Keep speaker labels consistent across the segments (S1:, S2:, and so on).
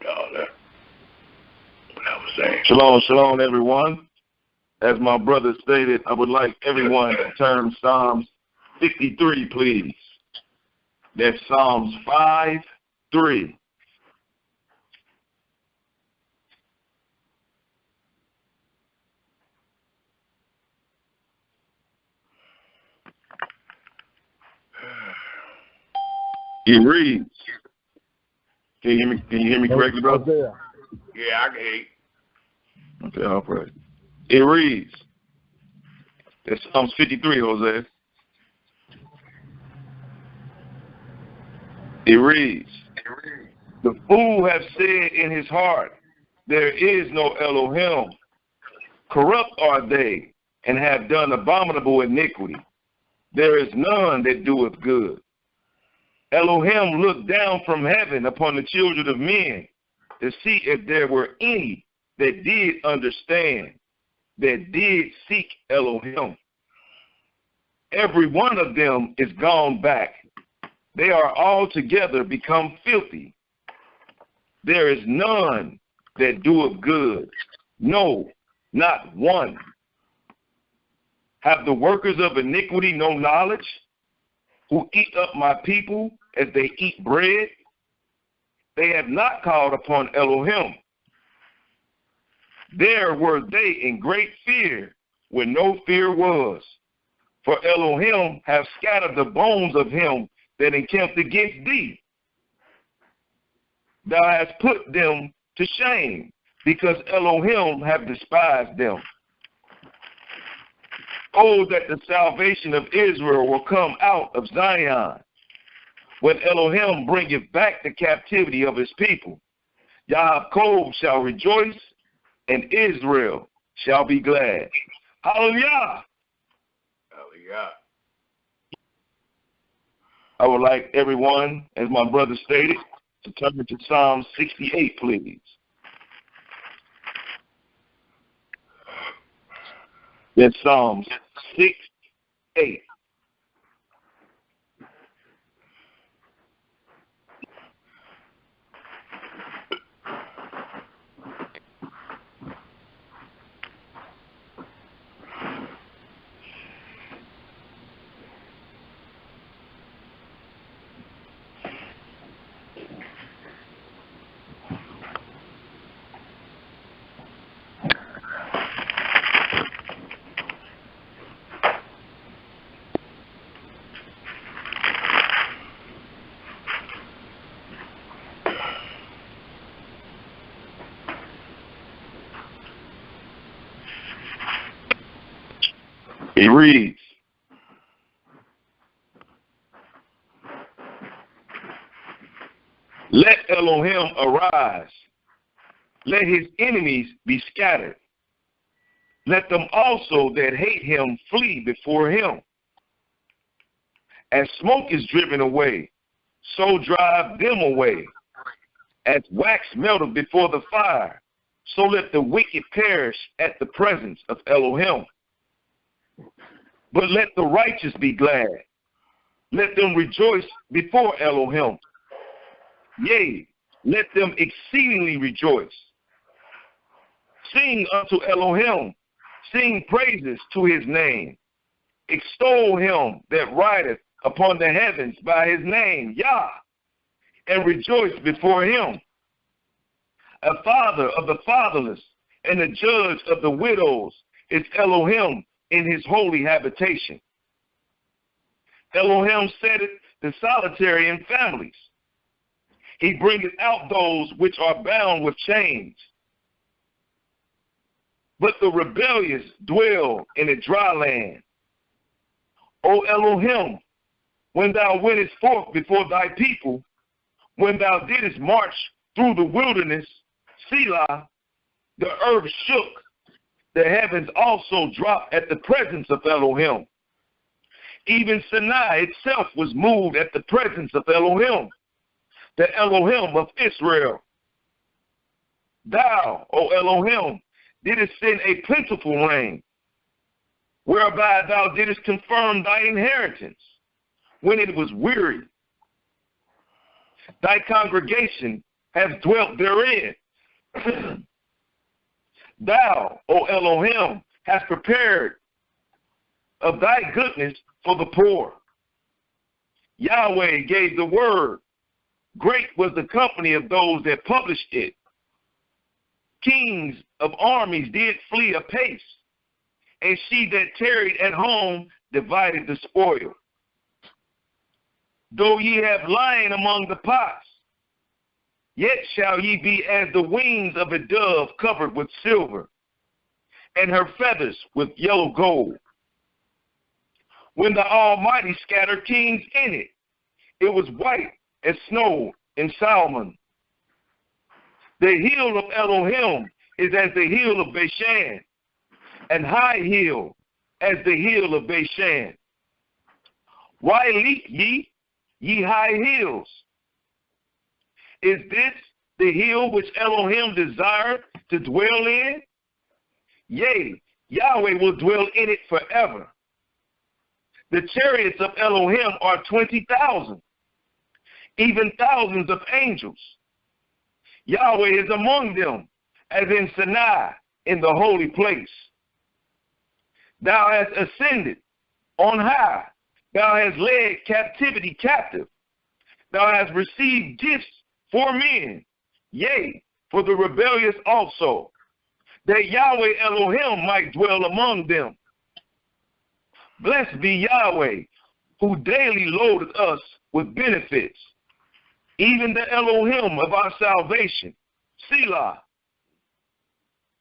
S1: all that. What I was saying.
S2: Shalom, shalom, everyone. As my brother stated, I would like everyone to turn Psalms 53, please. That's Psalms 5:3. It reads. Can you hear me correctly, brother?
S1: Yeah, I can hear you.
S2: Okay, I'll pray. It reads. That's Psalms 53, Jose. It reads, the fool have said in his heart, there is no Elohim. Corrupt are they, and have done abominable iniquity. There is none that doeth good. Elohim looked down from heaven upon the children of men to see if there were any that did understand, that did seek Elohim. Every one of them is gone back. They are altogether become filthy. There is none that doeth good, no, not one. Have the workers of iniquity no knowledge, who eat up my people as they eat bread? They have not called upon Elohim. There were they in great fear, where no fear was. For Elohim have scattered the bones of him that encamped against thee. Thou hast put them to shame, because Elohim have despised them. Oh, that the salvation of Israel will come out of Zion, when Elohim bringeth back the captivity of his people. Yaakov shall rejoice, and Israel shall be glad. Hallelujah.
S1: Hallelujah.
S2: I would like everyone, as my brother stated, to turn to Psalm 68, please. That's Psalms 6:8. It reads, let Elohim arise. Let his enemies be scattered. Let them also that hate him flee before him. As smoke is driven away, so drive them away. As wax melteth before the fire, so let the wicked perish at the presence of Elohim. But let the righteous be glad. Let them rejoice before Elohim. Yea, let them exceedingly rejoice. Sing unto Elohim. Sing praises to his name. Extol him that rideth upon the heavens by his name, Yah, and rejoice before him. A father of the fatherless and a judge of the widows is Elohim in his holy habitation. Elohim setteth the solitary in families. He bringeth out those which are bound with chains. But the rebellious dwell in a dry land. O Elohim, when thou wentest forth before thy people, when thou didst march through the wilderness, Selah, the earth shook. The heavens also dropped at the presence of Elohim. Even Sinai itself was moved at the presence of Elohim, the Elohim of Israel. Thou, O Elohim, didst send a plentiful rain, whereby thou didst confirm thy inheritance when it was weary. Thy congregation hast dwelt therein. Thou, O Elohim, hast prepared of thy goodness for the poor. Yahweh gave the word. Great was the company of those that published it. Kings of armies did flee apace, and she that tarried at home divided the spoil. Though ye have lion among the pots, yet shall ye be as the wings of a dove covered with silver, and her feathers with yellow gold. When the Almighty scattered kings in it, it was white as snow in Salmon. The hill of Elohim is as the hill of Bashan, and high hill as the hill of Bashan. Why leap ye, ye high hills? Is this the hill which Elohim desired to dwell in? Yea, Yahweh will dwell in it forever. The chariots of Elohim are 20,000, even thousands of angels. Yahweh is among them, as in Sinai, in the holy place. Thou hast ascended on high. Thou hast led captivity captive. Thou hast received gifts for men, yea, for the rebellious also, that Yahweh Elohim might dwell among them. Blessed be Yahweh, who daily loadeth us with benefits, even the Elohim of our salvation. Selah.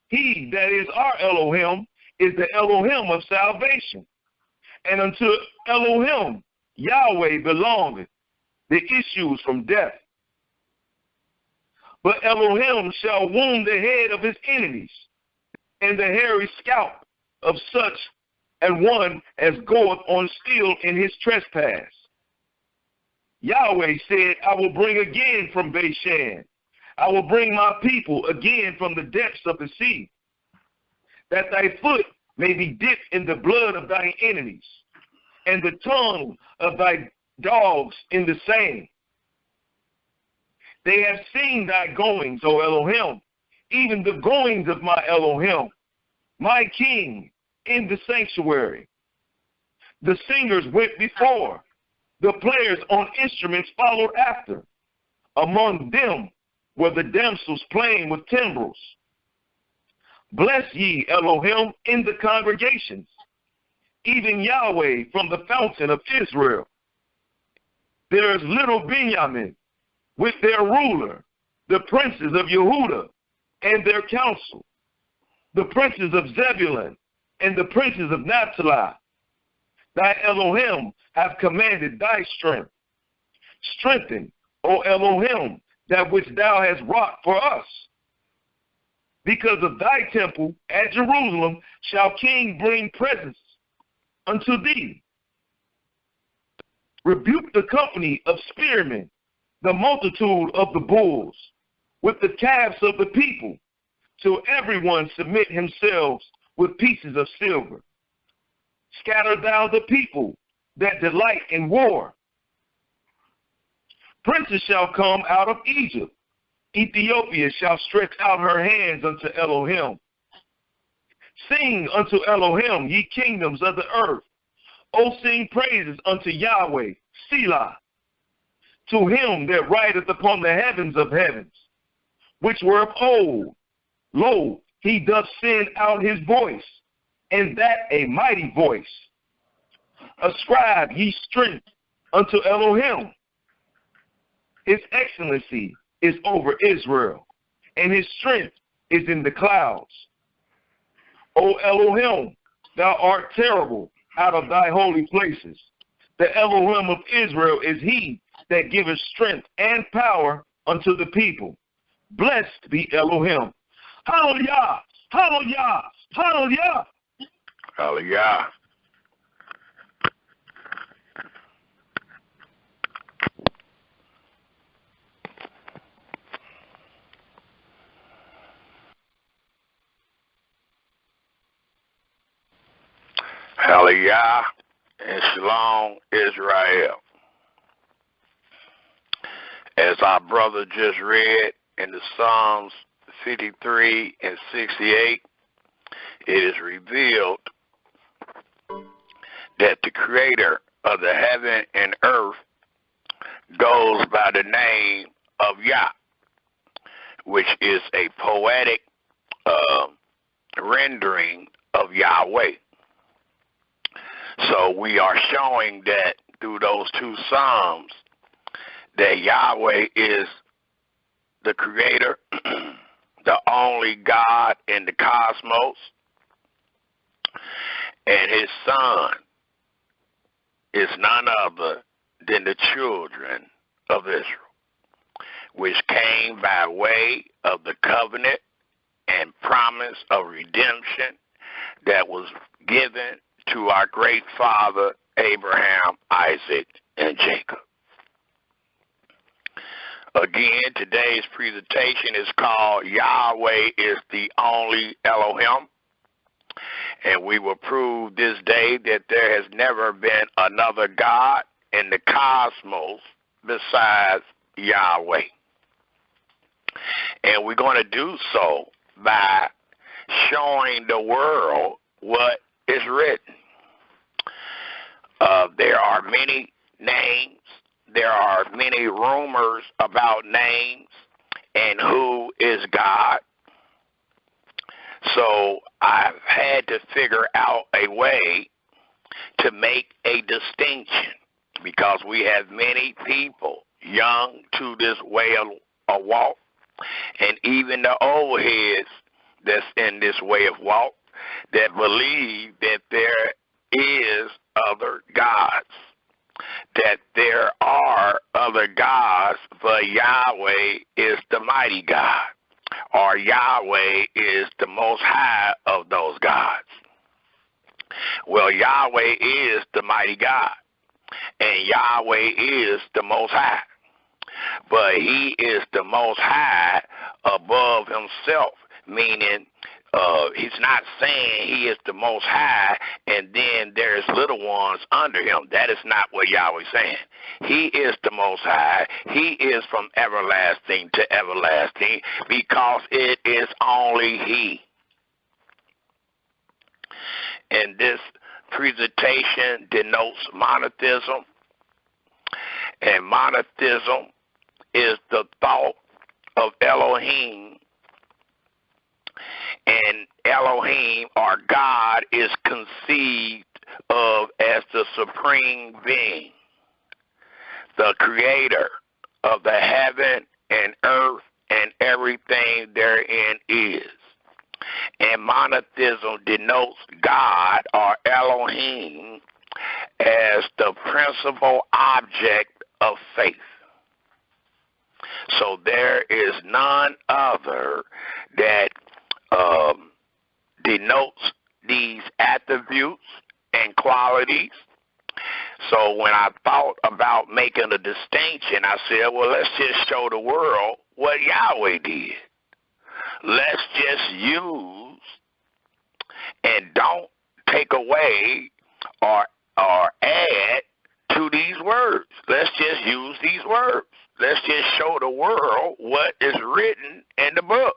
S2: He that is our Elohim is the Elohim of salvation. And unto Elohim, Yahweh, belongeth the issues from death. But Elohim shall wound the head of his enemies, and the hairy scalp of such an one as goeth on still in his trespass. Yahweh said, I will bring again from Bashan. I will bring my people again from the depths of the sea, that thy foot may be dipped in the blood of thine enemies, and the tongue of thy dogs in the same. They have seen thy goings, O Elohim, even the goings of my Elohim, my King, in the sanctuary. The singers went before. The players on instruments followed after. Among them were the damsels playing with timbrels. Bless ye Elohim in the congregations, even Yahweh from the fountain of Israel. There is little Benjamin with their ruler, the princes of Yehuda and their council, the princes of Zebulun and the princes of Naphtali. Thy Elohim have commanded thy strength. Strengthen, O Elohim, that which thou hast wrought for us. Because of thy temple at Jerusalem shall king bring presents unto thee. Rebuke the company of spearmen, the multitude of the bulls, with the calves of the people, till everyone submit himself with pieces of silver. Scatter thou the people that delight in war. Princes shall come out of Egypt. Ethiopia shall stretch out her hands unto Elohim. Sing unto Elohim, ye kingdoms of the earth. O sing praises unto Yahweh, Selah. To him that rideth upon the heavens of heavens, which were of old. Lo, he doth send out his voice, and that a mighty voice. Ascribe ye strength unto Elohim. His excellency is over Israel, and his strength is in the clouds. O Elohim, thou art terrible out of thy holy places. The Elohim of Israel is he that giveth strength and power unto the people. Blessed be Elohim. Hallelujah! Hallelujah! Hallelujah!
S1: Hallelujah. Hallelujah and Shalom Israel. As our brother just read in the Psalms 53 and 68, it is revealed that the creator of the heaven and earth goes by the name of Yah, which is a poetic rendering of Yahweh. So we are showing that through those two Psalms that Yahweh is the creator, the only God in the cosmos, and his son is none other than the children of Israel, which came by way of the covenant and promise of redemption that was given to our great father Abraham, Isaac, and Jacob. Again, today's presentation is called Yahweh is the Only Elohim, and we will prove this day that there has never been another God in the cosmos besides Yahweh. And we're going to do so by showing the world what is written. There are many names. There are many rumors about names and who is God. So I've had to figure out a way to make a distinction, because we have many people young to this way of walk, and even the old heads that's in this way of walk that believe that there is other gods, that there are other gods, but Yahweh is the mighty God, or Yahweh is the most high of those gods. Well, Yahweh is the mighty God, and Yahweh is the most high, but he is the most high above himself, meaning he's not saying he is the most high and then there's little ones under him. That is not what Yahweh is saying. He is the most high. He is from everlasting to everlasting, because it is only he. And this presentation denotes monotheism, and monotheism is the thought of Elohim, and Elohim, or God, is conceived of as the supreme being, the creator of the heaven and earth and everything therein is. And monotheism denotes God, or Elohim, as the principal object of faith. So there is none other that denotes these attributes and qualities. So when I thought about making a distinction, I said, well, let's just show the world what Yahweh did. Let's just use and don't take away or add to these words. Let's just use these words. Let's just show the world what is written in the book.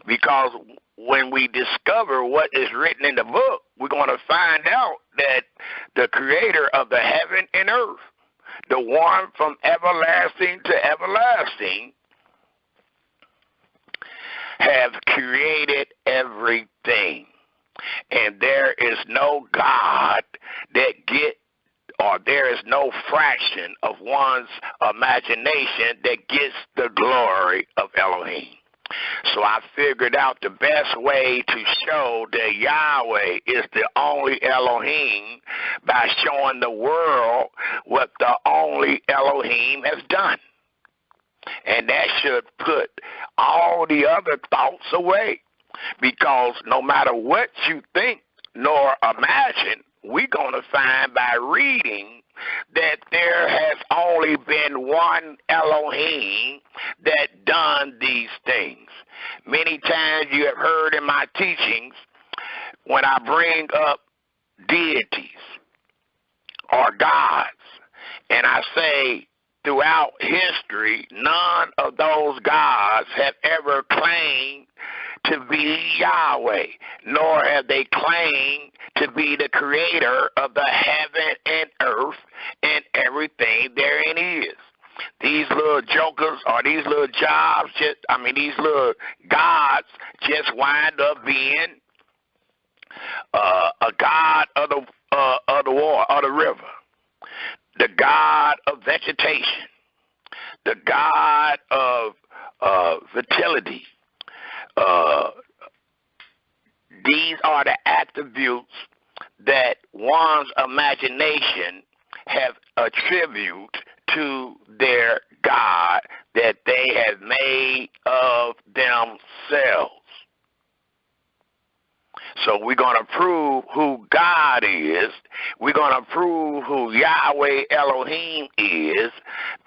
S1: Because when we discover what is written in the book, we're going to find out that the creator of the heaven and earth, the one from everlasting to everlasting, have created everything. And there is no God that there is no fraction of one's imagination that gets the glory of Elohim. So I figured out the best way to show that Yahweh is the only Elohim by showing the world what the only Elohim has done. And that should put all the other thoughts away, because no matter what you think nor imagine, we're going to find by reading that there has only been one Elohim that done these things. Many times you have heard in my teachings when I bring up deities or gods, and I say throughout history, none of those gods have ever claimed to be Yahweh, nor have they claimed to be the creator of the heaven and earth and everything therein is. These little jokers or these little jobs, these little gods just wind up being a god of the water, of the river, the god of vegetation, the god of fertility. These are the attributes that one's imagination have attributed to their God that they have made of themselves. So we're going to prove who God is. We're going to prove who Yahweh Elohim is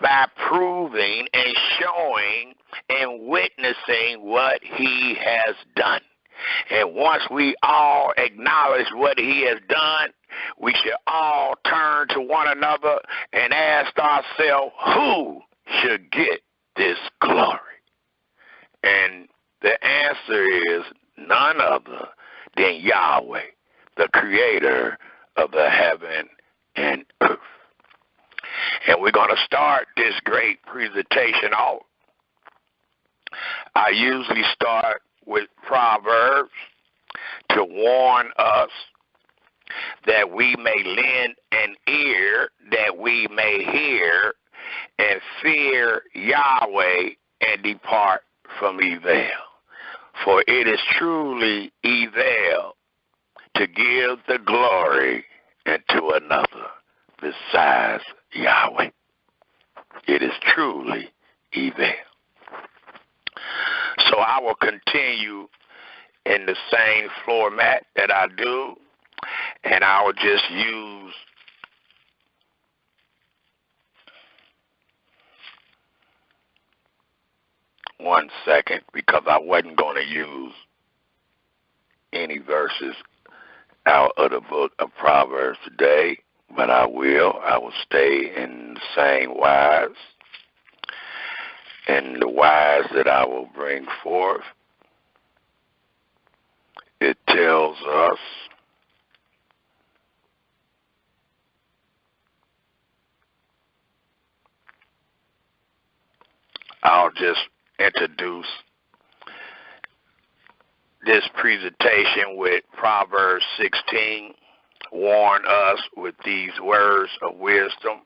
S1: by proving and showing and witnessing what he has done. And once we all acknowledge what he has done, we should all turn to one another and ask ourselves, who should get this glory? And the answer is none other than Yahweh, the creator of the heaven and earth. And we're going to start this great presentation off. I usually start with Proverbs to warn us that we may lend an ear, that we may hear and fear Yahweh and depart from evil. For it is truly evil to give the glory unto another besides Yahweh. It is truly evil. So I will continue in the same format that I do, and I will just use one second because I wasn't going to use any verses out of the book of Proverbs today, but I will. I will stay in the same wise. And the wise that I will bring forth, it tells us I'll just introduce this presentation with Proverbs 16, warn us with these words of wisdom.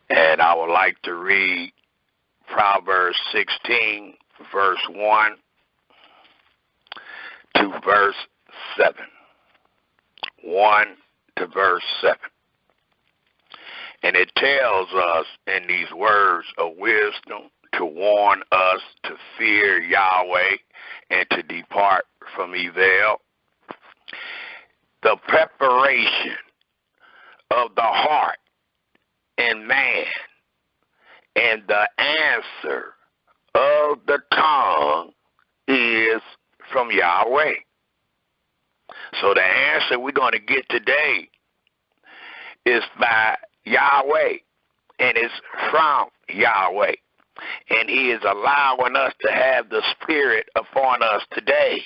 S1: And I would like to read Proverbs 16, verse 1 to verse 7. 1 to verse 7. And it tells us in these words of wisdom to warn us to fear Yahweh and to depart from evil. The preparation of the heart in man and the answer of the tongue is from Yahweh. So the answer we're going to get today is by Yahweh, and it's from Yahweh. And he is allowing us to have the Spirit upon us today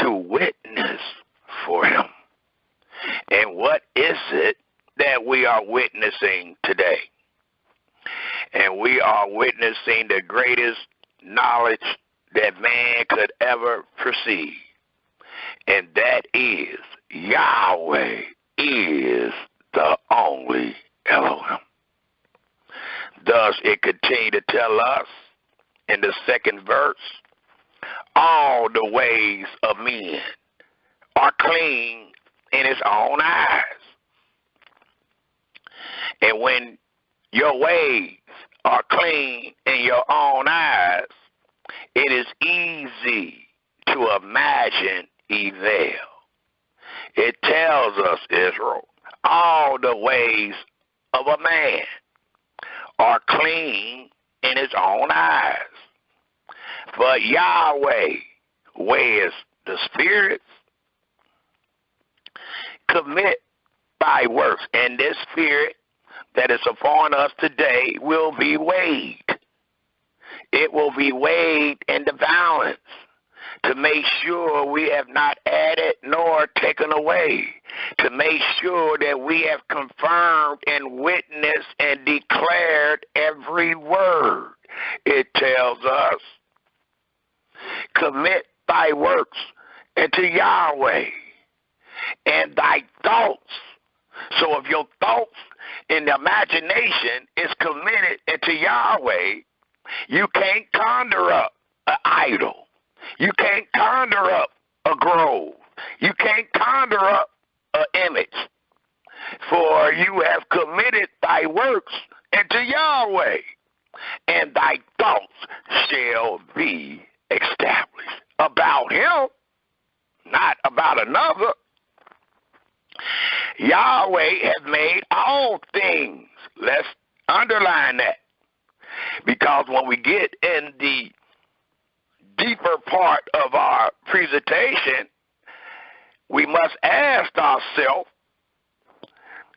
S1: to witness for him. And what is it that we are witnessing today? And we are witnessing the greatest knowledge that man could ever perceive. And that is Yahweh is the only Elohim. Thus it continue to tell us in the second verse, all the ways of men are clean in his own eyes. And when your ways are clean in your own eyes, it is easy to imagine evil. It tells us, Israel, all the ways of a man are clean in his own eyes. But Yahweh weighs the spirits. Commit thy works. And this spirit that is upon us today will be weighed. It will be weighed in the balance to make sure we have not added nor taken away, to make sure that we have confirmed and witnessed and declared every word. It tells us, commit thy works unto Yahweh and thy thoughts. So if your thoughts and imagination is committed into Yahweh, you can't conjure up an idol. You can't conjure up a grove. You can't conjure up an image. For you have committed thy works into Yahweh, and thy thoughts shall be established. About him, not about another. Yahweh has made all things. Let's underline that. Because when we get in the deeper part of our presentation, we must ask ourselves,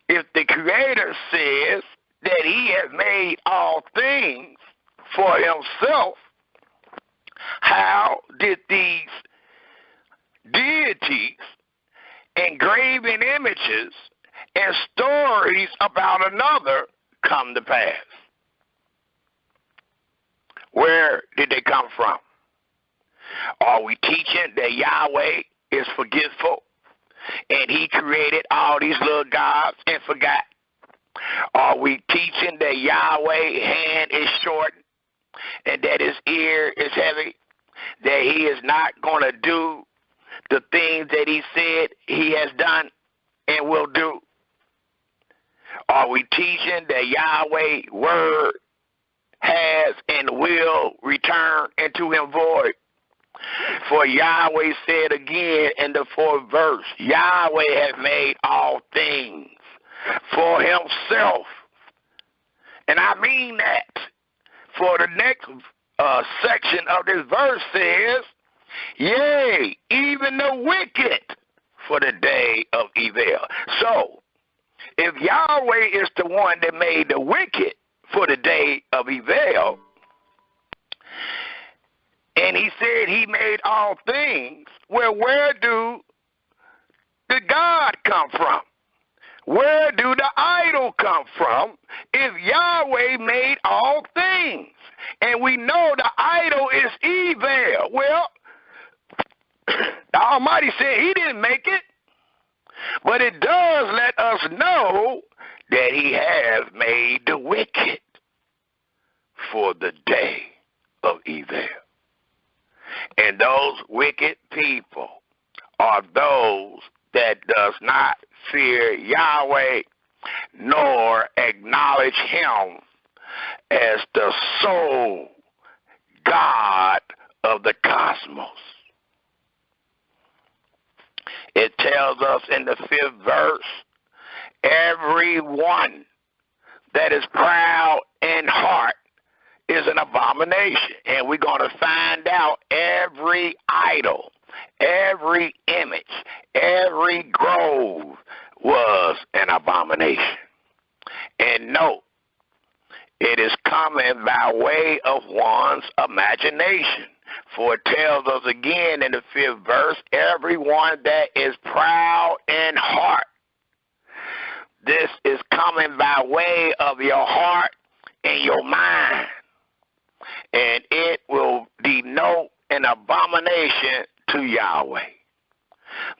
S1: if the Creator says that he has made all things for himself, how did these deities, engraven images, and stories about another come to pass? Where did they come from? Are we teaching that Yahweh is forgetful and he created all these little gods and forgot? Are we teaching that Yahweh's hand is short and that his ear is heavy, that he is not going to do the things that he said he has done and will do? Are we teaching that Yahweh's word has and will return into him void? For Yahweh said again in the 4th verse, Yahweh has made all things for himself. And I mean that. For the next section of this verse says, yea, even the wicked for the day of evil. So, if Yahweh is the one that made the wicked for the day of evil, and he said he made all things, well, where do the God come from? Where do the idol come from if Yahweh made all things? And we know the idol is evil. Well, the Almighty said he didn't make it, but it does let us know that he has made the wicked for the day of evil. And those wicked people are those that does not fear Yahweh nor acknowledge him as the sole God of the cosmos. It tells us in the 5th verse, everyone that is proud in heart is an abomination. And we're going to find out every idol, every image, every grove was an abomination. And note, it is coming by way of one's imagination. For it tells us again in the 5th verse, everyone that is proud in heart. This is coming by way of your heart and your mind. And it will denote an abomination to Yahweh.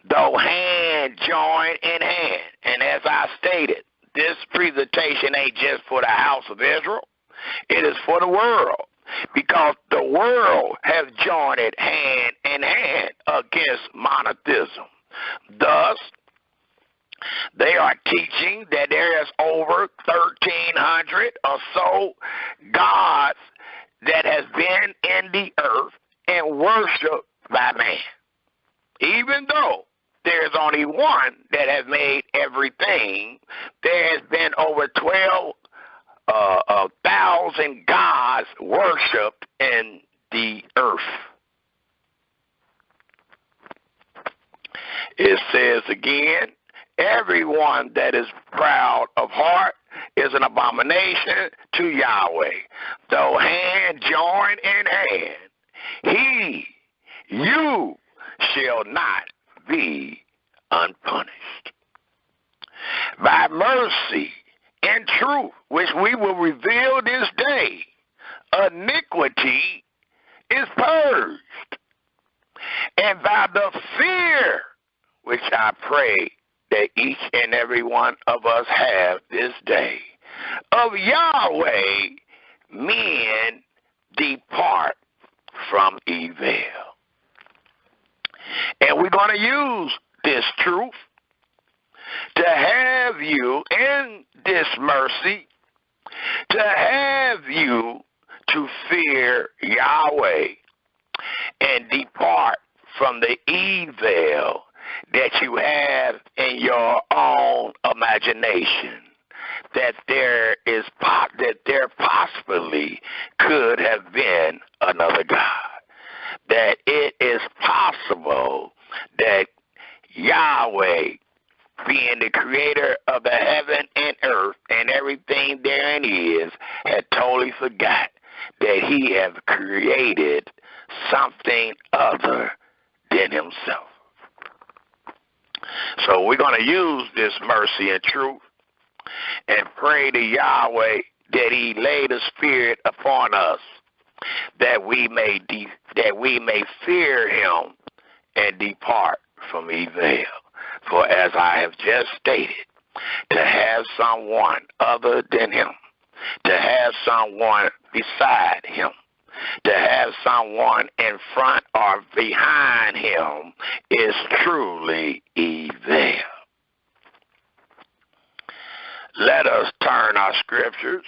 S1: Though hand join in hand. And as I stated, this presentation ain't just for the house of Israel. It is for the world. Because the world has joined hand in hand against monotheism. Thus, they are teaching that there is over 1,300 or so gods that has been in the earth and worshipped by man. Even though there's only one that has made everything, there has been over 12,000 gods worshipped in the earth. It says again, Everyone that is proud of heart is an abomination to Yahweh. Though hand join in hand, you shall not be unpunished. By mercy and truth, which we will reveal this day, iniquity is purged. And by the fear which I pray that each and every one of us have this day, of Yahweh, men depart from evil. And we're going to use this truth to have you in this mercy, to have you to fear Yahweh and depart from the evil that you have in your own imagination, that there possibly could have been another God, that it is possible that Yahweh, being the creator of the heaven and earth and everything therein is, had totally forgot that he have created something other than himself. So we're going to use this mercy and truth and pray to Yahweh that he lay the Spirit upon us, that we may fear him and depart from evil. For as I have just stated, to have someone other than him, to have someone beside him, to have someone in front or behind him is truly evil. Let us turn our scriptures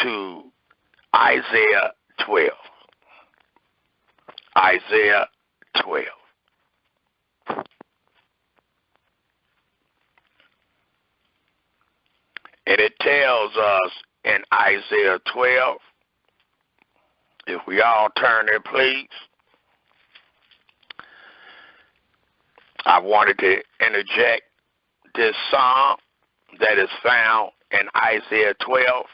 S1: to Isaiah 12. Isaiah 12. And it tells us in Isaiah 12, if we all turn there, please. I wanted to interject this psalm that is found in Isaiah 12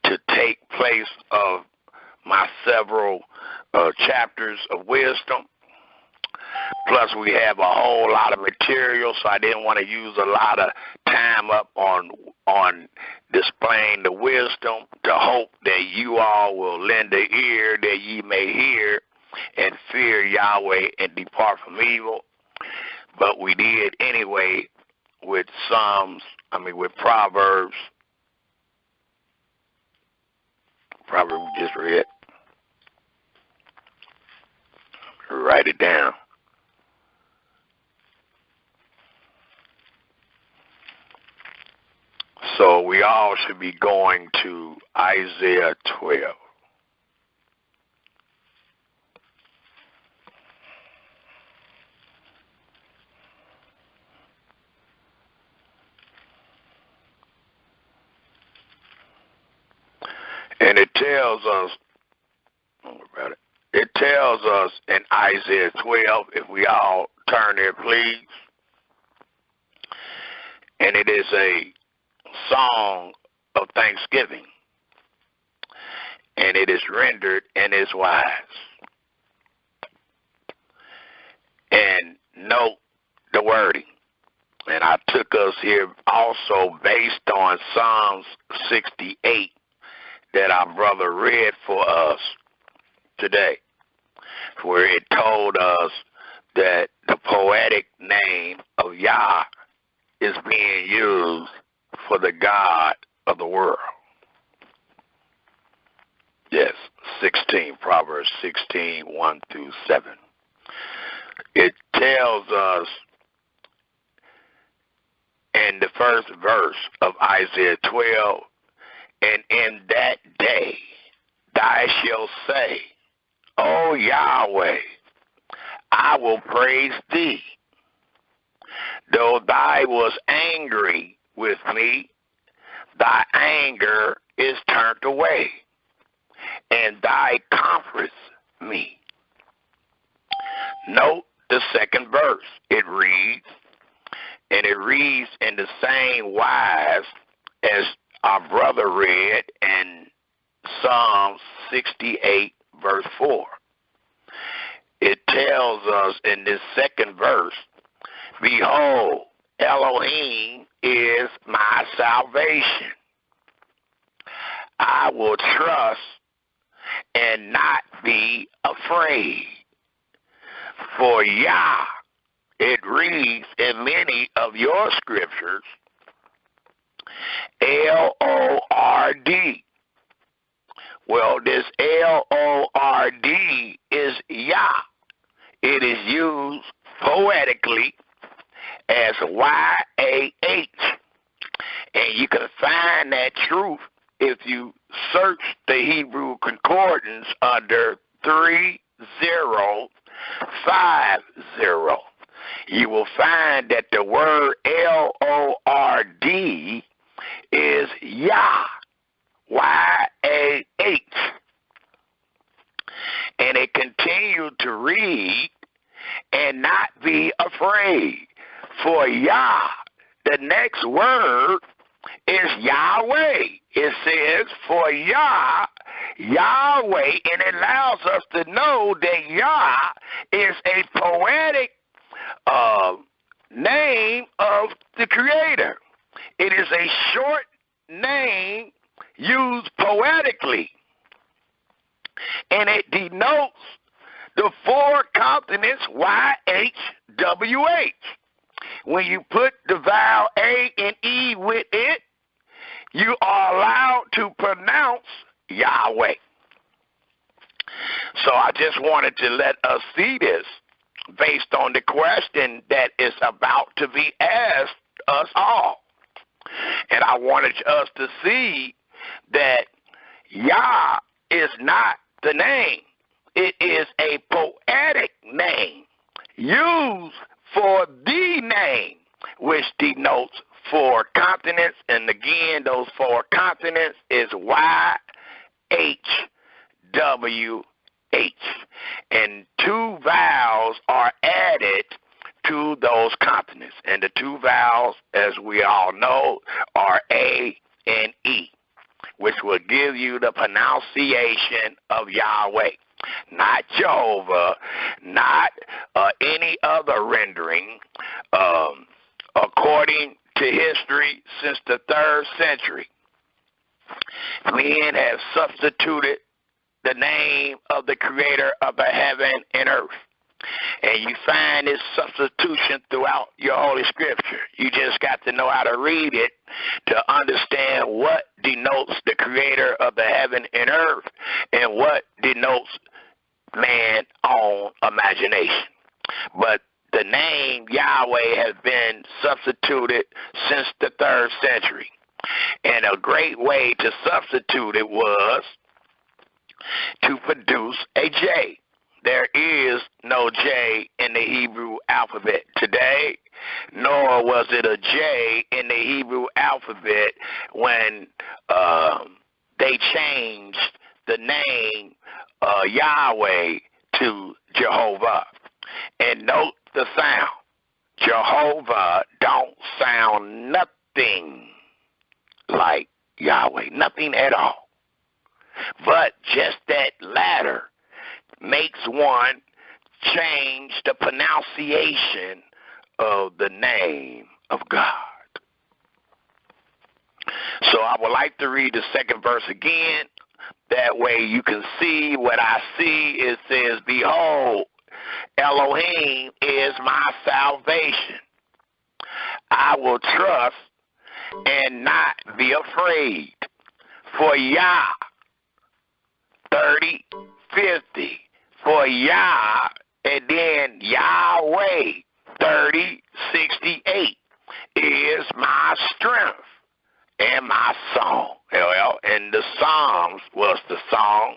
S1: to take place of my several chapters of wisdom. Plus, we have a whole lot of material, so I didn't want to use a lot of time up on displaying the wisdom, to hope that you all will lend an ear that ye may hear and fear Yahweh and depart from evil. But we did anyway with with Proverbs. Proverbs we just read. Write it down. So we all should be going to Isaiah 12. And it tells us, it tells us in Isaiah 12, if we all turn there, please. And it is a song of thanksgiving, and it is rendered in its wise. And note the wording. And I took us here also based on Psalms 68 that our brother read for us today, where it told us that the poetic name of Yah is being used for the God of the world. Yes, 16, Proverbs 16, 1 through 7. It tells us in the first verse of Isaiah 12, and in that day thou shalt say, O Yahweh, I will praise thee. Though thou was angry with me, thy anger is turned away, and thy comforts me. Note the second verse. It reads in the same wise as our brother read in Psalm 68, verse 4. It tells us in this second verse, behold, Elohim is my salvation. I will trust and not be afraid. For Yah, it reads in many of your scriptures, L-O-R-D. Well, this L-O-R-D is Yah. It is used poetically as Y-A-H. And you can find that truth if you search the Hebrew Concordance under 3050. You will find that the word L-O-R-D is Yah, Y-A-H. And it continued to read, and not be afraid. For Yah, the next word is Yahweh. It says, for Yah, Yahweh, and it allows us to know that Yah is a poetic name of the Creator. It is a short name used poetically, and it denotes the four consonants YHWH. When you put the vowel A and E with it, you are allowed to pronounce Yahweh. So I just wanted to let us see this based on the question that is about to be asked us all. And I wanted us to see that Yah is not the name. It is a poetic name used for the name, which denotes four consonants. And again, those four consonants is YHWH. And two vowels are added to those consonants. And the two vowels, as we all know, are A and E, which will give you the pronunciation of Yahweh. Not Jehovah, not any other rendering. According to history, since the 3rd century, men have substituted the name of the Creator of the heaven and earth. And you find this substitution throughout your Holy Scripture. You just got to know how to read it to understand what denotes the Creator of the heaven and earth and what denotes man's own imagination. But the name Yahweh has been substituted since the 3rd century. And a great way to substitute it was to produce a J. There is no J in the Hebrew alphabet today, nor was it a J in the Hebrew alphabet when they changed the name Yahweh to Jehovah. And note the sound. Jehovah don't sound nothing like Yahweh, nothing at all. But just that latter makes one change the pronunciation of the name of God. So I would like to read the second verse again. That way you can see what I see. It says, behold, Elohim is my salvation. I will trust and not be afraid. For Yah, 3050. For Yah, and then Yahweh, 3068, is my strength and my song. Well, and the Psalms was the song,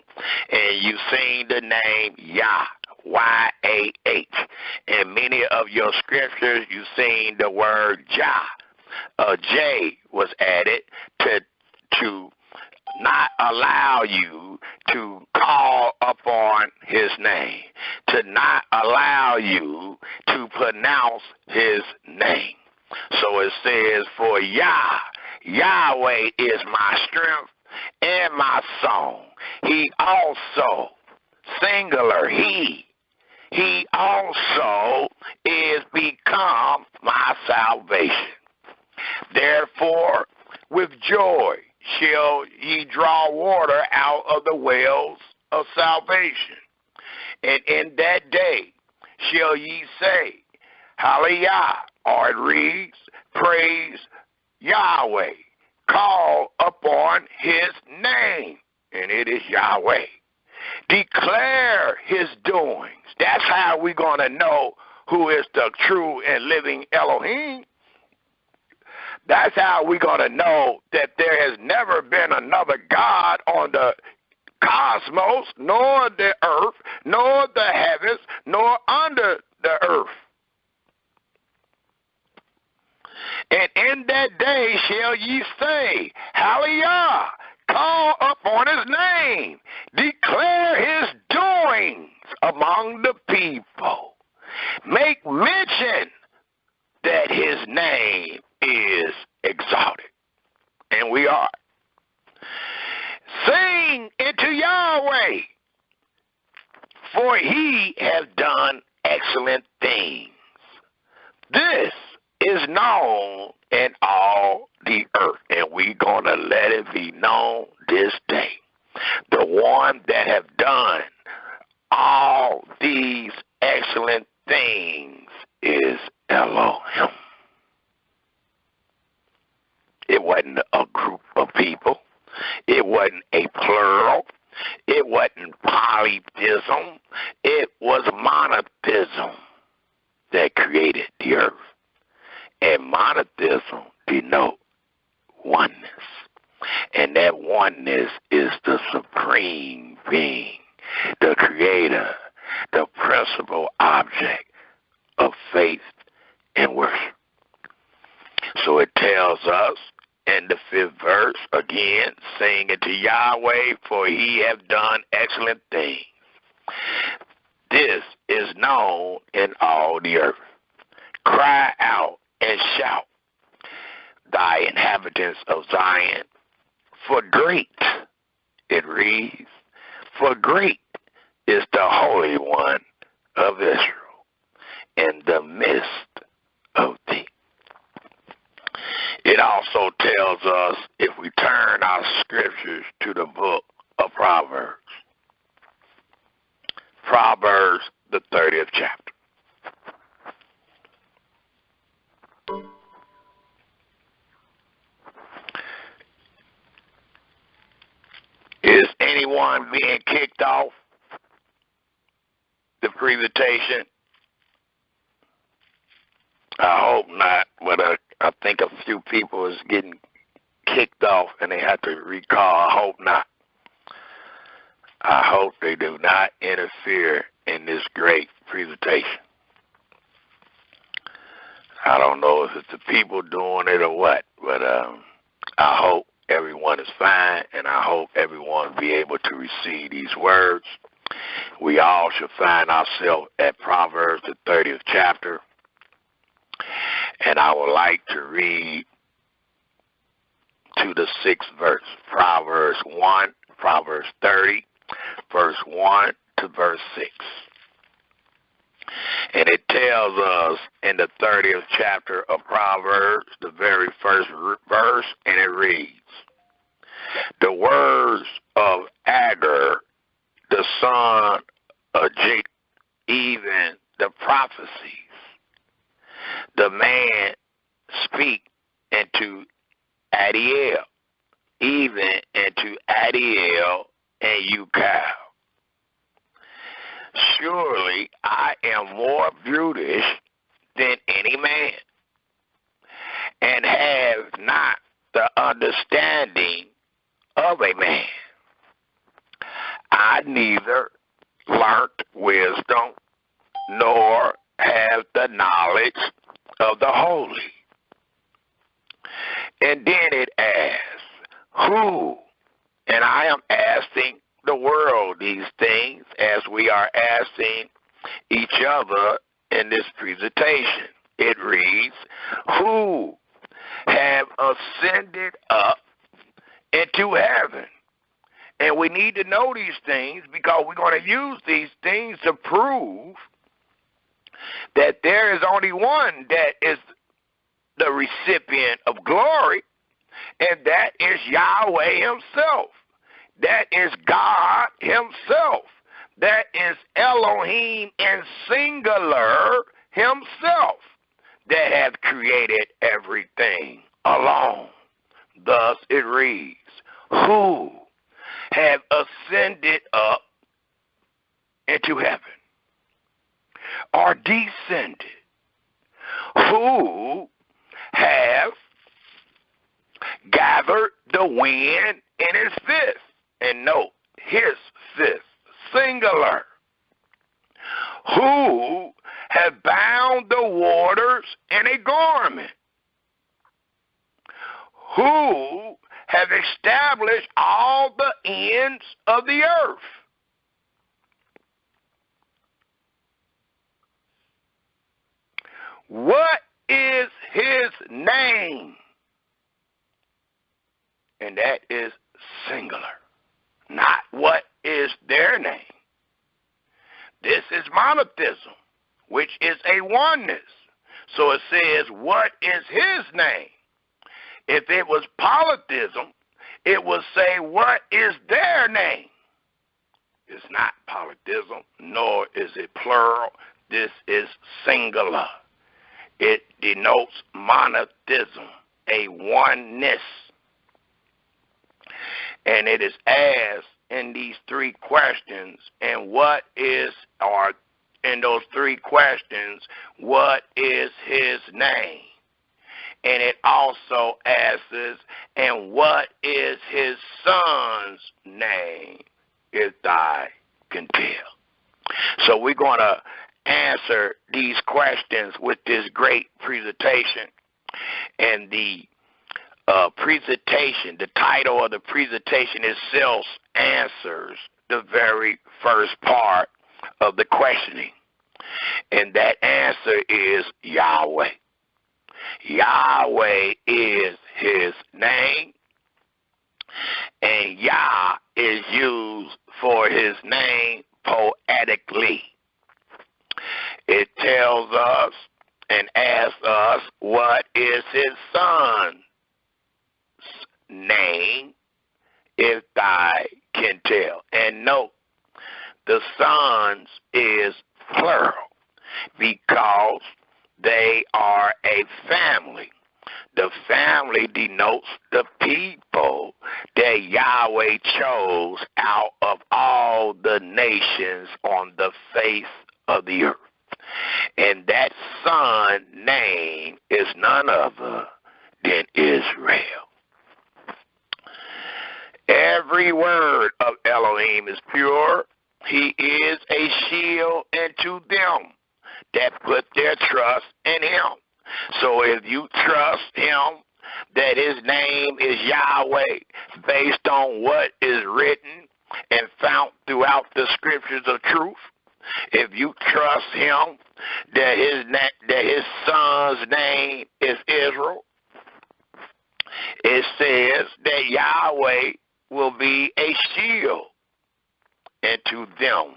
S1: and you seen the name Yah, Y-A-H. In many of your scriptures, you seen the word Jah. A J was added to not allow you to call upon his name, to not allow you to pronounce his name. So it says, for Yahweh is my strength and my song. He also, singular, he also is become my salvation. Therefore, with joy shall ye draw water out of the wells of salvation. And in that day shall ye say, Hallelujah, or it reads, praise Yahweh, call upon his name, and it is Yahweh. Declare his doings. That's how we're going to know who is the true and living Elohim. That's how we're going to know that there has never been another God on the cosmos, nor the earth, nor the heavens, nor under the earth. And in that day shall ye say, Hallelujah, call upon his name, declare his doings among the people. Make mention that his name is exalted. And we are. Sing into Yahweh, for he has done excellent things. This is known in all the earth, and we're going to let it be known this day. The one that have done all these excellent things is Elohim. It wasn't a group of people. It wasn't a plural. It wasn't polytheism. It was monotheism that created the earth. And monotheism denotes oneness. And that oneness is the supreme being, the creator, the principal object of faith and worship. So it tells us in the 5th verse, again, sing unto Yahweh, for he hath done excellent things. This is known in all the earth. Cry out and shout, thy inhabitants of Zion, for great, it reads, for great is the Holy One of Israel in the midst of thee. It also tells us, if we turn our scriptures to the book of Proverbs, Proverbs, the 30th chapter. Is anyone being kicked off the presentation? I hope not, but I think a few people is getting kicked off and they have to recall. I hope not. I hope they do not interfere in this great presentation. I don't know if it's the people doing it or what, but I hope everyone is fine, and I hope everyone will be able to receive these words. We all should find ourselves at Proverbs, the 30th chapter. And I would like to read to the 6th verse, Proverbs 1, Proverbs 30, verse 1 to verse 6. And it tells us in the 30th chapter of Proverbs, the very first verse, and it reads, the words of Agur, the son of Jacob, even the prophecies, the man speak into Adiel, even into Adiel and Ukal. Surely I am more brutish than any man, and have not the understanding of a man. I neither learnt wisdom, nor have the knowledge of the holy. And then it asks, who, and world these things as we are asking each other in this presentation. It reads, who have ascended up into heaven? And we need to know these things because we're going to use these things to prove that there is only one that is the recipient of glory, and that is Yahweh himself. That is God himself. That is Elohim in singular himself that hath created everything alone. Thus it reads, who have ascended up into heaven, or descended, who have gathered the wind in his fist. And note, his fist, singular. Who have bound the waters in a garment. Who have established all the ends of the earth. What is his name? And that is singular. Not what is their name. This is monotheism, which is a oneness. So it says, what is his name? If it was polytheism, it would say, what is their name? It's not polytheism, nor is it plural. This is singular. It denotes monotheism, a oneness. And it is asked in these three questions, and what is, or in those three questions, what is his name? And it also asks, and what is his son's name, if I can tell? So we're going to answer these questions with this great presentation. And the presentation, the title of the presentation itself answers the very first part of the questioning. And that answer is Yahweh. Yahweh is his name, and Yah is used for his name poetically. It tells us and asks us, what is his son's name, if I can tell? And note, the sons is plural because they are a family. The family denotes the people that Yahweh chose out of all the nations on the face of the earth. And that son name is none other than Israel. Every word of Elohim is pure. He is a shield unto them that put their trust in him. So if you trust him, that his name is Yahweh, based on what is written and found throughout the scriptures of truth, if you trust him, that his son's name is Israel, it says that Yahweh will be a shield unto them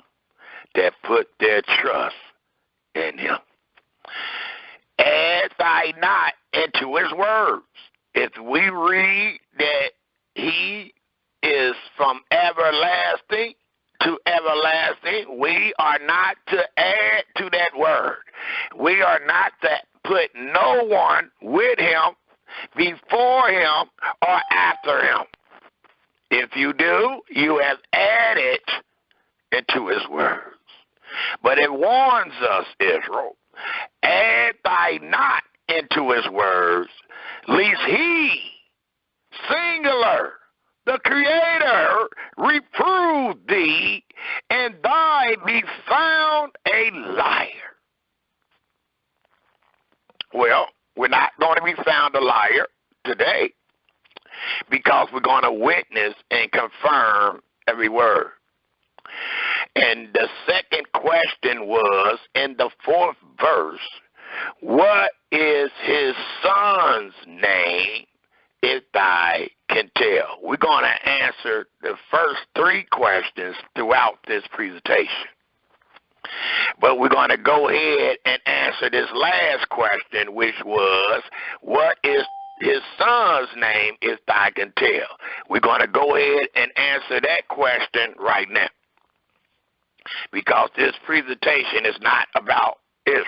S1: that put their trust in him. Add thy not into his words. If we read that he is from everlasting to everlasting, we are not to add to that word. We are not to put no one with him, before him, or after him. If you do, you have added into his words. But it warns us, Israel, add thy not into his words, lest he, singular, the Creator, reprove thee, and thy be found a liar. Well, we're not going to be found a liar today, because we're going to witness and confirm every word. And the second question was in the 4th verse, what is his son's name, if thou can tell? We're going to answer the first 3 questions throughout this presentation. But we're going to go ahead and answer this last question, which was, what is his son's name, if thou can tell? We're going to go ahead and answer that question right now, because this presentation is not about Israel.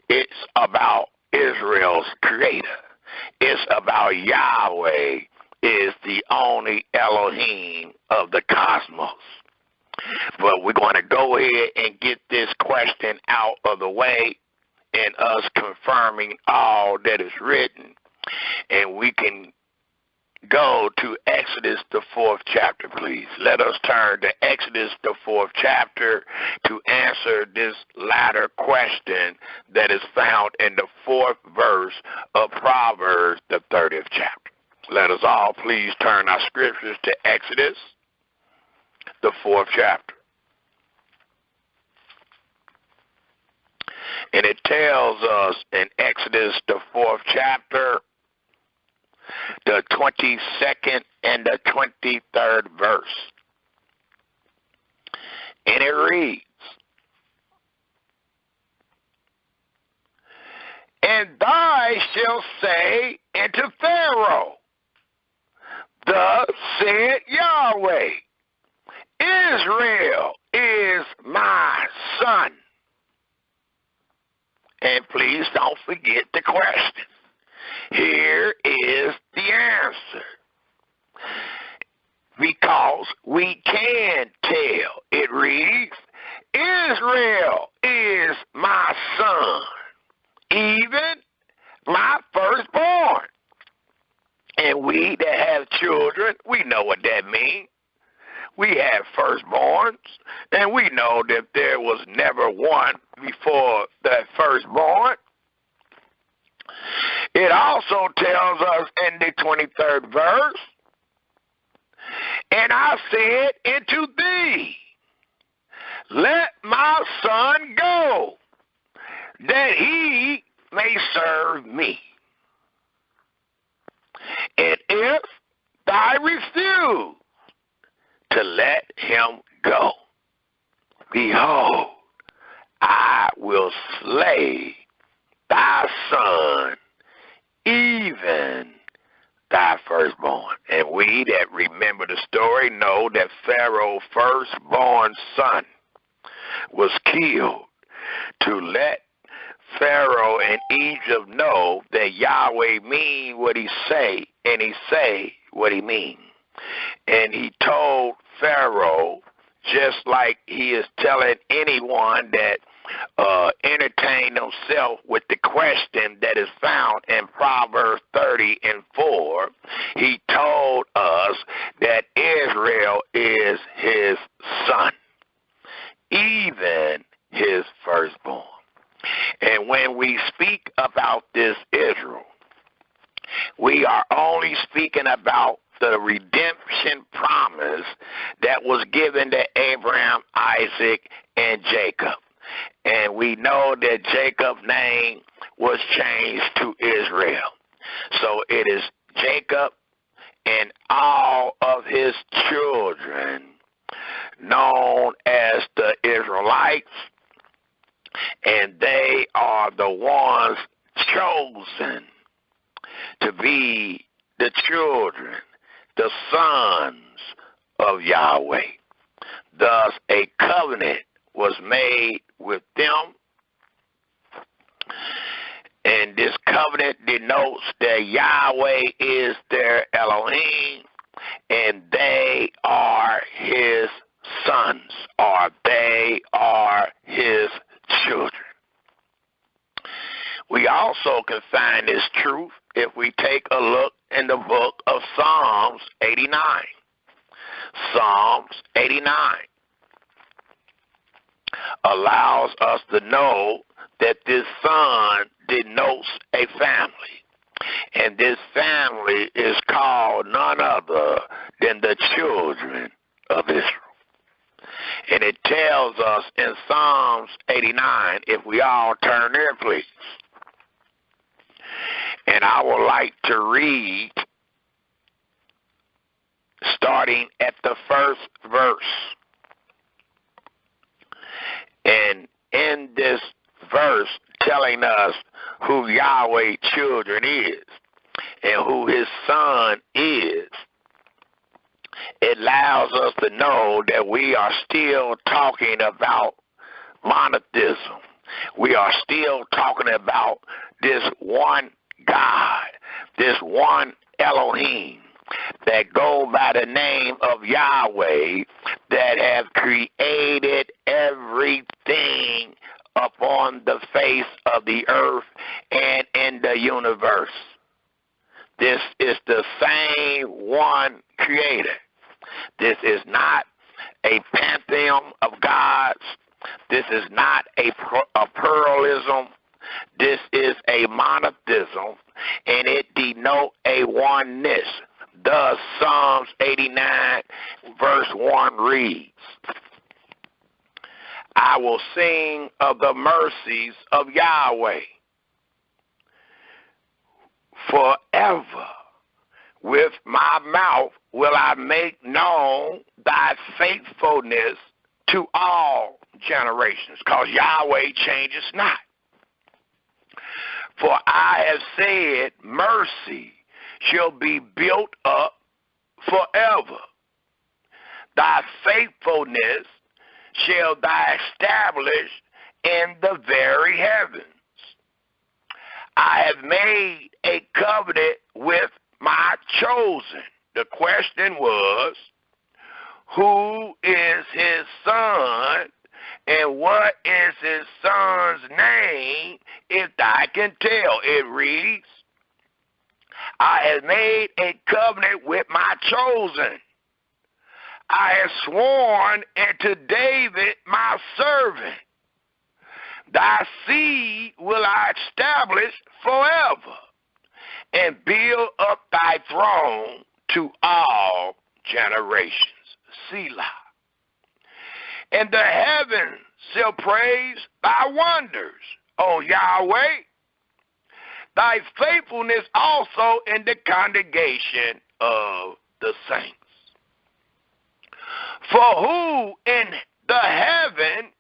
S1: It's about Israel's creator. It's about Yahweh is the only Elohim of the cosmos. But we're going to go ahead and get this question out of the way and us confirming all that is written. And we can go to Exodus, the 4th chapter, please. Let us turn to Exodus, the 4th chapter, to answer this latter question that is found in the 4th verse of Proverbs, the 30th chapter. Let us all please turn our scriptures to Exodus, the 4th chapter. And it tells us in Exodus, the 4th chapter, the 22nd and the 23rd verse. And it reads, and thou shalt say unto Pharaoh, thus said Yahweh, Israel is my son. And please don't forget the question. Here is the answer. Because we can tell. It reads, Israel is my son, even my firstborn. And we that have children, we know what that means. We have firstborns, and we know that there was never one before that firstborn. It also tells us in the 23rd verse, and I said unto thee, let my son go, that he may serve me. And if thou refuse to let him go, behold, I will slay thy son, even thy firstborn. And we that remember the story know that Pharaoh's firstborn son was killed to let Pharaoh and Egypt know that Yahweh mean what he say, and he say what he mean. And he told Pharaoh, just like he is telling anyone that entertain himself with the question that is found in Proverbs 30:4, he told us that Israel is his son, even his firstborn. And when we speak about this Israel, we are only speaking about the redemption promise that was given to Abraham, Isaac, and Jacob. And we know that Jacob's name was changed to Israel. So it is Jacob and all of his children known as the Israelites, and they are the ones chosen to be the children, the sons of Yahweh. Thus, a covenant was made with them, and this covenant denotes that Yahweh is their Elohim, and they are his sons, or they are his children. We also can find this truth if we take a look in the book of Psalms 89. Psalms 89 allows us to know that this son denotes a family. And this family is called none other than the children of Israel. starting at the first verse. And in this verse telling us who Yahweh children is and who his son is, it allows us to know that we are still talking about monotheism. We are still talking about this one God, this one Elohim that go by the name of Yahweh, that have created everything upon the face of the earth and in the universe. This is the same one creator. This is not a pantheon of gods. This is not a pluralism. This is a monotheism, and it denotes a oneness. Thus, Psalms 89, verse 1 reads, I will sing of the mercies of Yahweh forever. With my mouth will I make known thy faithfulness to all generations, because Yahweh changes not. For I have said, mercy shall be built up forever. Thy faithfulness shall thou establish in the very heavens. I have made a covenant with my chosen. The question was, who is his son, and what is his son's name, if I can tell? It reads, I have made a covenant with my chosen. I have sworn unto David my servant. Thy seed will I establish forever, and build up thy throne to all generations. Selah. And the heavens shall praise thy wonders, O Yahweh, thy faithfulness also in the congregation of the saints. For who in the heaven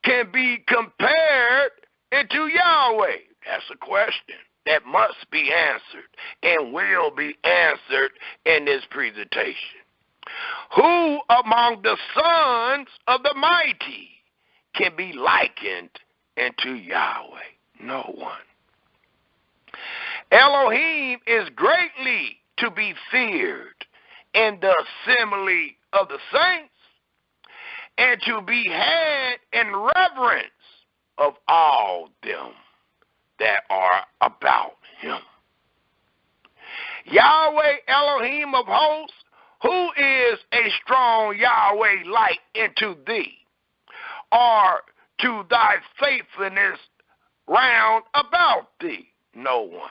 S1: can be compared unto Yahweh? That's a question that must be answered and will be answered in this presentation. Who among the sons of the mighty can be likened unto Yahweh? No one. Elohim is greatly to be feared in the assembly of the saints, and to be had in reverence of all them that are about him. Yahweh Elohim of hosts, who is a strong Yahweh like unto thee, or to thy faithfulness round about thee? No one.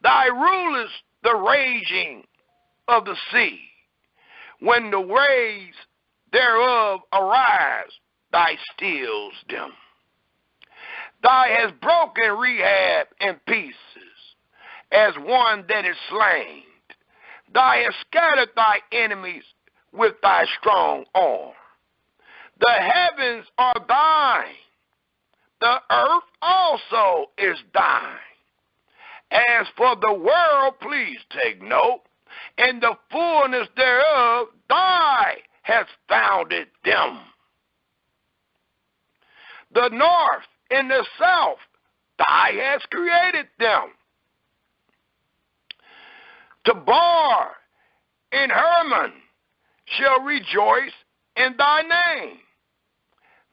S1: Thy rulest the raging of the sea. When the waves thereof arise, thy stills them. Thou hast broken Rehab in pieces, as one that is slain. Thou hast scattered thy enemies with thy strong arm. The heavens are thine, the earth also is thine. As for the world, please take note, and the fullness thereof, thy hast founded them. The north and the south, thy hast created them. Tabar and Hermon shall rejoice in thy name.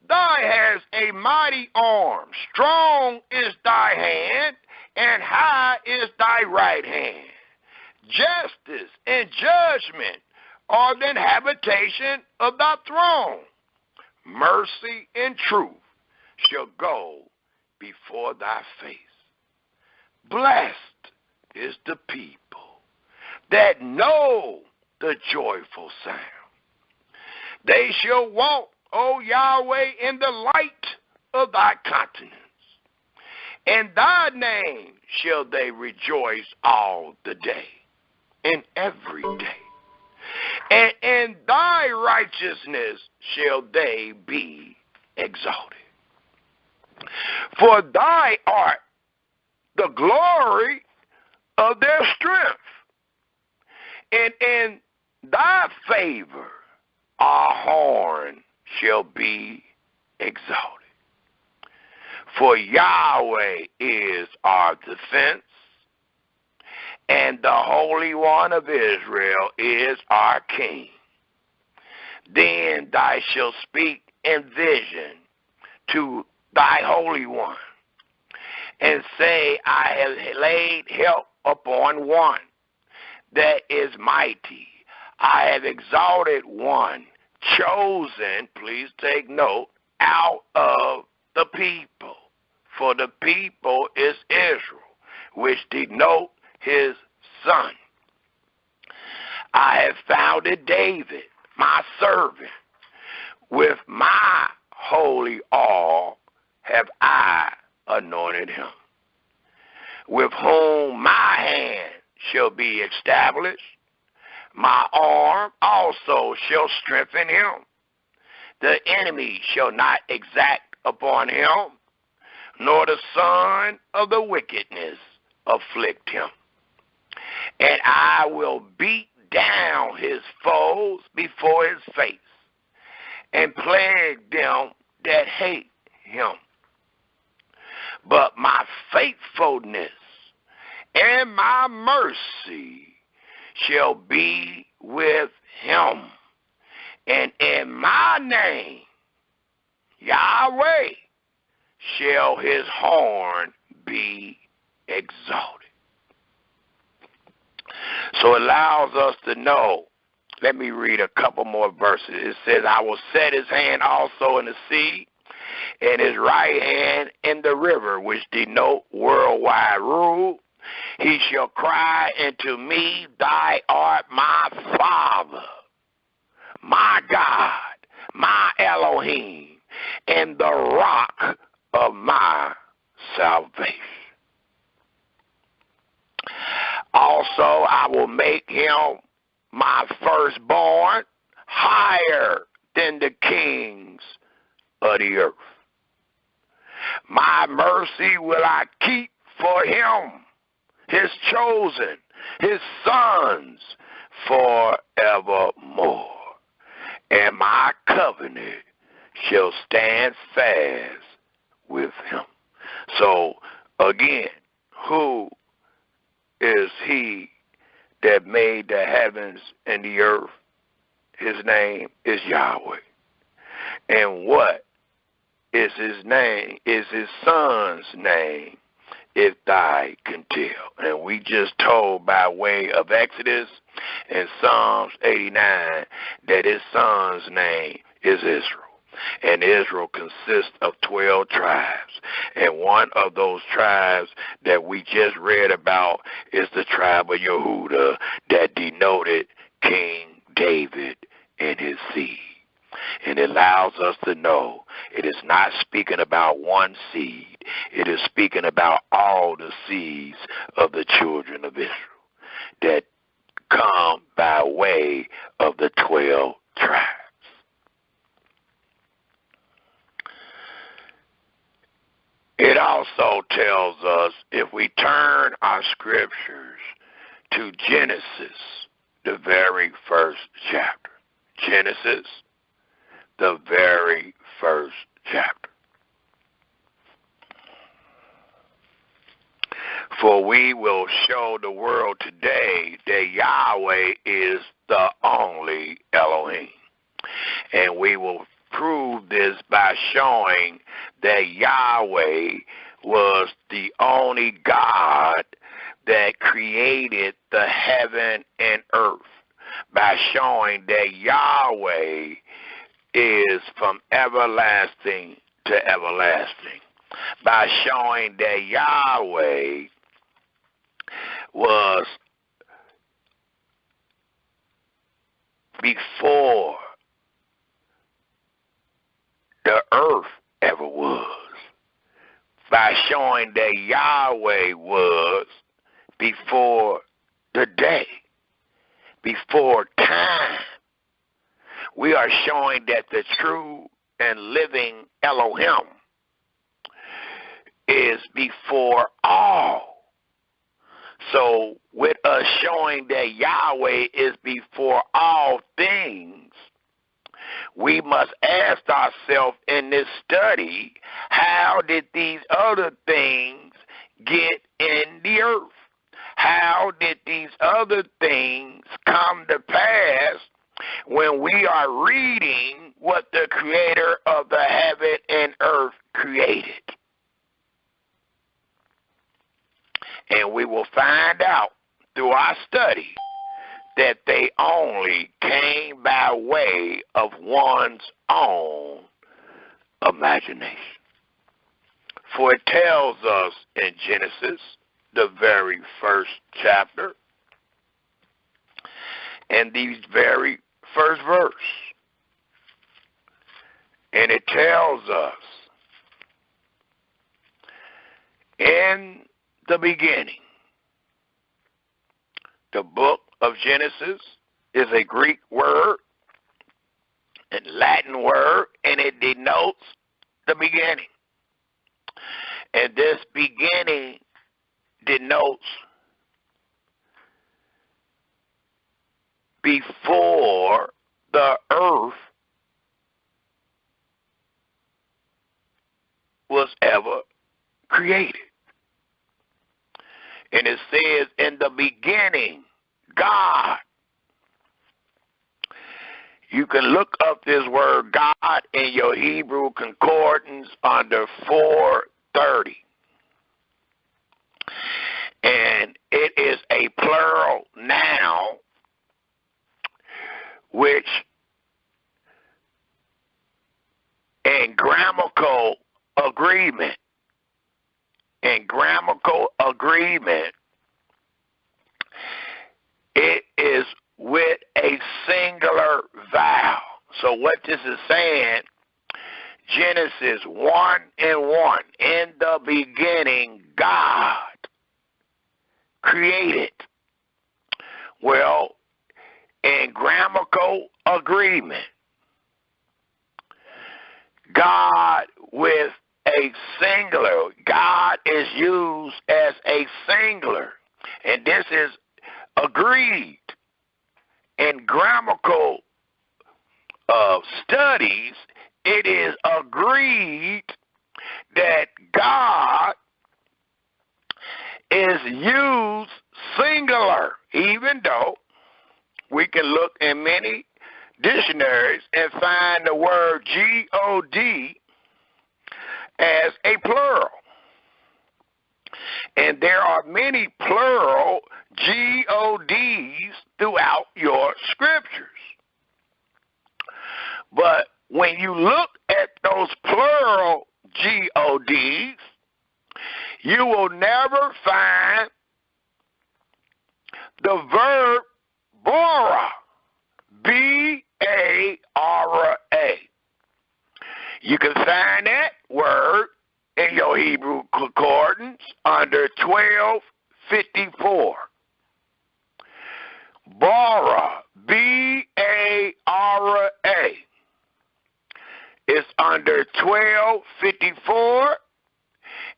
S1: Thou hast a mighty arm, strong is thy hand, and high is thy right hand. Justice and judgment are the habitation of thy throne. Mercy and truth shall go before thy face. Blessed is the people that know the joyful sound. They shall walk, O Yahweh, in the light of thy countenance. In thy name shall they rejoice all the day, and every day. and in thy righteousness shall they be exalted. For thy art the glory of their strength, and in thy favor our horn shall be exalted. For Yahweh is our defense, and the Holy One of Israel is our King. Then thou shalt speak in vision to thy Holy One, and say, I have laid help upon one that is mighty. I have exalted one, chosen, please take note, out of the people. For the people is Israel, which denote his son. I have founded David, my servant. With my holy oil have I anointed him, with whom my hand shall be established. My arm also shall strengthen him. The enemy shall not exact upon him, nor the son of the wickedness afflict him. And I will beat down his foes before his face, and plague them that hate him. But my faithfulness and my mercy shall be with him, and in my name, Yahweh, shall his horn be exalted. So it allows us to know. Let me read a couple more verses. It says, I will set his hand also in the sea, and his right hand in the river, which denote worldwide rule. He shall cry unto me, Thy art my Father, my God, my Elohim, and the rock of my salvation. Also, I will make him my firstborn higher than the kings of the earth. My mercy will I keep for him, his chosen, his sons forevermore. And my covenant shall stand fast with him. So, again, who is he that made the heavens and the earth? His name is Yahweh. And what is his name? Is his son's name, if thou can tell. And we just told by way of Exodus and Psalms 89 that his son's name is Israel. And Israel consists of 12 tribes. And one of those tribes that we just read about is the tribe of Yehuda that denoted King David and his seed. And it allows us to know it is not speaking about one seed. It is speaking about all the seeds of the children of Israel that come by way of the 12 tribes. It also tells us, if we turn our scriptures to Genesis, the very first chapter. Genesis, the very first chapter. For we will show the world today that Yahweh is the only Elohim. And we will prove this by showing that Yahweh was the only God that created the heaven and earth, by showing that Yahweh is from everlasting to everlasting, by showing that Yahweh was before the earth ever was, by showing that Yahweh was before the day, before time We are showing that the true and living Elohim is before all. So with us showing that Yahweh is before all things, we must ask ourselves in this study, how did these other things get in the earth? How did these other things come to pass when we are reading what the creator of the heaven and earth created? And we will find out through our study that they only came by way of one's own imagination. For it tells us in Genesis, the very first chapter, and the very first verse, and it tells us, in the beginning, the book of Genesis is a Greek word and Latin word, and it denotes the beginning. And this beginning denotes before the earth was ever created. And it says, in the beginning, God. You can look up this word God in your Hebrew concordance under 430. And it is a plural noun, which in grammatical agreement, it is with a singular vowel. So what this is saying, Genesis 1:1, in the beginning, God created. Well, in grammatical agreement, God with a singular, God is used as a singular, and this is agreed in grammatical studies. It is agreed that God is used singular, even though we can look in many dictionaries and find the word God as a plural. And there are many plural GODs throughout your scriptures. But when you look at those plural GODs, you will never find the verb bara, B-A-R-A. You can find that word in your Hebrew concordance under 1254. Bara, B-A-R-A. It's under 1254,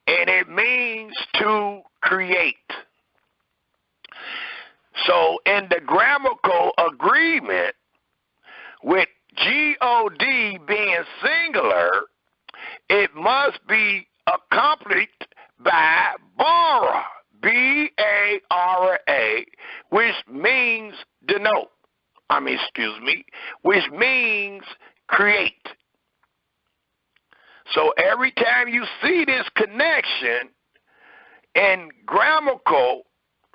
S1: and it means to create. So in the grammatical agreement with G-O-D being singular, it must be accompanied by bara, B-A-R-A, which means which means create. So every time you see this connection in grammatical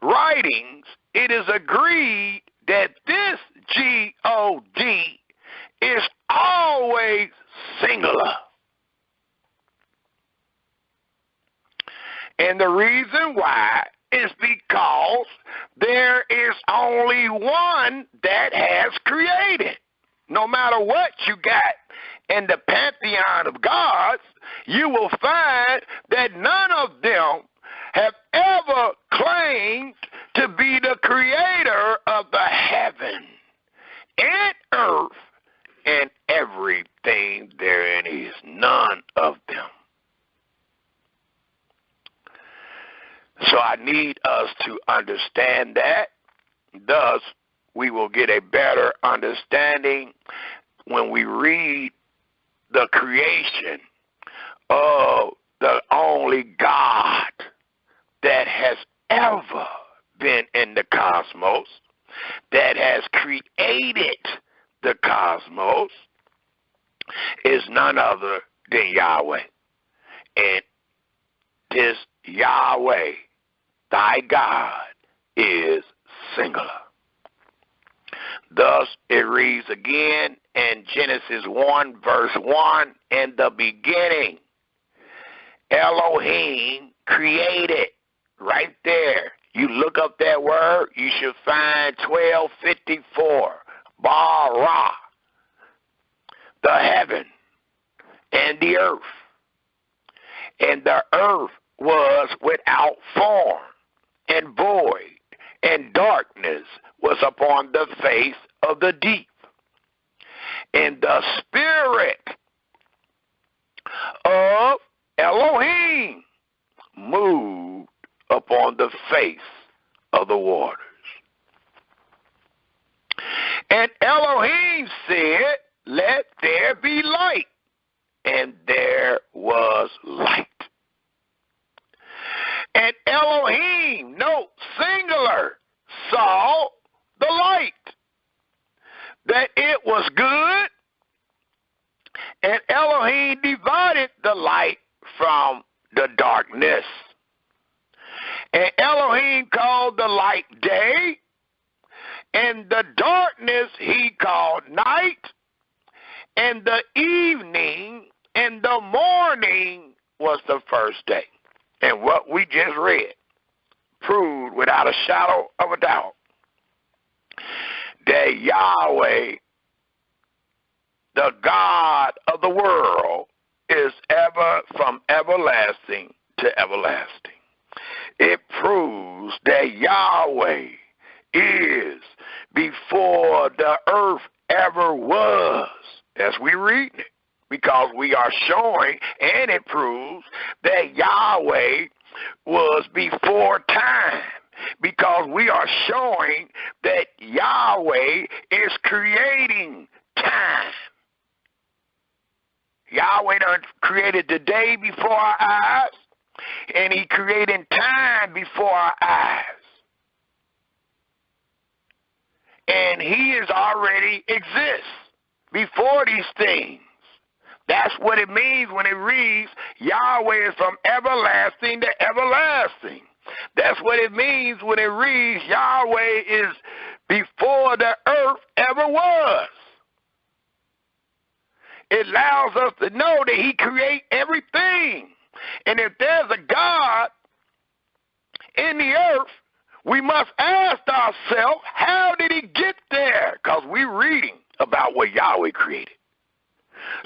S1: writings, it is agreed that this G-O-D is always singular. And the reason why is because there is only one that has created. No matter what you got in the pantheon of gods, you will find that none of them have ever claimed to be the creator of the heaven and earth understand that. Thus, we will get a better understanding when we read the creation of the only God that has ever been in the cosmos, that has created the cosmos, is none other than Yahweh. And this Yahweh, thy God, is singular. Thus, it reads again in Genesis 1, verse 1, in the beginning, Elohim created. Right there. You look up that word, you should find 1254, Bara, the heaven and the earth. And the earth was without form and void, and darkness was upon the face of the deep. And the Spirit of Elohim moved upon the face of the waters. And Elohim said, let there be light. And there was light. And Elohim, note, singular, saw the light, that it was good. And Elohim divided the light from the darkness. And Elohim called the light day, and the darkness he called night, and the evening and the morning was the first day. And what we just read proved without a shadow of a doubt that Yahweh, the God of the world, is ever from everlasting to everlasting. It proves that Yahweh is before the earth ever was, as we read it, because we are showing, and it proves that Yahweh was before time, because we are showing that Yahweh is creating time. Yahweh done created the day before our eyes, and he created time before our eyes. And he is already exists before these things. That's what it means when it reads, Yahweh is from everlasting to everlasting. That's what it means when it reads, Yahweh is before the earth ever was. It allows us to know that he created everything. And if there's a God in the earth, we must ask ourselves, how did he get there? Because we're reading about what Yahweh created.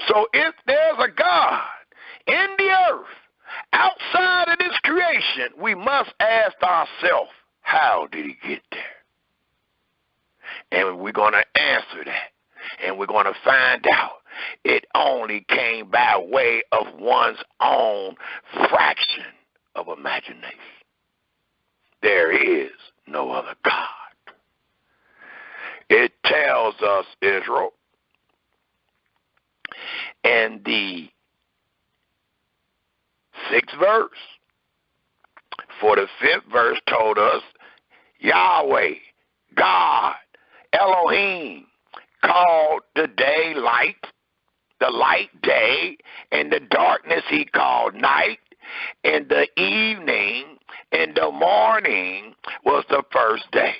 S1: So if there's a God in the earth outside of this creation, we must ask ourselves, how did he get there? And we're going to answer that. And we're going to find out it only came by way of one's own fraction of imagination. There is no other God. It tells us, Israel, in the 6th verse, for the 5th verse told us, Yahweh, God, Elohim, called the day light, the light day, and the darkness he called night, and the evening and the morning was the first day.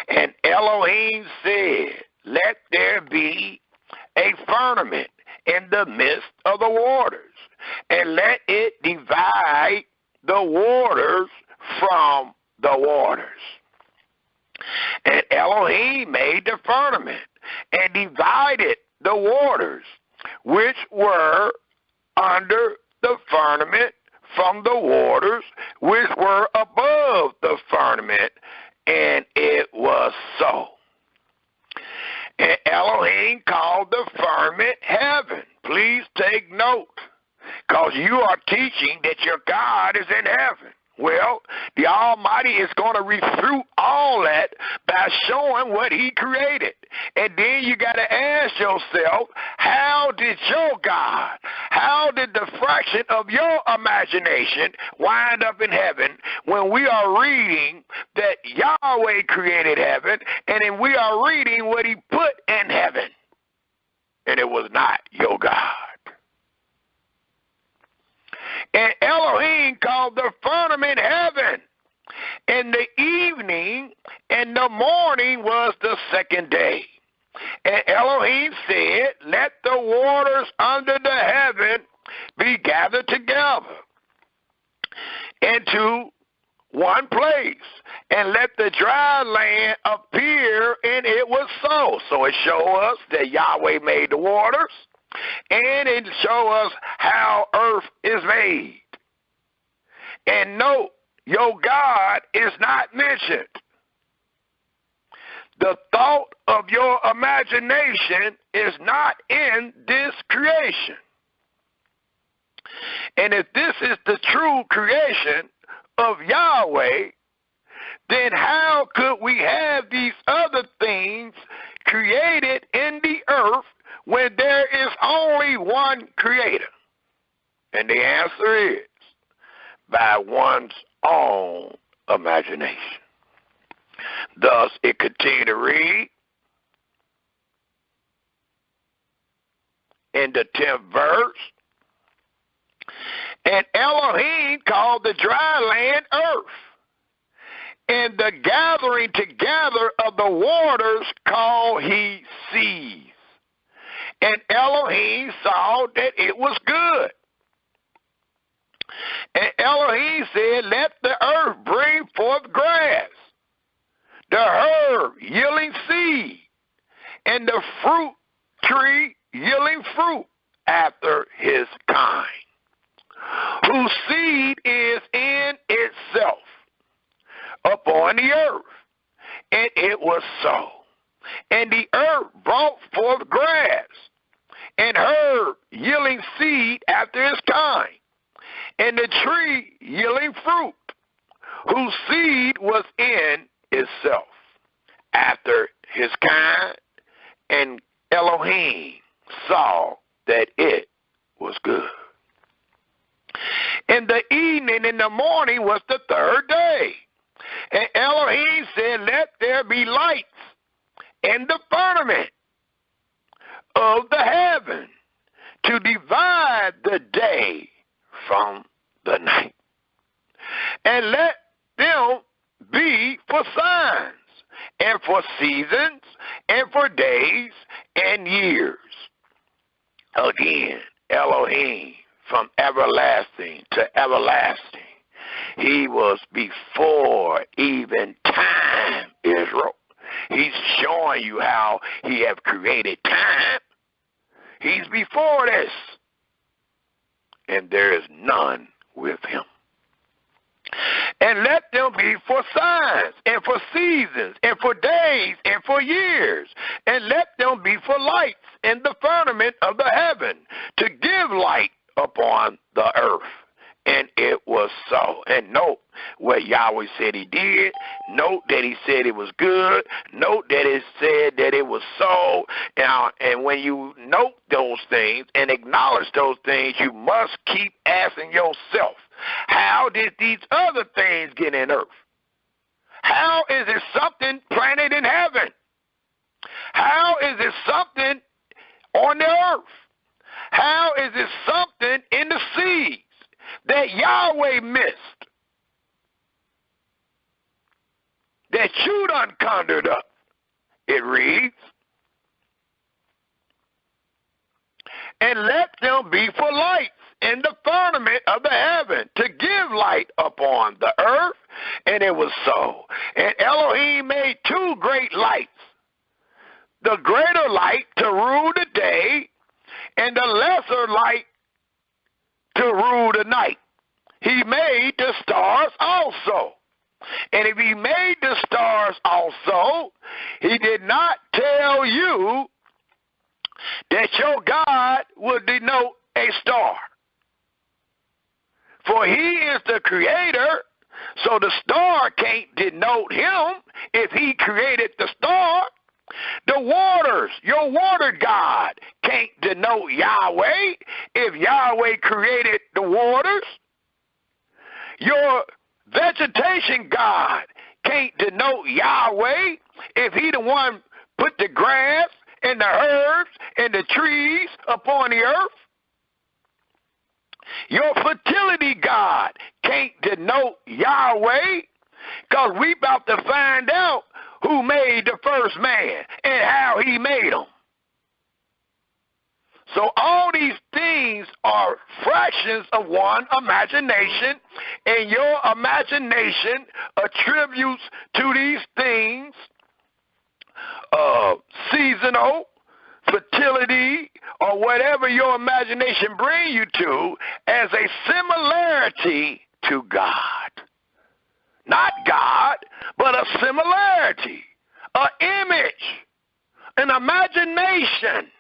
S1: And Elohim said, let there be a firmament in the midst of the waters, and let it divide the waters from the waters. And Elohim made the firmament and divided the waters which were under the firmament from the waters which were above the firmament, and it was so. And Elohim called the firmament heaven. Please take note, because you are teaching that your God is in heaven. Well, the Almighty is going to refute all that by showing what he created. And then you got to ask yourself, how did your God, how did the fraction of your imagination wind up in heaven when we are reading that Yahweh created heaven, and then we are reading what he put in heaven, and it was not your God? And Elohim called the firmament heaven, and the evening and the morning was the second day. And Elohim said, let the waters under the heaven be gathered together into one place, and let the dry land appear, and it was so. So it shows us that Yahweh made the waters, and it shows us how earth is made. And note, your God is not mentioned. The thought of your imagination is not in this creation. And if this is the true creation of Yahweh, then how could we have these other things created in the earth when there is only one creator? And the answer is by one's own imagination. Thus, it continued to read in the 10th verse, and Elohim called the dry land earth, and the gathering together of the waters called he seas. And Elohim saw that it was good. And Elohim said, let the earth bring forth grass, the herb yielding seed, and the fruit tree yielding fruit after his kind, whose seed is in itself upon the earth. And it was so. And the earth brought forth grass, and herb yielding seed after his kind, and the tree yielding fruit, whose seed was in itself after his kind. And Elohim saw that it was good. And the evening and the morning was the third day. And Elohim said, let there be lights in the firmament of the heaven to divide the day from the night. And let them be for signs, and for seasons, and for days and years. Again, Elohim, from everlasting to everlasting, he was before even time, Israel. He's showing you how he have created time. He's before this, and there is none with him. And let them be for signs, and for seasons, and for days, and for years. And let them be for lights in the firmament of the heaven, to give light upon the earth. And it was so. And note what Yahweh said he did. Note that he said it was good. Note that it said that it was so. And when you note those things and acknowledge those things, you must keep asking yourself, how did these other things get in earth? How is it something planted in heaven? How is it something on the earth? How is it something in the seas that Yahweh missed, that you done conjured up? It reads, and let them be for lights in the firmament of the heaven, to give light upon the earth. And it was so. And Elohim made two great lights, the greater light to rule the day, and the lesser light to rule the night. He made the stars also. And if he made the stars also, he did not tell you that your God would denote a star. For he is the creator So the star can't denote him if he created the star. The waters, your water God, can't denote Yahweh if Yahweh created the waters. Your vegetation God can't denote Yahweh if he the one put the grass and the herbs and the trees upon the earth. Your fertility God can't denote Yahweh, because we about to find out who made the first man and how he made them. So all these things are fractions of one imagination, and your imagination attributes to these things seasonal, fertility, or whatever your imagination bring you to as a similarity to God. Not God, but a similarity, an image, an imagination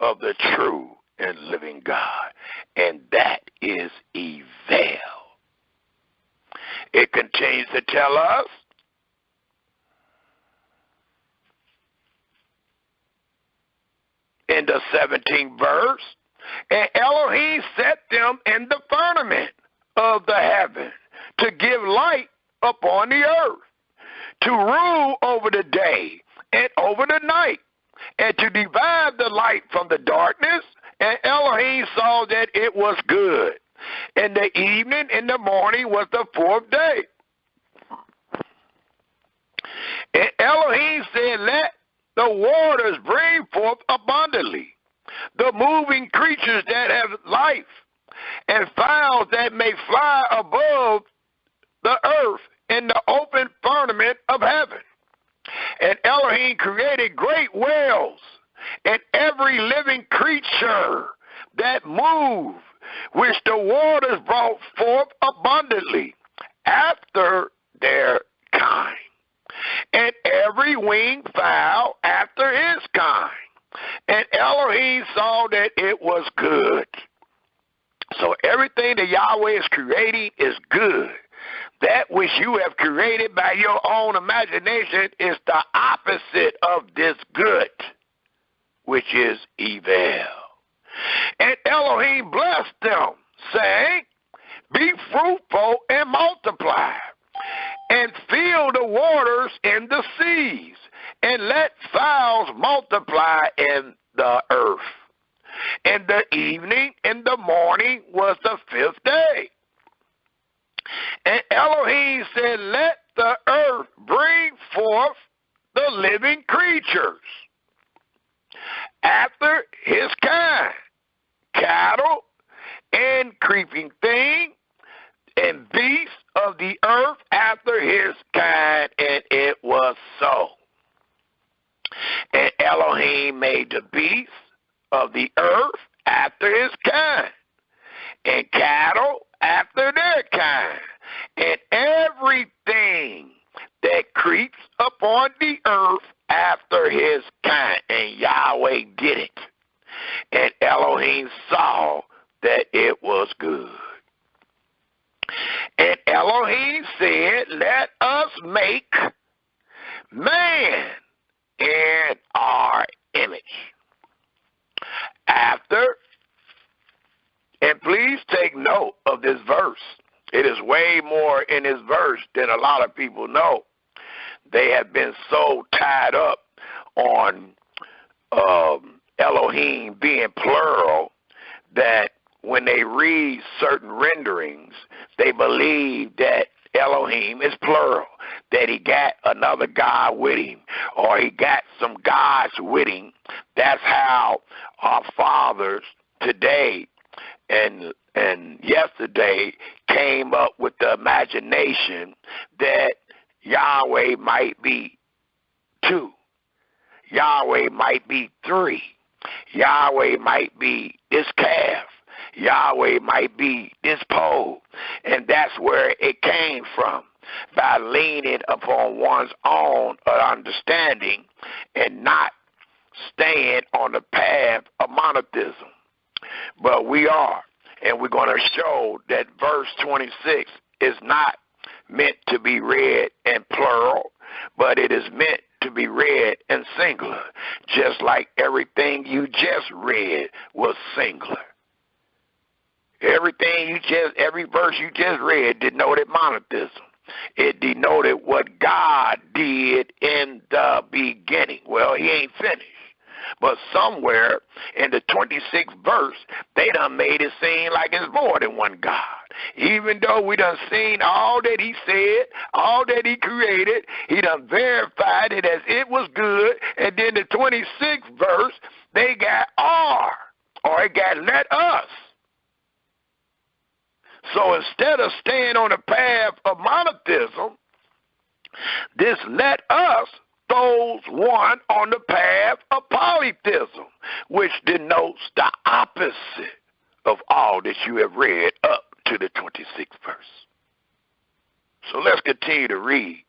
S1: of the true and living God. And that is evil. It continues to tell us in the 17th verse, and Elohim set them in the firmament of the heaven to give light upon the earth, to rule over the day and over the night, and to divide the light from the darkness. And Elohim saw that it was good. And the evening and the morning was the fourth day. And Elohim said, let the waters bring forth abundantly the moving creatures that have life, and fowls that may fly above the earth in the open firmament of heaven. And Elohim created great whales and every living creature that moved, which the waters brought forth abundantly after their kind, and every winged fowl after its kind. And Elohim saw that it was good. So everything that Yahweh is creating is good. That which you have created by your own imagination is the opposite of this good, which is evil. And Elohim blessed them, saying, be fruitful and multiply, and fill the waters in the seas, and let fowls multiply in the earth. And the evening and the morning was the fifth day. And Elohim said, let the earth bring forth the living creatures after his kind, cattle and creeping thing, and beasts of the earth after his kind, and it was so. And Elohim made the beasts of the earth after his kind, and cattle after their kind, and everything that creeps upon the earth after his kind. And Yahweh did it. And Elohim saw that it was good. And Elohim said, let us make man in our image. After, and please take note of this verse. It is way more in this verse than a lot of people know. They have been so tied up on Elohim being plural that when they read certain renderings, they believe that Elohim is plural, that he got another God with him, or he got some gods with him. That's how our fathers today and yesterday came up with the imagination that Yahweh might be two, Yahweh might be three, Yahweh might be this calf, Yahweh might be this pole. And that's where it came from, by leaning upon one's own understanding and not staying on the path of monotheism. But we are, and we're going to show that verse 26 is not meant to be read in plural, but it is meant to be read in singular, just like everything you just read was singular. Every verse you just read denoted monotheism. It denoted what God did in the beginning. Well, he ain't finished. But somewhere in the 26th verse, they done made it seem like it's more than one God. Even though we done seen all that he said, all that he created, he done verified it as it was good. And then the 26th verse, they got or it got let us. So instead of staying on the path of monotheism, this let us throws one on the path of polytheism, which denotes the opposite of all that you have read up to the 26th verse. So let's continue to read.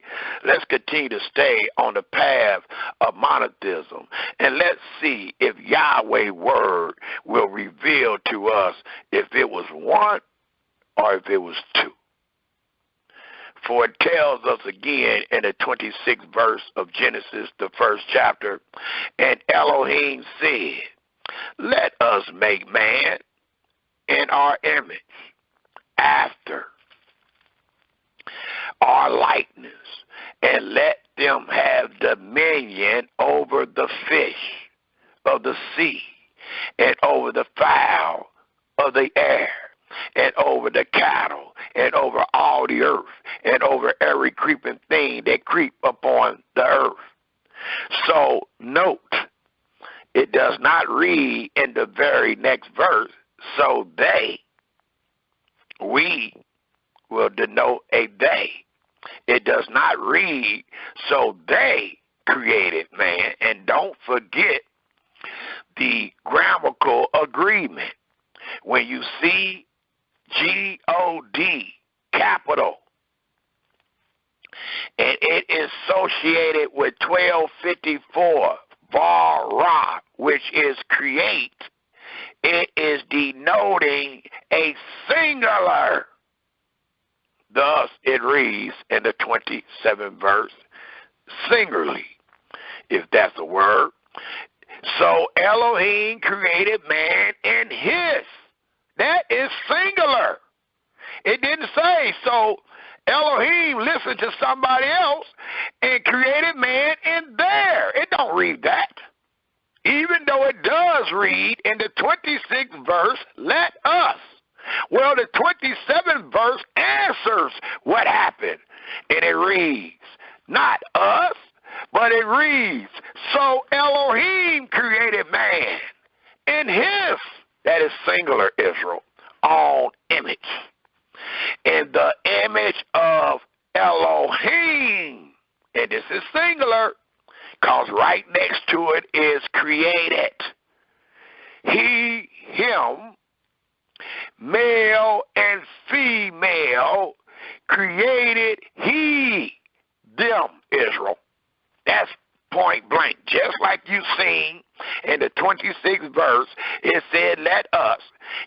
S1: Let's continue to stay on the path of monotheism. And let's see if Yahweh's word will reveal to us if it was one or if it was two. For it tells us again in the 26th verse of Genesis, the first chapter, and Elohim said, let us make man in our image, after our likeness, and let them have dominion over the fish of the sea, and over the fowl of the air, and over the cattle, and over all the earth, and over every creeping thing that creep upon the earth. So note, it does not read in the very next verse, so we will denote a they. It does not read, so they created man. And don't forget the grammatical agreement. When you see G-O-D, capital, and it is associated with 1254, Var, which is create, it is denoting a singular. Thus, it reads in the 27th verse, singularly, if that's a word. So Elohim created man in his. That is singular. It didn't say, so Elohim listened to somebody else and created man in there. It don't read that. Even though it does read in the 26th verse, let us. Well, the 27th verse answers what happened. And it reads, not us, but it reads, so Elohim created man in his, that is singular Israel, own image. In the image of Elohim. And this is singular, because right next to it is created. He, him, male and female, created he, them, Israel. That's point blank. Just like you seen in the 26th verse, it said, let us.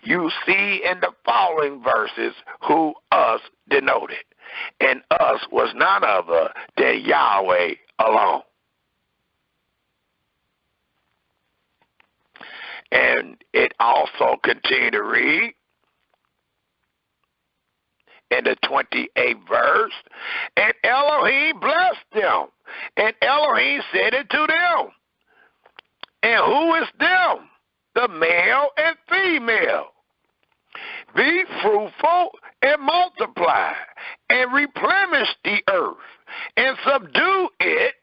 S1: You see in the following verses who us denoted. And us was none other than Yahweh alone. And it also continued to read in the 28th verse, and Elohim blessed them, and Elohim said it to them. And who is them? The male and female. Be fruitful and multiply, and replenish the earth, and subdue it,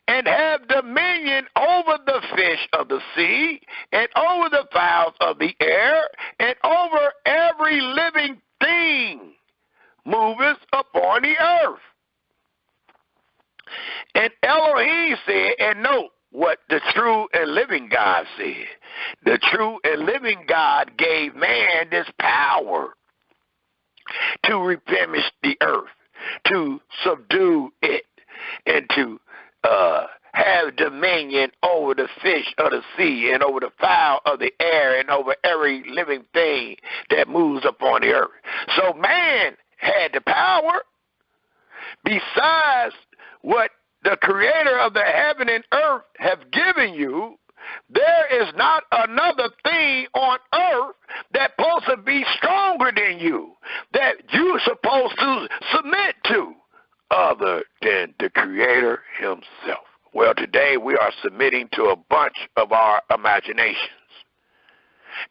S1: and have dominion over the fish of the sea, and over the fowls of the air, and over every living thing moveth upon the earth. And Elohim said, and note what the true and living God said. The true and living God gave man this power to replenish the earth, to subdue it, and to have dominion over the fish of the sea, and over the fowl of the air, and over every living thing that moves upon the earth. So man had the power, besides what the creator of the heaven and earth have given you, there is not another thing on earth that's supposed to be stronger than you, that you're supposed to submit to, other than the creator himself. Well, today we are submitting to a bunch of our imaginations.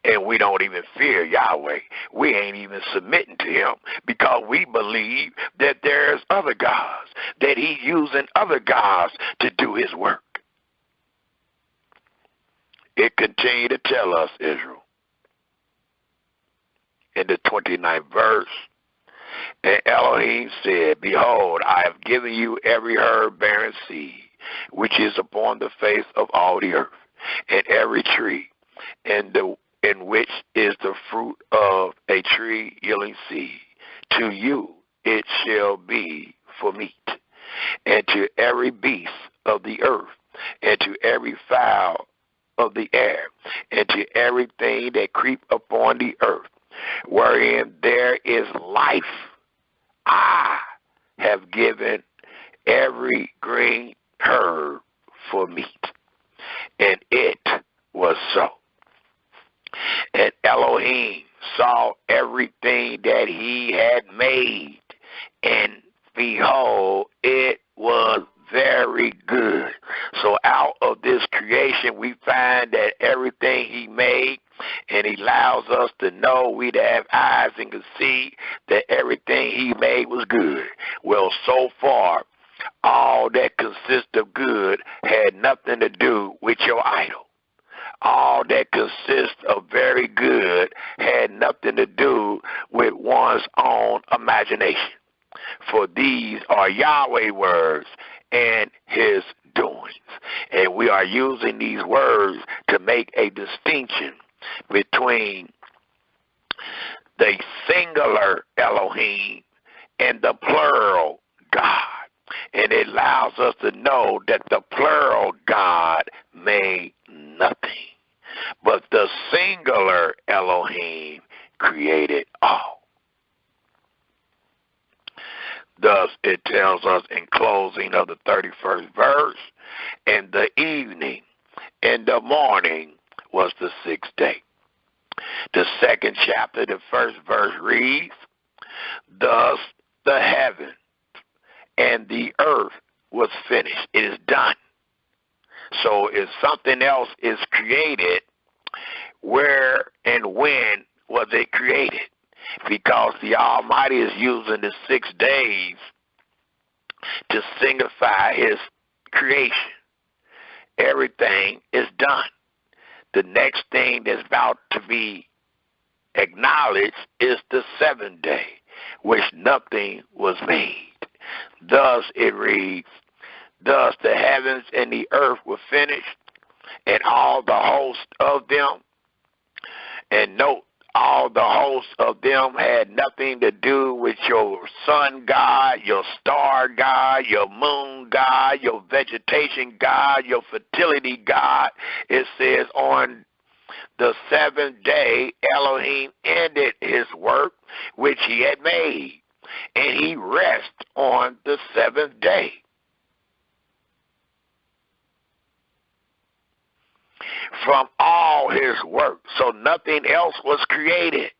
S1: And we don't even fear Yahweh. We ain't even submitting to him because we believe that there's other gods, that he's using other gods to do his work. It continued to tell us, Israel, in the 29th verse, and Elohim said, Behold, I have given you every herb-bearing seed, which is upon the face of all the earth, and every tree, in which is the fruit of a tree yielding seed. To you it shall be for meat, and to every beast of the earth, and to every fowl of the air, and to everything that creep upon the earth, wherein there is life, I have given every green herb for meat. And it was so. And Elohim saw everything that he had made, and behold, it was very good. So out of this creation, we find that everything he made, and he allows us to know, we to have eyes and can see that everything he made was good. Well, so far, all that consists of good had nothing to do with your idol. All that consists of very good had nothing to do with one's own imagination. For these are Yahweh words and his doings. And we are using these words to make a distinction between the singular Elohim and the plural God. And it allows us to know that the plural God made nothing, but the singular Elohim created all. Thus, it tells us in closing of the 31st verse, and the evening and the morning was the sixth day. The second chapter, the first verse reads, Thus the heaven and the earth was finished. It is done. So if something else is created, where and when was it created? Because the Almighty is using the 6 days to signify his creation. Everything is done. The next thing that's about to be acknowledged is the 7th day, which nothing was made. Thus it reads, Thus the heavens and the earth were finished, and all the host of them. And note, all the hosts of them had nothing to do with your sun god, your star god, your moon god, your vegetation god, your fertility god. It says on the 7th day, Elohim ended his work which he had made, and he rested on the 7th day. From all his work, so nothing else was created.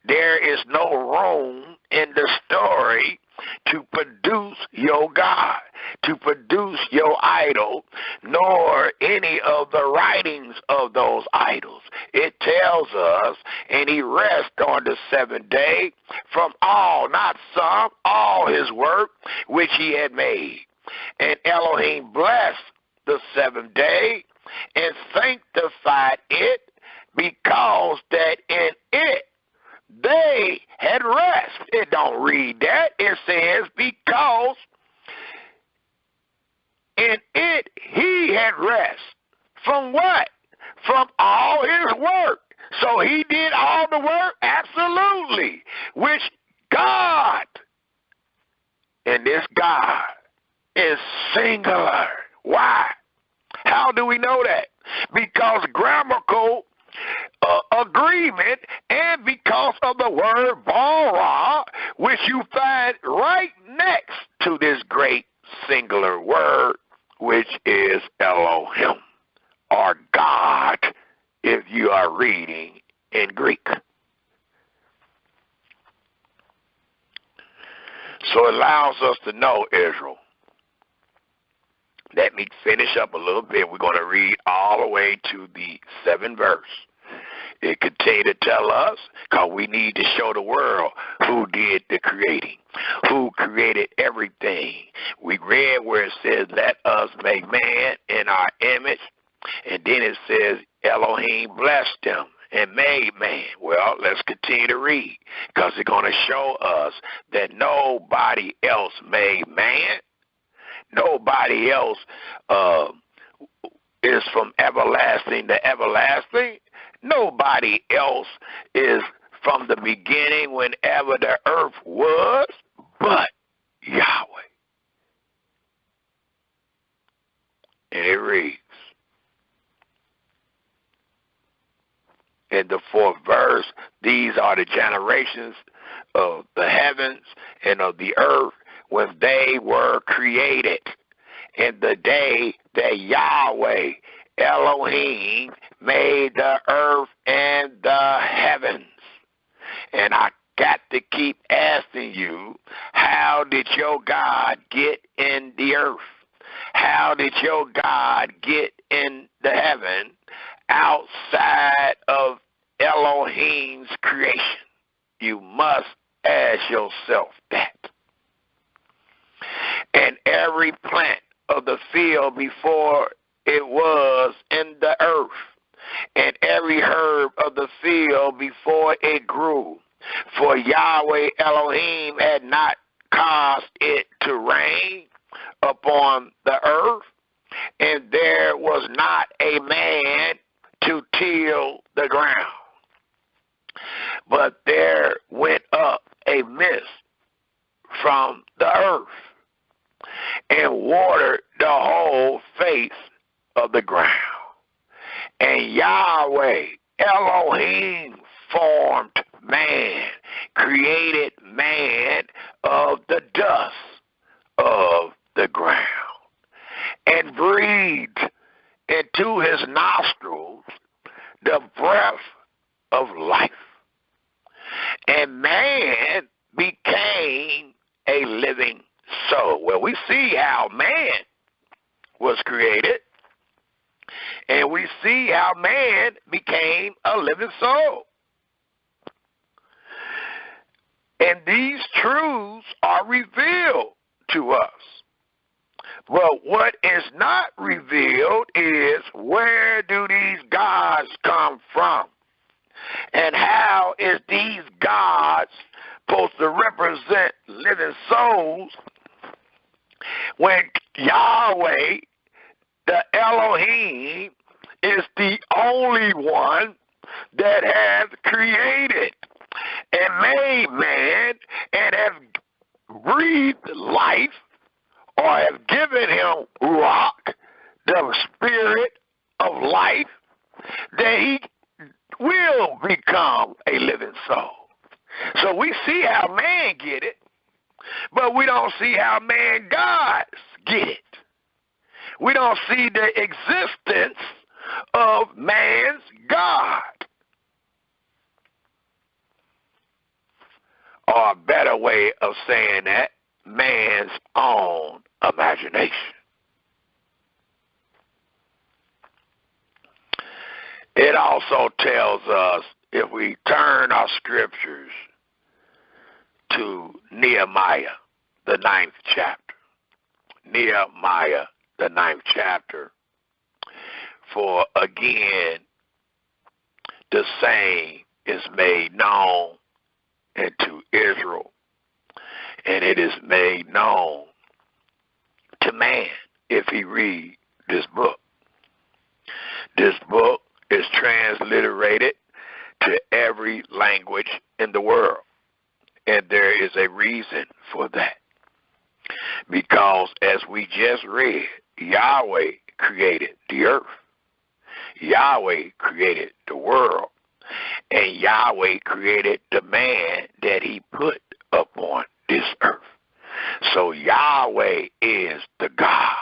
S1: There is no room in the story to produce your God, to produce your idol, nor any of the writings of those idols. It tells us, and he rested on the 7th day from all, not some, all his work which he had made. And Elohim blessed the 7th day and sanctified it, because that in it they had rest. It don't read that. It says because in it he had rest. From what? From all his work. So he did all the work? Absolutely. Which God, and this God is singular. Why? How do we know that? Because grammatical agreement, and because of the word bara, which you find right next to this great singular word, which is Elohim, or God, if you are reading in Greek. So it allows us to know, Israel. Let me finish up a little bit. We're going to read all the way to the 7th verse. It continues to tell us, because we need to show the world who did the creating, who created everything. We read where it says, let us make man in our image. And then it says, Elohim blessed them and made man. Well, let's continue to read, because it's going to show us that nobody else made man. Nobody else is from everlasting to everlasting. Nobody else is from the beginning whenever the earth was but Yahweh. And it reads in the 4th verse, these are the generations of the heavens and of the earth when they were created, in the day that Yahweh Elohim made the earth and the heavens. And I got to keep asking you, how did your God get in the earth? How did your God get in the heaven outside of Elohim's creation? You must ask yourself that. And every plant of the field before it was in the earth, and every herb of the field before it grew. For Yahweh Elohim had not caused it to rain upon the earth, and there was not a man to till the ground. But there went up a mist from the earth, and watered the whole face of the ground. And Yahweh Elohim formed man, created man of the dust of the ground, and breathed into his nostrils the breath of life. And man became a living soul. Well, we see how man was created, and we see how man became a living soul. And these truths are revealed to us. But what is not revealed is, where do these gods come from? And how is these gods supposed to represent living souls when Yahweh, the Elohim, is the only one that has created and made man and has breathed life, or have given him Ruach, the spirit of life, that he will become a living soul. So we see how man get it, but we don't see how man gods get it. We don't see the existence of man's God. Or a better way of saying that, man's own imagination. It also tells us, if we turn our scriptures to Nehemiah, the 9th chapter. Nehemiah, the 9th chapter. For again, the same is made known unto Israel, and it is made known to man if he read this book. This book is transliterated to every language in the world, and there is a reason for that. Because as we just read, Yahweh created the earth. Yahweh created the world. And Yahweh created the man that he put upon this earth. So Yahweh is the God.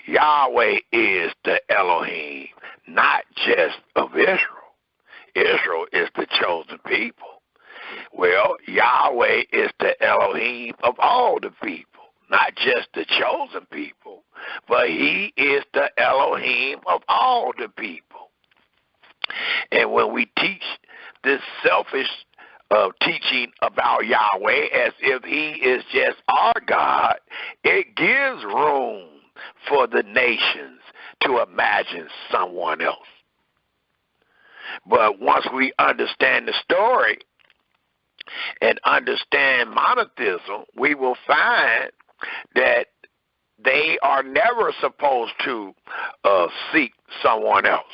S1: Yahweh is the Elohim, not just of Israel. Israel is the chosen people. Well, Yahweh is the Elohim of all the people, not just the chosen people, but he is the Elohim of all the people. And when we teach this selfish teaching about Yahweh as if he is just our God, it gives room for the nations to imagine someone else. But once we understand the story and understand monotheism, we will find that they are never supposed to seek someone else,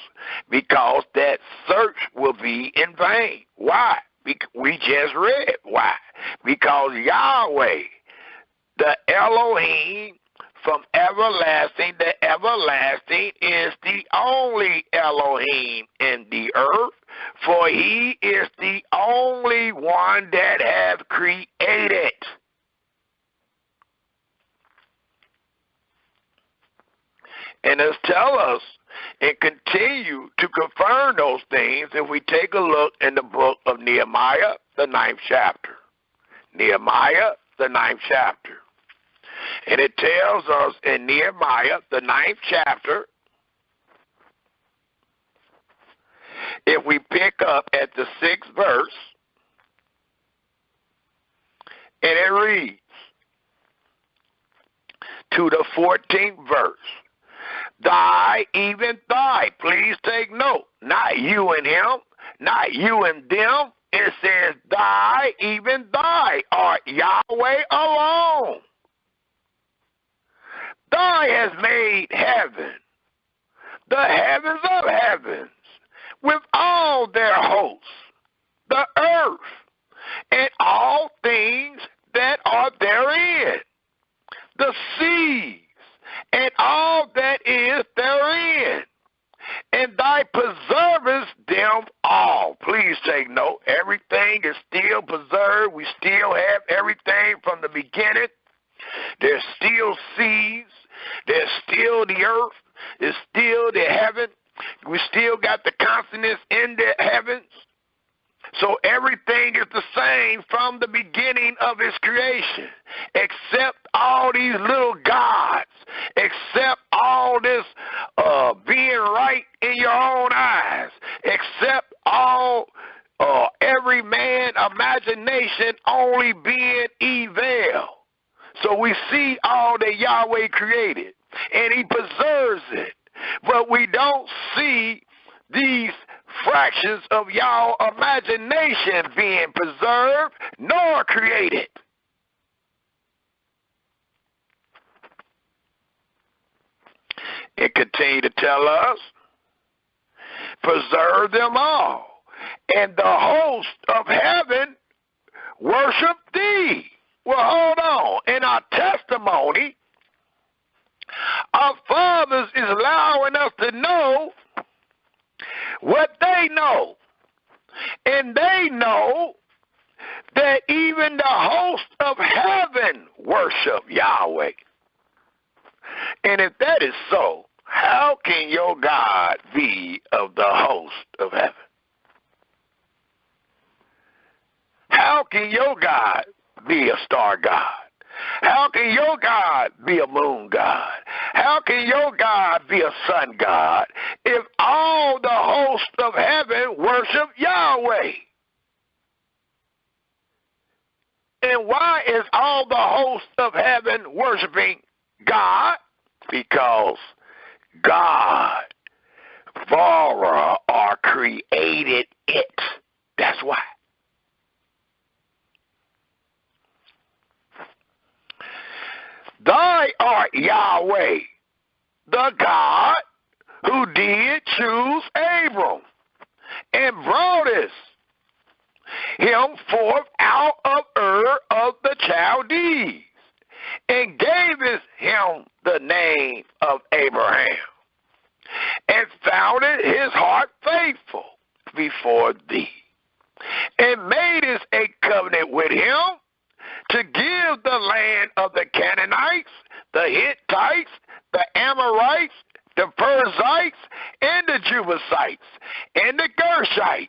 S1: because that search will be in vain. Why? We just read why. Because Yahweh, the Elohim from everlasting to everlasting, is the only Elohim in the earth, for he is the only one that have created. And it's tell us and continue to confirm those things if we take a look in the book of Nehemiah, the 9th chapter. Nehemiah, the 9th chapter. And it tells us in Nehemiah, the 9th chapter, if we pick up at the 6th verse, and it reads to the 14th verse, thy, even thy, please take note, not you and him, not you and them. It says thy, even thy, art Yahweh alone. Thy has made heaven, the heavens of heavens, with all their hosts, the earth, and all things that are therein, the seas, and all that is therein, and thy preservest them all. Please take note, everything is still preserved. We still have everything from the beginning. There's still seas. There's still the earth. There's still the heaven. We still got the consonants in the heavens. So everything is the same from the beginning of his creation, except all these little gods, except all this being right in your own eyes, except all every man imagination only being evil. So we see all that Yahweh created, and he preserves it. But we don't see these fractions of y'all imagination being preserved nor created. It continued to tell us, preserve them all, and the host of heaven worship thee. Well, hold on. In our testimony, our fathers is allowing us to know what they know. And they know that even the host of heaven worship Yahweh. And if that is so, how can your God be of the host of heaven? How can your God be a star God? How can your God be a moon God? How can your God be a sun God if all the hosts of heaven worship Yahweh? And why is all the hosts of heaven worshiping God? Because God, Vara, or created it. That's why. Thy art Yahweh, the God who did choose Abram, and broughtest him forth out of Ur of the Chaldees, and gavest him the name of Abraham, and founded his heart faithful. before thee, and madest a covenant with him to give the land of the Canaanites, the Hittites, the Amorites, the Perizzites, and the Jebusites, and the Gershites,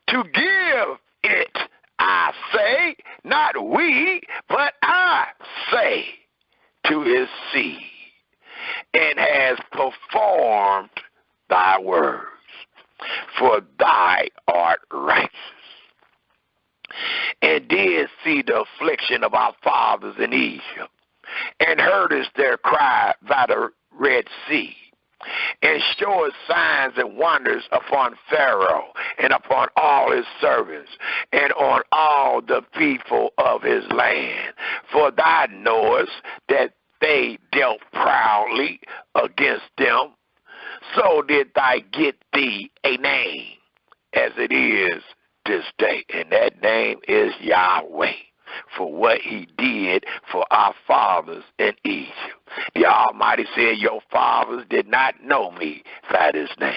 S1: to give it, I say, not we, but I say, to his seed, and has performed thy words, for thy art righteous, and did see the affliction of our fathers in Egypt, and heardest their cry by the Red Sea, and showed signs and wonders upon Pharaoh and upon all his servants and on all the people of his land. For thou knowest that they dealt proudly against them, so did thou get thee a name as it is this day, and that name is Yahweh, for what he did for our fathers in Egypt. The Almighty said, your fathers did not know me by this name.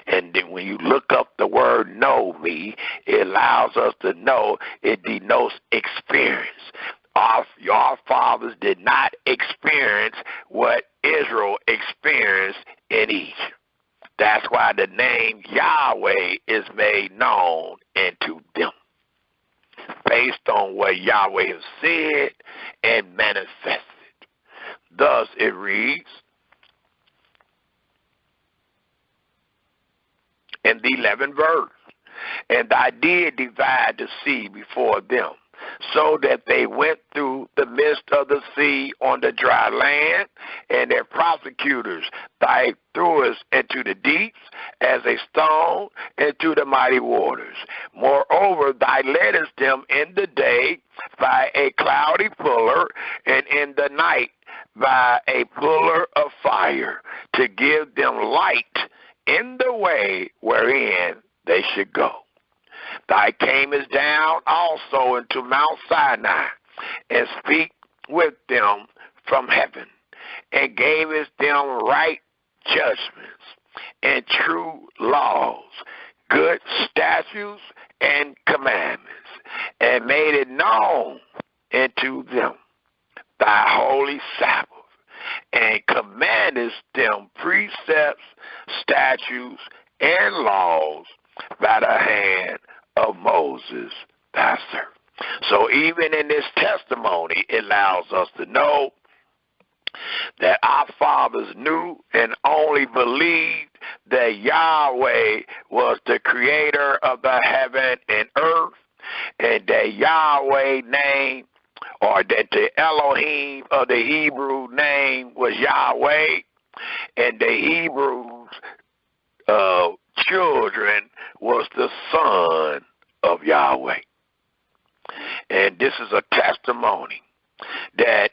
S1: And then when you look up the word know me, it allows us to know it denotes experience. Your fathers did not experience what Israel experienced in Egypt. That's why the name Yahweh is made known unto them, based on what Yahweh has said and manifested. Thus it reads in the 11th verse, and I did divide the sea before them, so that they went through the midst of the sea on the dry land, and their prosecutors thou threwest into the deeps as a stone into the mighty waters. Moreover, thou leddest them in the day by a cloudy pillar, and in the night by a pillar of fire, to give them light in the way wherein they should go. Thou camest down also into Mount Sinai, and speak with them from heaven, and gavest them right judgments and true laws, good statutes and commandments, and made it known unto them thy holy Sabbath, and commandest them precepts, statutes, and laws by the hand of Moses thy servant. So even in this testimony, it allows us to know that our fathers knew and only believed that Yahweh was the creator of the heaven and earth, and that Yahweh name, or that the Elohim of the Hebrew name was Yahweh, and the Hebrews children was the son of Yahweh. And this is a testimony that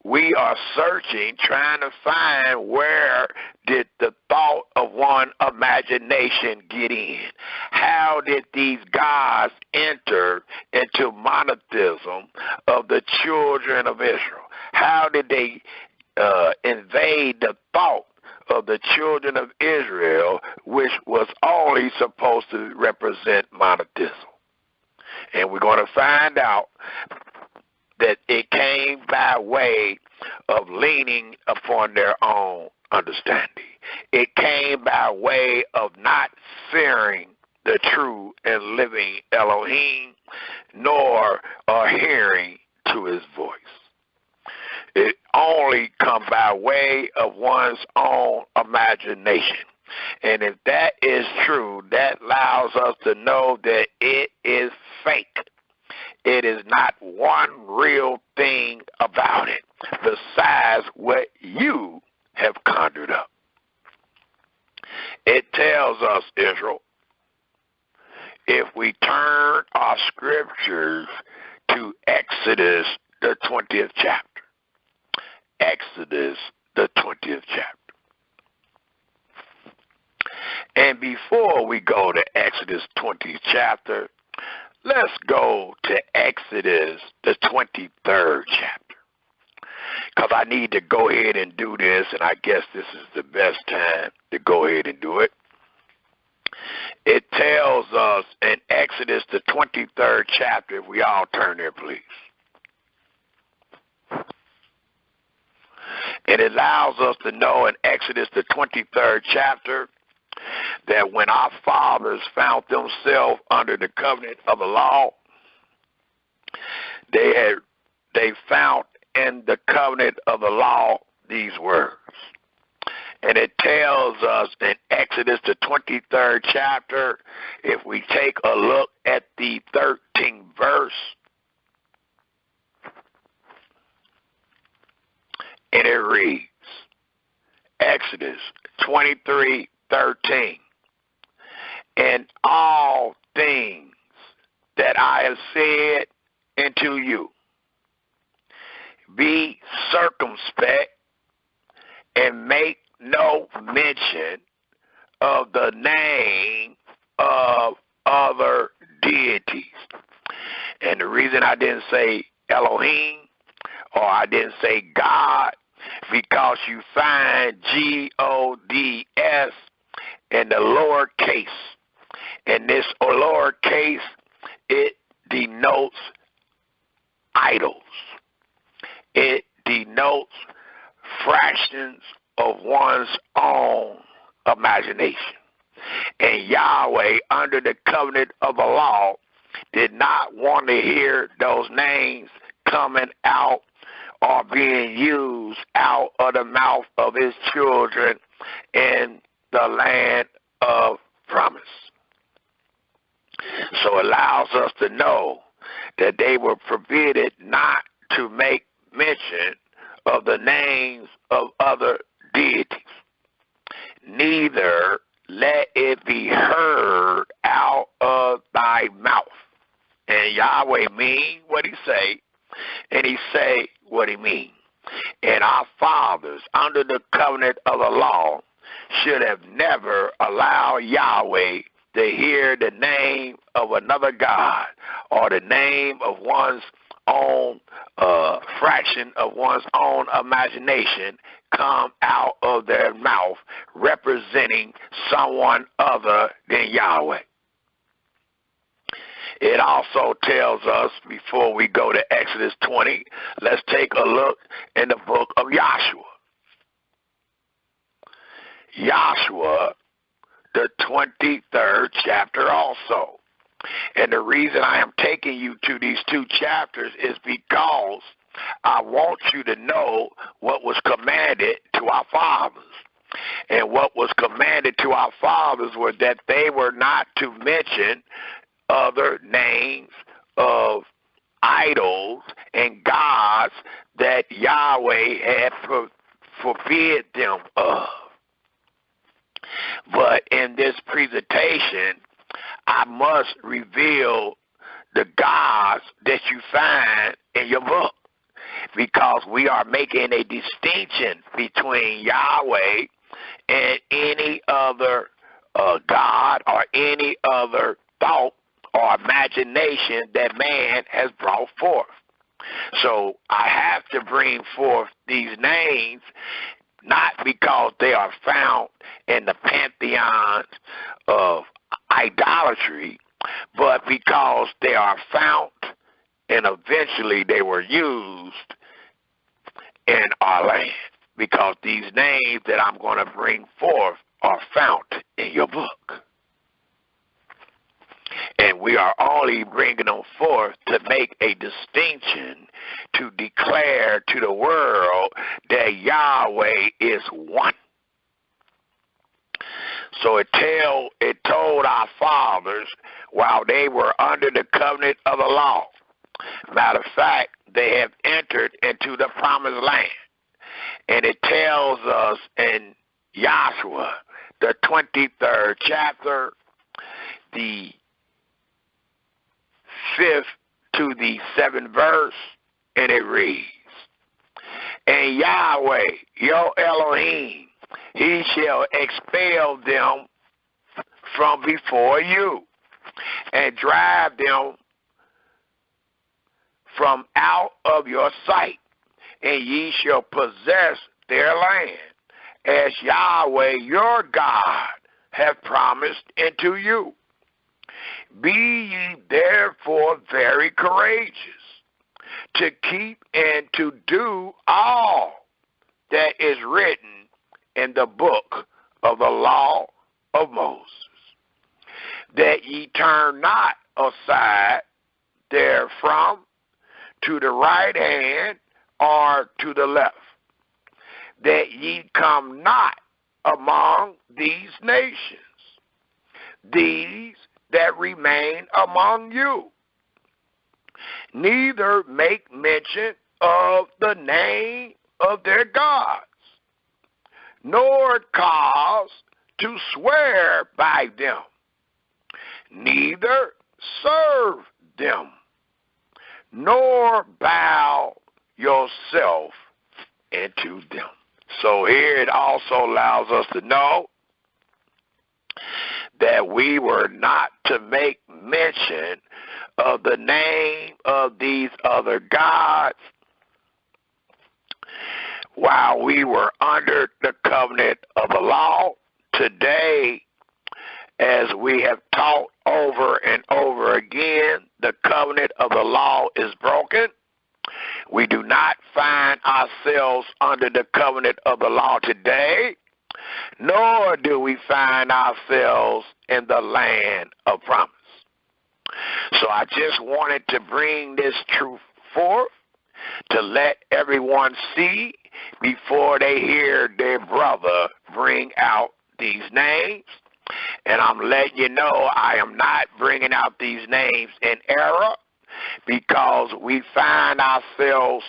S1: we are searching, trying to find where did the thought of one imagination get in? How did these gods enter into monotheism of the children of Israel? How did they invade the thought of the children of Israel, which was only supposed to represent monotheism? And we're going to find out that it came by way of leaning upon their own understanding. It came by way of not fearing the true and living Elohim, nor hearing to his voice. It only comes by way of one's own imagination. And if that is true, that allows us to know that it is fake. It is not one real thing about it besides what you have conjured up. It tells us, Israel, if we turn our scriptures to Exodus, the 20th chapter. Exodus, the 20th chapter. And before we go to Exodus 20th chapter, let's go to Exodus, the 23rd chapter. Because I need to go ahead and do this, and I guess this is the best time to go ahead and do it. It tells us in Exodus, the 23rd chapter, if we all turn there, please. It allows us to know in Exodus, the 23rd chapter, that when our fathers found themselves under the covenant of the law, they found in the covenant of the law these words. And it tells us in Exodus, the 23rd chapter, if we take a look at the 13th verse, and it reads, Exodus 23:13, "In all things that I have said unto you, be circumspect and make no mention of the name of other deities." And the reason I didn't say Elohim or I didn't say God, because you find G-O-D-S in the lowercase. In this lowercase, it denotes idols. It denotes fractions of one's own imagination. And Yahweh, under the covenant of the law, did not want to hear those names coming out or being used out of the mouth of his children in the land of promise. So it allows us to know that they were forbidden not to make mention of the names of other deities. Neither let it be heard out of thy mouth. And Yahweh mean what he say, and he say what he mean. And our fathers, under the covenant of the law, should have never allowed Yahweh to hear the name of another God or the name of one's own fraction of one's own imagination come out of their mouth representing someone other than Yahweh. It also tells us, before we go to Exodus 20, let's take a look in the book of Joshua. Joshua, the 23rd chapter also. And the reason I am taking you to these two chapters is because I want you to know what was commanded to our fathers. And what was commanded to our fathers was that they were not to mention other names of idols and gods that Yahweh had forbid them of. But in this presentation, I must reveal the gods that you find in your book, because we are making a distinction between Yahweh and any other God or any other thought or imagination that man has brought forth. So I have to bring forth these names, not because they are found in the pantheons of idolatry, but because they are found and eventually they were used in our land. Because these names that I'm going to bring forth are found in your book. And we are only bringing them forth to make a distinction, to declare to the world that Yahweh is one. So it told our fathers while they were under the covenant of the law. Matter of fact, they have entered into the promised land. And it tells us in Joshua, the 23rd chapter, the 5th to the 7th verse, and it reads, "And Yahweh, your Elohim, he shall expel them from before you, and drive them from out of your sight, and ye shall possess their land, as Yahweh your God hath promised unto you. Be ye therefore very courageous, to keep and to do all that is written in the book of the law of Moses, that ye turn not aside therefrom to the right hand or to the left, that ye come not among these nations, these that remain among you, neither make mention of the name of their gods, nor cause to swear by them, neither serve them, nor bow yourself into them. So here it also allows us to know that we were not to make mention of the name of these other gods while we were under the covenant of the law. Today, as we have taught over and over again, the covenant of the law is broken. We do not find ourselves under the covenant of the law today, nor do we find ourselves in the land of promise. So I just wanted to bring this truth forth to let everyone see before they hear their brother bring out these names. And I'm letting you know I am not bringing out these names in error, because we find ourselves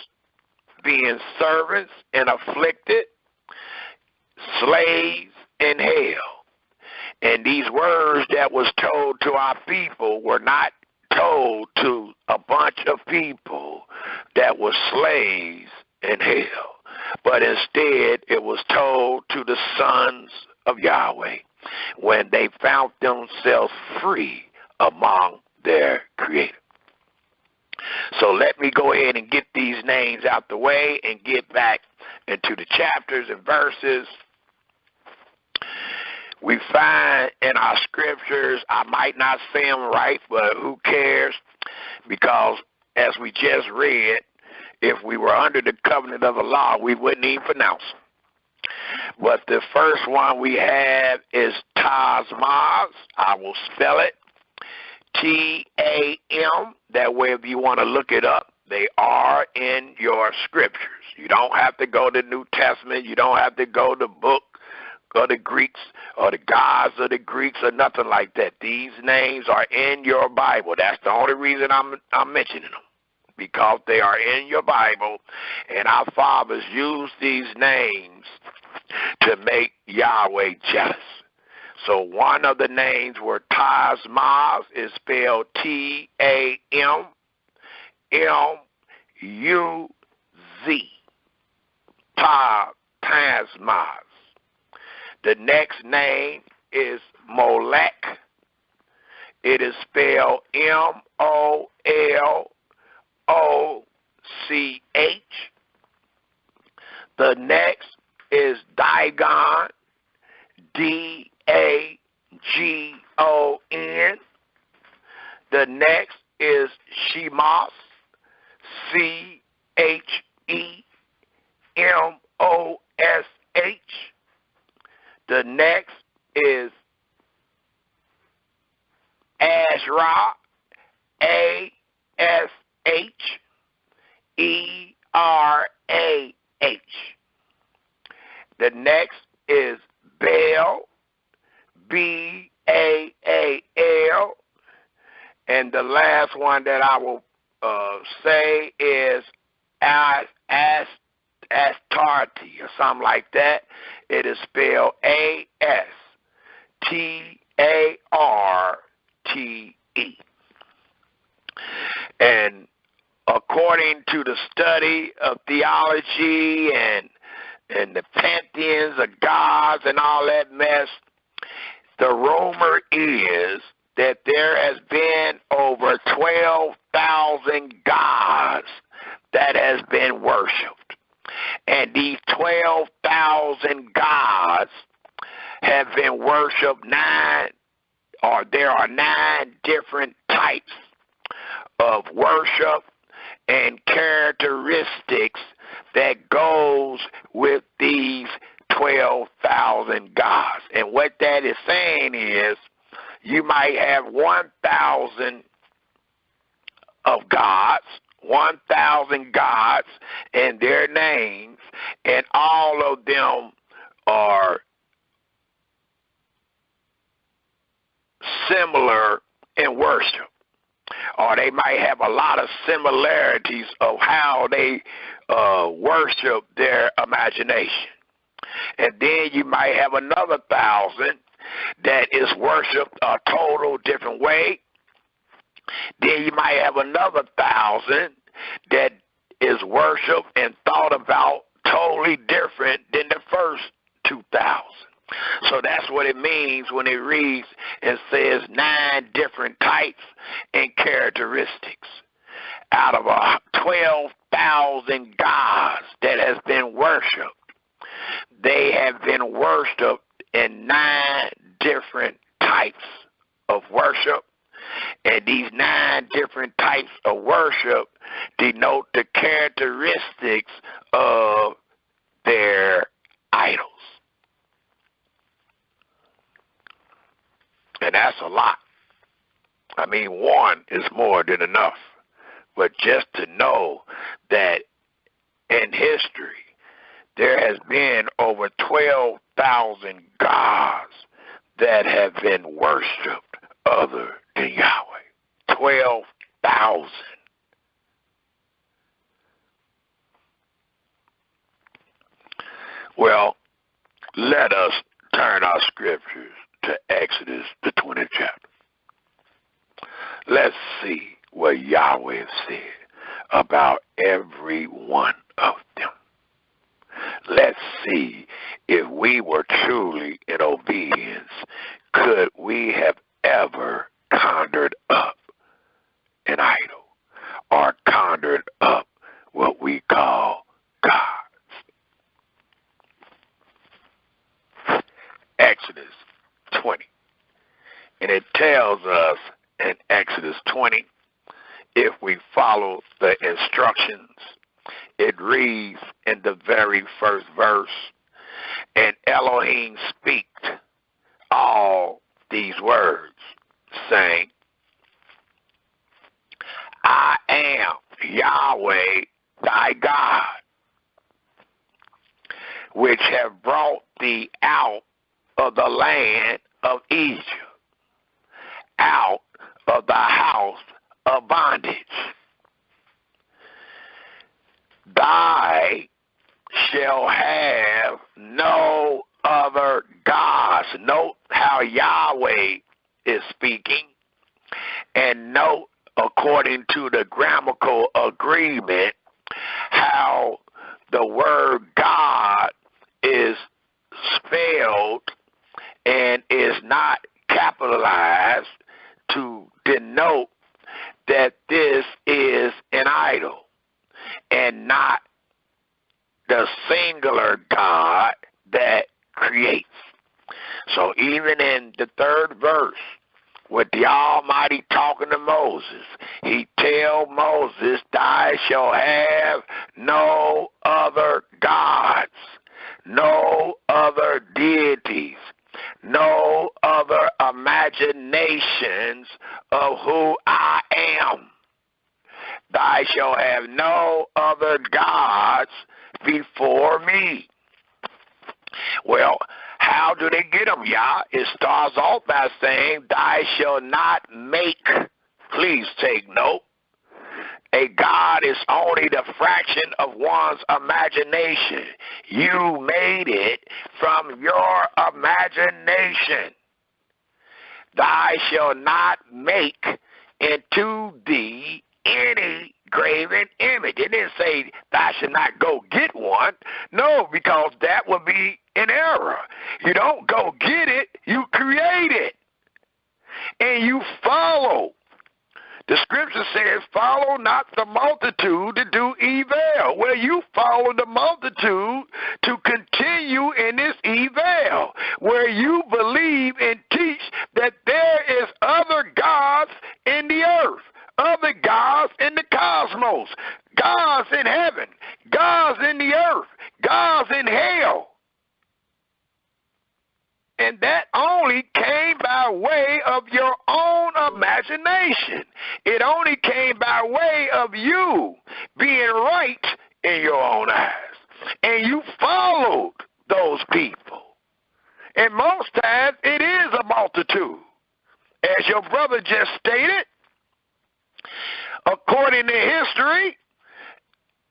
S1: being servants and afflicted, slaves in hell. And these words that was told to our people were not told to a bunch of people that were slaves in hell, but instead it was told to the sons of Yahweh when they found themselves free among their Creator. So let me go ahead and get these names out the way and get back into the chapters and verses. We find in our scriptures, I might not say them right, but who cares? Because as we just read, if we were under the covenant of the law, we wouldn't even pronounce them. But the first one we have is Tazmaz. I will spell it Tam. That way, if you want to look it up, they are in your scriptures. You don't have to go to the New Testament. You don't have to go to the book of the Greeks or the gods of the Greeks or nothing like that. These names are in your Bible. That's the only reason I'm mentioning them, because they are in your Bible, and our fathers used these names to make Yahweh jealous. So one of the names were Tazmaz, is spelled Tamuz. Tazmaz. The next name is Molech. It is spelled Molch. The next is Dagon, Dagon. The next is Shemos, Chemosh. The next is Asherah, Asherah. The next is Baal, Baal. And the last one that I will say is Astarte or something like that. It is spelled Astarte. And according to the study of theology and the pantheons of gods and all that mess, the rumor is that there has been over 12,000 gods that has been worshipped. And these 12,000 gods have been worshipped there are 9 different types of worship and characteristics that goes with these 12,000 gods. And what that is saying is you might have 1,000 of gods, 1,000 gods and their names, and all of them are similar in worship. Or they might have a lot of similarities of how they worship their imagination. And then you might have another 1,000 that is worshiped a total different way. Then you might have another 1,000 that is worshiped and thought about totally different than the first 2,000. So that's what it means when it reads and says 9 different types and characteristics. Out of 12,000 gods that has been worshipped, they have been worshipped in 9 different types of worship. And these 9 different types of worship denote the characteristics of their idols. And that's a lot. I mean, 1 is more than enough. But just to know that in history, there has been over 12,000 gods that have been worshipped other than Yahweh. 12,000. Well, let us turn our scriptures to Exodus, the 20th chapter. Let's see what Yahweh said about every one of them. Let's see if we were truly in obedience, could we have ever conjured up an idol or conjured up what we call gods. Exodus 20. And it tells us in Exodus 20, if we follow the instructions, it reads in the very first verse, and Elohim speaked all these words, saying, I am Yahweh thy God, which have brought thee out of the land of Egypt, out of the house of bondage. Thy shall have no other gods. Note how Yahweh is speaking, and note, according to the grammatical agreement, how the word God is spelled and is not capitalized to denote that this is an idol and not the singular God that creates. So even in the 3rd verse, with the Almighty talking to Moses, he tell Moses, thou shalt have no other gods, no other deities, no other imaginations of who I am. Thou shalt have no other gods before me. Well, how do they get them, Yah? It starts off by saying, thou shalt not make, please take note, a god is only the fraction of one's imagination. You made it from your imagination. Thou shalt not make into thee any graven image. It didn't say thou should not go get one. No, because that would be an error. You don't go get it, you create it. And you follow the The scripture says, follow not the multitude to do evil. Well, you follow the multitude to continue in this evil, where you believe and teach that there is other gods in the earth, other gods in the cosmos, gods in heaven, gods in the earth, gods in hell. And that only came by way of your own imagination. It only came by way of you being right in your own eyes. And you followed those people. And most times it is a multitude. As your brother just stated, according to history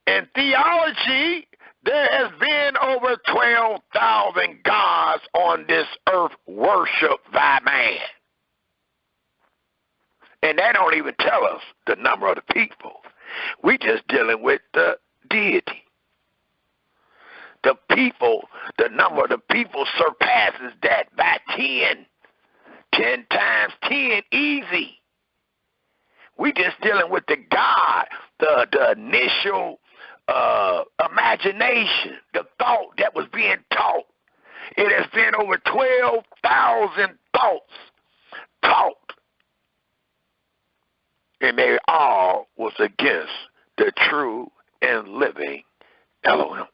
S1: and theology, there has been over 12,000 gods on this earth worshipped by man. And that don't even tell us the number of the people. We just dealing with the deity. The people, the number of the people surpasses that by 10. 10 times 10, easy. We just dealing with the God, the initial imagination, the thought that was being taught. It has been over 12,000 thoughts taught, and they all was against the true and living Elohim.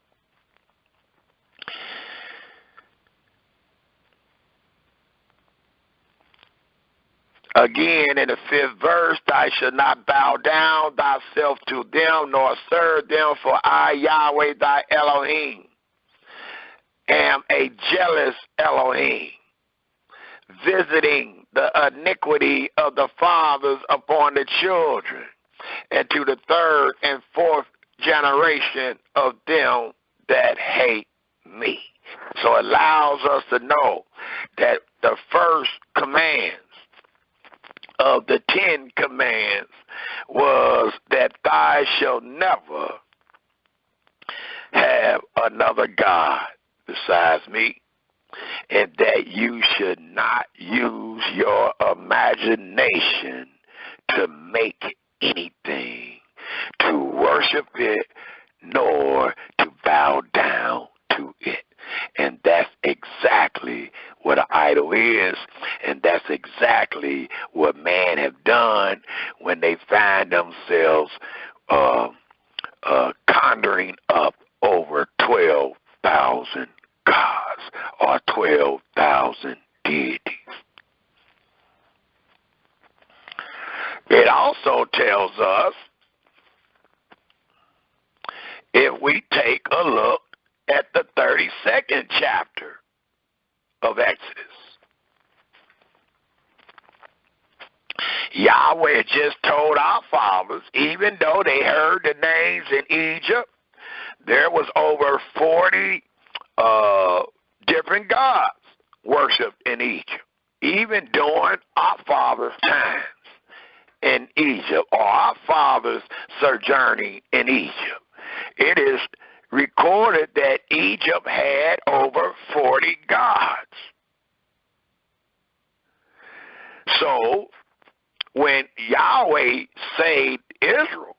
S1: Again, in the 5th verse, thou shalt not bow down thyself to them, nor serve them, for I, Yahweh, thy Elohim, am a jealous Elohim, visiting the iniquity of the fathers upon the children, and to the 3rd and 4th generation of them that hate me. So it allows us to know that the first commands of the 10 commands was that thou shalt never have another God besides me, and that you should not use your imagination to make anything, to worship it, nor to bow down to it. And that's exactly what an idol is, and that's exactly what man have done when they find themselves conjuring up over 12,000 gods or 12,000 deities. It also tells us, if we take a look at the 32nd chapter of Exodus, Yahweh just told our fathers, even though they heard the names in Egypt, there was over 40 different gods worshipped in Egypt, even during our fathers' times in Egypt, or our fathers sojourning in Egypt. It is recorded that Egypt had over 40 gods. So when Yahweh saved Israel,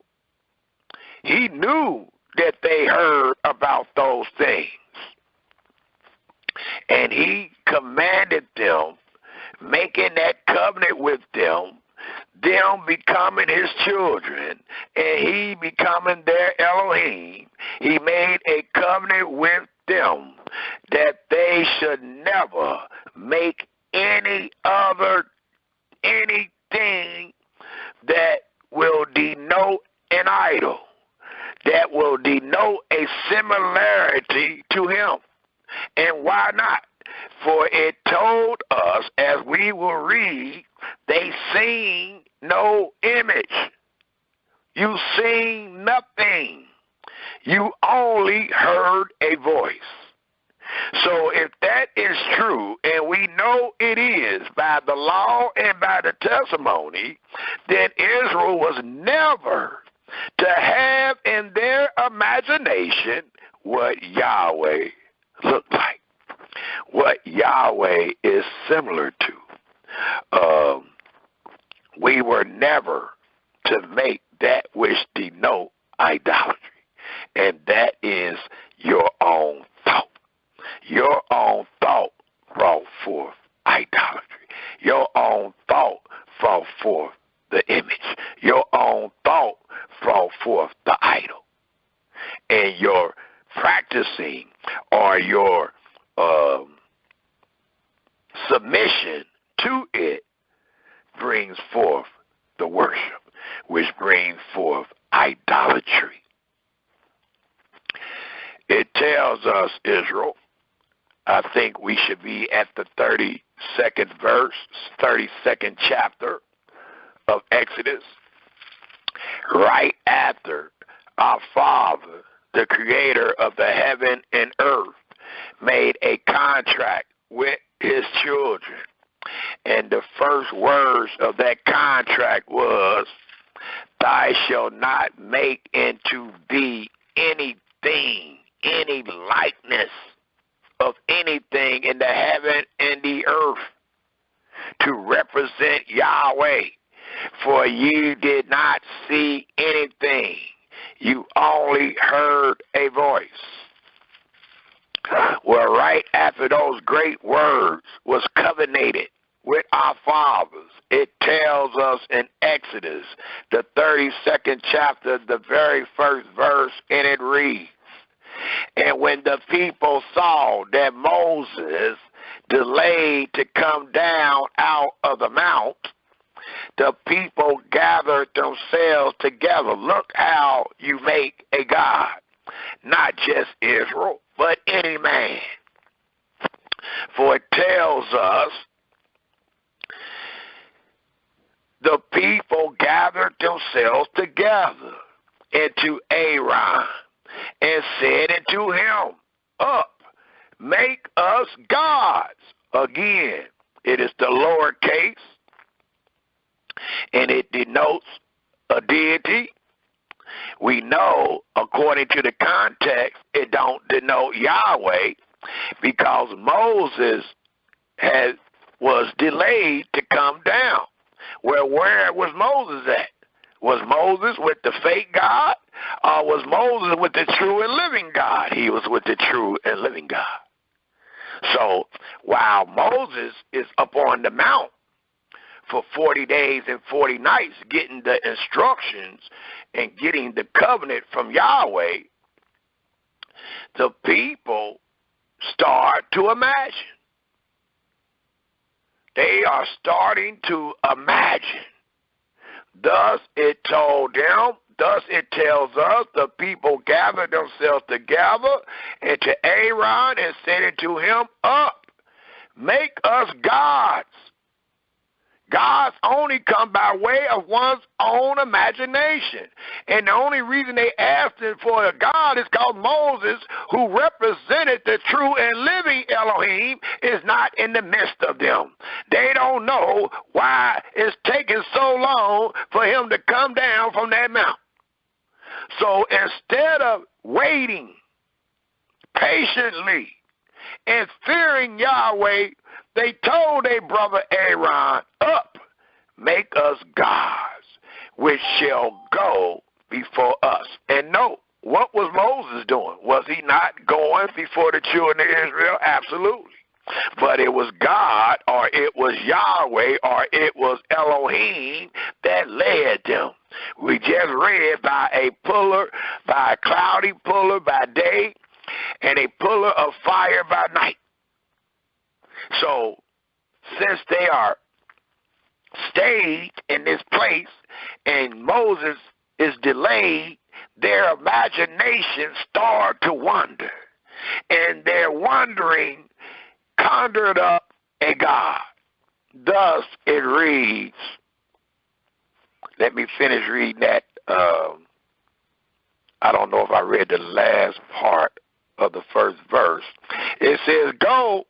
S1: he knew that they heard about those things. And he commanded them, making that covenant with them becoming his children, and he becoming their Elohim. He made a covenant with them that they should never make anything that will denote an idol, that will denote a similarity to him. And why not? For it told us, as we will read, they seen no image. You seen nothing. You only heard a voice. So if that is true, and we know it is by the law and by the testimony, then Israel was never to have in their imagination what Yahweh looked like, what Yahweh is similar to. We were never to make that which denote idolatry, and that is your own thought. Your own thought brought forth idolatry. Your own thought brought forth the image. Your own thought brought forth the idol. And your practicing or your submission to it brings forth the worship, which brings forth idolatry. It tells us, Israel, I think we should be at the 32nd verse, 32nd chapter of Exodus, right after our Father, the creator of the heaven and earth, made a contract with his children. And the first words of that contract was, "Thou shalt not make into thee anything, any likeness of anything in the heaven and the earth to represent Yahweh. For ye did not see anything, you only heard a voice." Well, right after those great words was covenanted with our fathers, it tells us in Exodus, the 32nd chapter, the very first verse, and it reads, "And when the people saw that Moses delayed to come down out of the mount, the people gathered themselves together." Look how you make a God, not just Israel, but any man. For it tells us the people gathered themselves together into Aaron and said unto him, "Up, make us gods." Again, it is the lowercase, and it denotes a deity. We know, according to the context, it don't denote Yahweh, because Moses was delayed to come down. Well, where was Moses at? Was Moses with the fake God, or was Moses with the true and living God? He was with the true and living God. So while Moses is up on the mount for 40 days and 40 nights getting the instructions and getting the covenant from Yahweh, the people start to imagine. They are starting to imagine. Thus it told them, thus it tells us, the people gathered themselves together into Aaron and said unto him, "Up, make us gods." Gods only come by way of one's own imagination. And the only reason they asked him for a God is because Moses, who represented the true and living Elohim, is not in the midst of them. They don't know why it's taking so long for him to come down from that mount. So instead of waiting patiently and fearing Yahweh, they told their brother Aaron, "Up, make us gods, which shall go before us." And note, what was Moses doing? Was he not going before the children of Israel? Absolutely. But it was God, or it was Yahweh, or it was Elohim that led them. We just read by a pillar, by a cloudy pillar by day, and a pillar of fire by night. So, since they are stayed in this place and Moses is delayed, their imagination started to wander. And their wandering conjured up a God. Thus it reads, let me finish reading that. I don't know if I read the last part of the first verse. It says, "Go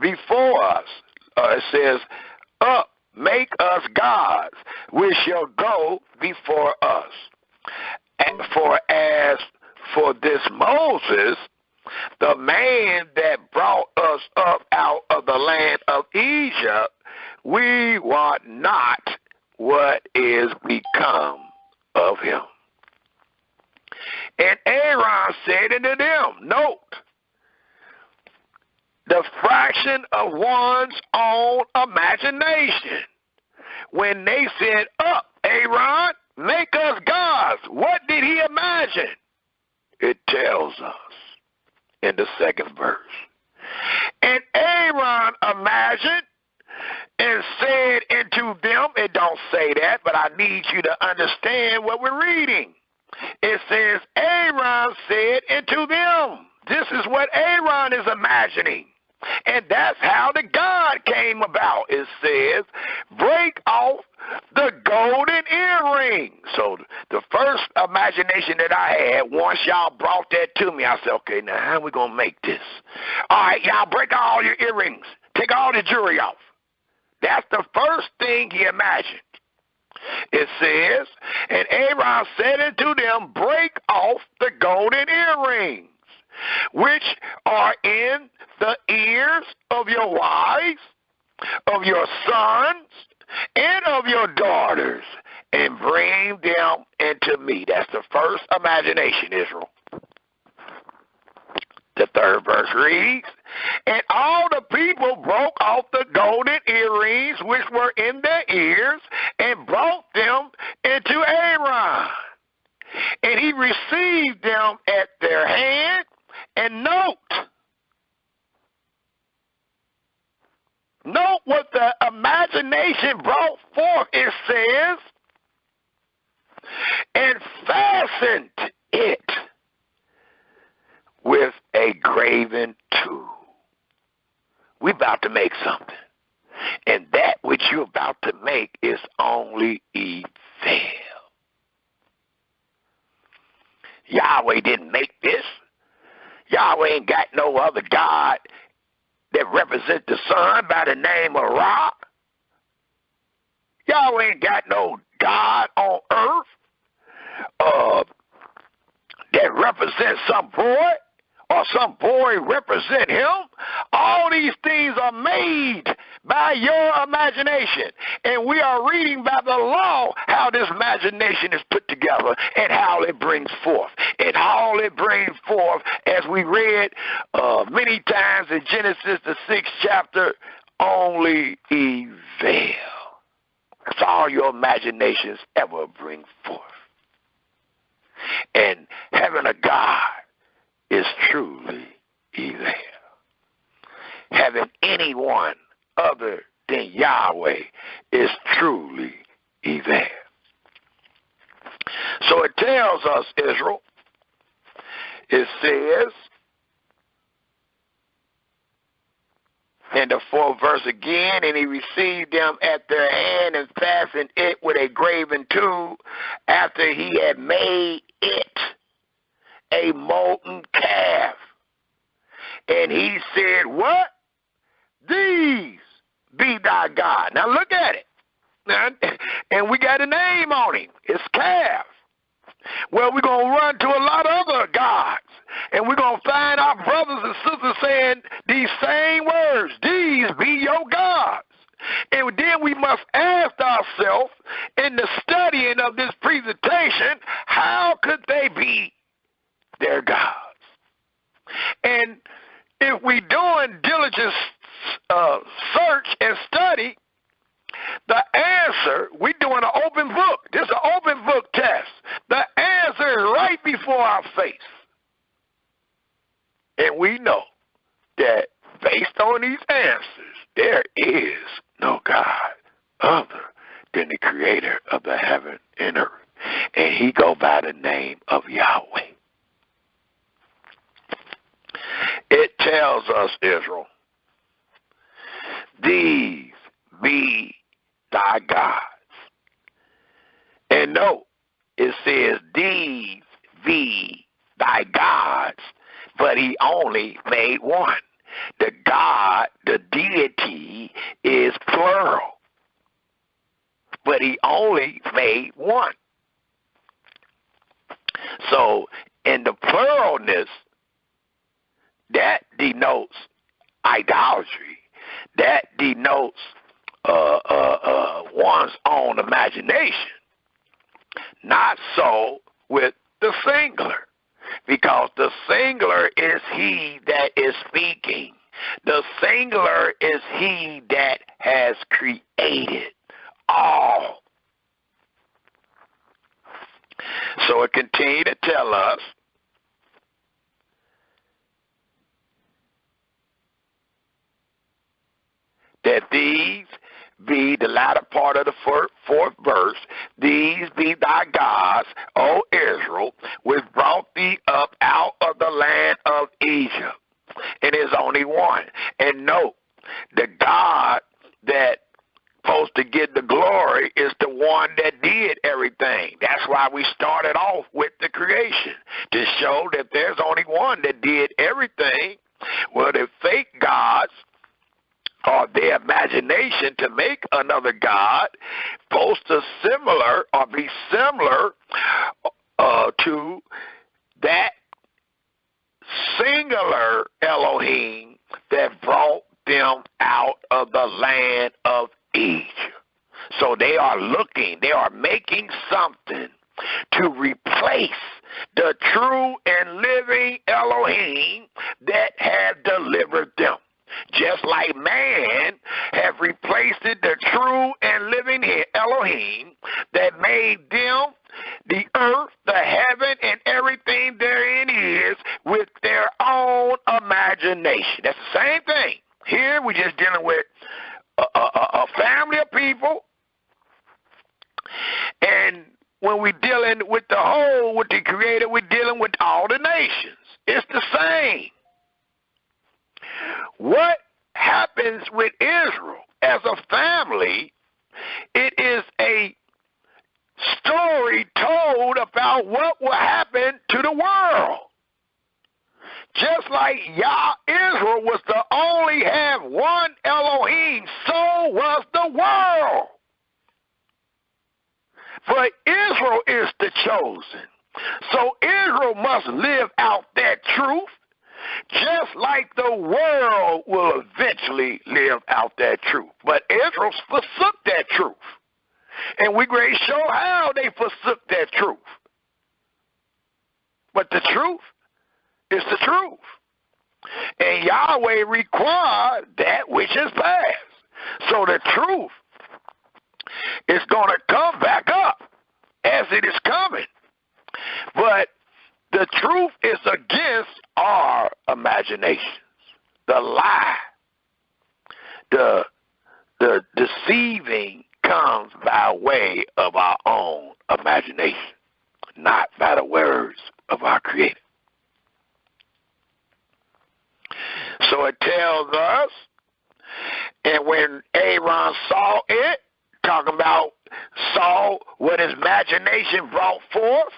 S1: before us." It says, "Up, make us gods, which shall go before us. And for as for this Moses, the man that brought us up out of the land of Egypt, we wot not what is become of him. And Aaron said unto them, note, the fraction of one's own imagination. When they said, up, Aaron, make us gods, what did he imagine? It tells us in the second verse. And Aaron imagined and said unto them, it don't say that, but I need you to understand what we're reading. It says, Aaron said unto them. This is what Aaron is imagining. And that's how the God came about. It says, break off the golden earring. So the first imagination that I had, once y'all brought that to me, I said, okay, now how are we going to make this? All right, y'all break all your earrings. Take all the jewelry off. That's the first thing he imagined. It says, and Aaron said unto them, break off the golden earrings, which are in the ears of your wives, of your sons, and of your daughters, and bring them into me. That's the first imagination, Israel. The third verse reads, and all the people broke off the golden earrings which were in their ears, and brought them into Aaron. And he received them at their hand. And note what the imagination brought forth. It says, and fastened it with a graven tool. We're about to make something. And that which you're about to make is only evil. Yahweh didn't make this. Yahweh ain't got no other God that represents the sun by the name of Ra. Yahweh ain't got no God on earth that represents some boy, or some boy represent him. All these things are made by your imagination. And we are reading by the law how this imagination is put together and how it brings forth. And all it brings forth, as we read many times in Genesis, the 6th chapter, only evil. That's all your imaginations ever bring forth. And having a God is truly evil. Having anyone other than Yahweh is truly evil. So it tells us, Israel, it says in the 4th verse again, and he received them at their hand and fastened it with a graven tool after he had made it a molten calf. And he said, what? These be thy God. Now look at it. Now, and we got a name on him. It's calf. Well, we're going to run to a lot of other gods. And we're going to find our brothers and sisters saying these same words. These be your gods. And then we must ask ourselves in the studying of this presentation, how could they be their gods? And if we doing diligent search and study, the answer, we're doing an open book. This is an open book test. The answer is right before our face. And we know that based on these answers, there is no God other than the creator of the heaven and earth. And he go by the name of Yahweh. It tells us, Israel, these be thy gods. And note, it says, these be thy gods, but he only made one. The God, the deity, is plural, but he only made one. So, in the pluralness, that denotes idolatry. That denotes one's own imagination. Not so with the singular, because the singular is he that is speaking. The singular is he that has created all. So it continues to tell us that these be the latter part of the fourth verse. These be thy gods, O Israel, which brought thee up out of the land of Egypt. And there's only one. And note, the God that supposed to get the glory is the one that did everything. That's why we started off with the creation, to show that there's only one that did everything. Well, the fake gods, or their imagination to make another God, supposed to similar or be similar to that singular Elohim that brought them out of the land of Egypt. So they are looking, they are making something to replace the true and living Elohim that had delivered them. Just like man have replaced the true and living Elohim that made them, the earth, the heaven, and everything therein is, with their own imagination. That's the same thing. Here we're just dealing with a family of people, and when we're dealing with the whole, with the Creator, we're dealing with all the nations. It's the same. What happens with Israel as a family, it is a story told about what will happen to the world. Just like Israel was to only have one Elohim, so was the world. But Israel is the chosen. So Israel must live out that truth, just like the world will eventually live out that truth. But Israel forsook that truth. And we're going to show how they forsook that truth. But the truth is the truth. And Yahweh required that which is past. So the truth is going to come back up as it is coming. But the truth is against our imaginations. The lie, the deceiving comes by way of our own imagination, not by the words of our Creator. So it tells us, and when Aaron saw it, talking about saw what his imagination brought forth,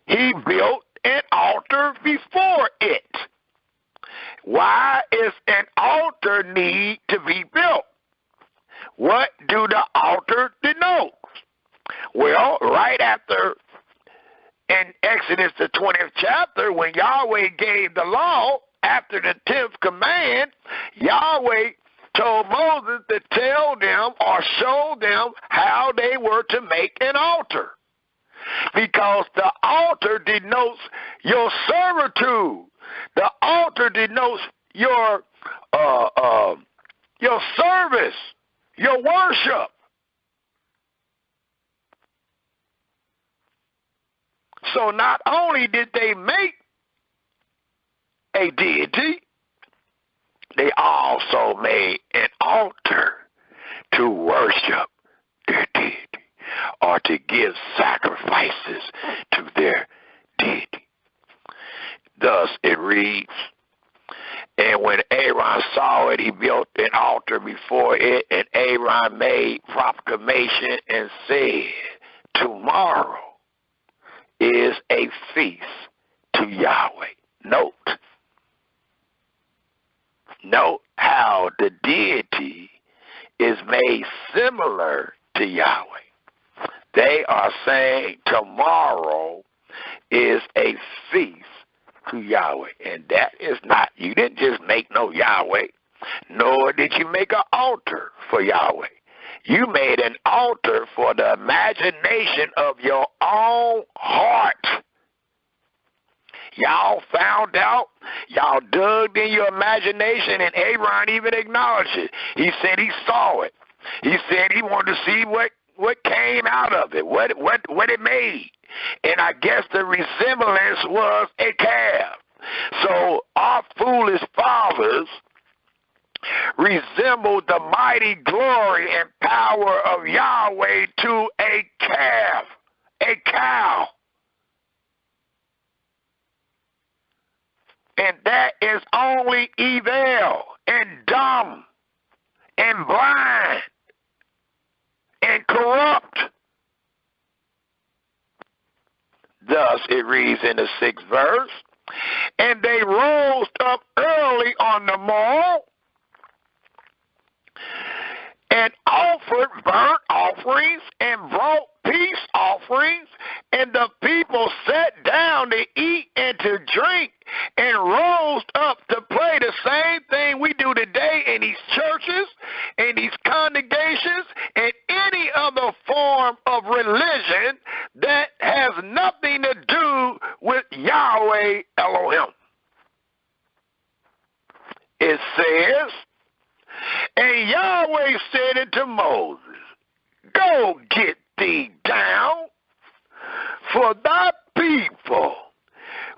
S1: he built an altar before it. Why is an altar need to be built? What do the altar denote? Well, right after in Exodus the 20th chapter, when Yahweh gave the law, after the 10th command, Yahweh told Moses to tell them or show them how they were to make an altar. Because the altar denotes your servitude. The altar denotes your service, your worship. So not only did they make a deity, they also made an altar to worship their deity, or to give sacrifices to their deity. Thus it reads, and when Aaron saw it, he built an altar before it, and Aaron made proclamation and said, tomorrow is a feast to Yahweh. Note how the deity is made similar to Yahweh. They are saying tomorrow is a feast to Yahweh. And that is not, you didn't just make no Yahweh, nor did you make an altar for Yahweh. You made an altar for the imagination of your own heart. Y'all found out, y'all dug in your imagination, and Aaron even acknowledged it. He said he saw it. He said he wanted to see what came out of it, what it made. And I guess the resemblance was a calf. So our foolish fathers resembled the mighty glory and power of Yahweh to a calf, a cow. And that is only evil and dumb and blind and corrupt. Thus it reads in the 6th verse, and they rose up early on the morrow and offered burnt offerings and brought peace offerings, and the people sat down to eat and to drink and rose up to play the same thing we do today in these churches, in these congregations, and any other form of religion that has nothing to do with Yahweh Elohim. It says, and Yahweh said unto Moses, go get thee down, for thy people,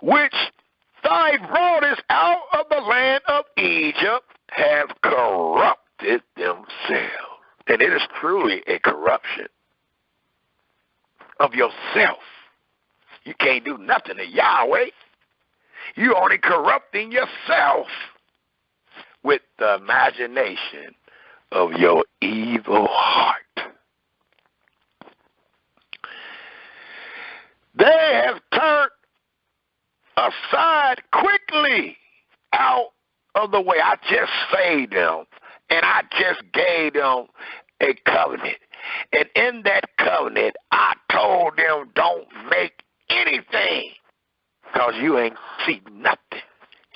S1: which thy broughtest out of the land of Egypt, have corrupted themselves. And it is truly a corruption of yourself. You can't do nothing to Yahweh. You're only corrupting yourself with the imagination of your evil heart. They have turned aside quickly out of the way. I just saved them, and I just gave them a covenant. And in that covenant, I told them don't make anything, because you ain't seen nothing.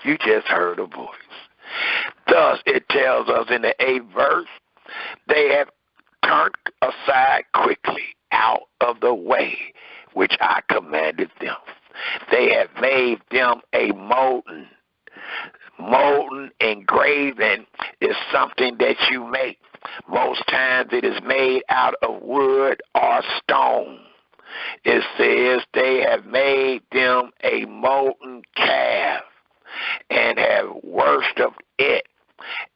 S1: You just heard a voice. Thus, it tells us in the 8th verse, they have turned aside quickly out of the way which I commanded them. They have made them a molten. Molten engraving is something that you make. Most times it is made out of wood or stone. It says they have made them a molten calf and have worshipped it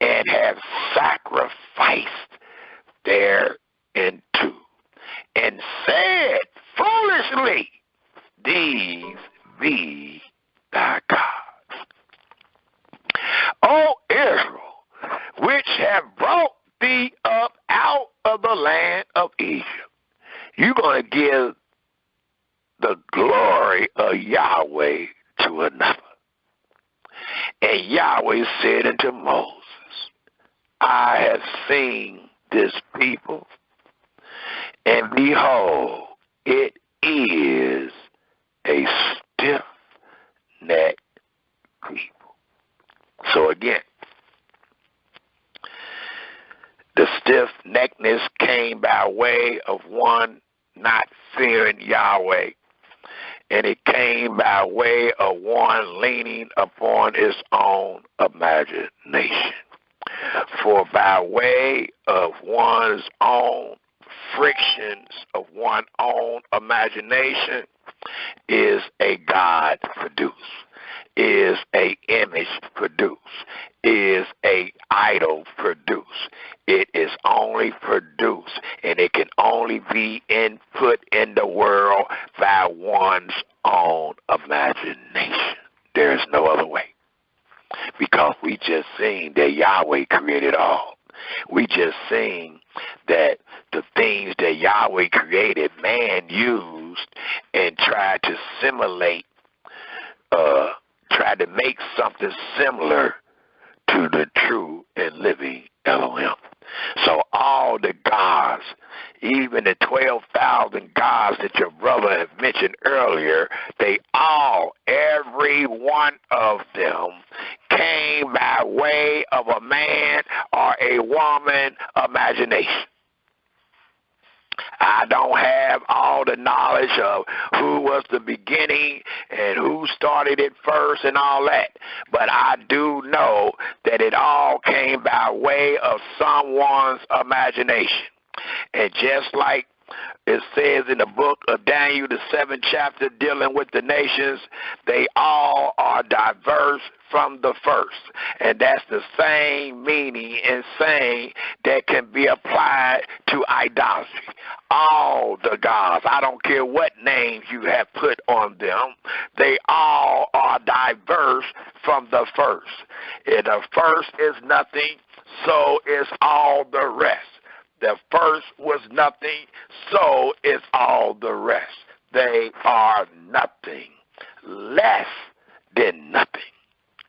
S1: and have sacrificed thereunto, and said foolishly, these be thy gods. O Israel, which have brought thee up out of the land of Egypt. You're going to give the glory of Yahweh to another. And Yahweh said unto Moses, I have seen this people, and behold, it is a stiff-necked people. So again, the stiff-neckedness came by way of one not fearing Yahweh, and it came by way of one leaning upon his own imagination. For by way of one's own frictions of one's own imagination is a God produced, is a image produced, is a idol produced. It is only produced, and it can only be input in the world by one's own imagination. There is no other way. Because we just seen that Yahweh created all. We just seen that the things that Yahweh created, man used and tried to simulate, tried to make something similar to the true and living Elohim. So all the gods, even the 12,000 gods that your brother had mentioned earlier, they all, every one of them, came by way of a man or a woman imagination. I don't have all the knowledge of who was the beginning and who started it first and all that. But I do know that it all came by way of someone's imagination. And just like it says in the book of Daniel, the 7th chapter, dealing with the nations, they all are diverse from the first. And that's the same meaning and saying that can be applied to idolatry. All the gods, I don't care what names you have put on them, they all are diverse from the first. And the first is nothing, so is all the rest. The first was nothing, so is all the rest. They are nothing, less than nothing.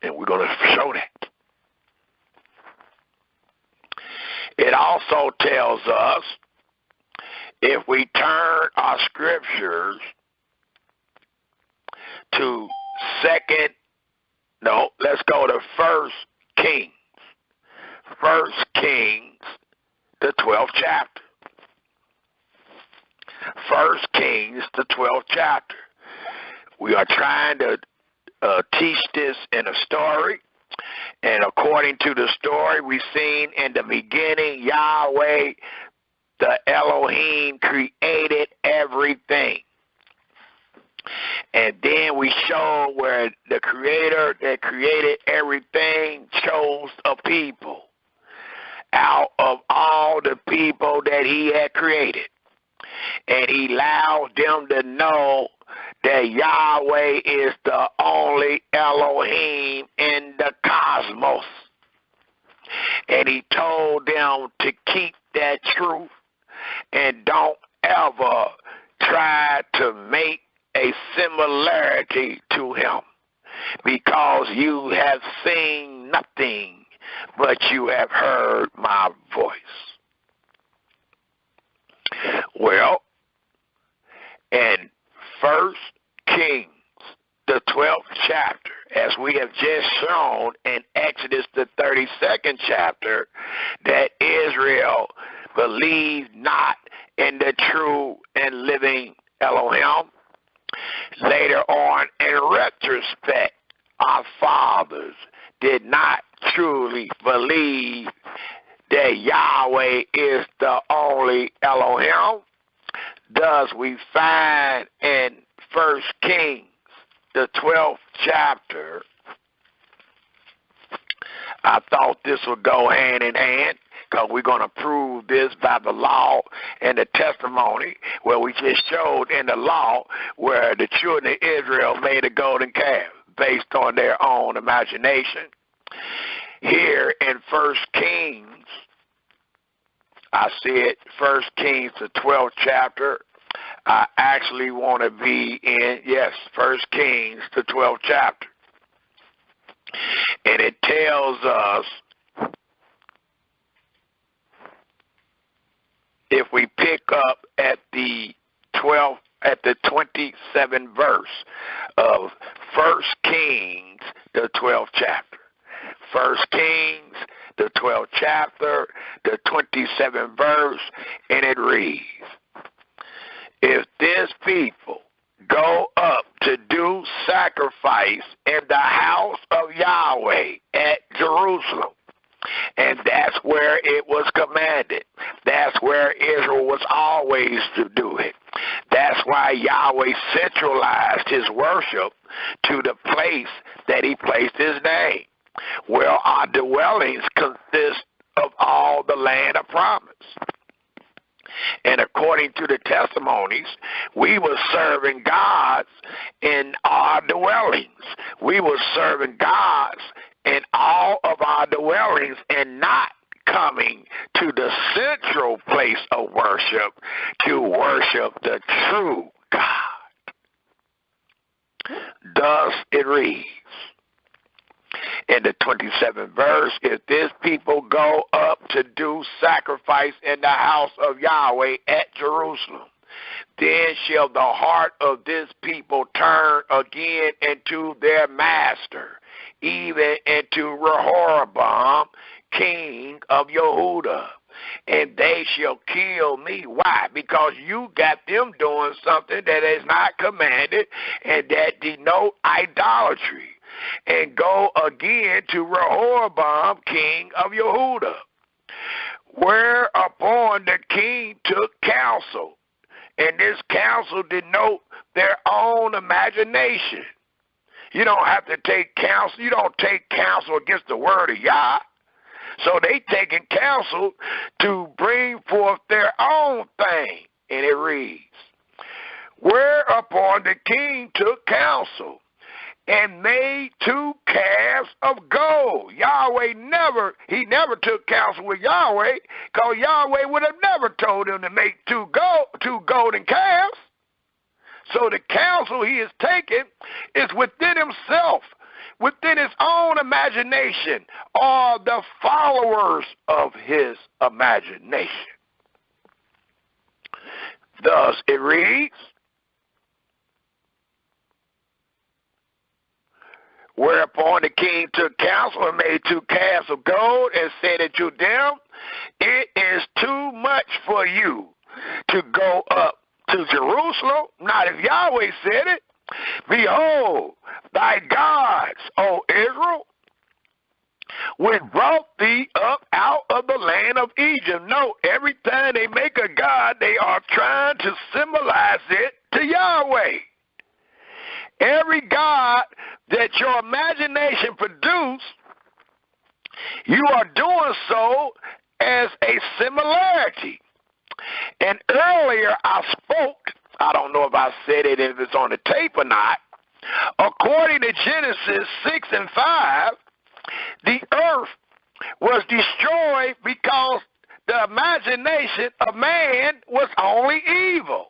S1: And we're going to show that. It also tells us, if we turn our scriptures to let's go to 1 Kings. 1 Kings, the 12th chapter. 1 Kings, the 12th chapter. We are trying to teach this in a story. And according to the story, we've seen in the beginning, Yahweh, the Elohim, created everything. And then we show where the Creator that created everything chose a people out of all the people that he had created. And he allowed them to know that Yahweh is the only Elohim in the cosmos. And he told them to keep that truth and don't ever try to make a similarity to him, because you have seen nothing, but you have heard my voice. Well, in 1 Kings, the 12th chapter, as we have just shown in Exodus, the 32nd chapter, that Israel believed not in the true and living Elohim. Later on, in retrospect, our fathers did not truly believe that Yahweh is the only Elohim. Thus, we find in 1 Kings, the 12th chapter, I thought this would go hand in hand, because we're going to prove this by the law and the testimony, where we just showed in the law where the children of Israel made a golden calf based on their own imagination. Here in 1 Kings, I said 1 Kings, the 12th chapter. I actually want to be in, 1 Kings, the 12th chapter. And it tells us, if we pick up at the 27th verse of 1 Kings, the 12th chapter. 1 Kings, the 12th chapter, the 27th verse, and it reads, if this people go up to do sacrifice in the house of Yahweh at Jerusalem, and that's where it was commanded. That's where Israel was always to do it. That's why Yahweh centralized his worship to the place that he placed his name, where our dwellings consist of all the land of promise. And according to the testimonies, we were serving gods in our dwellings. We were serving gods in all of our dwellings and not coming to the central place of worship to worship the true God. Thus it reads in the 27th verse, if this people go up to do sacrifice in the house of Yahweh at Jerusalem, then shall the heart of this people turn again into their master, even into Rehoboam, king of Yehudah, and they shall kill me. Why? Because you got them doing something that is not commanded and that denote idolatry. And go again to Rehoboam, king of Yehuda, whereupon the king took counsel. And this counsel denote their own imagination. You don't have to take counsel. You don't take counsel against the word of Yah. So they taking counsel to bring forth their own thing. And it reads, whereupon the king took counsel and made 2 calves of gold. Yahweh never took counsel with Yahweh, because Yahweh would have never told him to make two golden calves. So the counsel he is taking is within himself, within his own imagination, or the followers of his imagination. Thus it reads, whereupon the king took counsel and made 2 calves of gold and said unto them, it is too much for you to go up to Jerusalem. Not if Yahweh said it. Behold, thy gods, O Israel, which brought thee up out of the land of Egypt. Note, every time they make a god, they are trying to symbolize it to Yahweh. Every god that your imagination produce, you are doing so as a similarity. And earlier I spoke, I don't know if I said it, if it's on the tape or not, according to Genesis 6 and 5, the earth was destroyed because the imagination of man was only evil.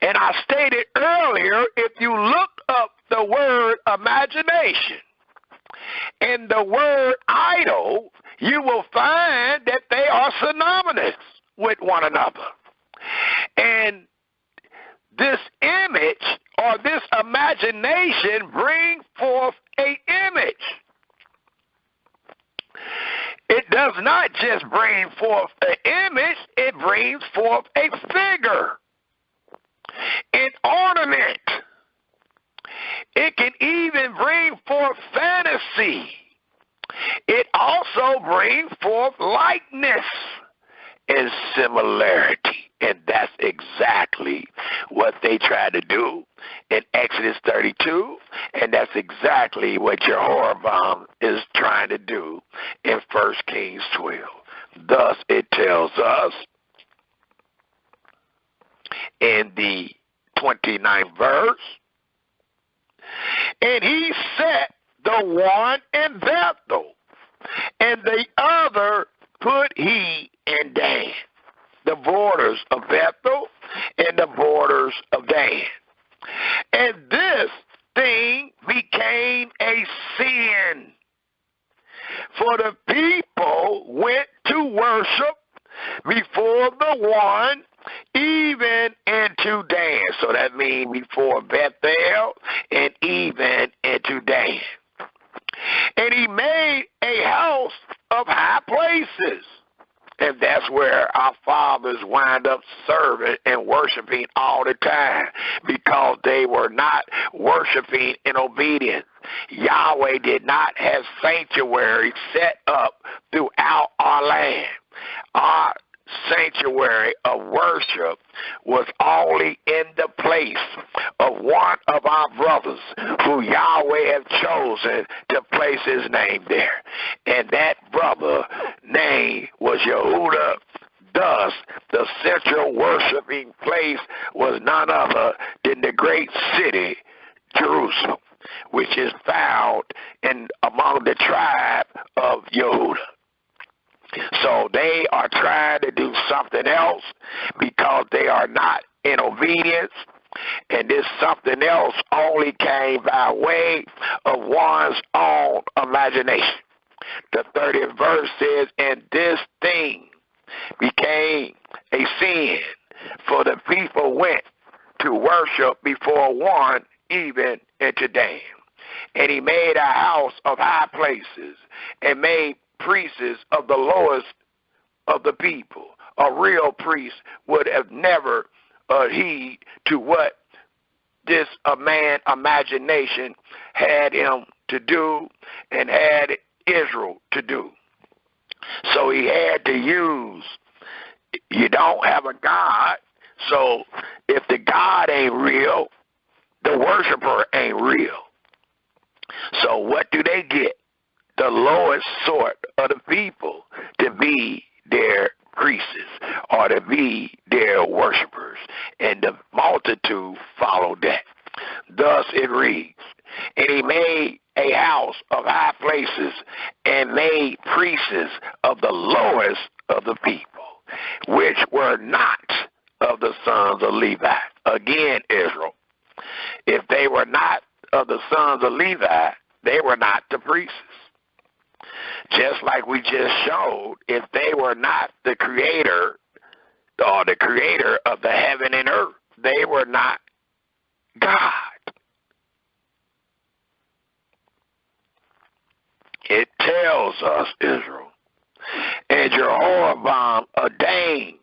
S1: And I stated earlier, if you look up the word imagination and the word idol, you will find that they are synonymous with one another. And this image or this imagination brings forth an image. It does not just bring forth an image, it brings forth a figure, an ornament. It can even bring forth fantasy. It also brings forth likeness and similarity. And that's exactly what they try to do in Exodus 32. And that's exactly what Jehoram is trying to do in 1 Kings 12. Thus it tells us in the 29th verse, and he set the one in Bethel, and the other put he in Dan, the borders of Bethel and the borders of Dan. And this thing became a sin, for the people went to worship before the one, even into Dan. So that means before Bethel and even into Dan. And he made a house of high places. And that's where our fathers wind up serving and worshiping all the time, because they were not worshiping in obedience. Yahweh did not have sanctuary set up throughout our land. Our sanctuary of worship was only in the place of one of our brothers who Yahweh had chosen to place his name there. And that brother name was Yehuda. Thus, the central worshiping place was none other than the great city, Jerusalem, which is found in among the tribe of Yehuda. So they are trying to do something else because they are not in obedience. And this something else only came by way of one's own imagination. The 30th verse says, and this thing became a sin, for the people went to worship before one, even into Dan. And he made a house of high places and made priests of the lowest people. A real priest would have never heed to what this man imagination had him to do and had Israel to do. So he had to use, you don't have a God, so if the God ain't real, the worshiper ain't real. So what do they get? The lowest sort of the people to be their priests or to be their worshipers, and the multitude followed that. Thus it reads, and he made a house of high places and made priests of the lowest of the people, which were not of the sons of Levi. Again, Israel, if they were not of the sons of Levi, they were not the priests. Just like we just showed, if they were not the creator or the creator of the heaven and earth, they were not God. It tells us, Israel, and Jehoram ordained.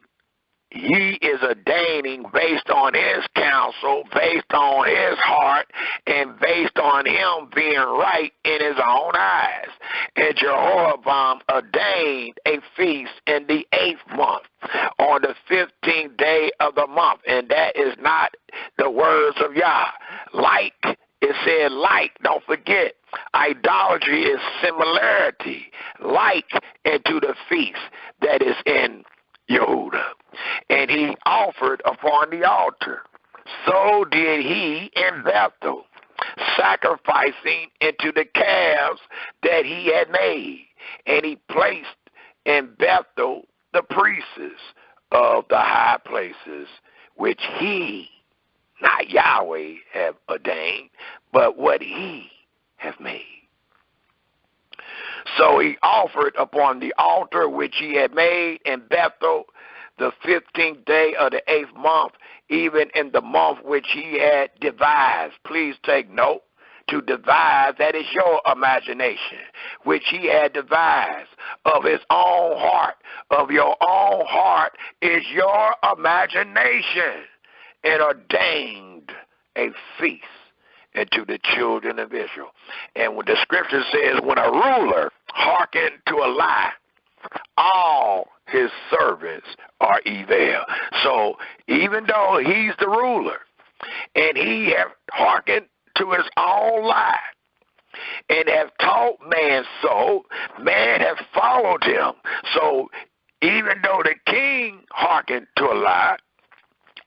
S1: He is ordaining based on his counsel, based on his heart, and based on him being right in his own eyes. And Jehoram ordained a feast in the 8th month, on the 15th day of the month. And that is not the words of Yah. Like, it said like, don't forget. Idolatry is similarity, like into the feast that is in Yehuda. And he offered upon the altar. So did he in Bethel, sacrificing into the calves that he had made. And he placed in Bethel the priests of the high places, which he, not Yahweh, have ordained, but what he have made. So he offered upon the altar which he had made in Bethel the 15th day of the 8th month, even in the month which he had devised. Please take note. To devise, that is your imagination, which he had devised of his own heart. Of your own heart is your imagination, and ordained a feast into the children of Israel. And when the scripture says, when a ruler hearkened to a lie, all his servants are evil. So even though he's the ruler, and he have hearkened to his own lie, and have taught man so, man have followed him. So even though the king hearkened to a lie,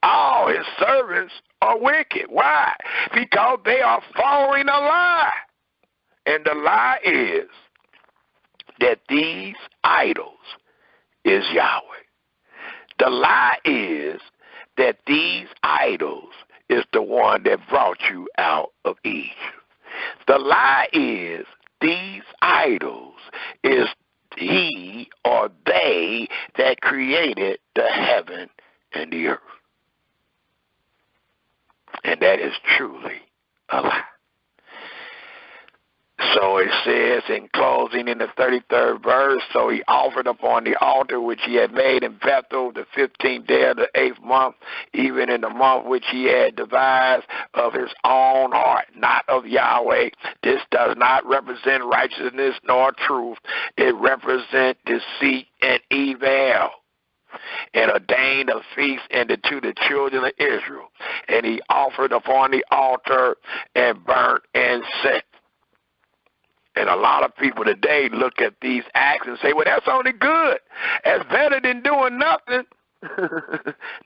S1: all his servants are wicked. Why? Because they are following a lie. And the lie is that these idols is Yahweh. The lie is that these idols is the one that brought you out of Egypt. The lie is these idols is he or they that created the heaven and the earth. And that is truly a lie. So it says in closing in the 33rd verse, so he offered upon the altar which he had made in Bethel the 15th day of the 8th month, even in the month which he had devised of his own heart, not of Yahweh. This does not represent righteousness nor truth. It represents deceit and evil. And ordained a feast unto the children of Israel. And he offered upon the altar and burnt incense. And a lot of people today look at these acts and say, well, that's only good. That's better than doing nothing.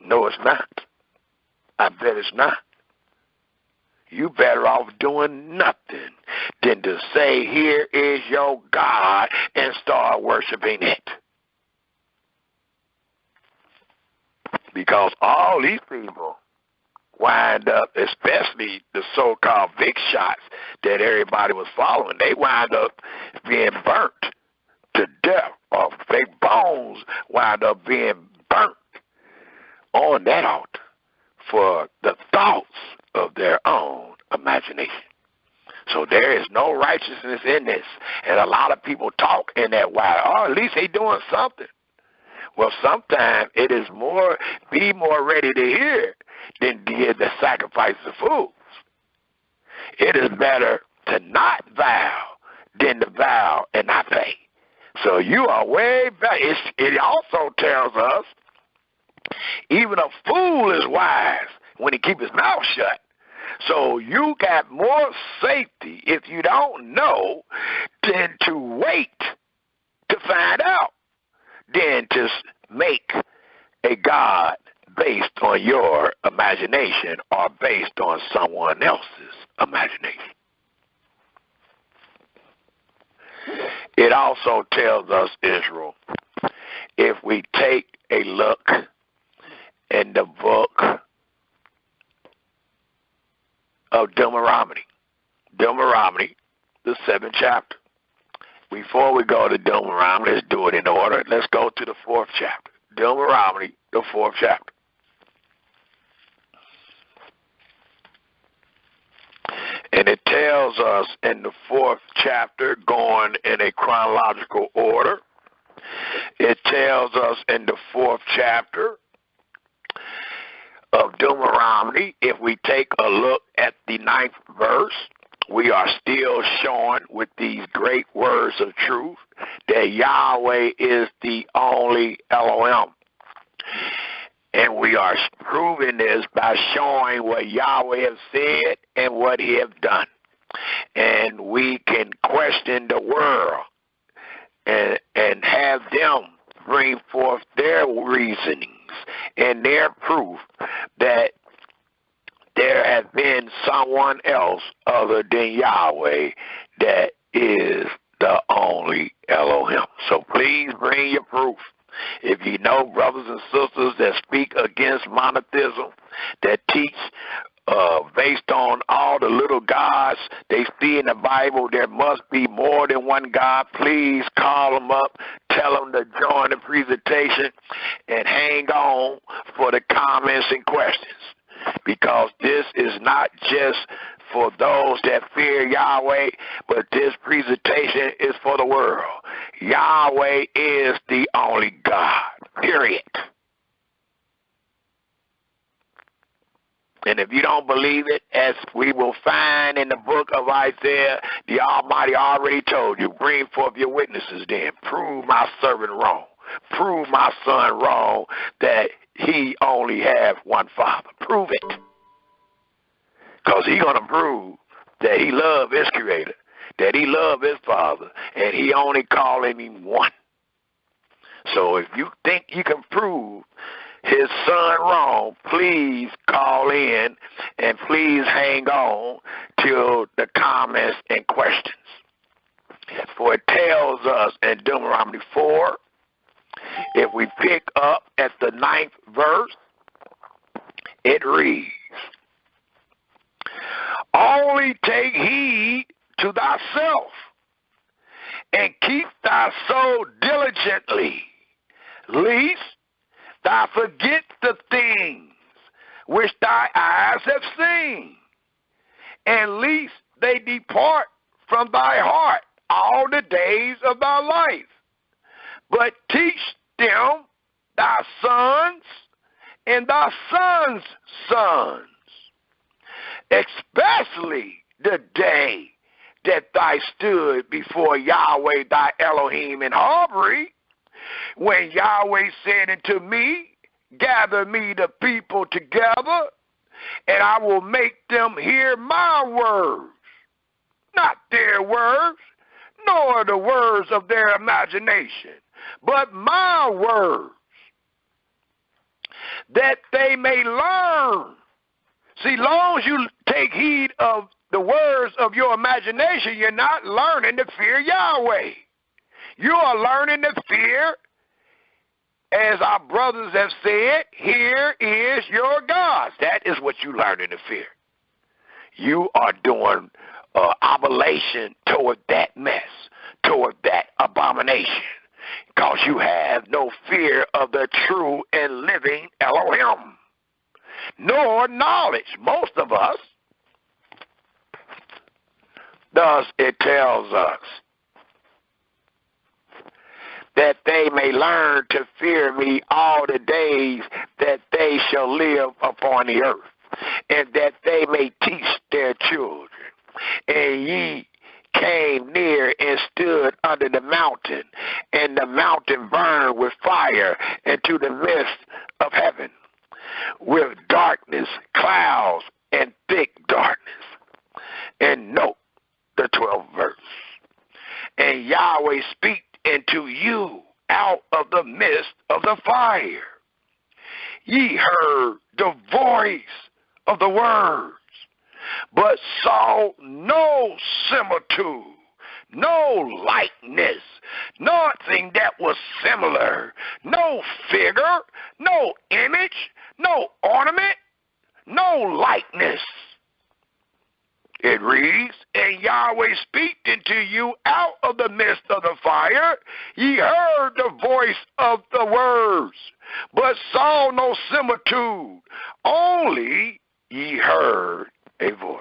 S1: No, it's not. I bet it's not. You better off doing nothing than to say, here is your God, and start worshiping it. Because all these people wind up, especially the so-called big shots that everybody was following, they wind up being burnt to death, or their bones wind up being burnt on that altar for the thoughts of their own imagination. So there is no righteousness in this. And a lot of people talk in that way, oh, at least they doing something. Well, sometimes it is be more ready to hear than did the sacrifice of fools. It is better to not vow than to vow and not pay. So you are way back. It also tells us even a fool is wise when he keeps his mouth shut. So you got more safety if you don't know than to wait to find out, than to make a God based on your imagination or based on someone else's imagination. It also tells us, Israel, if we take a look in the book of Deuteronomy, the 7th chapter. Before we go to Deuteronomy, let's do it in order. Let's go to the 4th chapter. Deuteronomy, the 4th chapter. And it tells us in the 4th chapter, going in a chronological order, it tells us in the 4th chapter of Deuteronomy, if we take a look at the 9th verse, we are still showing with these great words of truth that Yahweh is the only Elohim. And we are proving this by showing what Yahweh has said and what he has done. And we can question the world and have them bring forth their reasonings and their proof that there has been someone else other than Yahweh that is the only Elohim. So please bring your proof. If you know brothers and sisters that speak against monotheism, that teach based on all the little gods they see in the Bible, there must be more than one God, please call them up, tell them to join the presentation, and hang on for the comments and questions. Because this is not just for those that fear Yahweh, but this presentation is for the world. Yahweh is the only God, period. And if you don't believe it, as we will find in the book of Isaiah, the Almighty already told you, bring forth your witnesses then. Prove my servant wrong. Prove my son wrong that he only have one father. Prove it. Because he's going to prove that he loved his creator, that he loved his father, and he only calling him one. So if you think you can prove his son wrong, please call in and please hang on till the comments and questions. For it tells us in Deuteronomy 4, if we pick up at the 9th verse, it reads, only take heed to thyself, and keep thy soul diligently, lest thou forget the things which thy eyes have seen, and lest they depart from thy heart all the days of thy life. But teach them thy sons and thy sons' sons, especially the day that thou stood before Yahweh thy Elohim in Horeb, when Yahweh said unto me, gather me the people together, and I will make them hear my words, not their words, nor the words of their imagination, but my words, that they may learn. See, long as you take heed of the words of your imagination, you're not learning to fear Yahweh. You are learning to fear, as our brothers have said, here is your God. That is what you're learning to fear. You are doing oblation toward that mess, toward that abomination, because you have no fear of the true and living Elohim, nor knowledge. Most of us, thus it tells us that they may learn to fear me all the days that they shall live upon the earth, and that they may teach their children. And ye came near and stood under the mountain, and the mountain burned with fire into the midst of heaven, with darkness, clouds, and thick darkness. And note the 12th verse. And Yahweh speak into you out of the midst of the fire. Ye heard the voice of the words, but saw no similitude, no likeness, nothing that was similar, no figure, no image, no ornament, no likeness. It reads, and Yahweh speak into you out of the midst of the fire. Ye heard the voice of the words, but saw no similitude, only ye heard a voice.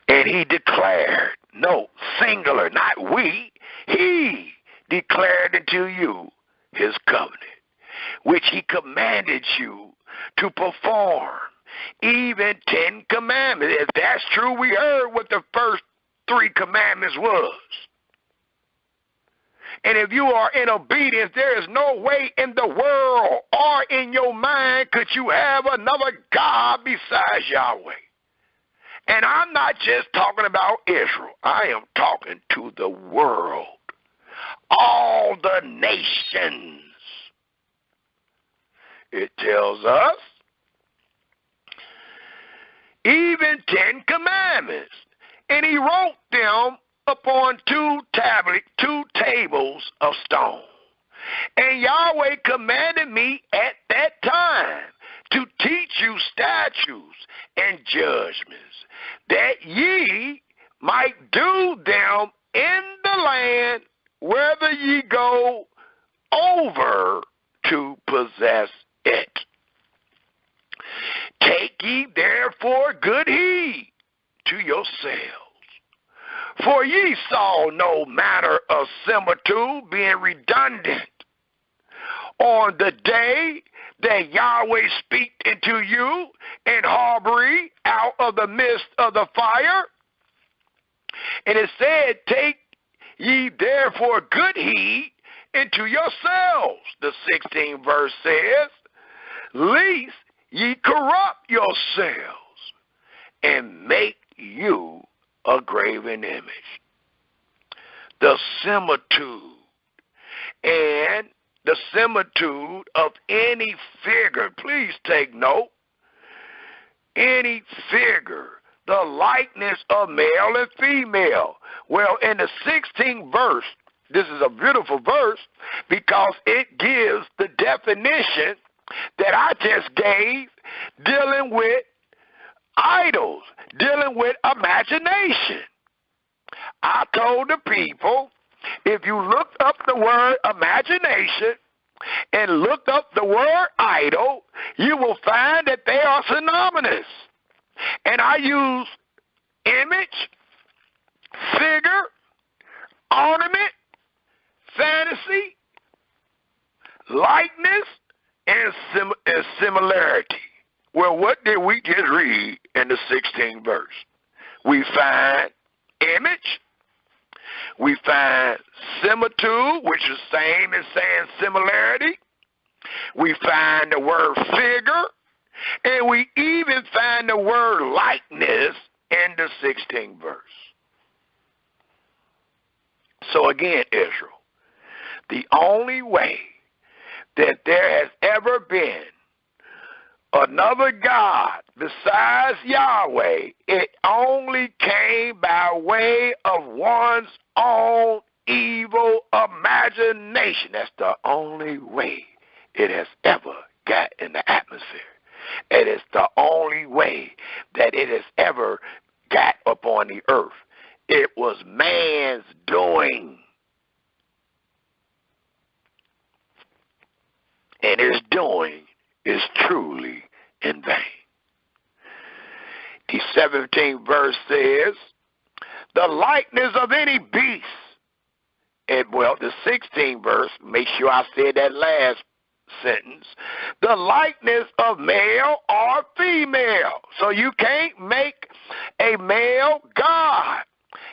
S1: And he declared, no, singular, not we, he declared unto you his covenant, which he commanded you to perform, even 10 commandments. If that's true, we heard what the first 3 commandments was. And if you are in obedience, there is no way in the world or in your mind could you have another God besides Yahweh. And I'm not just talking about Israel. I am talking to the world, all the nations. It tells us even 10 commandments. And he wrote them upon 2 tables of stone. And Yahweh commanded me at that time to teach you statutes and judgments, that ye might do them in the land whether ye go over to possess it. Take ye therefore good heed to yourselves, for ye saw no manner of similitude, being redundant, on the day that Yahweh speak into you in Harbury out of the midst of the fire. And it said, take ye therefore good heed into yourselves, the 16th verse says, lest ye corrupt yourselves and make you a graven image. The similitude and the similitude of any figure, please take note, any figure, the likeness of male and female. Well, in the 16th verse, this is a beautiful verse because it gives the definition that I just gave, dealing with idols, dealing with imagination. I told the people, if you look up the word imagination and look up the word idol, you will find that they are synonymous. And I use image, figure, ornament, fantasy, likeness, and similarity. Well, what did we just read in the 16th verse? We find image, we find similitude, which is same as saying similarity. We find the word figure, and we even find the word likeness in the 16th verse. So again, Israel, the only way that there has ever been another God besides Yahweh, it only came by way of one's own evil imagination. That's the only way it has ever got in the atmosphere. It is the only way that it has ever got upon the earth. It was man's doing. And his doing is truly in vain. The 17th verse says, the likeness of any beast well, the 16th verse, make sure I said that last sentence, the likeness of male or female. So you can't make a male God.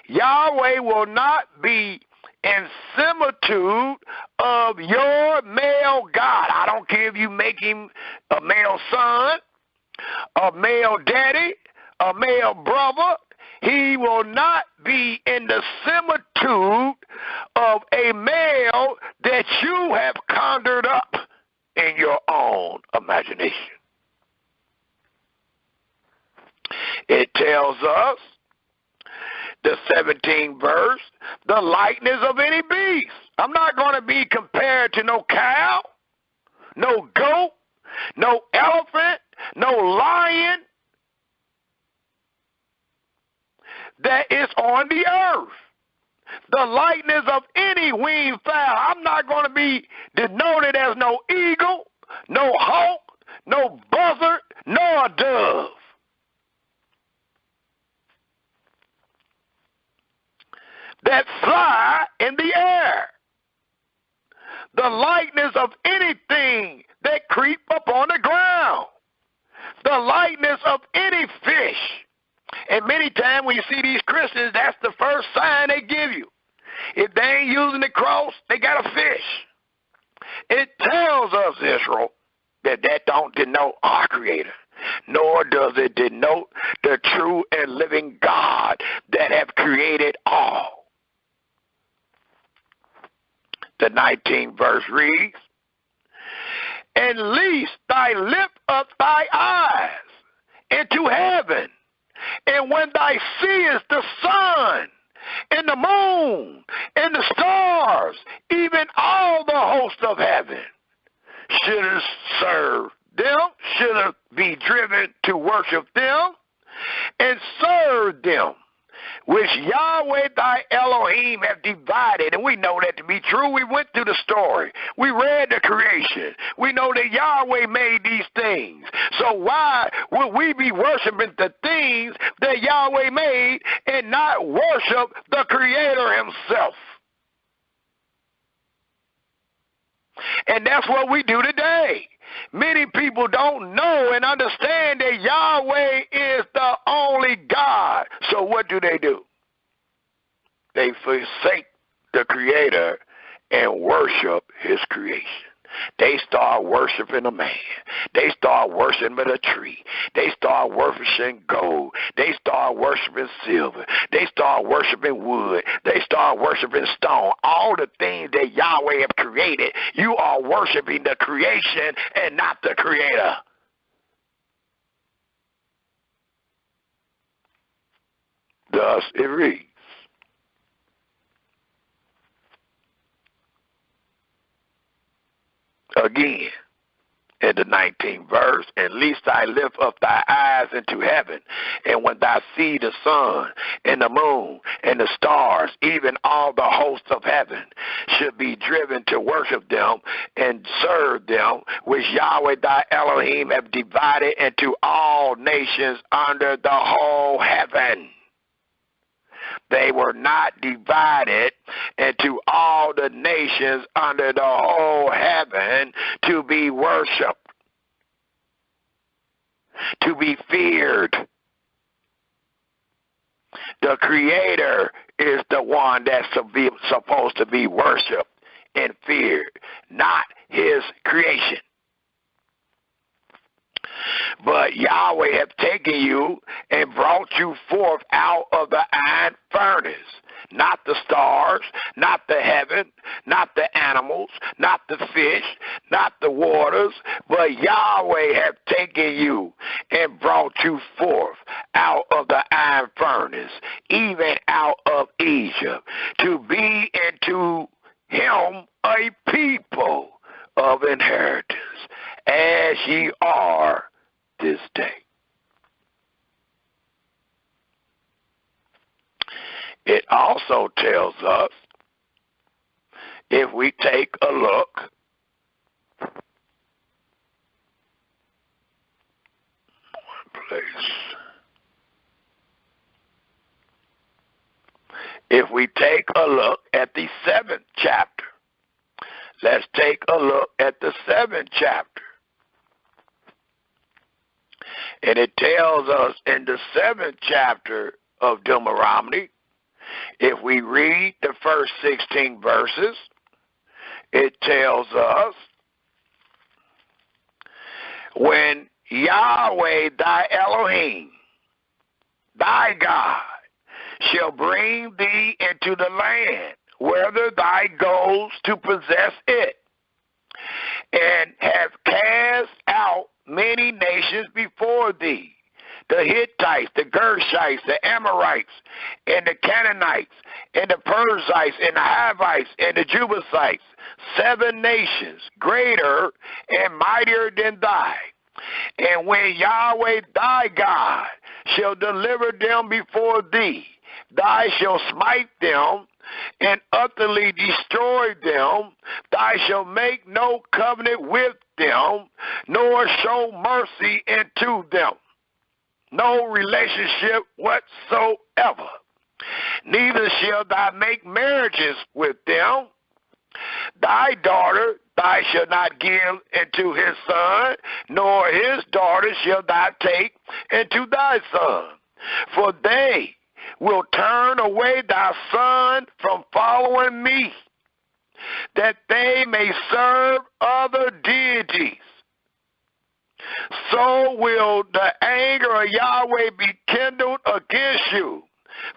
S1: Yahweh will not be in similitude of your male God. I don't care if you make him a male son, a male daddy, a male brother. He will not be in the similitude of a male that you have conjured up in your own imagination. It tells us, the 17th verse, the likeness of any beast. I'm not going to be compared to no cow, no goat, no elephant, no lion that is on the earth. The likeness of any winged fowl. I'm not going to be denoted as no eagle, no hawk, no buzzard, nor a dove. That fly in the air. The likeness of anything that creep upon the ground. The likeness of any fish. And many times when you see these Christians, that's the first sign they give you. If they ain't using the cross, they got a fish. It tells us, Israel, that don't denote our Creator, nor does it denote the true and living God that have created all. The 19th verse reads, and least thy lift up thy eyes into heaven, and when thou seest the sun and the moon and the stars, even all the host of heaven, shouldst serve them, should be driven to worship them and serve them, which Yahweh thy Elohim have divided. And we know that to be true. We went through the story. We read the creation. We know that Yahweh made these things. So why would we be worshiping the things that Yahweh made and not worship the Creator himself? And that's what we do today. Many people don't know and understand that Yahweh is the only God. So what do? They forsake the Creator and worship his creation. They start worshiping a man. They start worshiping a tree. They start worshiping gold. They start worshiping silver. They start worshiping wood. They start worshiping stone. All the things that Yahweh have created, you are worshiping the creation and not the Creator. Thus it reads, again, in the 19th verse, and least I lift up thy eyes into heaven, and when thou see the sun and the moon and the stars, even all the hosts of heaven, should be driven to worship them and serve them, which Yahweh thy Elohim have divided into all nations under the whole heaven. They were not divided into all the nations under the whole heaven to be worshiped, to be feared. The Creator is the one that's supposed to be worshiped and feared, not his creation. But Yahweh have taken you and brought you forth out of the iron furnace, not the stars, not the heaven, not the animals, not the fish, not the waters, but Yahweh have taken you and brought you forth out of the iron furnace, even out of Egypt, to be unto him a people of inheritance, as ye are this day. It also tells us, if we take a look one place, If we take a look at the 7th chapter, let's take a look at the 7th chapter. And it tells us in the 7th chapter of Deuteronomy, if we read the first 16 verses, it tells us, when Yahweh thy Elohim, thy God, shall bring thee into the land, whither thou goest to possess it, and have cast out many nations before thee, the Hittites, the Gershites, the Amorites, and the Canaanites, and the Perizzites, and the Hivites, and the Jebusites, 7 nations, greater and mightier than thy. And when Yahweh thy God shall deliver them before thee, thou shalt smite them and utterly destroy them. Thou shalt make no covenant with them, nor show mercy unto them, no relationship whatsoever. Neither shalt thou make marriages with them. Thy daughter thou shalt not give into his son, nor his daughter shalt thou take into thy son. For they will turn away thy son from following me, that they may serve other deities. So will the anger of Yahweh be kindled against you,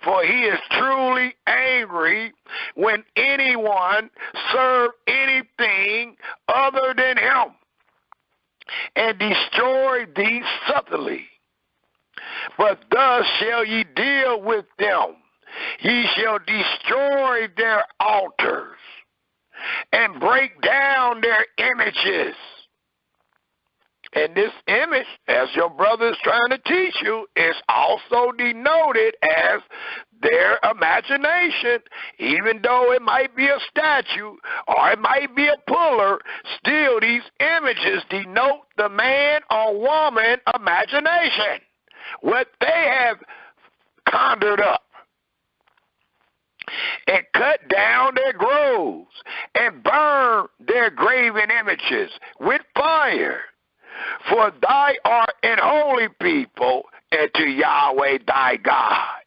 S1: for he is truly angry when anyone serve anything other than him, and destroy thee subtly. But thus shall ye deal with them. Ye shall destroy their altars, and break down their images. And this image, as your brother is trying to teach you, is also denoted as their imagination. Even though it might be a statue or it might be a pillar, still these images denote the man or woman imagination, what they have conjured up. And cut down their groves, and burn their graven images with fire. For thou art an holy people unto Yahweh thy God.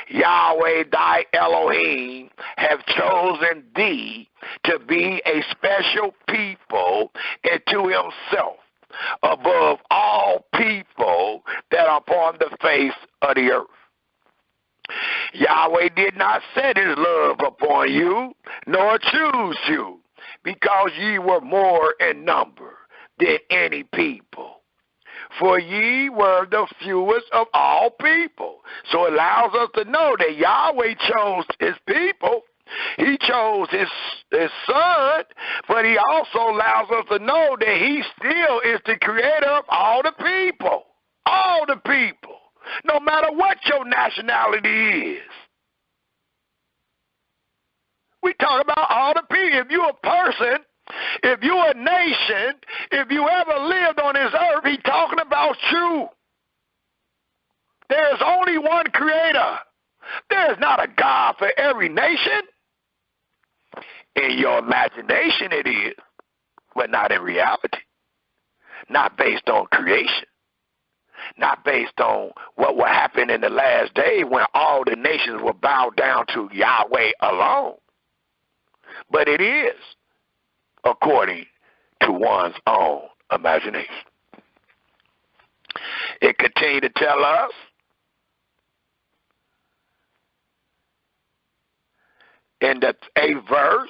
S1: Yahweh thy Elohim have chosen thee to be a special people unto himself, above all people that are upon the face of the earth. Yahweh did not set his love upon you, nor choose you, because ye were more in number than any people. For ye were the fewest of all people. So it allows us to know that Yahweh chose his people. He chose his son, but he also allows us to know that he still is the creator of all the people. All the people. No matter what your nationality is. We talk about all the people. If you're a person, if you're a nation, if you ever lived on this earth, he's talking about you. There's only one creator. There's not a God for every nation. In your imagination it is, but not in reality. Not based on creation. Not based on what will happen in the last day when all the nations will bow down to Yahweh alone. But it is according to one's own imagination. It continues to tell us in the 8th verse,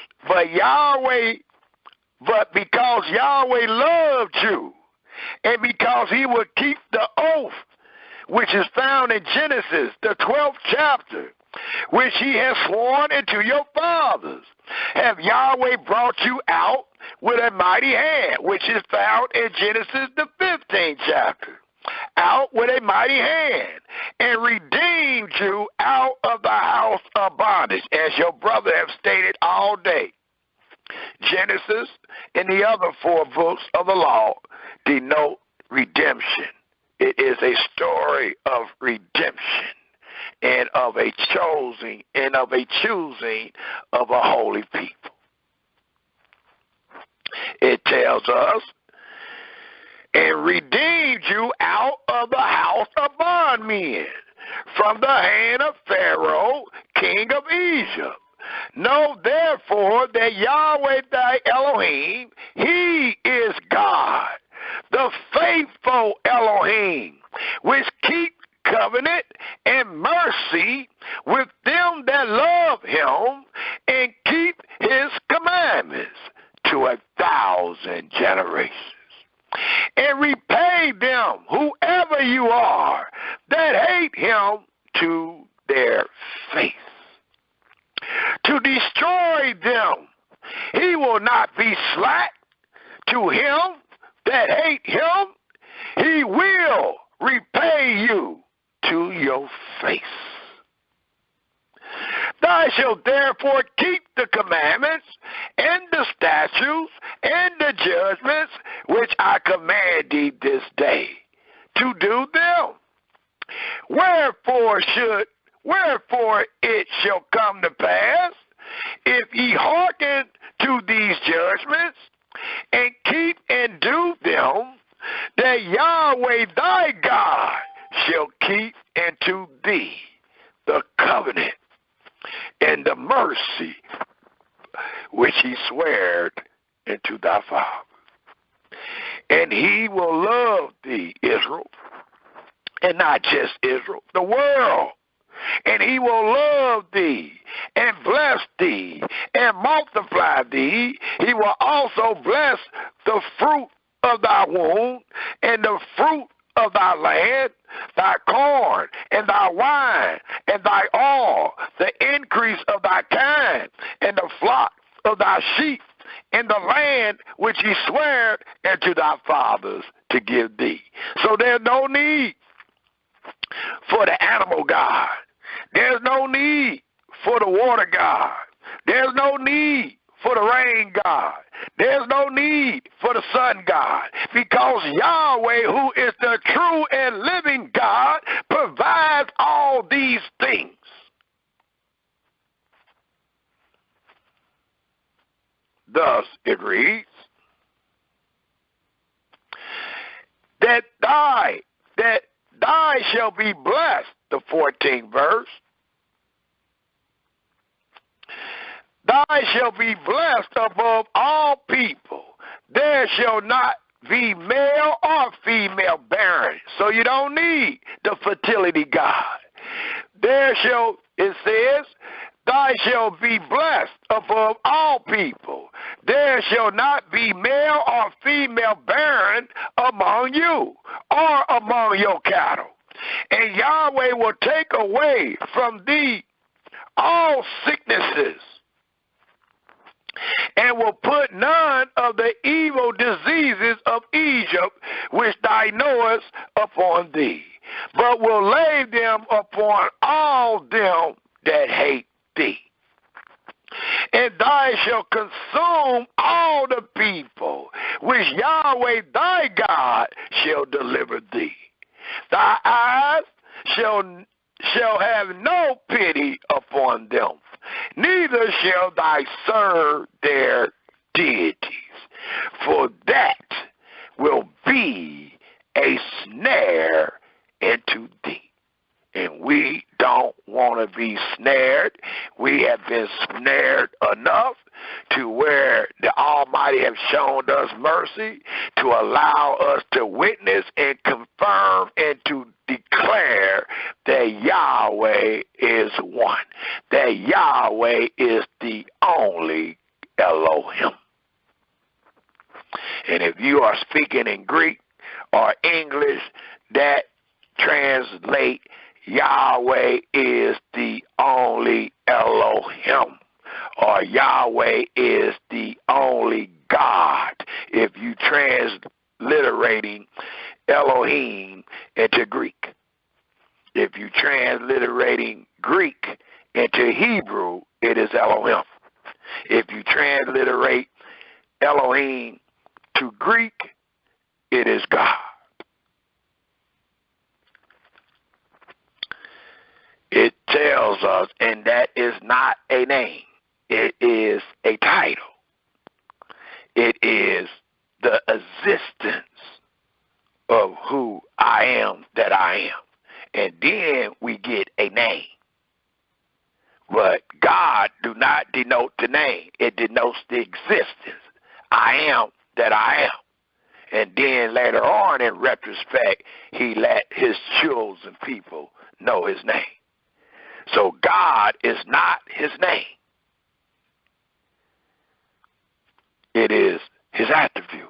S1: but because Yahweh loved you, and because he would keep the oath, which is found in Genesis, the 12th chapter, which he has sworn unto your fathers, have Yahweh brought you out with a mighty hand, which is found in Genesis, the 15th chapter, out with a mighty hand, and redeemed you out of the house of bondage, as your brother have stated all day. Genesis and the other 4 books of the law denote redemption. It is a story of redemption. and of a choosing of a holy people. It tells us, and redeemed you out of the house of bondmen, from the hand of Pharaoh, king of Egypt. Know therefore that Yahweh thy Elohim, he is God, the faithful Elohim, which keep covenant and mercy with them that love him and keep his commandments to 1,000 generations. And repay them, whoever you are, that hate him to their face. To destroy them, he will not be slack. To him that hate him, he will repay you to your face. Thou shalt therefore keep the commandments and the statutes and the judgments which I command thee this day, to do them. Wherefore it shall come to pass, if ye hearken to these judgments, and keep and do them, that Yahweh thy God shall keep unto thee the covenant and the mercy which he sware unto thy father. And he will love thee, Israel, and not just Israel, the world. And he will love thee and bless thee and multiply thee. He will also bless the fruit of thy womb and the fruit of thy land, thy corn and thy wine and thy oil, the increase of thy kind and the flock of thy sheep, and the land which he sware unto thy fathers to give thee. So there's no need for the animal god. There's no need for the water god. There's no need for the rain god. There's no need for the sun god, because Yahweh, who is the true and living God, provides all these things. Thus it reads, that thy shall be blessed, the 14th verse. Thy shall be blessed above all people. There shall not be male or female barren. So you don't need the fertility god. It says, thy shall be blessed above all people. There shall not be male or female barren among you or among your cattle. And Yahweh will take away from thee all sicknesses, and will put none of the evil diseases of Egypt which thou knowest upon thee, but will lay them upon all them that hate thee. And thou shalt consume all the people which Yahweh thy God shall deliver thee. Thy eyes shall have no pity upon them, neither shall thou serve their deities, for that will be a snare into thee. And we don't want to be snared. We have been snared enough to where the Almighty have shown us mercy to allow us to witness and confirm and to declare that Yahweh is one, that Yahweh is the only Elohim. And if you are speaking in Greek or English, that translate Yahweh is the only Elohim, or Yahweh is the only God. If you transliterating Elohim into Greek. If you transliterating Greek into Hebrew, it is Elohim. If you transliterate Elohim to Greek, it is God. It tells us, and that is not a name. It is a title. It is the existence of who I am that I am. And then we get a name. But God do not denote the name. It denotes the existence. I am that I am. And then later on, in retrospect, he let his chosen people know his name. So God is not his name. It is his attribute.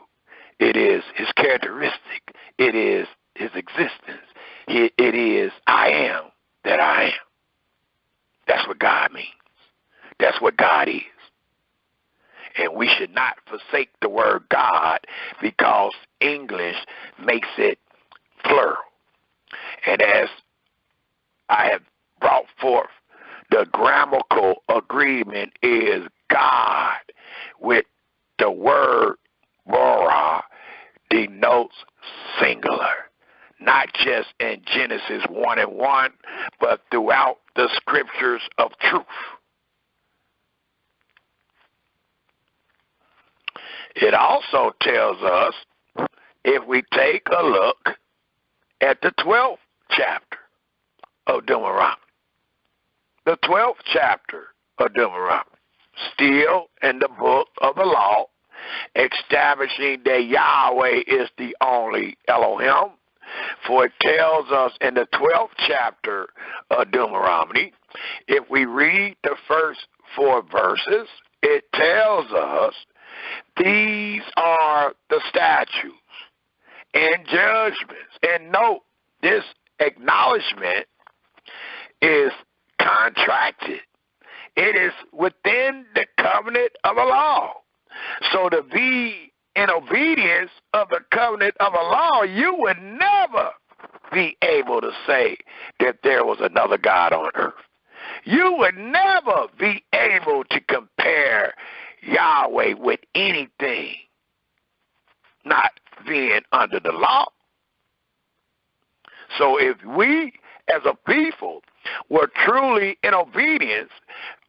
S1: It is his characteristic. It is his existence. It is I am that I am. That's what God means. That's what God is. And we should not forsake the word God because English makes it plural. And as I have brought forth, the grammatical agreement is God with the word bara denotes singular. Not just in Genesis 1:1, but throughout the scriptures of truth. It also tells us, if we take a look at the 12th chapter of Deuteronomy, the 12th chapter of Deuteronomy, still in the book of the law, establishing that Yahweh is the only Elohim. For it tells us in the 12th chapter of Deuteronomy, if we read the first 4 verses, it tells us these are the statutes and judgments. And note, this acknowledgement is contracted. It is within the covenant of the law. So to be in obedience of the covenant of a law, you would never be able to say that there was another God on earth. You would never be able to compare Yahweh with anything not being under the law. So if we as a people were truly in obedience,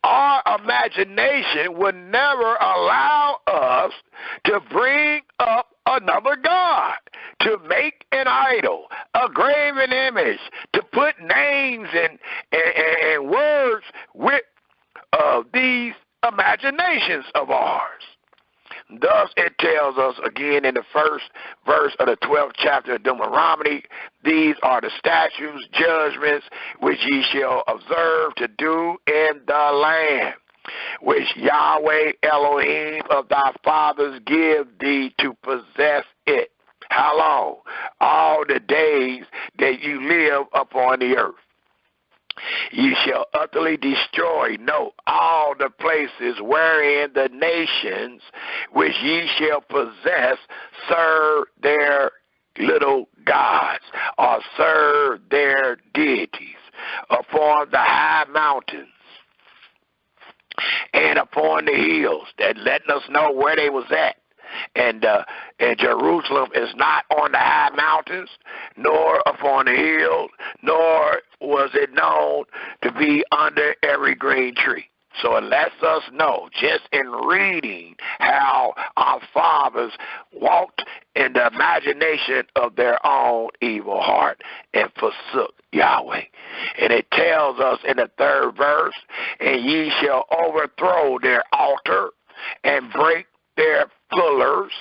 S1: our imagination would never allow us to bring up another God, to make an idol, a graven image, to put names and words with these imaginations of ours. Thus, it tells us again in the first verse of the 12th chapter of Deuteronomy, these are the statutes, judgments, which ye shall observe to do in the land, which Yahweh Elohim of thy fathers give thee to possess it. How long? All the days that you live upon the earth. Ye shall utterly destroy, note, all the places wherein the nations which ye shall possess serve their little gods, or serve their deities, upon the high mountains and upon the hills, that letting us know where they was at. And Jerusalem is not on the high mountains, nor upon the hills, nor was it known to be under every green tree. So it lets us know, just in reading, how our fathers walked in the imagination of their own evil heart and forsook Yahweh. And it tells us in the 3rd verse, and ye shall overthrow their altar and break their pillars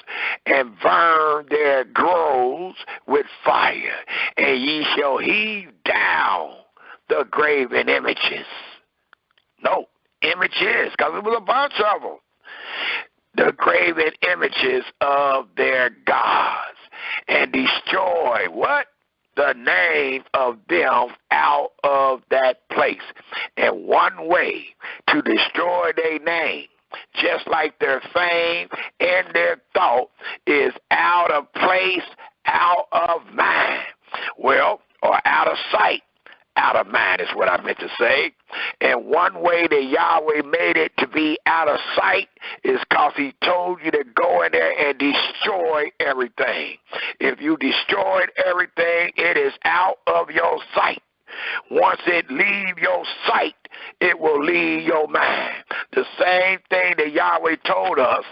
S1: and burn their groves with fire, and ye shall heave down the graven images. No, images, because it was a bunch of them. The graven images of their gods, and destroy what? The name of them out of that place. And one way to destroy their name, just like their fame and their thought, is out of place, out of mind. Well, or out of sight. Out of mind is what I meant to say. And one way that Yahweh made it to be out of sight is because he told you to go in there and destroy everything. If you destroyed everything, it is out of your sight. Once it leave your sight, it will leave your mind. The same thing that Yahweh told us,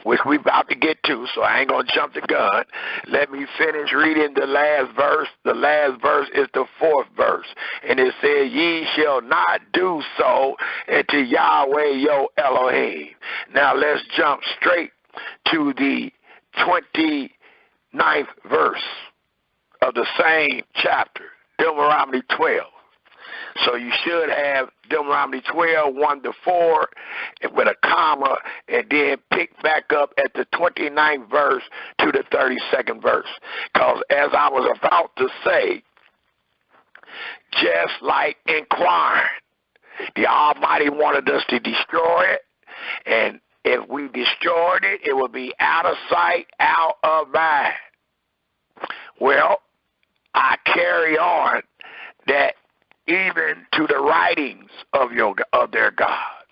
S1: which we're about to get to, so I ain't going to jump the gun. Let me finish reading the last verse. The last verse is the 4th verse. And it says, ye shall not do so unto Yahweh your Elohim. Now let's jump straight to the 29th verse of the same chapter, Deuteronomy 12. So you should have Deuteronomy 12, 1-4, with a comma, and then pick back up at the 29th verse to the 32nd verse. Because as I was about to say, just like inquiring, the Almighty wanted us to destroy it, and if we destroyed it, it would be out of sight, out of mind. Well, I carry on that even to the writings of their gods.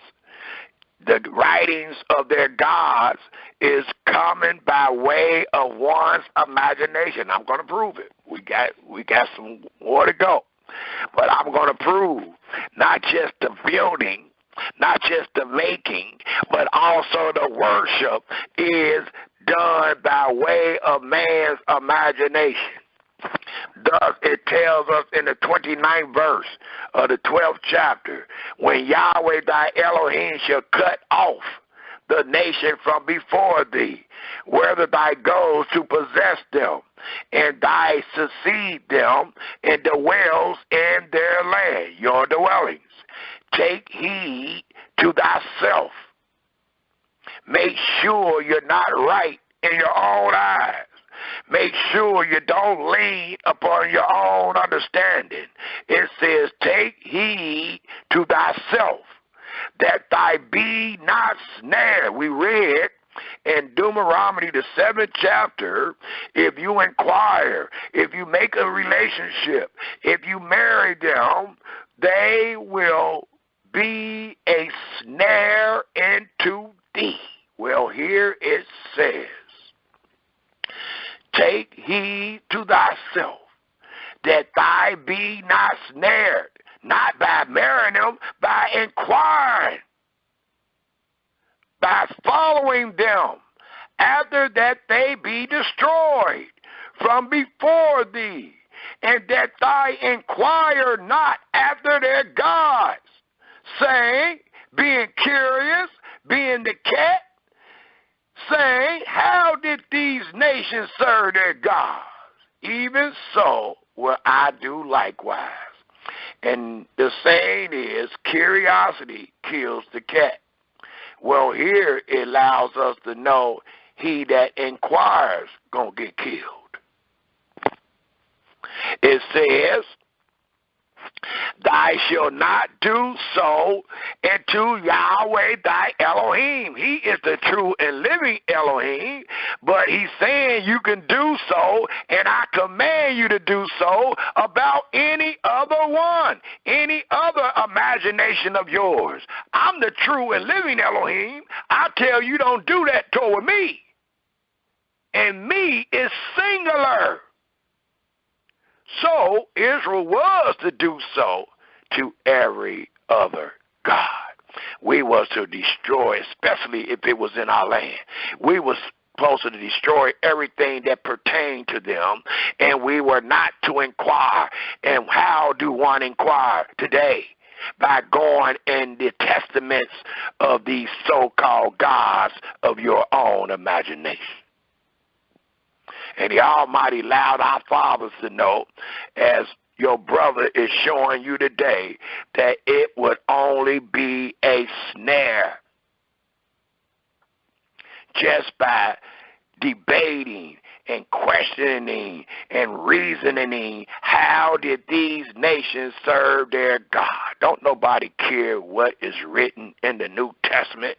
S1: The writings of their gods is coming by way of one's imagination. I'm going to prove it. We got some more to go. But I'm going to prove not just the building, not just the making, but also the worship is done by way of man's imagination. Thus, it tells us in the 29th verse of the 12th chapter, when Yahweh thy Elohim shall cut off the nation from before thee, whether thou goes to possess them, and thy succeed them, and dwells in their land, your dwellings. Take heed to thyself. Make sure you're not right in your own eyes. Make sure you don't lean upon your own understanding. It says, take heed to thyself, that thy be not snared. We read in Deuteronomy, the 7th chapter, if you inquire, if you make a relationship, if you marry them, they will be a snare into thee. Well, here it says, take heed to thyself, that thy be not snared, not by marrying them, by inquiring, by following them, after that they be destroyed from before thee, and that thy inquire not after their gods, saying, being curious, being the cat, saying, how did these nations serve their gods? Even so will I do likewise. And the saying is, curiosity kills the cat. Well, here it allows us to know he that inquires gonna get killed. It says, thou shalt not do so unto Yahweh thy Elohim. He is the true and living Elohim, but he's saying you can do so, and I command you to do so about any other one, any other imagination of yours. I'm the true and living Elohim. I tell you don't do that toward me. And me is singular. So Israel was to do so to every other god. We was to destroy, especially if it was in our land. We was supposed to destroy everything that pertained to them, and we were not to inquire. And how do one inquire today? By going in the testaments of these so-called gods of your own imagination. And the Almighty allowed our fathers to know, as your brother is showing you today, that it would only be a snare. Just by debating and questioning and reasoning, how did these nations serve their God? Don't nobody care what is written in the New Testament,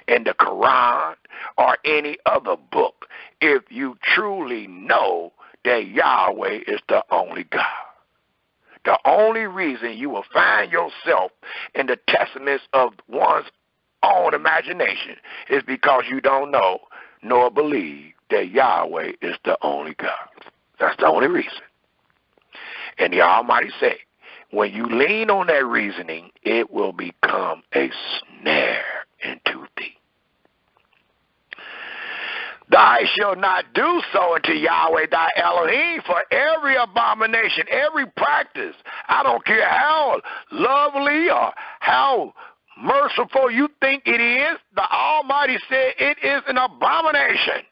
S1: in the Quran, or any other book, if you truly know that Yahweh is the only God. The only reason you will find yourself in the testaments of one's own imagination is because you don't know nor believe that Yahweh is the only God. That's the only reason. And the Almighty said, when you lean on that reasoning, it will become a snare into thee. Thou shalt not do so unto Yahweh thy Elohim for every abomination, every practice. I don't care how lovely or how merciful you think it is, the Almighty said it is an abomination.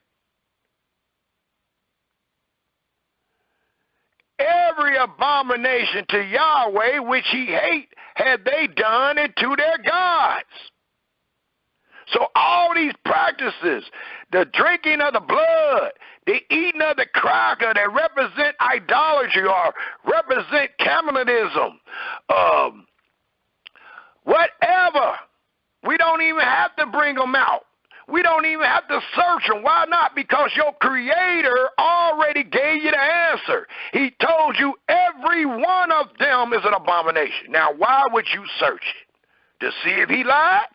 S1: Every abomination to Yahweh which he hate had they done unto their gods. So all these practices, the drinking of the blood, the eating of the cracker that represent idolatry or represent cannibalism, whatever, we don't even have to bring them out. We don't even have to search them. Why not? Because your Creator already gave you the answer. He told you every one of them is an abomination. Now, why would you search it? To see if he lied?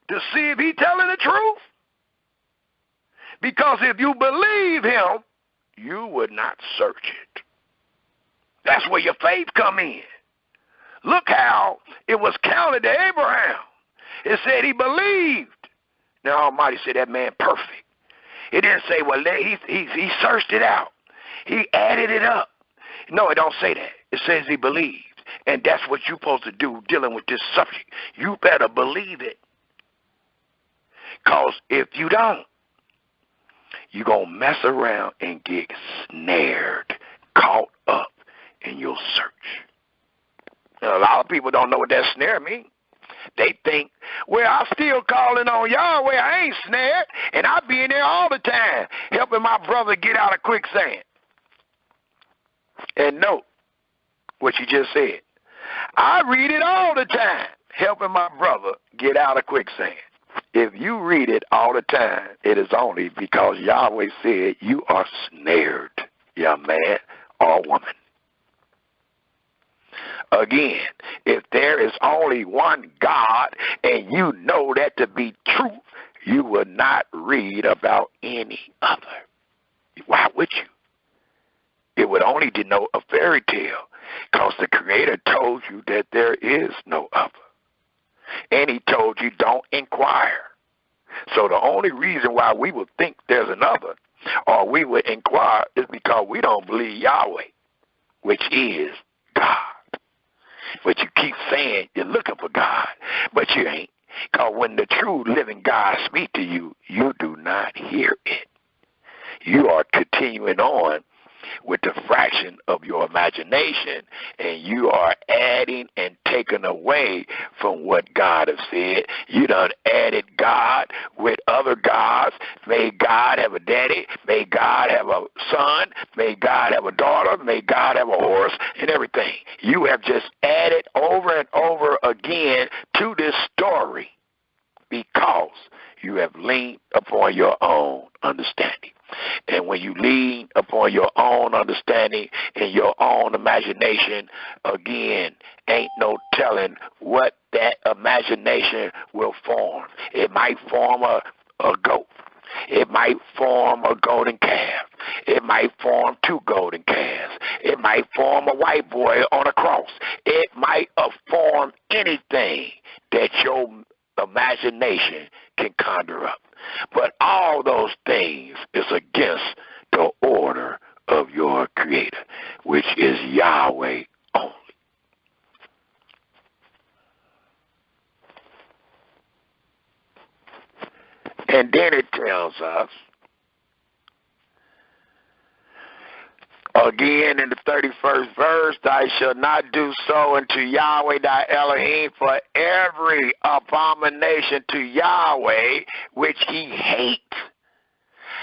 S1: To see if he's telling the truth? Because if you believe him, you would not search it. That's where your faith come in. Look how it was counted to Abraham. It said he believed. Now Almighty said that man perfect. It didn't say, well, he searched it out. He added it up. No, it don't say that. It says he believed. And that's what you're supposed to do dealing with this subject. You better believe it. Because if you don't, you're going to mess around and get snared, caught up in your search. Now, a lot of people don't know what that snare means. They think, well, I'm still calling on Yahweh. I ain't snared, and I be in there all the time helping my brother get out of quicksand. And note what you just said. I read it all the time helping my brother get out of quicksand. If you read it all the time, it is only because Yahweh said you are snared, young man or woman. Again, if there is only one God and you know that to be true, you will not read about any other. Why would you? It would only denote a fairy tale because the Creator told you that there is no other. And he told you don't inquire. So the only reason why we would think there's another or we would inquire is because we don't believe Yahweh, which is God. But you keep saying you're looking for God, but you ain't. Because when the true living God speaks to you, you do not hear it. You are continuing on with the fraction of your imagination, and you are adding and taking away from what God has said. You done added God with other gods. May God have a daddy. May God have a son. May God have a daughter. May God have a horse and everything. You have just added over and over again to this story because you have leaned upon your own understanding. And when you lean upon your own understanding and your own imagination, again, ain't no telling what that imagination will form. It might form a goat. It might form a golden calf. It might form two golden calves. It might form a white boy on a cross. It might form anything that your imagination can conjure up. But all those things is against the order of your Creator, which is Yahweh only. And then it tells us, again in the 31st verse, thou shalt not do so unto Yahweh thy Elohim for every abomination to Yahweh which he hates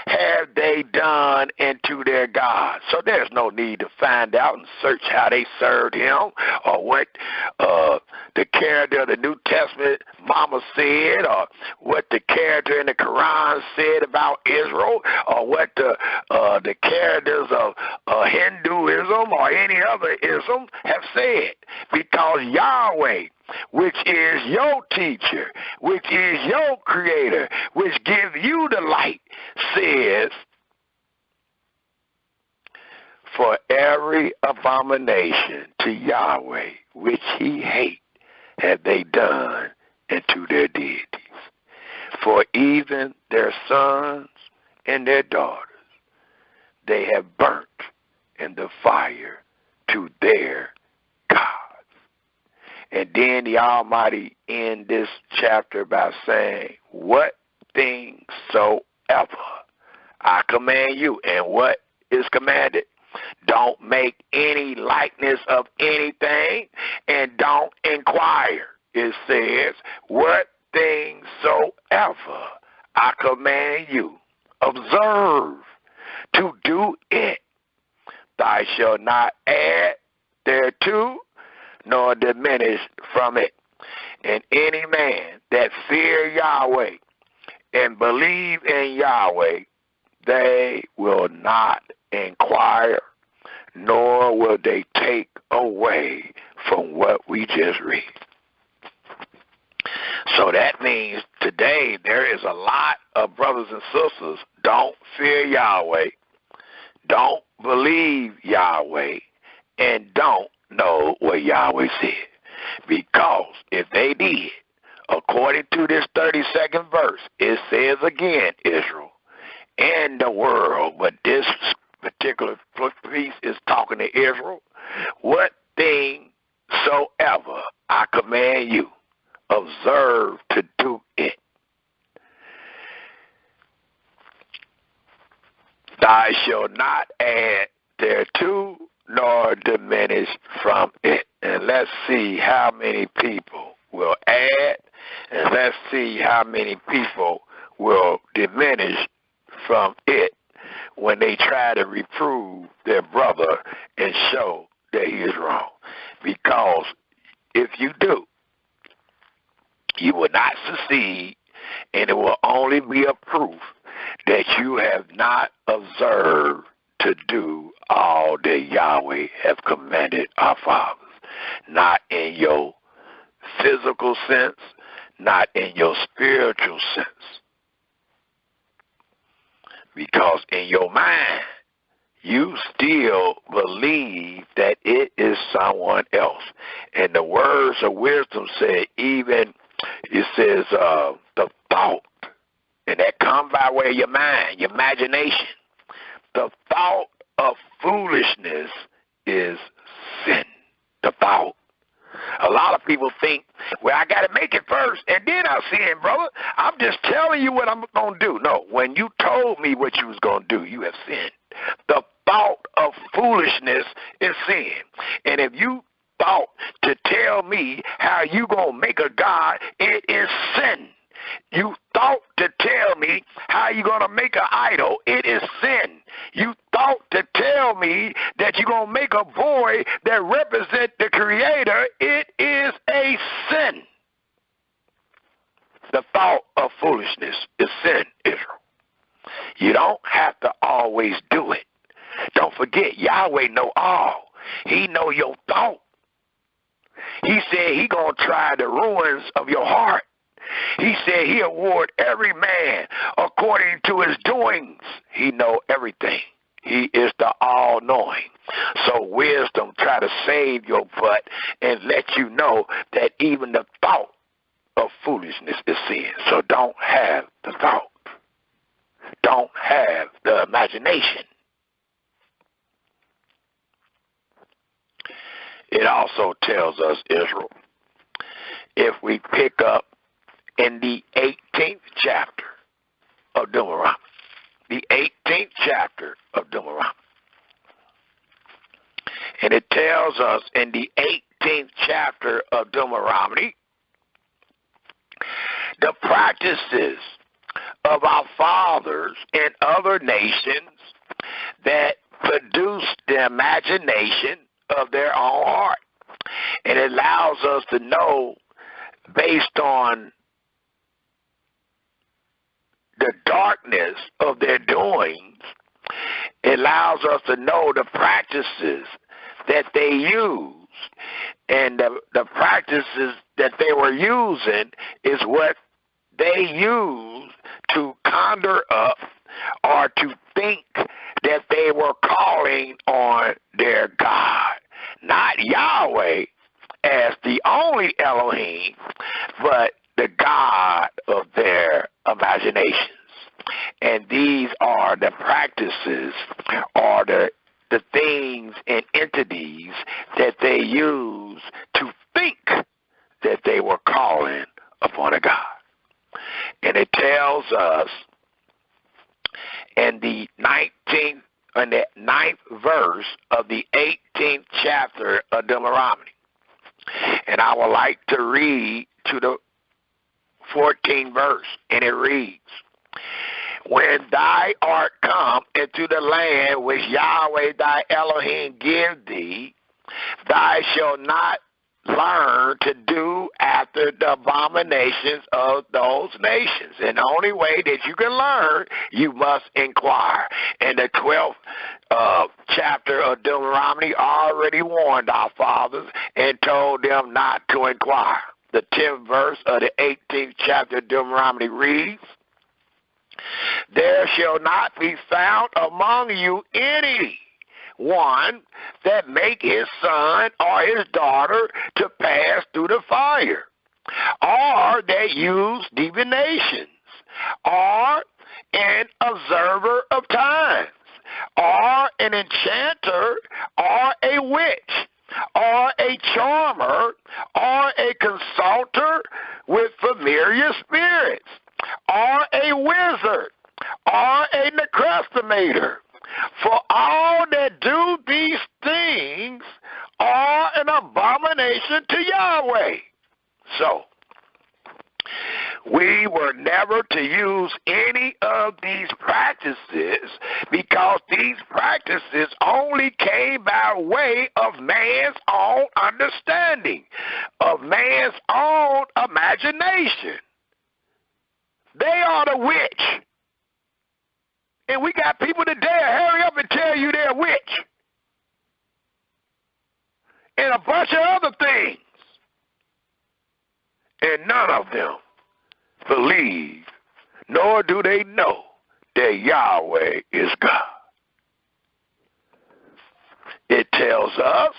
S1: have they done into their gods. So there's no need to find out and search how they served him or what the character of the New Testament mama said or what the character in the Quran said about Israel or what the characters of Hinduism or any other ism have said. Because Yahweh, which is your teacher, which is your Creator, which gives you the light, says, For every abomination to Yahweh which he hate have they done unto their deities. For even their sons and their daughters they have burnt in the fire to their gods. And then the Almighty end this chapter by saying, what things soever I command you. And what is commanded? Don't make any likeness of anything and don't inquire. It says, what things soever I command you, observe to do it. Thou shalt not add thereto, nor diminish from it. And any man that fear Yahweh and believe in Yahweh, they will not inquire, nor will they take away from what we just read. So that means today there is a lot of brothers and sisters don't fear Yahweh, don't believe Yahweh, and don't know what Yahweh said. Because if they did, according to this 32nd verse, it says again, Israel and the world, but this particular piece is talking to Israel. What thing soever I command you, observe to do it. Thou shalt not add thereto, nor diminish from it. And let's see how many people will add, and let's see how many people will diminish from it when they try to reprove their brother and show that he is wrong. Because if you do, you will not succeed, and it will only be a proof that you have not observed to do all that Yahweh have commanded our fathers. Not in your physical sense, not in your spiritual sense. Because in your mind, you still believe that it is someone else. And the words of wisdom say, even, it says, the thought, and that comes by way of your mind, your imagination. The thought of foolishness is sin. The thought. A lot of people think, well, I got to make it first, and then I'll sin, brother. I'm just telling you what I'm going to do. No, when you told me what you was going to do, you have sinned. The thought of foolishness is sin. And if you thought to tell me how you going to make a God, it is sin. You thought to tell me how you're going to make an idol. It is sin. You thought to tell me that you're going to make a boy that represents the Creator. It is a sin. The thought of foolishness is sin, Israel. You don't have to always do it. Don't forget, Yahweh know all. He know your thought. He said he going to try the ruins of your heart. He said he award every man according to his doings. He know everything. He is the all-knowing. So wisdom try to save your butt and let you know that even the thought of foolishness is sin. So don't have the thought. Don't have the imagination. It also tells us, Israel, if we pick up in the 18th chapter of Deuteronomy, the 18th chapter of Deuteronomy, and it tells us in the 18th chapter of Deuteronomy, the practices of our fathers in other nations that produced the imagination of their own heart. And it allows us to know, based on the darkness of their doings, it allows us to know the practices that they used. And the practices that they were using is what they used to conjure up or to think that they were calling on their God, not Yahweh as the only Elohim, but the God of their imaginations. And these are the practices or the things and entities that they use to think that they were calling upon a God. And it tells us in the 9th verse of the 18th chapter of Deuteronomy. And I would like to read to the 14th verse, and it reads, when thou art come into the land which Yahweh thy Elohim give thee, thou shalt not learn to do after the abominations of those nations. And the only way that you can learn, you must inquire. And the 12th chapter of Deuteronomy already warned our fathers and told them not to inquire. The 10th verse of the 18th chapter of Deuteronomy reads, there shall not be found among you any one that make his son or his daughter to pass through the fire, or that use divinations, or an observer of times, or an enchanter, or a witch, or a charmer, or a consulter with familiar spirits, or a wizard, or a necrostomator. For all that do these things are an abomination to Yahweh. So, we were never to use any of these practices because these practices only came by way of man's own understanding, of man's own imagination. They are the witch. And we got people that dare hurry up and tell you they're a witch. And a bunch of other things. And none of them believe, nor do they know that Yahweh is God. It tells us,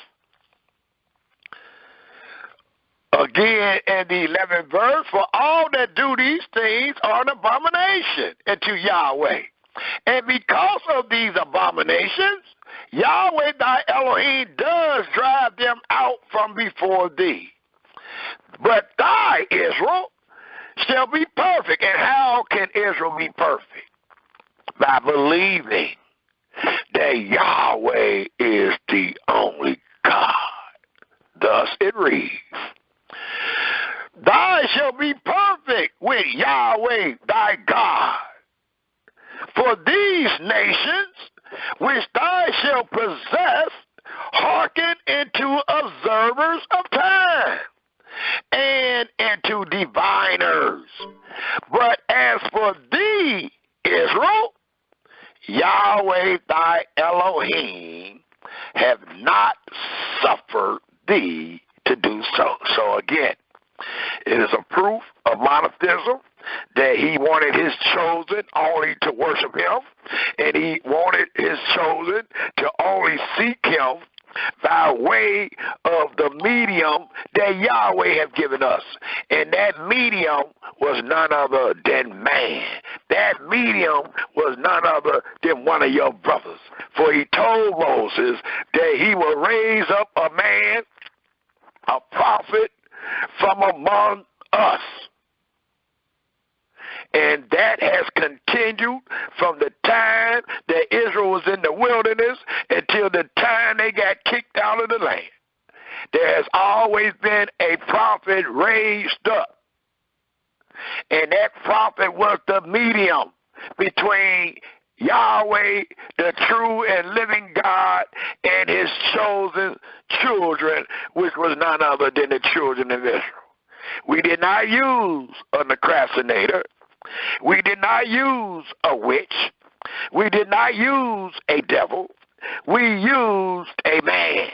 S1: again in the 11th verse, for all that do these things are an abomination unto Yahweh. And because of these abominations, Yahweh thy Elohim does drive them out from before thee. But thy Israel shall be perfect. And how can Israel be perfect? By believing that Yahweh is the only God. Thus it reads, thou shalt be perfect with Yahweh thy God. For these nations which thou shalt possess hearken into observers of time and into diviners. But as for thee, Israel, Yahweh thy Elohim have not suffered thee to do so. So again, it is a proof of monotheism that he wanted his chosen only to worship him, and he wanted his chosen to only seek him by way of the medium that Yahweh have given us. And that medium was none other than man. That medium was none other than one of your brothers. For he told Moses that he will raise up a man, a prophet, from among us. And that has continued from the time that Israel was in the wilderness until the time they got kicked out of the land. There has always been a prophet raised up. And that prophet was the medium between Yahweh, the true and living God, and his chosen children, which was none other than the children of Israel. We did not use a necrostomator. We did not use a witch. We did not use a devil. We used a man.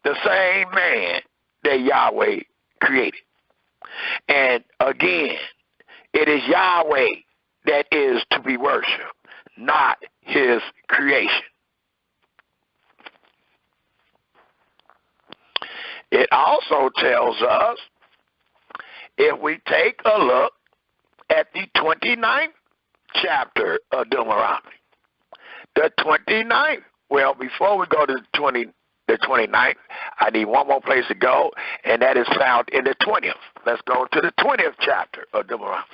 S1: The same man that Yahweh created. And again, it is Yahweh that is to be worshipped, not his creation. It also tells us, if we take a look at the 29th chapter of Deuteronomy, the 29th, well, before we go to the 29th, I need one more place to go, and that is found in the 20th. Let's go to the 20th chapter of Deuteronomy,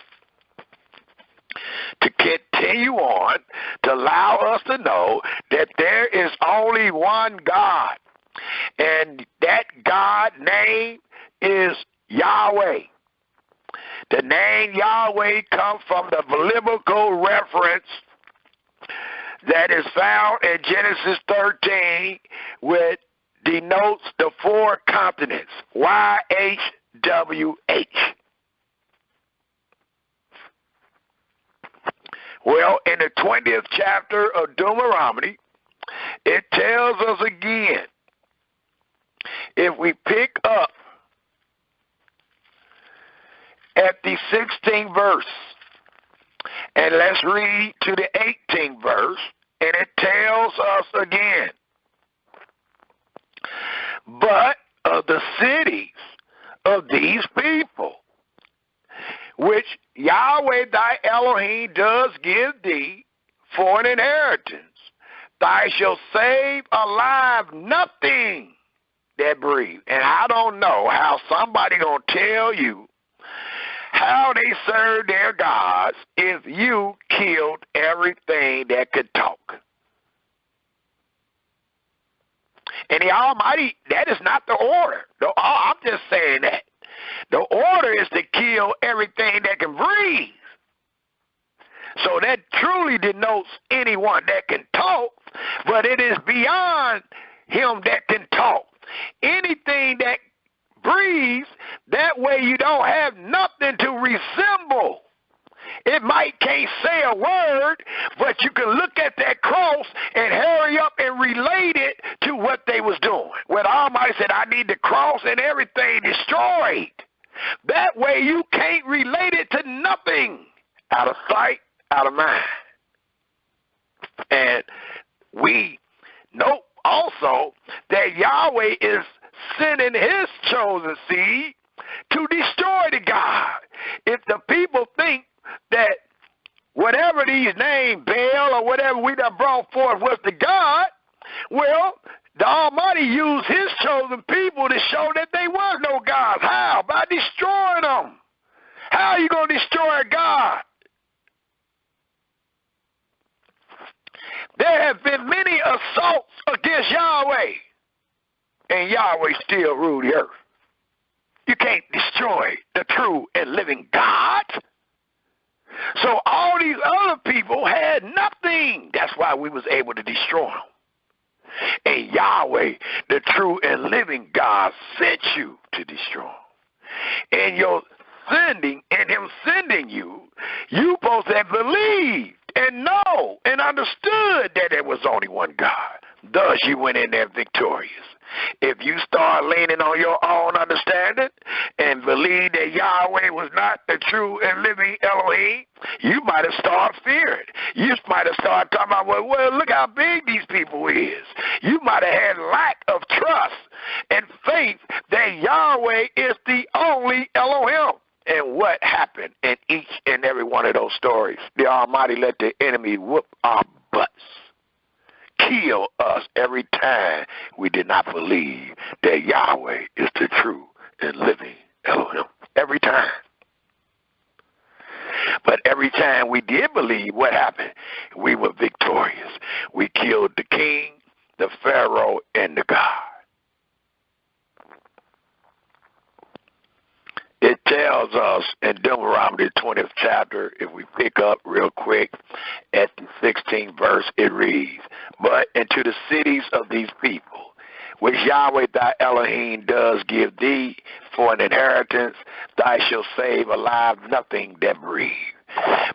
S1: to continue on, to allow us to know that there is only one God, and that God name is Yahweh. The name Yahweh comes from the biblical reference that is found in Genesis 13, which denotes the four continents, YHWH. Well, in the 20th chapter of Deuteronomy, it tells us again, if we pick up at the 16th verse, and let's read to the 18th verse, and it tells us again, but of the cities of these people, which Yahweh thy Elohim does give thee for an inheritance, thou shalt save alive nothing that breathe. And I don't know how somebody gonna tell you how they serve their gods if you killed everything that could talk. And the Almighty, that is not the order. I'm just saying that. The order is to kill everything that can breathe. So that truly denotes anyone that can talk, but it is beyond him that can talk. Anything that breathes, that way you don't have nothing to resemble. It might can't say a word, but you can look at that cross and hurry up and relate it to what they was doing. When Almighty said, I need the cross and everything destroyed. That way you can't relate it to nothing. Out of sight, out of mind. And we know also that Yahweh is sending his chosen seed to destroy the God. If the people think that whatever these names, Baal or whatever we done brought forth was the God, well, the Almighty used his chosen people to show that they was no gods. How? By destroying them. How are you going to destroy a God? There have been many assaults against Yahweh, and Yahweh still ruled the earth. You can't destroy the true and living God. So all these other people had nothing. That's why we was able to destroy them. And Yahweh, the true and living God, sent you to destroy them. And your sending, and him sending you, you both have believed and know and understood that there was only one God. Thus you went in there victorious. If you start leaning on your own understanding and believe that Yahweh was not the true and living Elohim, you might have started fearing. You might have started talking about, well, look how big these people is. You might have had lack of trust and faith that Yahweh is the only Elohim. And what happened in each and every one of those stories? The Almighty let the enemy whoop our butts. Kill us every time we did not believe that Yahweh is the true and living Elohim. Every time. But every time we did believe, what happened? We were victorious. We killed the king, the Pharaoh, and the God. It tells us in Deuteronomy 20th chapter, if we pick up real quick at the 16th verse, it reads, but into the cities of these people, which Yahweh thy Elohim does give thee for an inheritance, thou shalt save alive nothing that breathe.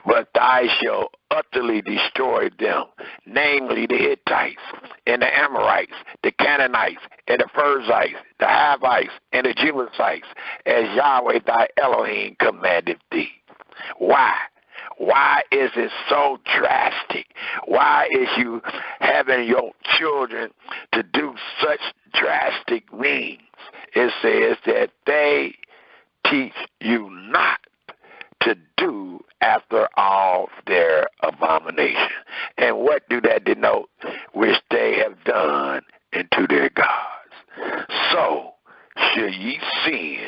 S1: But thou shalt utterly destroy them, namely the Hittites, and the Amorites, the Canaanites, and the Perizzites, the Hivites, and the Jebusites, as Yahweh thy Elohim commanded thee. Why? Why is it so drastic? Why is you having your children to do such drastic means? It says that they teach you not to do after all their abomination. And what do that denote? Which they have done unto their gods. So shall ye sin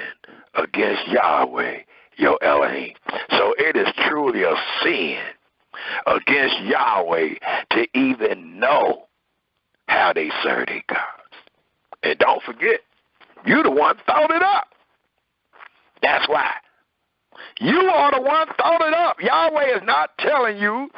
S1: against Yahweh, your Elohim. So it is truly a sin against Yahweh to even know how they serve their gods. And don't forget, you the one thought it up. That's why. You are the one thought it up. Yahweh is not telling you,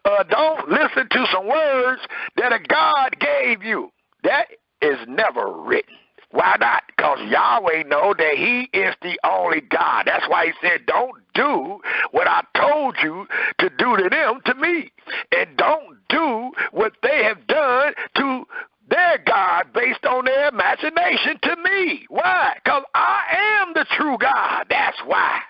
S1: don't listen to some words that a God gave you. That is never written. Why not? Because Yahweh knows that he is the only God. That's why he said, don't do what I told you to do to them, to me. And don't do what they have done to their God based on their imagination to me. Why? Because I am the true God. That's why.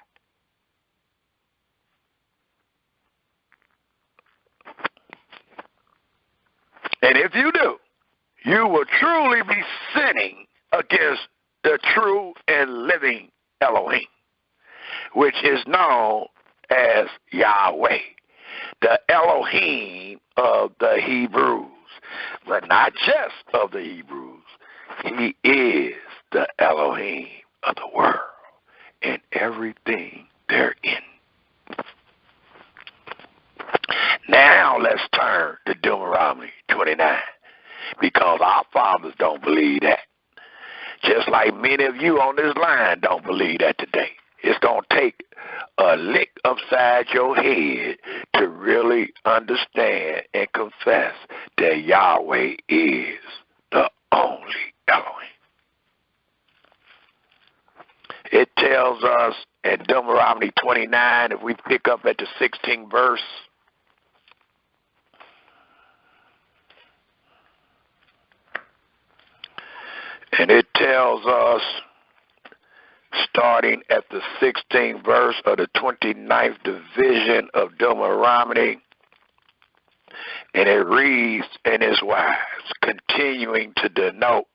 S1: And if you do, you will truly be sinning against the true and living Elohim, which is known as Yahweh, the Elohim of the Hebrews, but not just of the Hebrews. He is the Elohim of the world and everything therein. Now let's turn to Deuteronomy 29, because our fathers don't believe that. Just like many of you on this line don't believe that today. It's going to take a lick upside your head to really understand and confess that Yahweh is the only Elohim. It tells us in Deuteronomy 29, if we pick up at the 16th verse, and it tells us, starting at the 16th verse of the 29th division of Deuteronomy, and it reads in its wise, continuing to denote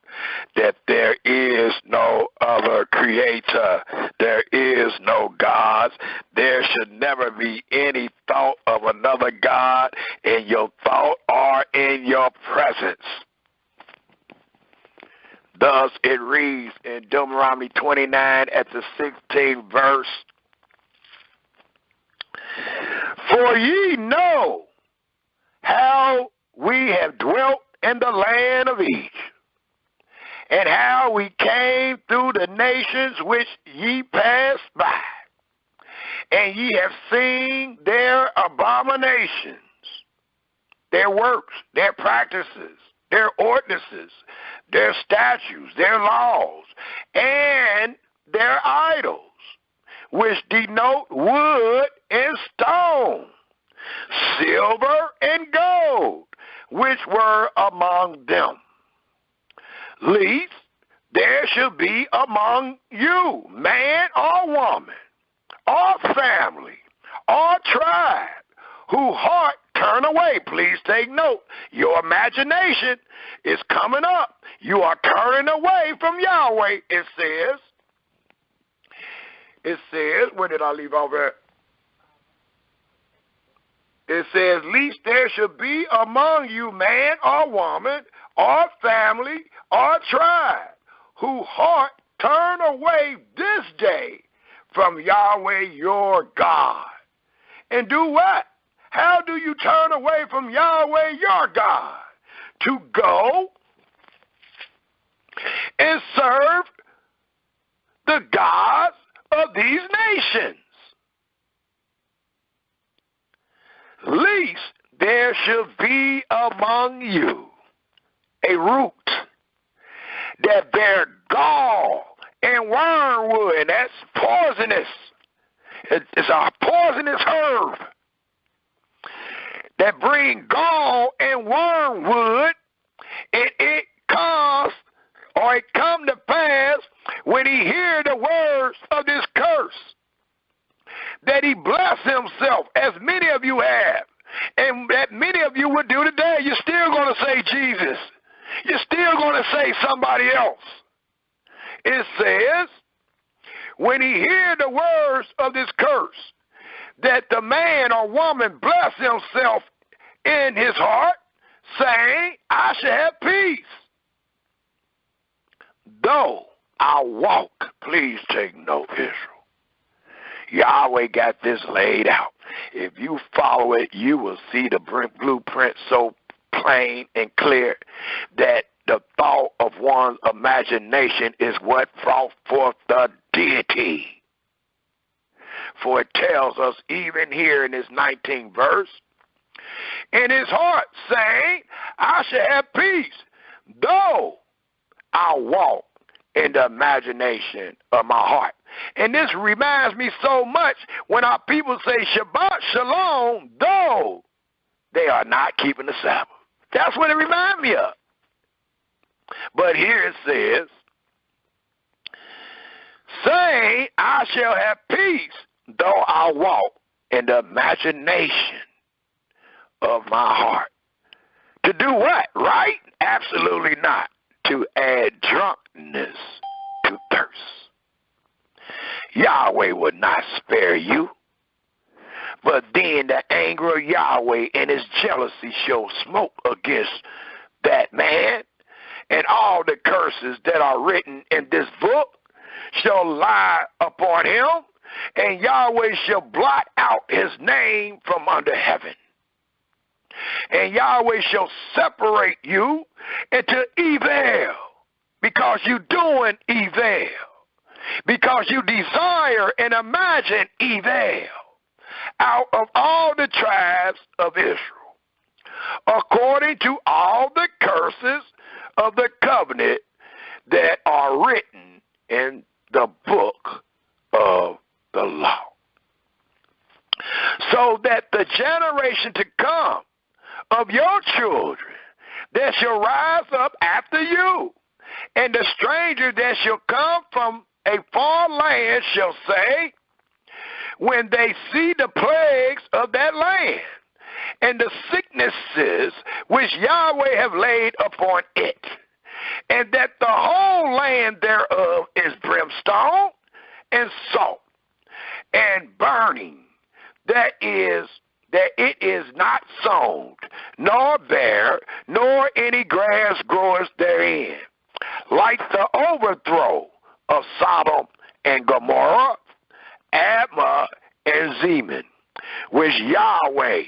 S1: that there is no other creator, there is no gods, there should never be any thought of another God in your thought or in your presence. Thus it reads in Deuteronomy 29 at the 16th verse, for ye know how we have dwelt in the land of Egypt, and how we came through the nations which ye passed by, and ye have seen their abominations, their works, their practices, their ordinances, their statutes, their laws, and their idols, which denote wood and stone, silver and gold, which were among them. Least there should be among you man or woman, or family, or tribe, whose heart turn away. Please take note. Your imagination is coming up. You are turning away from Yahweh. It says, where did I leave off at? It says, least there should be among you man or woman, or family, or tribe, whose heart turn away this day from Yahweh your God. And do what? How do you turn away from Yahweh your God? To go and serve the gods of these nations. Least there should be among you a root that bear gall and wormwood, and that's poisonous. It's a poisonous herb that bring gall and wormwood, and it come to pass when he hear the words of this curse, that he bless himself, as many of you have, and that many of you would do today. You're still going to say Jesus. You're still going to say somebody else. It says, when he hear the words of this curse, that the man or woman bless himself in his heart, saying, I shall have peace. Though I walk, please take note, Israel. Yahweh got this laid out. If you follow it, you will see the blueprint so plain and clear that the thought of one's imagination is what brought forth the deity. For it tells us, even here in this 19th verse, in his heart, saying, I shall have peace, though I walk in the imagination of my heart. And this reminds me so much when our people say Shabbat Shalom, though they are not keeping the Sabbath. That's what it reminds me of. But here it says, saying, I shall have peace, though I walk in the imagination of my heart. To do what? Right? Absolutely not. To add drunkenness to thirst. Yahweh would not spare you. But then the anger of Yahweh and his jealousy shall smoke against that man, and all the curses that are written in this book shall lie upon him, and Yahweh shall blot out his name from under heaven. And Yahweh shall separate you into evil, because you're doing evil, because you desire and imagine evil, out of all the tribes of Israel, according to all the curses of the covenant that are written in the book of the law. So that the generation to come of your children that shall rise up after you, and the stranger that shall come from a far land shall say, when they see the plagues of that land, and the sicknesses which Yahweh have laid upon it, and that the whole land thereof is brimstone and salt and burning, that it is not sown, nor bare, nor any grass groweth therein, like the overthrow of Sodom and Gomorrah, Admah and Zeman, which Yahweh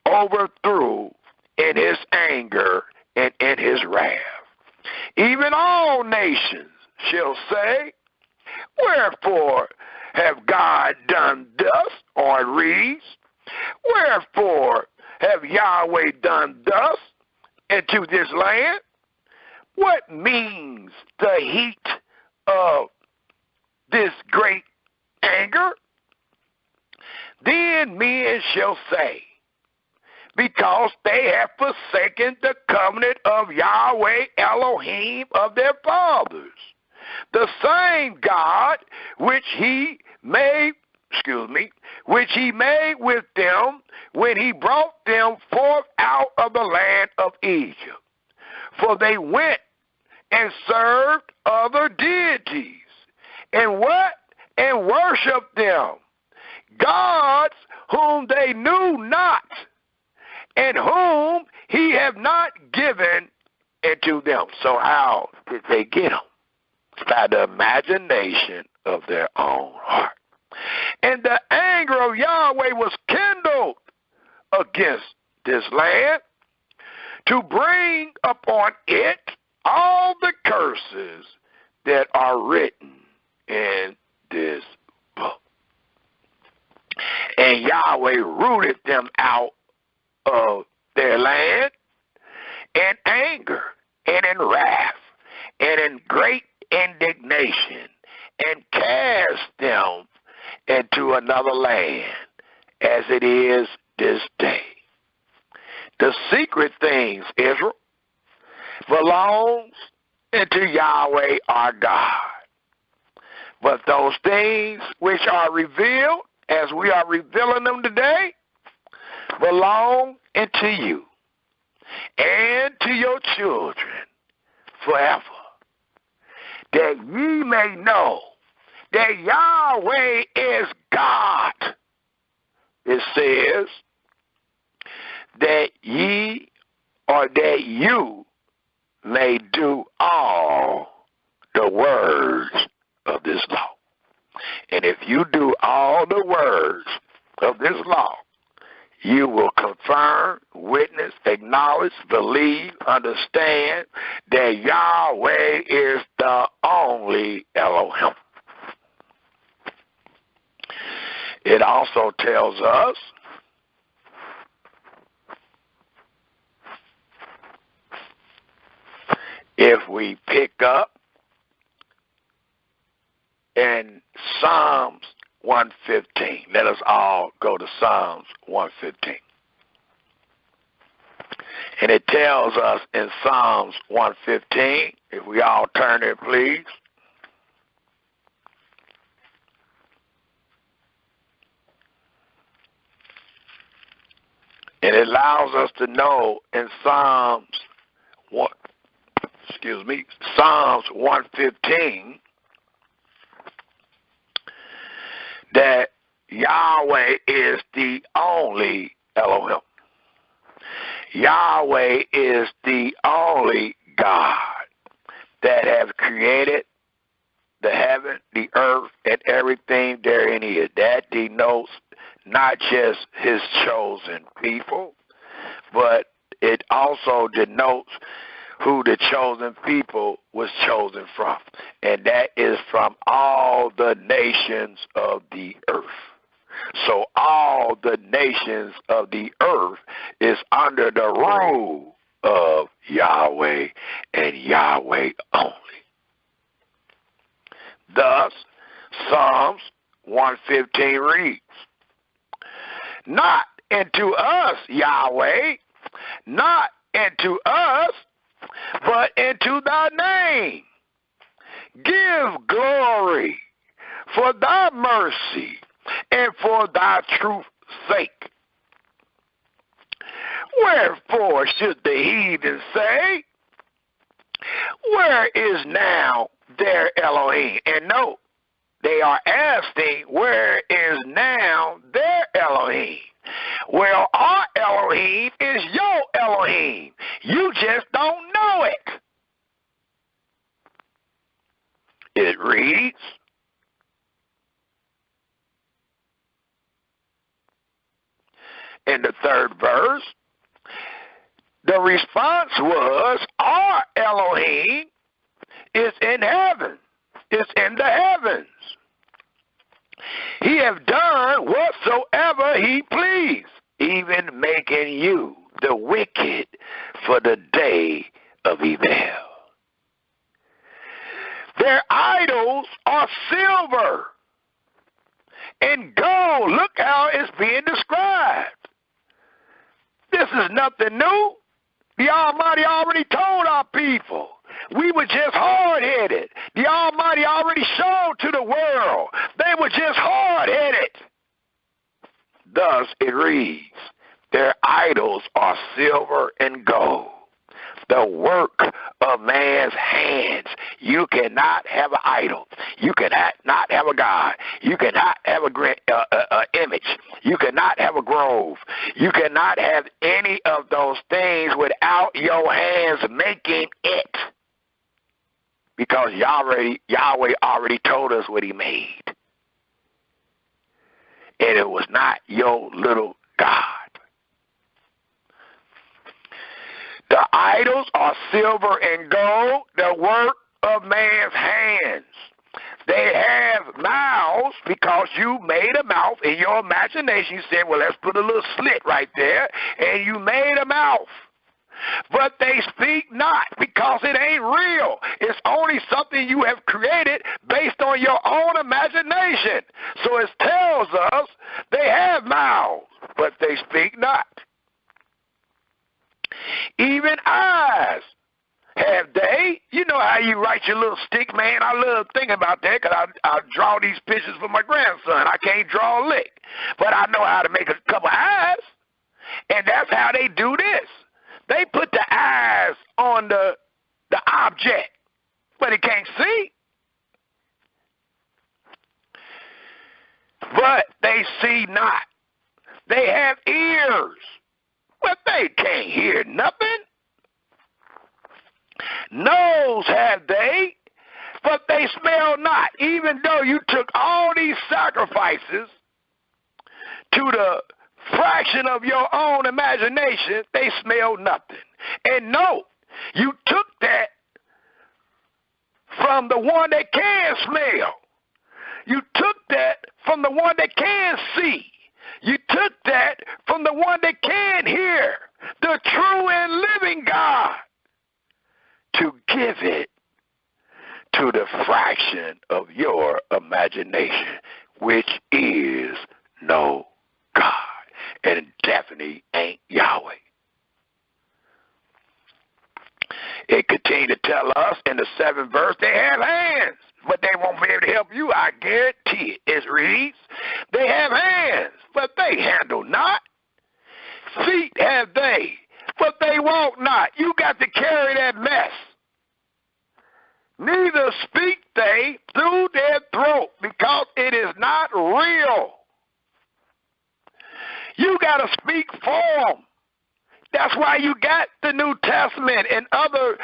S1: overthrew in his anger and in his wrath. Even all nations shall say, wherefore have God done thus? Or it reads, wherefore have Yahweh done thus into this land? What means the heat of this great anger? Then men shall say, because they have forsaken the covenant of Yahweh Elohim of their fathers, the same God which he made with them when he brought them forth out of the land of Egypt. For they went and served other deities, and what? And worshiped them, gods whom they knew not, and whom he have not given into them. So how did they get them? By the imagination of their own heart. And the anger of Yahweh was kindled against this land to bring upon it all the curses that are written in this book. And Yahweh rooted them out of their land in anger and in wrath and in great indignation, and cast them into another land as it is this day. The secret things, Israel, belongs into Yahweh our God. But those things which are revealed as we are revealing them today, belong unto you and to your children forever, that ye may know that Yahweh is God. It says that ye or that you may do all the words of this law. And if you do all the words of this law, you will confirm, witness, acknowledge, believe, understand that Yahweh is the only Elohim. It also tells us if we pick up in Psalms 115, let us all go to Psalms 115. And it tells us in Psalms 115, if we all turn there, please. And it allows us to know in Psalms 115 that Yahweh is the only Elohim. Yahweh is the only God that has created the heaven, the earth, and everything therein is. That denotes not just his chosen people, but it also denotes who the chosen people was chosen from. And that is from all the nations of the earth. So all the nations of the earth is under the rule of Yahweh and Yahweh only. Thus, Psalms 115 reads, not into us, Yahweh, not into us, but into thy name. Give glory for thy mercy and for thy truth's sake. Wherefore should the heathen say, where is now their Elohim? And note, they are asking, where is now their Elohim? Well, our Elohim is your Elohim. You just don't know it. It reads, in the third verse, the response was, our Elohim is in heaven, is in the heavens. He have done whatsoever he pleased, even making you the wicked for the day of evil. Their idols are silver and gold. Look how it's being described. This is nothing new. The Almighty already told our people. We were just hard-headed. The Almighty already showed to the world. They were just hard-headed. Thus it reads, their idols are silver and gold, the work of man's hands. You cannot have an idol. You cannot not have a God. You cannot have a image. You cannot have a grove. You cannot have any of those things without your hands making it. Because Yahweh already told us what he made. And it was not your little God. The idols are silver and gold, the work of man's hands. They have mouths because you made a mouth in your imagination. You said, well, let's put a little slit right there, and you made a mouth. But they speak not because it ain't real. It's only something you have created based on your own imagination. So it tells us they have mouths, but they speak not. Even eyes, have they? You know how you write your little stick, man? I love thinking about that because I draw these pictures for my grandson. I can't draw a lick, but I know how to make a couple eyes, and that's how they do this. They put the eyes on the object, but it can't see. But they see not. They have ears, but they can't hear nothing. Nose have they, but they smell not. Even though you took all these sacrifices to the fraction of your own imagination, they smell nothing. And no, you took that from the one that can smell. You took that from the one that can see. You took that from the one that can hear, the true and living God, to give it to the fraction of your imagination, which is no God, and it definitely ain't Yahweh. It continued to tell us in the 7th verse, they have hands, but they won't be able to help you. I guarantee it. It reads, they have hands, but they handle not. Feet have they, but they walk not. You got to carry that mess. Neither speak they through their throat, because it is not real. You got to speak for them. That's why you got the New Testament and other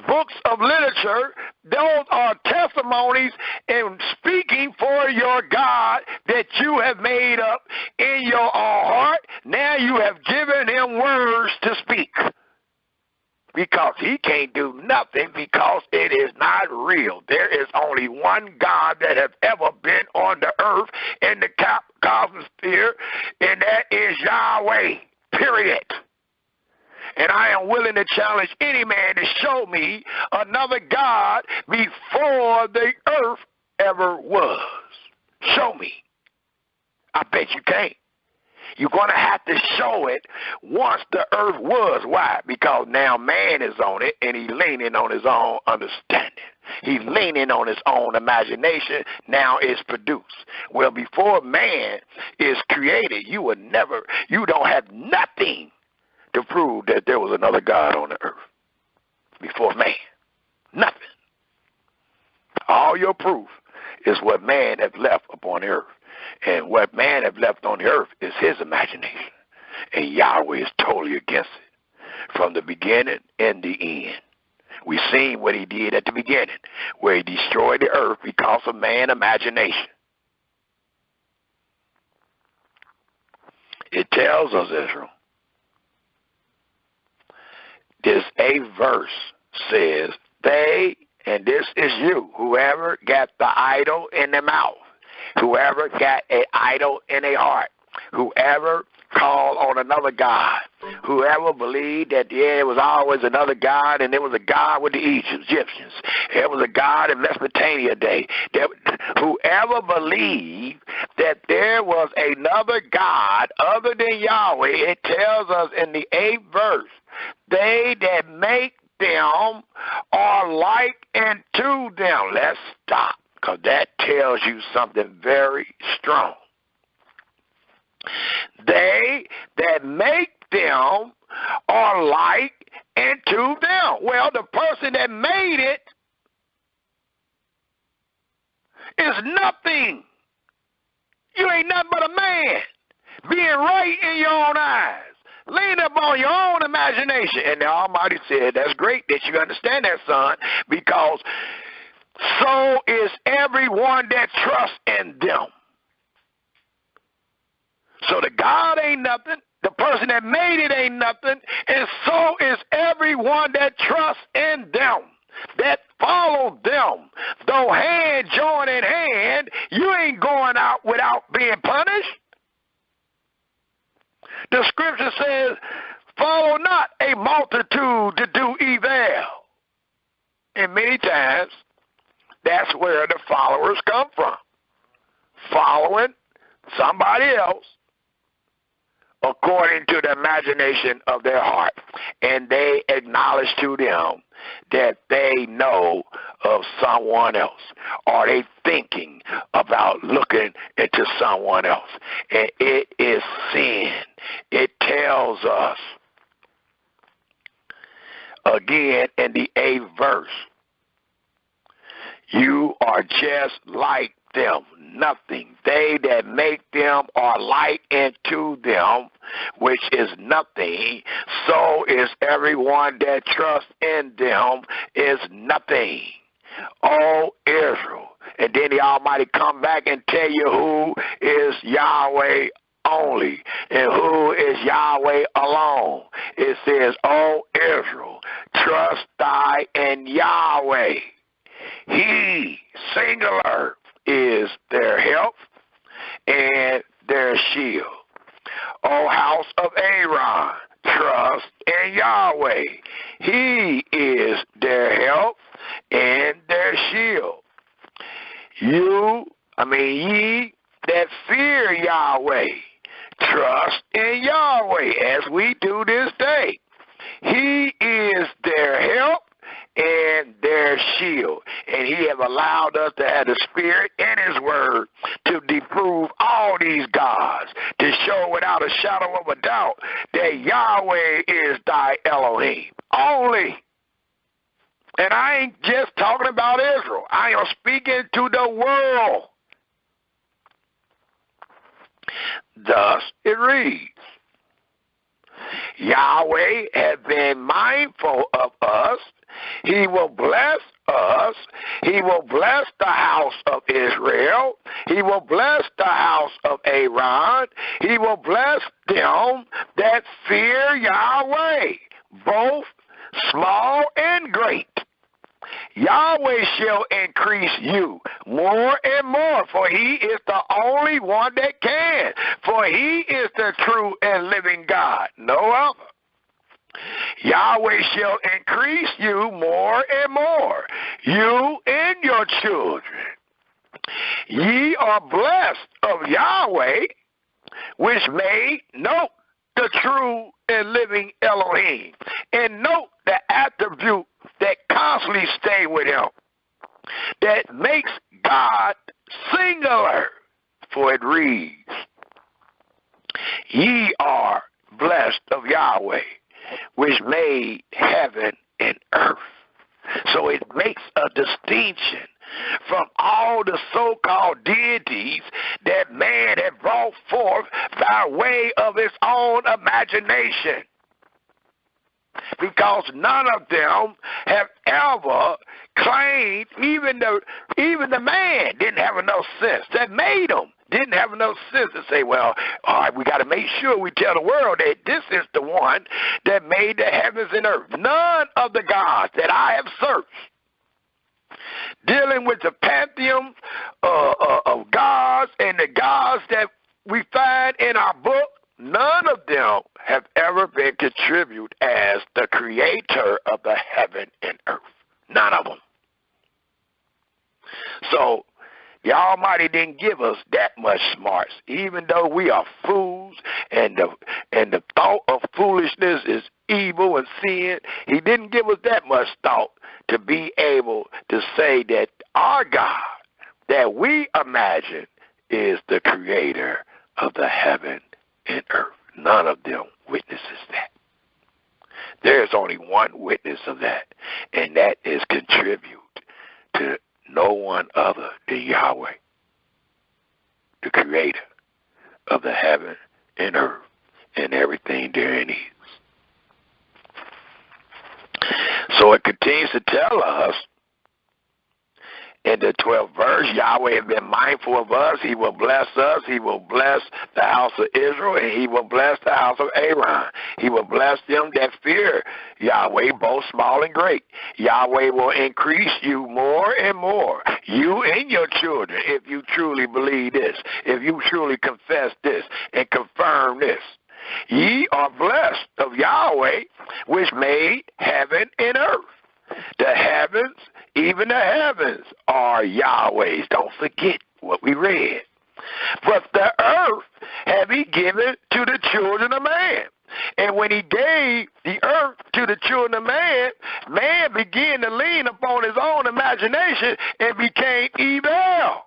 S1: books of literature. Those are testimonies and speaking for your God that you have made up in your own heart. Now you have given him words to speak, because he can't do nothing, because it is not real. There is only one God that has ever been on the earth in the cosmosphere, and that is Yahweh, period. And I am willing to challenge any man to show me another God before the earth ever was. Show me. I bet you can't. You're going to have to show it once the earth was. Why? Because now man is on it, and he's leaning on his own understanding. He's leaning on his own imagination. Now it's produced. Well, before man is created, you don't have nothing to prove that there was another God on the earth before man. Nothing. All your proof is what man has left upon the earth. And what man has left on the earth is his imagination. And Yahweh is totally against it from the beginning and the end. We've seen what he did at the beginning, where he destroyed the earth because of man's imagination. It tells us, Israel, this 8th verse says, they, and this is you, whoever got the idol in their mouth, whoever got an idol in their heart, whoever called on another God, whoever believed that there was always another God, and there was a God with the Egyptians, there was a God in Mesopotamia day, whoever believed that there was another God other than Yahweh, it tells us in the 8th verse, they that make them are like unto them. Let's stop, because that tells you something very strong. They that make them are like unto them. Well, the person that made it is nothing. You ain't nothing but a man, being right in your own eyes, laying up on your own imagination. And the Almighty said, that's great that you understand that, son, because so is everyone that trusts in them. So the God ain't nothing, the person that made it ain't nothing, and so is everyone that trusts in them, that follow them. Though hand join in hand, you ain't going out without being punished. The scripture says, follow not a multitude to do evil. And many times, that's where the followers come from. Following somebody else according to the imagination of their heart. And they acknowledge to them that they know of someone else, or they thinking about looking into someone else. And it is sin. It tells us, again in the 8th verse, you are just like them, nothing. They that make them are light into them, which is nothing. So is everyone that trusts in them is nothing. O Israel. And then the Almighty come back and tell you who is Yahweh only and who is Yahweh alone. It says, O Israel, trust thy in Yahweh. He, singular, is their help and their shield. O house of Aaron, trust in Yahweh. He is their help and their shield. Ye that fear Yahweh, trust in Yahweh as we do this day. He is their help and their shield. And he has allowed us to have the Spirit and his word to disprove all these gods, to show without a shadow of a doubt that Yahweh is thy Elohim only. And I ain't just talking about Israel. I am speaking to the world. Thus it reads, Yahweh has been mindful of us. He will bless us. He will bless the house of Israel. He will bless the house of Aaron. He will bless them that fear Yahweh, both small and great. Yahweh shall increase you more and more, for he is the only one that can, for he is the true and living God, no other. Yahweh shall increase you more and more, you and your children. Ye are blessed of Yahweh, which made, note, the true and living Elohim, and note the attribute that constantly stay with him, that makes God singular. For it reads, ye are blessed of Yahweh, which made heaven and earth. So it makes a distinction from all the so-called deities that man had brought forth by way of his own imagination. Because none of them have ever claimed, even the man didn't have enough sense that made them. Didn't have enough sense to say, well, all right, we got to make sure we tell the world that this is the one that made the heavens and earth. None of the gods that I have searched, dealing with the pantheon of gods and the gods that we find in our book, none of them have ever been contributed as the creator of the heaven and earth. None of them. So the Almighty didn't give us that much smarts, even though we are fools and the thought of foolishness is evil and sin. He didn't give us that much thought to be able to say that our God that we imagine is the creator of the heaven and earth. None of them witnesses that. There is only one witness of that, and that is contribute to no one other than Yahweh, the creator of the heaven and earth and everything therein is. So it continues to tell us in the 12th verse, Yahweh has been mindful of us. He will bless us. He will bless the house of Israel, and he will bless the house of Aaron. He will bless them that fear Yahweh, both small and great. Yahweh will increase you more and more, you and your children, if you truly believe this, if you truly confess this and confirm this. Ye are blessed of Yahweh, which made heaven and earth. The heavens, even the heavens, are Yahweh's. Don't forget what we read. But the earth have he given to the children of man. And when he gave the earth to the children of man, man began to lean upon his own imagination and became evil.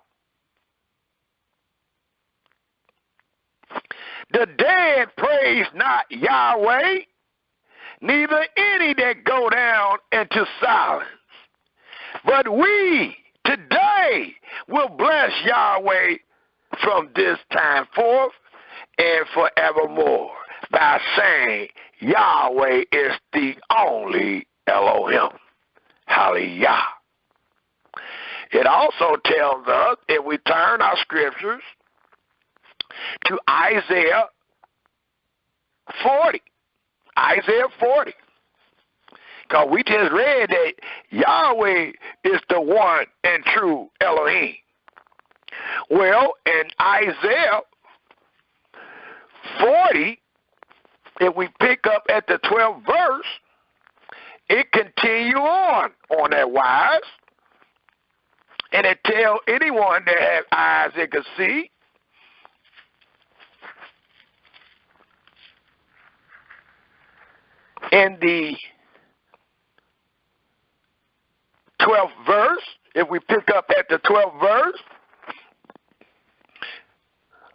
S1: The dead praise not Yahweh, neither any that go down into silence. But we today will bless Yahweh from this time forth and forevermore by saying Yahweh is the only Elohim. Hallelujah. It also tells us, if we turn our scriptures to Isaiah 40. Isaiah 40. Because we just read that Yahweh is the one and true Elohim. Well, in Isaiah 40, if we pick up at the 12th verse, it continue on that wise. And it tell anyone that has eyes that can see. In the 12th verse, if we pick up at the 12th verse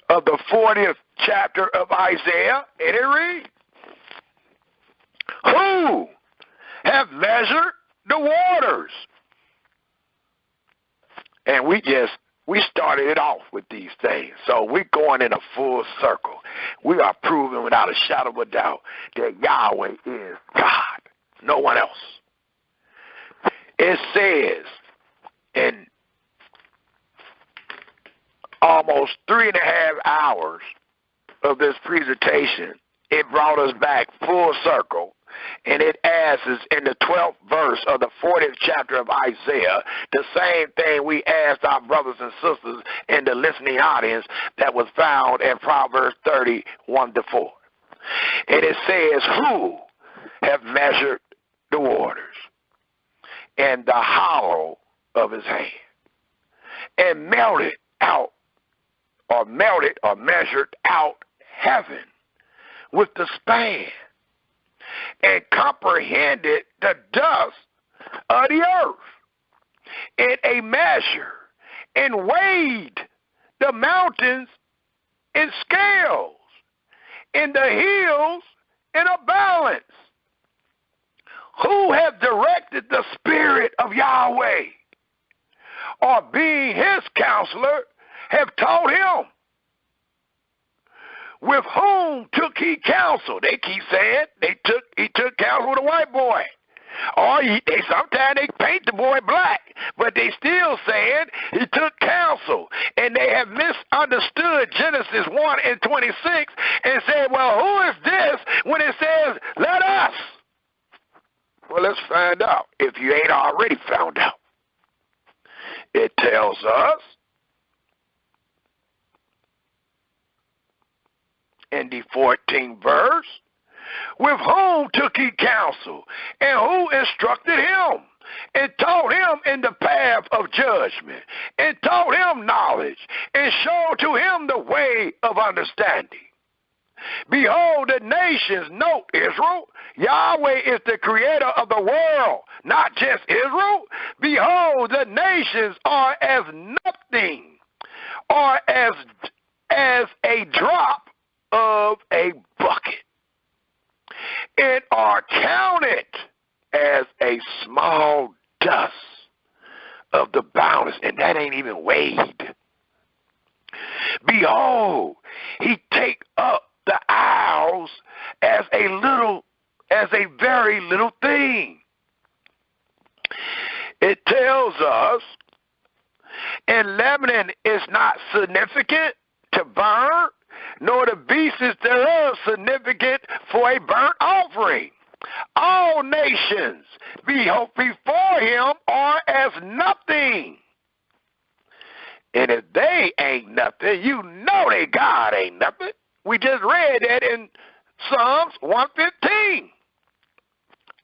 S1: of the 40th chapter of Isaiah, and it reads, who have measured the waters? And we started it off with these things. So we're going in a full circle. We are proving without a shadow of a doubt that Yahweh is God, no one else. It says in almost 3.5 hours of this presentation, it brought us back full circle. And it asks us in the 12th verse of the 40th chapter of Isaiah, the same thing we asked our brothers and sisters in the listening audience that was found in Proverbs 30:1-4. And it says, who have measured the waters in the hollow of his hand, and melted or measured out heaven with the span, and comprehended the dust of the earth in a measure, and weighed the mountains in scales, and the hills in a balance. Who have directed the Spirit of Yahweh, or being his counselor, have taught him? With whom took he counsel? They keep saying he took counsel with a white boy. Or sometimes they paint the boy black, but they still saying he took counsel. And they have misunderstood Genesis 1:26 and said, well, who is this when it says, let us? Well, let's find out if you ain't already found out. It tells us in the 14th verse, with whom took he counsel, and who instructed him, and taught him in the path of judgment, and taught him knowledge, and showed to him the way of understanding. Behold, the nations know Israel. Yahweh is the creator of the world, not just Israel. Behold, the nations are as nothing, or as a drop of a bucket, and are counted as a small dust of the boundless, and that ain't even weighed. Behold, he take up the isles as a very little thing. It tells us, and Lebanon is not significant to burn, nor the beasts thereof significant for a burnt offering. All nations before him are as nothing. And if they ain't nothing, you know they God ain't nothing. We just read that in Psalms 115.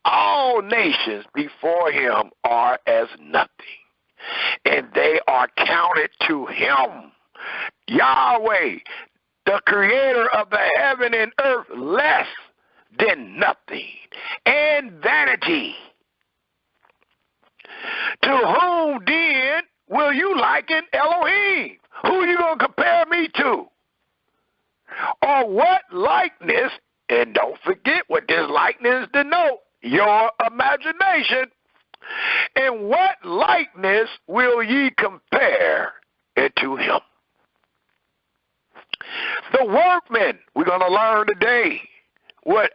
S1: All nations before him are as nothing, and they are counted to him. Yahweh, the creator of the heaven and earth, less than nothing, and vanity. To whom then will you liken Elohim? Who are you going to compare me to? Or what likeness, and don't forget what this likeness denote, your imagination. And what likeness will ye compare it to him? The workman, we're going to learn today what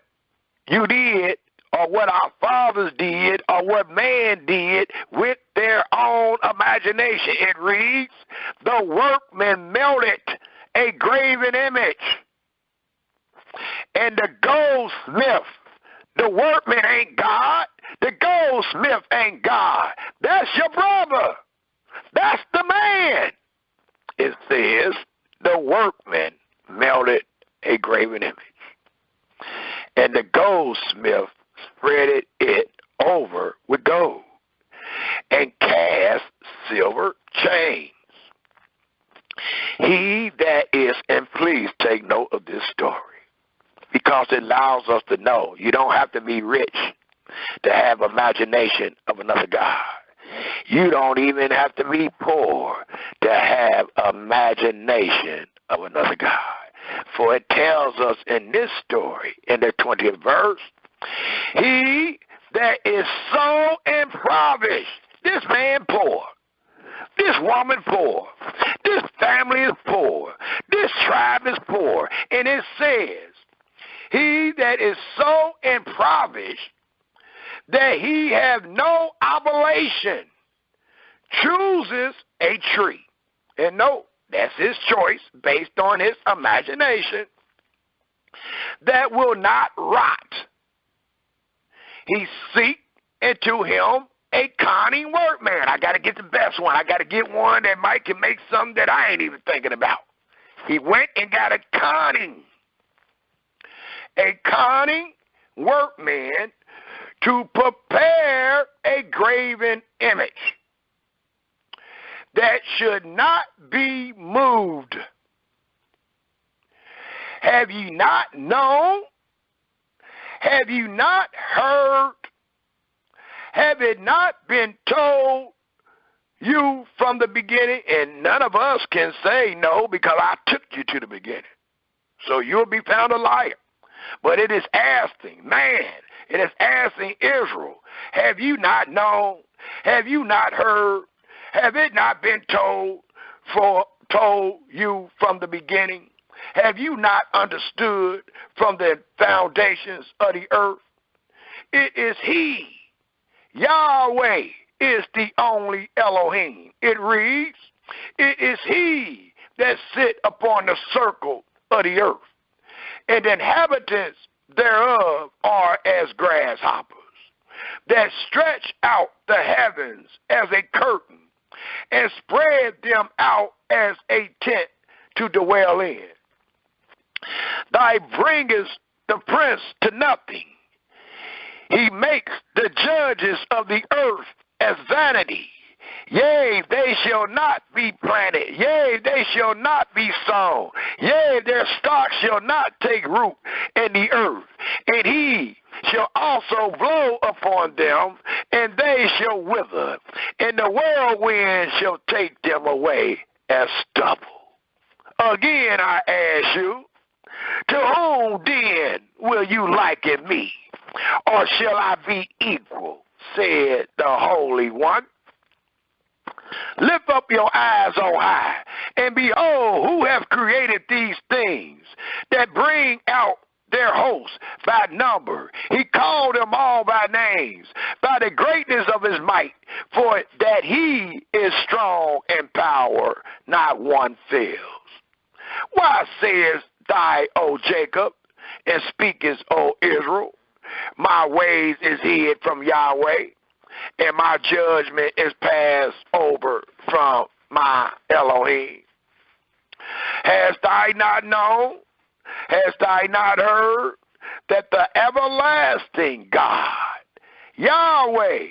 S1: you did, or what our fathers did, or what man did with their own imagination. It reads, the workman melted a graven image, and the goldsmith, the workman ain't God, the goldsmith ain't God. That's your brother. That's the man. It says, the workman melted a graven image, and the goldsmith spread it over with gold and cast silver chains. He that is, and please take note of this story, because it allows us to know you don't have to be rich to have imagination of another God. You don't even have to be poor to have imagination of another God. For it tells us in this story, in the 20th verse, he that is so impoverished, this man poor, this woman poor, this family is poor, this tribe is poor, and it says, he that is so impoverished that he have no oblation chooses a tree. And no, that's his choice based on his imagination, that will not rot. He seek into him a cunning workman. I got to get the best one. I got to get one that can make something that I ain't even thinking about. He went and got a cunning workman to prepare a graven image that should not be moved. Have ye not known? Have you not heard? Have it not been told you from the beginning? And none of us can say no, because I took you to the beginning. So you'll be found a liar. But it is asking, man, it is asking Israel, have you not known? Have you not heard? Have it not been told you from the beginning? Have you not understood from the foundations of the earth? It is he. Yahweh is the only Elohim. It reads, it is he that sit upon the circle of the earth, and the inhabitants thereof are as grasshoppers, that stretch out the heavens as a curtain, and spread them out as a tent to dwell in. Thou bringest the prince to nothing. He makes the judges of the earth as vanity. Yea, they shall not be planted. Yea, they shall not be sown. Yea, their stock shall not take root in the earth. And he shall also blow upon them, and they shall wither. And the whirlwind shall take them away as stubble. Again, I ask you, to whom then will you liken me? Or shall I be equal, said the Holy One? Lift up your eyes on high, and behold, who have created these things that bring out their hosts by number. He called them all by names, by the greatness of his might, for that he is strong in power, not one fails. Why sayest thou, O Jacob, and speakest, O Israel, my ways is hid from Yahweh, and my judgment is passed over from my Elohim? Hast thou not known? Hast thou not heard that the everlasting God, Yahweh,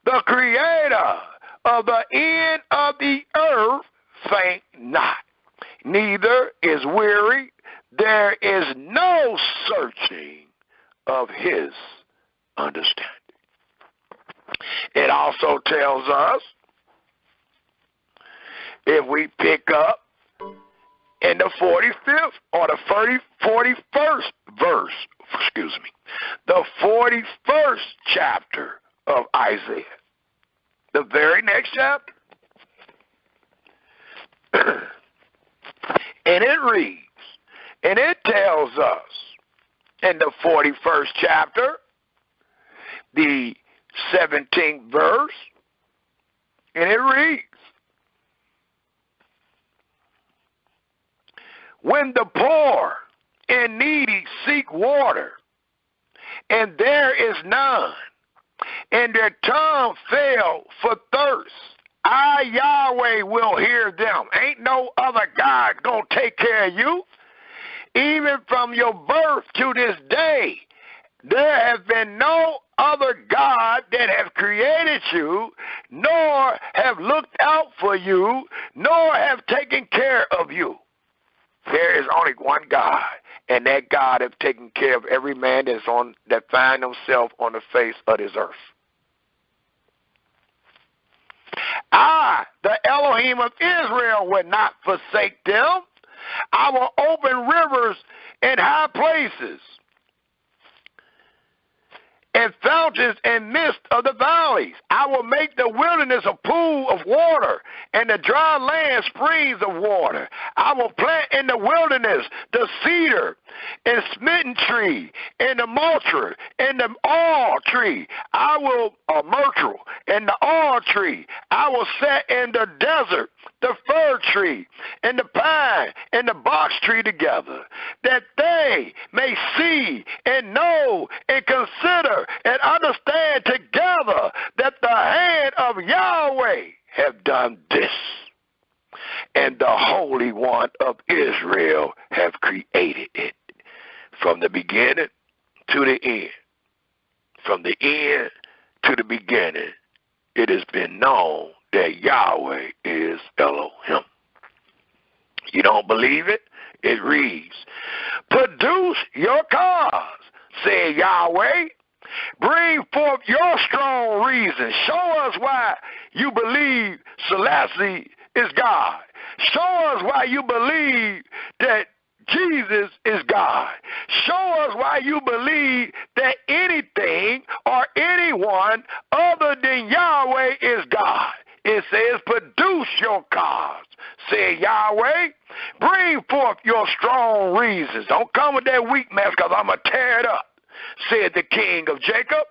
S1: the creator of the end of the earth, faint not, neither is weary, there is no searching of his understanding. It also tells us, if we pick up in the 45th or the 41st verse, the 41st chapter of Isaiah, the very next chapter, and it reads, and it tells us in the 41st chapter, the 17th verse, and it reads, when the poor and needy seek water, and there is none, and their tongue fail for thirst, I, Yahweh, will hear them. Ain't no other God gonna take care of you. Even from your birth to this day, there have been no other God that have created you, nor have looked out for you, nor have taken care of you. There is only one God, and that God has taken care of every man that find himself on the face of this earth. I, the Elohim of Israel, will not forsake them. I will open rivers in high places, and fountains in midst of the valleys. I will make the wilderness a pool of water, and the dry land springs of water. I will plant in the wilderness the cedar and smitten tree, and the mulcher, and the all tree. Myrtle, and the all tree. I will set in the desert the fir tree, and the pine, and the box tree together, that they may see and know and consider and understand together that the hand of Yahweh have done this, and the Holy One of Israel have created it. From the beginning to the end, from the end to the beginning, it has been known that Yahweh is Elohim. You don't believe it? It reads, produce your cause, said Yahweh. Bring forth your strong reasons. Show us why you believe Selassie is God. Show us why you believe that Jesus is God. Show us why you believe that anything or anyone other than Yahweh is God. It says, produce your cause, said Yahweh. Bring forth your strong reasons. Don't come with that weak mess, because I'm going to tear it up, said the King of Jacob.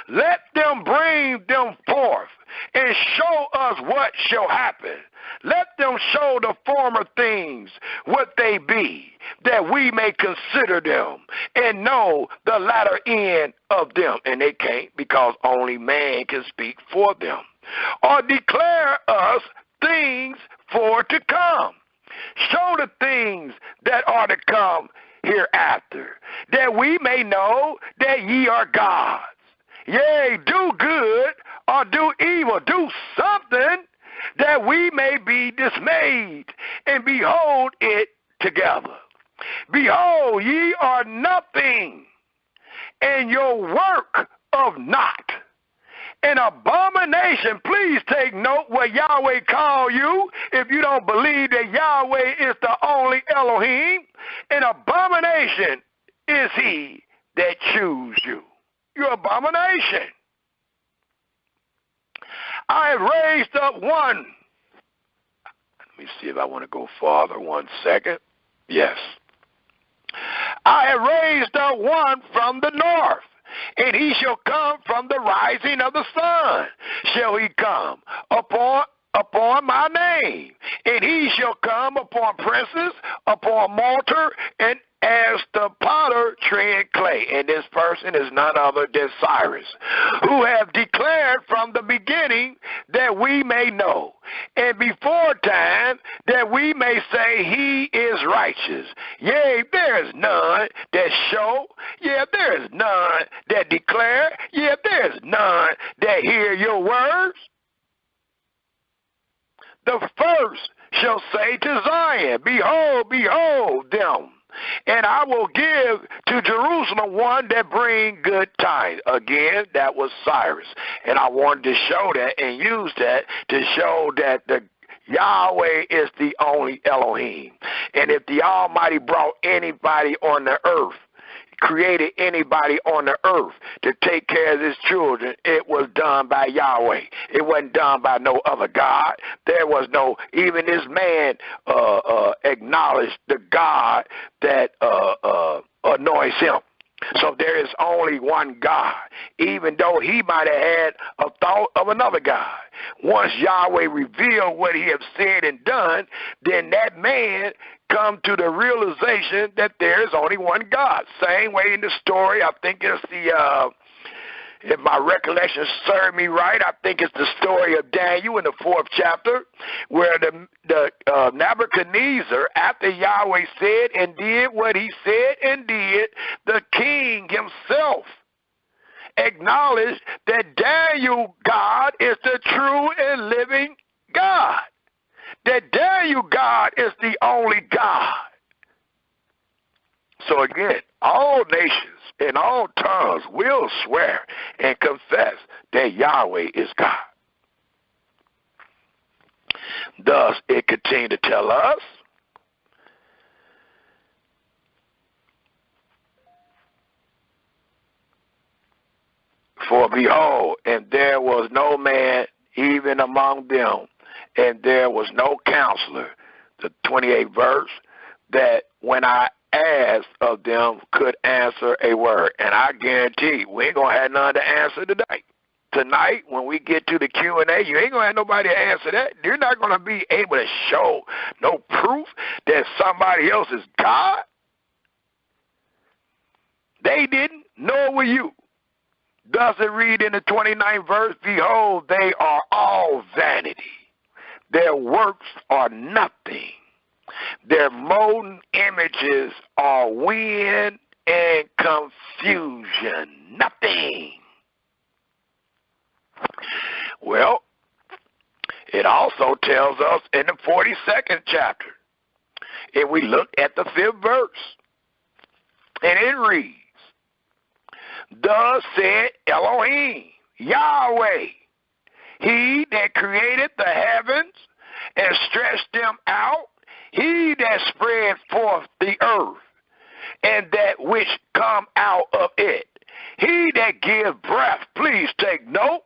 S1: Let them bring them forth and show us what shall happen. Let them show the former things what they be, that we may consider them and know the latter end of them. And they can't, because only man can speak for them, or declare us things for to come. Show the things that are to come hereafter, that we may know that ye are gods. Yea, do good or do evil, do something, that we may be dismayed and behold it together. Behold, ye are nothing, and your work of naught. An abomination. Please take note what Yahweh called you if you don't believe that Yahweh is the only Elohim. An abomination is he that choose you. Your abomination. I have raised up one. Let me see if I want to go farther 1 second. Yes. I have raised up one from the north, and he shall come from the rising of the sun. Shall he come upon my name, and he shall come upon princes, upon mortar, and as the potter tread clay. And this person is none other than Cyrus, who have declared from the beginning that we may know, and before time that we may say he is righteous. Yea, there is none that show. Yea, there is none that declare. Yea, there is none that hear your words. The first shall say to Zion, behold, behold them. and I will give to Jerusalem one that bring good tidings. Again, that was Cyrus. And I wanted to show that and use that to show that the Yahweh is the only Elohim. And if the Almighty brought anybody on the earth, created anybody on the earth to take care of his children, it was done by Yahweh. It wasn't done by no other God. There was no, even this man acknowledged the God that anoints him. So there is only one God, even though he might have had a thought of another God. Once Yahweh revealed what he has said and done, then that man come to the realization that there is only one God. Same way in the story, I think it's the, if my recollection served me right, I think it's the story of Daniel in the 4th chapter, where the Nebuchadnezzar, after Yahweh said and did what he said and did, the king himself acknowledged that Daniel God is the true and living God. That Daniel God is the only God. So again, all nations in all tongues will swear and confess that Yahweh is God. Thus, it continued to tell us, for behold, and there was no man even among them, and there was no counselor, the 28th verse, that when I asked of them could answer a word. And I guarantee we ain't going to have none to answer tonight. Tonight, when we get to the Q&A, you ain't going to have nobody to answer that. You're not going to be able to show no proof that somebody else is God. They didn't, nor were you. Does it read in the 29th verse, behold, they are all vanity. Their works are nothing. Their molten images are wind and confusion. Nothing. Well, it also tells us in the 42nd chapter, if we look at the 5th verse, and it reads, thus said Elohim, Yahweh, he that created the heavens and stretched them out, he that spread forth the earth, and that which come out of it, he that give breath. Please take note.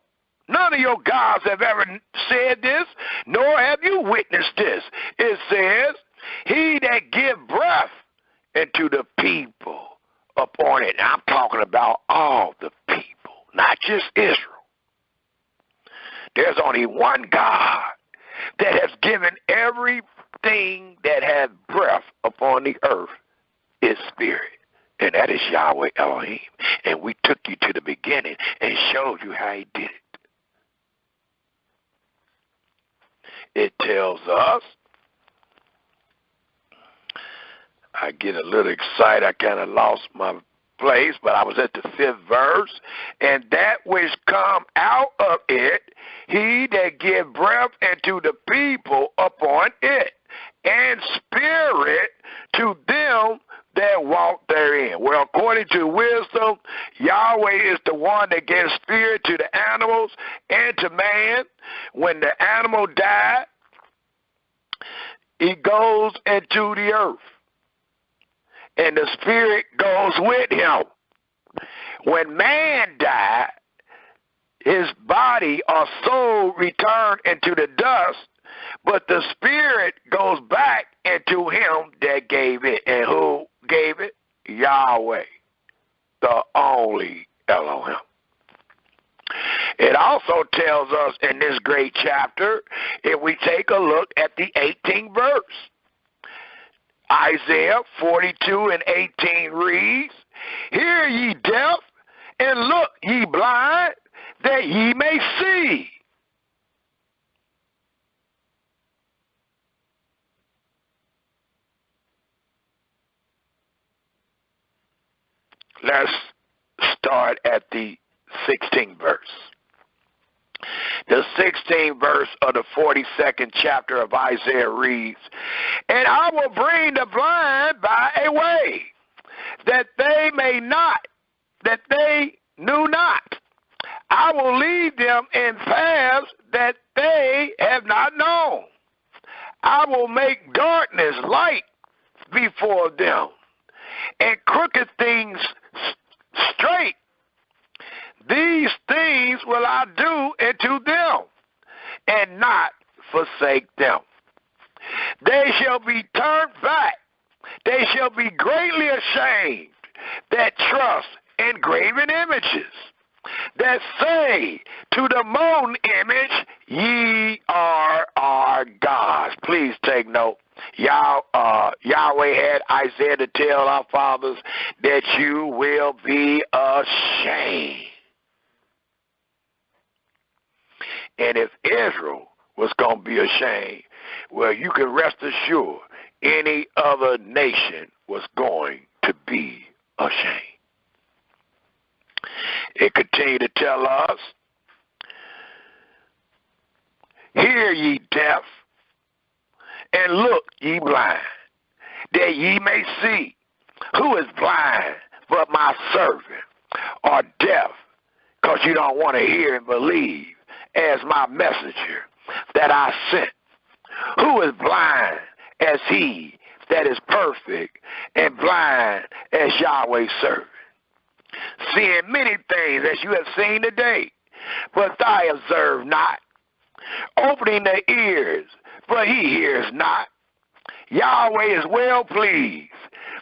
S1: None of your gods have ever said this, nor have you witnessed this. It says, he that give breath into the people upon it. Now, I'm talking about all the people, not just Israel. There's only one God that has given everything that has breath upon the earth is spirit, and that is Yahweh Elohim. And we took you to the beginning and showed you how he did it. It tells us, I get a little excited, I kind of lost my place, but I was at the 5th verse, and that which come out of it, he that give breath into the people upon it, and spirit to them that walk therein. Well, according to wisdom, Yahweh is the one that gives spirit to the animals and to man. When the animal died, he goes into the earth, and the spirit goes with him. When man died, his body or soul returned into the dust, but the spirit goes back into him that gave it. And who gave it? Yahweh, the only Elohim. It also tells us in this great chapter, if we take a look at the 18th verse, Isaiah 42 and 18 reads, hear ye deaf, and look ye blind, that ye may see. Let's start at the 16th verse. The 16th verse of the 42nd chapter of Isaiah reads, And I will bring the blind by a way, that they may not, that they knew not. I will lead them in paths that they have not known. I will make darkness light before them, and crooked things straight. These things will I do unto them, and not forsake them. They shall be turned back. They shall be greatly ashamed that trust in graven images, that say to the molten image, ye are our gods. Please take note. Yahweh had Isaiah to tell our fathers that you will be ashamed. And if Israel was going to be ashamed, well, you can rest assured any other nation was going to be ashamed. It continued to tell us, hear ye deaf, and look ye blind, that ye may see. Who is blind but my servant, or deaf, because you don't want to hear and believe as my messenger that I sent? Who is blind as he that is perfect, and blind as Yahweh's servant? Seeing many things as you have seen today, but I observe not. Opening the ears, but he hears not. Yahweh is well pleased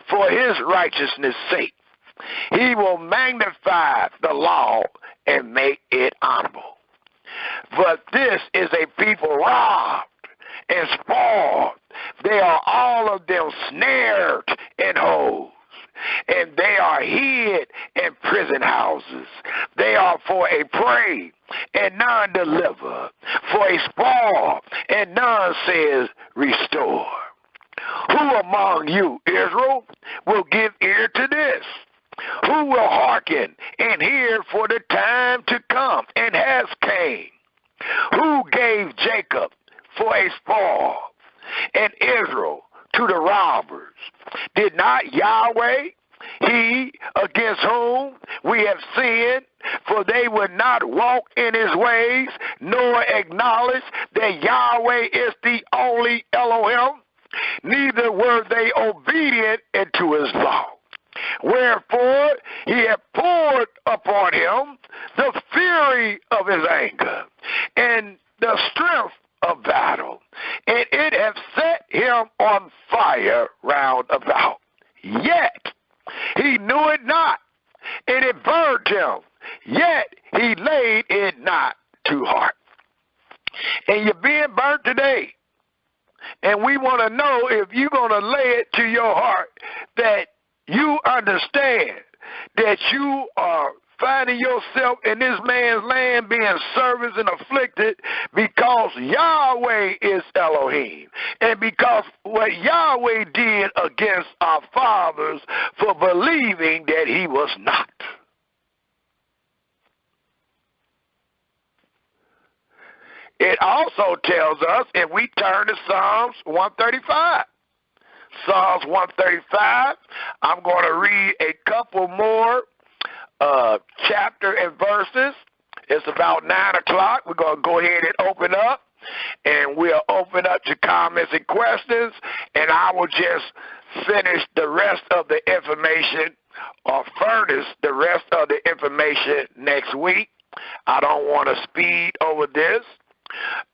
S1: for his righteousness' sake. He will magnify the law and make it honorable. But this is a people robbed and spoiled. They are all of them snared in holes, and they are hid in prison houses. They are for a prey, and none deliver, for a spoil, and none says restore. Who among you, Israel, will give ear to this? Who will hearken and hear for the time to come and has came? Who gave Jacob for a spoil and Israel to the robbers? Did not Yahweh, he against whom we have sinned, for they would not walk in his ways, nor acknowledge that Yahweh is the only Elohim, neither were they obedient unto his law. Wherefore he hath poured upon him the fury of his anger, and the strength of battle, and it hath set him on fire round about. Yet he knew it not, and it burned him, yet he laid it not to heart. And you're being burnt today. And we want to know if you're going to lay it to your heart that you understand that you are finding yourself in this man's land being serviced and afflicted because Yahweh is Elohim, and because what Yahweh did against our fathers for believing that he was not. It also tells us, if we turn to Psalms 135. Psalms 135, I'm going to read a couple more chapter and verses. It's about 9 o'clock. We're going to go ahead and open up, and we'll open up to comments and questions, and I will just finish the rest of the information or furnish the rest of the information next week. I don't want to speed over this,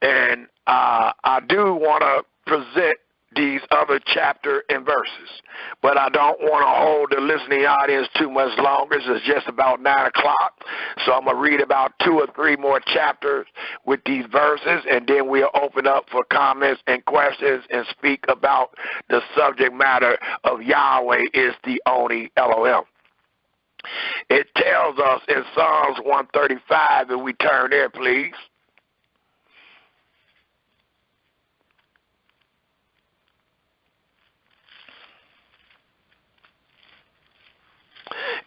S1: and I do want to present these other chapter and verses, but I don't want to hold the listening audience too much longer. It's just about 9 o'clock, so I'm going to read about 2 or 3 more chapters with these verses, and then we'll open up for comments and questions and speak about the subject matter of Yahweh is the only Elohim. It tells us in Psalms 135, if we turn there, please.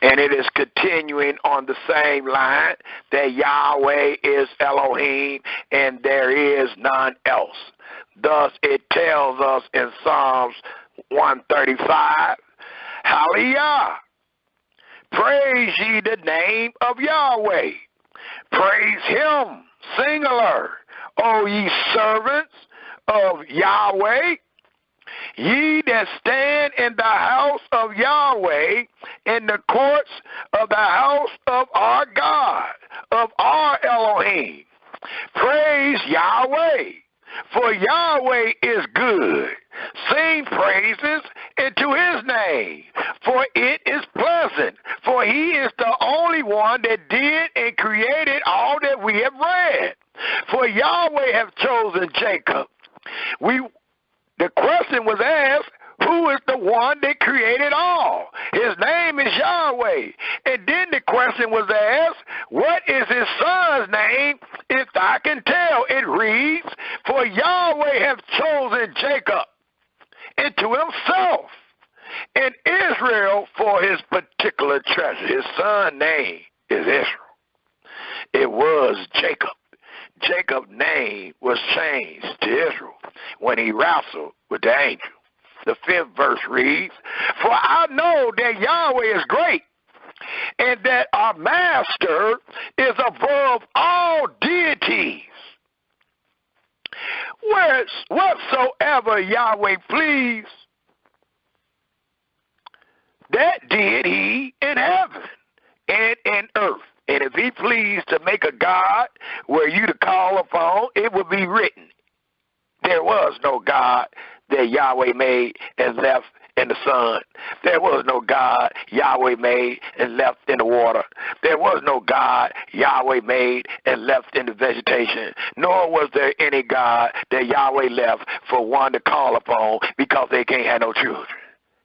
S1: And it is continuing on the same line that Yahweh is Elohim and there is none else. Thus it tells us in Psalms 135, Hallelujah. Praise ye the name of Yahweh. Praise him, singular, O ye servants of Yahweh. Ye that stand in the house of Yahweh, in the courts of the house of our God, of our Elohim. Praise Yahweh, for Yahweh is good. Sing praises into his name, for it is pleasant. For he is the only one that did and created all that we have read. For Yahweh have chosen Jacob. The question was asked, who is the one that created all? His name is Yahweh. And then the question was asked, what is his son's name? If I can tell, it reads, for Yahweh hath chosen Jacob into himself, and Israel for his particular treasure. His son's name is Israel. It was Jacob. Jacob's name was changed to Israel when he wrestled with the angel. The 5th verse reads, for I know that Yahweh is great, and that our master is above all deities. Whatsoever Yahweh pleased, that did he in heaven and in earth. And if he pleased to make a God where you to call upon, it would be written. There was no God that Yahweh made and left in the sun. There was no God Yahweh made and left in the water. There was no God Yahweh made and left in the vegetation. Nor was there any God that Yahweh left for one to call upon because they can't have no children.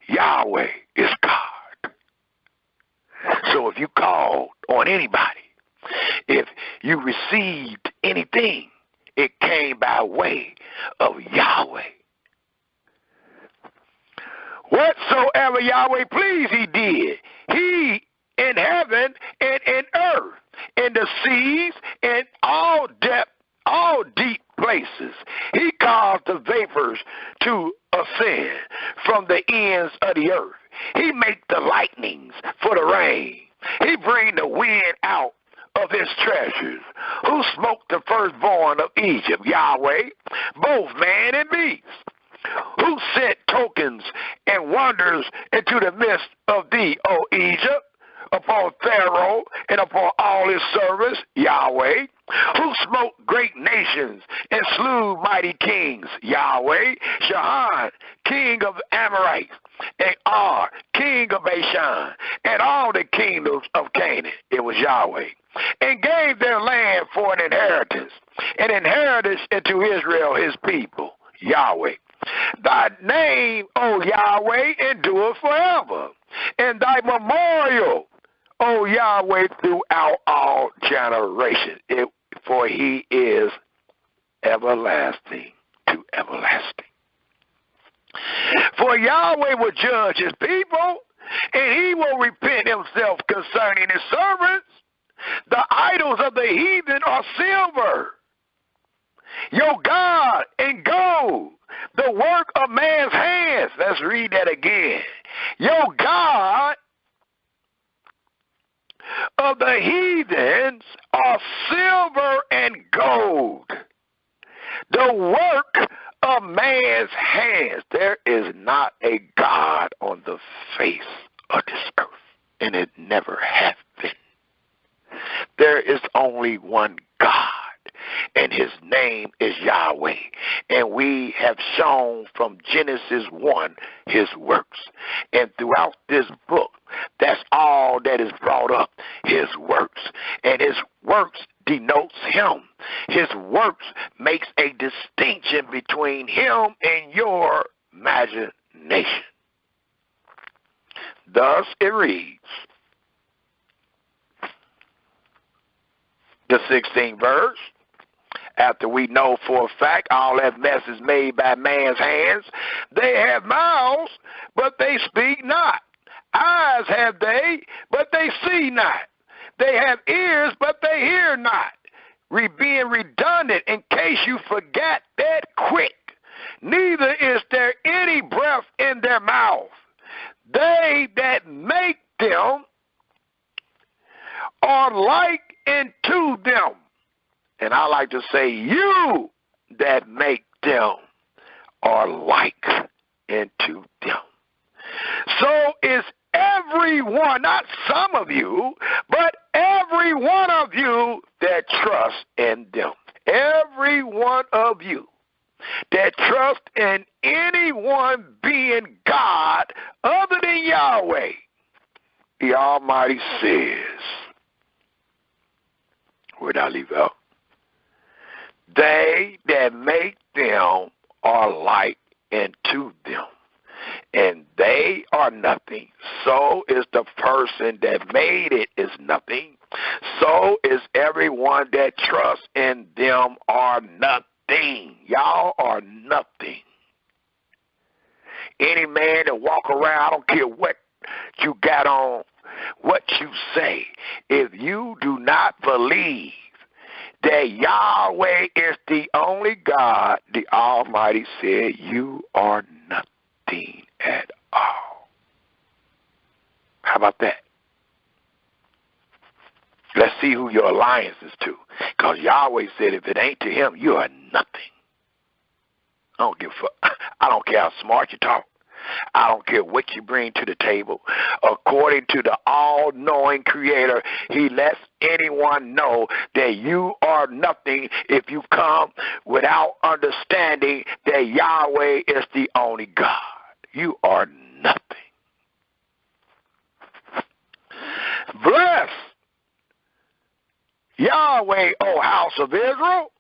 S1: Yahweh is God. So if you called on anybody, if you received anything, it came by way of Yahweh. Whatsoever Yahweh pleased, he did. He in heaven and in earth, in the seas, in all depth, all deep places. He caused the vapors to ascend from the ends of the earth. He make the lightnings for the rain. He bring the wind out of his treasures. Who smote the firstborn of Egypt? Yahweh, both man and beast. Who sent tokens and wonders into the midst of thee, O Egypt, upon Pharaoh and upon all his servants? Yahweh. Who smote great nations and slew mighty kings? Yahweh. Shahan, king of the Amorites, and Ar, king of Bashan, and all the kingdoms of Canaan. It was Yahweh. And gave their land for an inheritance into Israel his people. Yahweh. Thy name, O Yahweh, endureth forever, and thy memorial, O Yahweh, throughout all generations. For he is everlasting to everlasting. For Yahweh will judge his people, and he will repent himself concerning his servants. The idols of the heathen are silver, your God, and gold, the work of man's hands. Let's read that again. Your God of the heathens are silver and gold, the work of man's hands. There is not a God on the face of this earth, and it never has been. There is only one God, and his name is Yahweh. And we have shown from Genesis 1 his works. And throughout this book, that's all that is brought up, his works. And his works denotes him. His works makes a distinction between him and your imagination. Thus it reads, the 16th verse, after we know for a fact all that mess is made by man's hands, they have mouths, but they speak not. Eyes have they, but they see not. They have ears, but they hear not. Being redundant, in case you forgot that quick. neither is there any breath in their mouth. They that make them are like unto them. And I like to say, you that make them are like unto them. So is everyone, not some of you, but every one of you that trusts in them. Every one of you that trust in anyone being God other than Yahweh, the Almighty says, where did I leave out? They that make them are like unto them, and they are nothing. So is the person that made it is nothing. So is everyone that trusts in them are nothing. Y'all are nothing. Any man that walk around, I don't care what you got on, what you say, if you do not believe that Yahweh is the only God, the Almighty said, you are nothing at all. How about that? Let's see who your alliance is to. Because Yahweh said if it ain't to him, you are nothing. I don't give a fuck. I don't care how smart you talk. I don't care what you bring to the table. According to the all-knowing Creator, he lets anyone know that you are nothing if you come without understanding that Yahweh is the only God. You are nothing. Bless Yahweh, O house of Israel.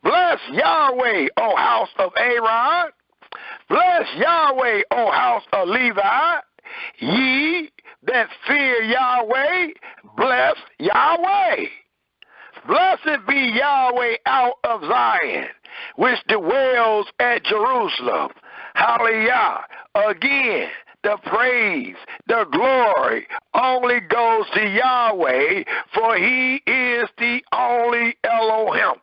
S1: Bless Yahweh, O house of Aaron. Bless Yahweh, O house of Levi. Ye that fear Yahweh, bless Yahweh. Blessed be Yahweh out of Zion, which dwells at Jerusalem. Hallelujah. Again, the praise, the glory only goes to Yahweh, for he is the only Elohim.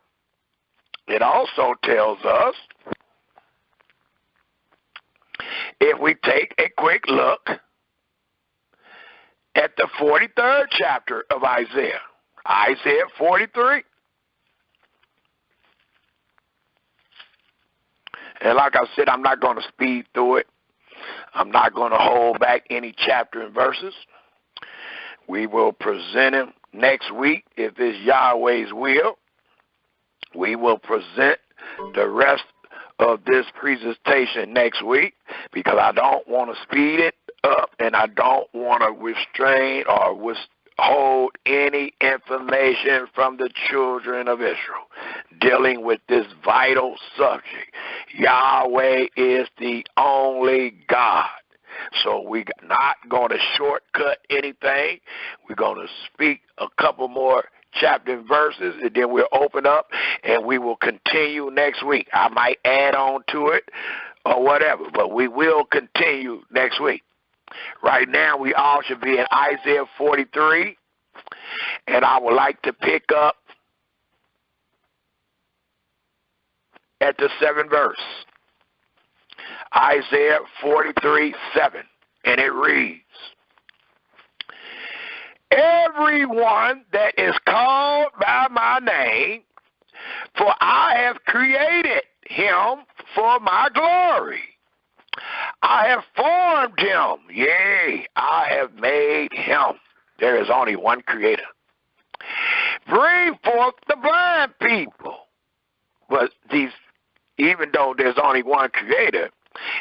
S1: It also tells us, if we take a quick look at the 43rd chapter of Isaiah, Isaiah 43. And like I said, I'm not going to speed through it. I'm not going to hold back any chapter and verses. We will present him next week, if it's Yahweh's will. We will present the rest of this presentation next week, because I don't want to speed it up and I don't want to restrain or withhold any information from the children of Israel dealing with this vital subject. Yahweh is the only God. So we're not going to shortcut anything. We're going to speak a couple more chapter and verses, and then we'll open up and we will continue next week. I might add on to it or whatever, but we will continue next week. Right now, we all should be in Isaiah 43, and I would like to pick up at the 7th verse. Isaiah 43:7, and it reads, everyone that is called by my name, for I have created him for my glory. I have formed him, yea, I have made him. There is only one creator. Bring forth the blind people. But even though there's only one creator,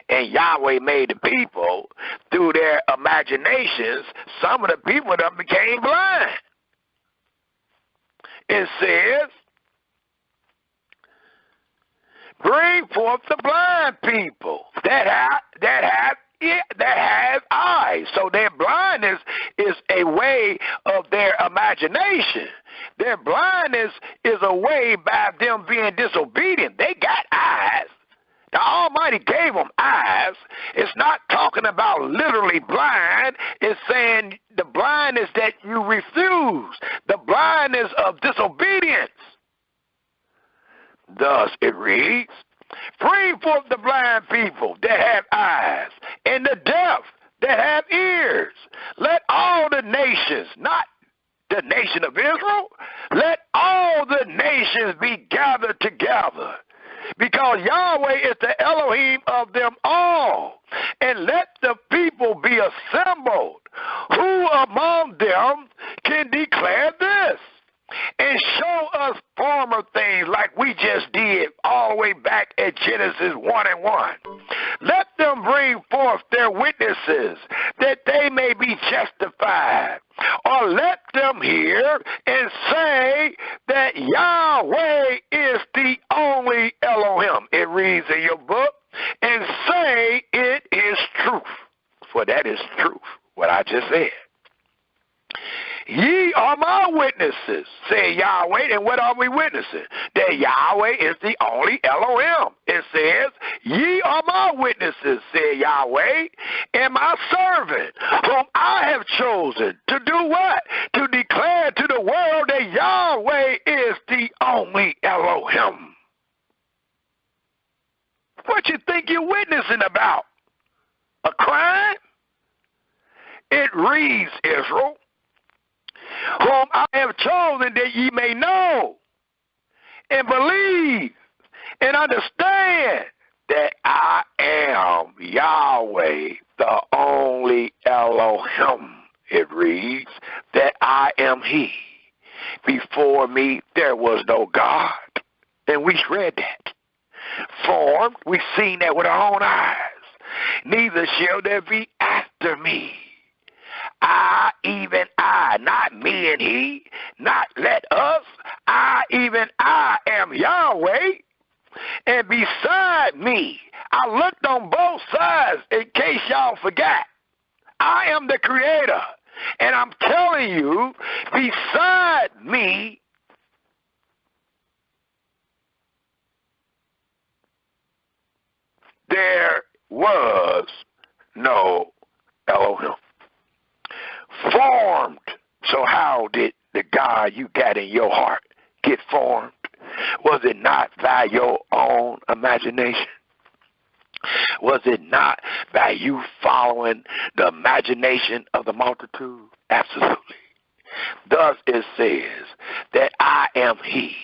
S1: and Yahweh made the people through their imaginations, some of the people that became blind. It says, bring forth the blind people that have eyes. So their blindness is a way of their imagination. Their blindness is a way by them being disobedient. They got eyes. The Almighty gave them eyes. It's not talking about literally blind. It's saying the blindness that you refuse, the blindness of disobedience. Thus it reads, Bring forth the blind people that have eyes, and the deaf that have ears. Let all the nations, not the nation of Israel, let all the nations be gathered together. Because Yahweh is the Elohim of them all. And let the people be assembled. Who among them can declare this? And show us former things like we just did all the way back at Genesis 1:1. Let them bring forth their witnesses that they may be justified. Or let them hear and say that Yahweh is the only Elohim. It reads in your book. And say it is truth. For that is truth, what I just said. Ye are my witnesses, said Yahweh. And what are we witnessing? That Yahweh is the only Elohim. It says, ye are my witnesses, said Yahweh, and my servant, whom I have chosen to do what? To declare to the world that Yahweh is the only Elohim. What you think you're witnessing about? A crime? It reads, Israel, whom I have chosen that ye may know and believe and understand that I am Yahweh, the only Elohim. It reads that I am He. Before me there was no God. And we read that. Formed, we've seen that with our own eyes. Neither shall there be after me. I, even I, not me and he, not let us, I, even I am Yahweh. And beside me, I looked on both sides in case y'all forgot. I am the creator. And I'm telling you, beside me, there was no Elohim. Formed. So how did the God you got in your heart get formed? Was it not by your own imagination? Was it not by you following the imagination of the multitude? Absolutely. Thus it says that I am He.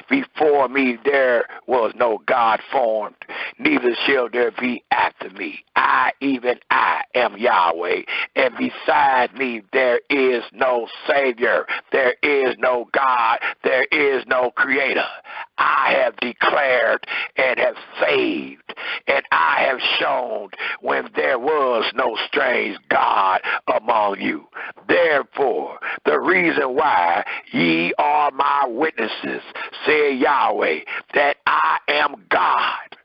S1: Before me there was no God formed, neither shall there be after me. I, even I, am Yahweh, and beside me there is no Savior, there is no God, there is no Creator. I have declared and have saved, and I have shown when there was no strange God among you. Therefore, the reason why ye are my witnesses, said Yahweh, that I am God.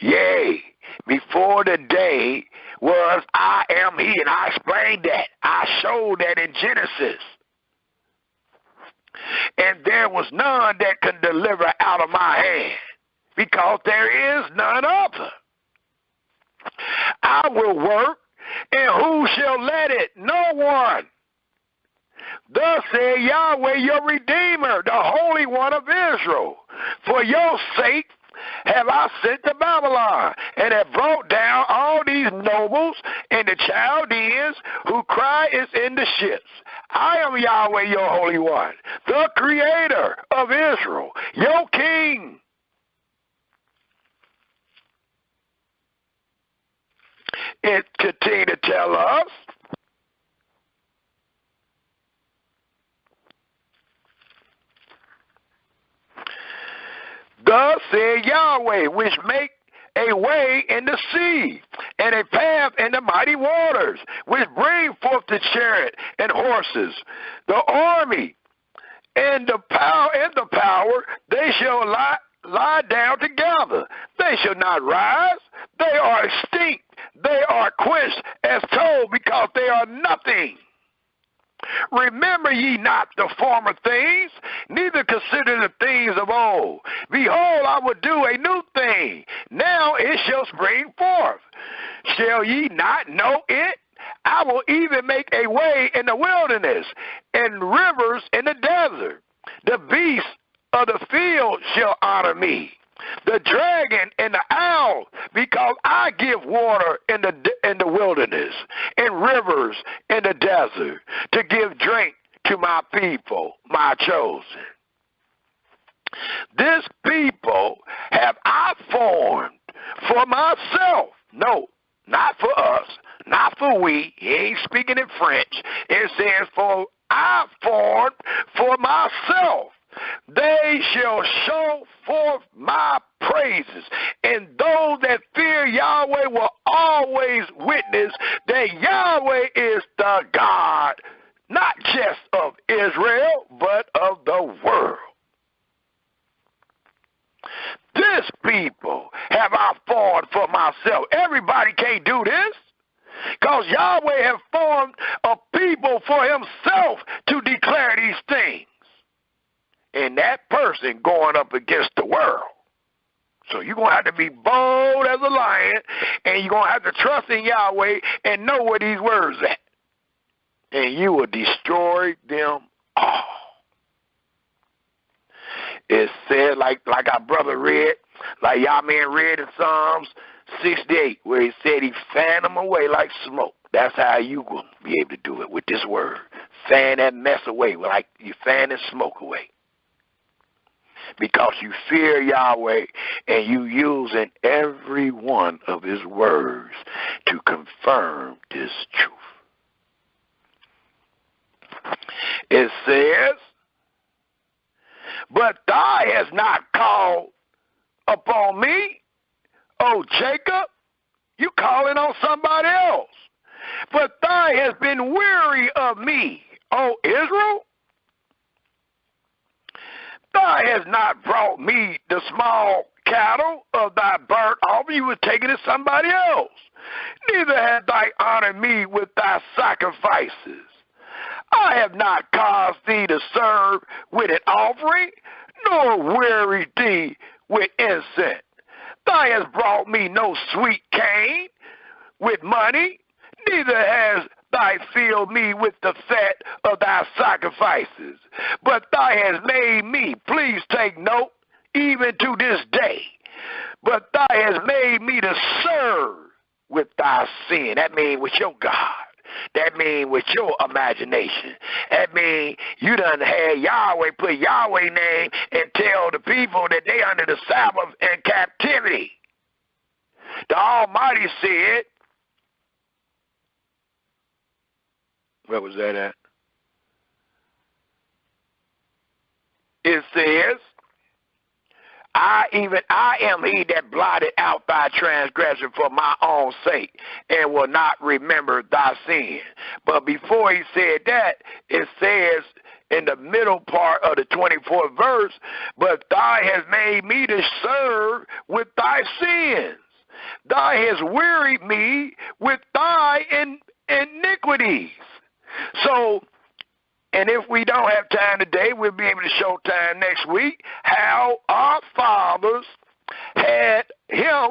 S1: Yea, before the day was I am He, and I explained that. I showed that in Genesis. And there was none that can deliver out of my hand, because there is none other. I will work, and who shall let it? No one. Thus said Yahweh, your Redeemer, the Holy One of Israel. For your sake have I sent to Babylon, and have brought down all these nobles and the Chaldeans who cry is in the ships. I am Yahweh, your Holy One, the Creator of Israel, your King. It continued to tell us, thus said Yahweh, which make a way in the sea, and a path in the mighty waters, which bring forth the chariot and horses, the army, and the power, they shall lie down together. They shall not rise. They are extinct. They are quenched as told, because they are nothing. Remember ye not the former things, neither consider the things of old. Behold, I will do a new thing. Now it shall spring forth. Shall ye not know it? I will even make a way in the wilderness, and rivers in the desert. The beasts of the field shall honor me, the dragon and the owl, because I give water in the wilderness, and rivers in the desert, to give drink to my people, my chosen. This people have I formed for myself. No, not for us, not for we. He ain't speaking in French. It says, for I formed for myself. They shall show forth my praises, and those that fear Yahweh will always witness that Yahweh is the God, not just of Israel, but of the world. This people have I formed for myself. Everybody can't do this, because Yahweh have formed a people for himself to declare these things. And that person going up against the world. So you're going to have to be bold as a lion, and you're going to have to trust in Yahweh and know where these words at. And you will destroy them all. It said, like our brother read, like y'all man read in Psalms 68, where he said he fanned them away like smoke. That's how you will be able to do it with this word. Fan that mess away, like you fan the smoke away. Because you fear Yahweh and you using every one of his words to confirm this truth. It says, but thou hast not called upon me, O Jacob. You calling on somebody else. But thou hast been weary of me, O Israel. Thou hast not brought me the small cattle of thy burnt offering. You were taking it to somebody else. Neither hast thou honored me with thy sacrifices. I have not caused thee to serve with an offering, nor wearied thee with incense. Thou hast brought me no sweet cane with money, neither has thou filled me with the fat of thy sacrifices. But thou hast made me, please take note, even to this day, but thou hast made me to serve with thy sin. That means with your God. That means with your imagination. That means you done had Yahweh, put Yahweh name, and tell the people that they under the Sabbath and captivity. The Almighty said, where was that at? It says, I am he that blotted out thy transgression for my own sake, and will not remember thy sin. But before he said that, it says in the middle part of the 24th verse, but thou hast made me to serve with thy sins. Thou hast wearied me with thy iniquities. So, and if we don't have time today, we'll be able to show time next week how our fathers had Yahweh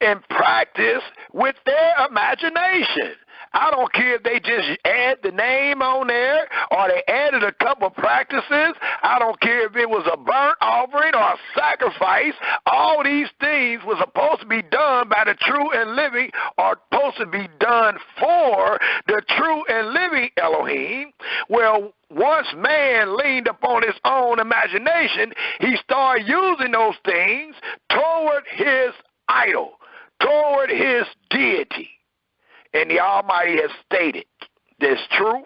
S1: in practice with their imagination. I don't care if they just add the name on there or they added a couple practices. I don't care if it was a burnt offering or a sacrifice. All these things were supposed to be done by the true and living, or supposed to be done for the true and living Elohim. Well, once man leaned upon his own imagination, he started using those things toward his idol, toward his deity. And the Almighty has stated this truth.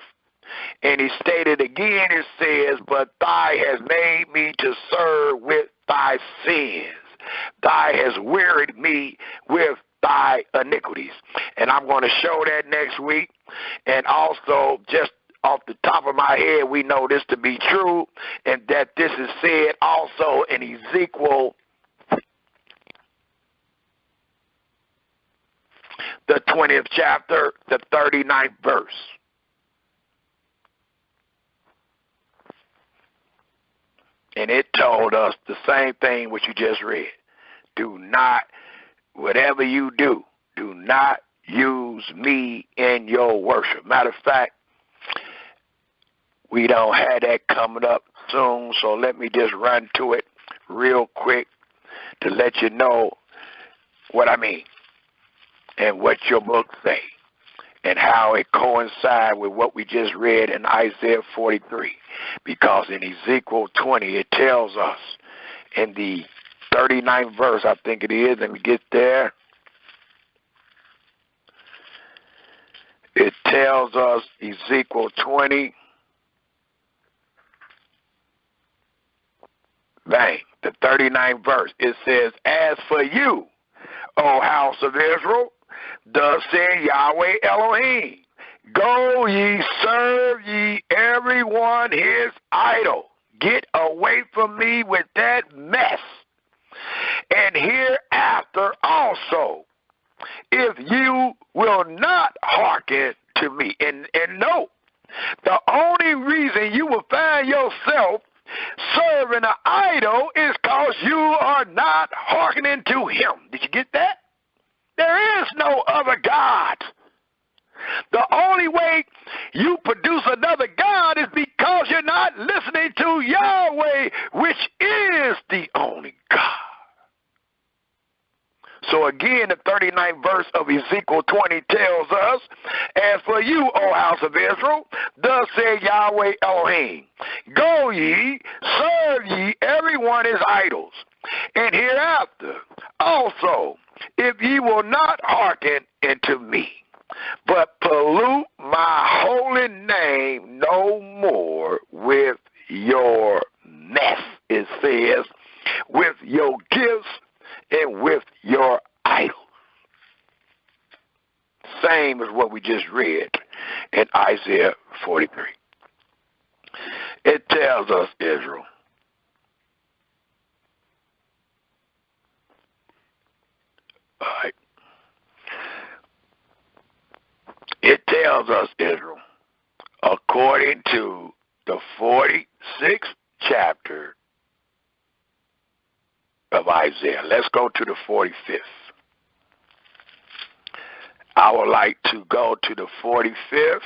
S1: And he stated again, it says, but thou hast made me to serve with thy sins. Thou hast wearied me with thy iniquities. And I'm going to show that next week. And also, just off the top of my head, we know this to be true, and that this is said also in Ezekiel, the 20th chapter, the 39th verse. And it told us the same thing what you just read. Do not, whatever you do, do not use me in your worship. Matter of fact, We don't have that coming up soon, so let me just run to it real quick to let you know what I mean and what your book say and how it coincides with what we just read in Isaiah 43. Because in Ezekiel 20, it tells us in the 39th verse, I think it is, let me get there. It tells us, Ezekiel 20, the 39th verse, it says, as for you, O house of Israel, thus said Yahweh Elohim, go ye, serve ye every one his idol. Get away from me with that mess. And hereafter also, if you will not hearken to me. And note, the only reason you will find yourself serving an idol is because you are not hearkening to him. Did you get that? There is no other God. The only way you produce another God is because you're not listening to Yahweh, which is the only God. So again, the 39th verse of Ezekiel 20 tells us, as for you, O house of Israel, thus said Yahweh Elohim, go ye, serve ye every one his idols. And hereafter also, if ye will not hearken unto me, but pollute my holy name no more with your mess, it says, with your gifts and with your idols. Same as what we just read in Isaiah 43. It tells us, Israel, all right. It tells us, Israel, according to the 46th chapter of Isaiah. Let's go to the 45th. I would like to go to the 45th.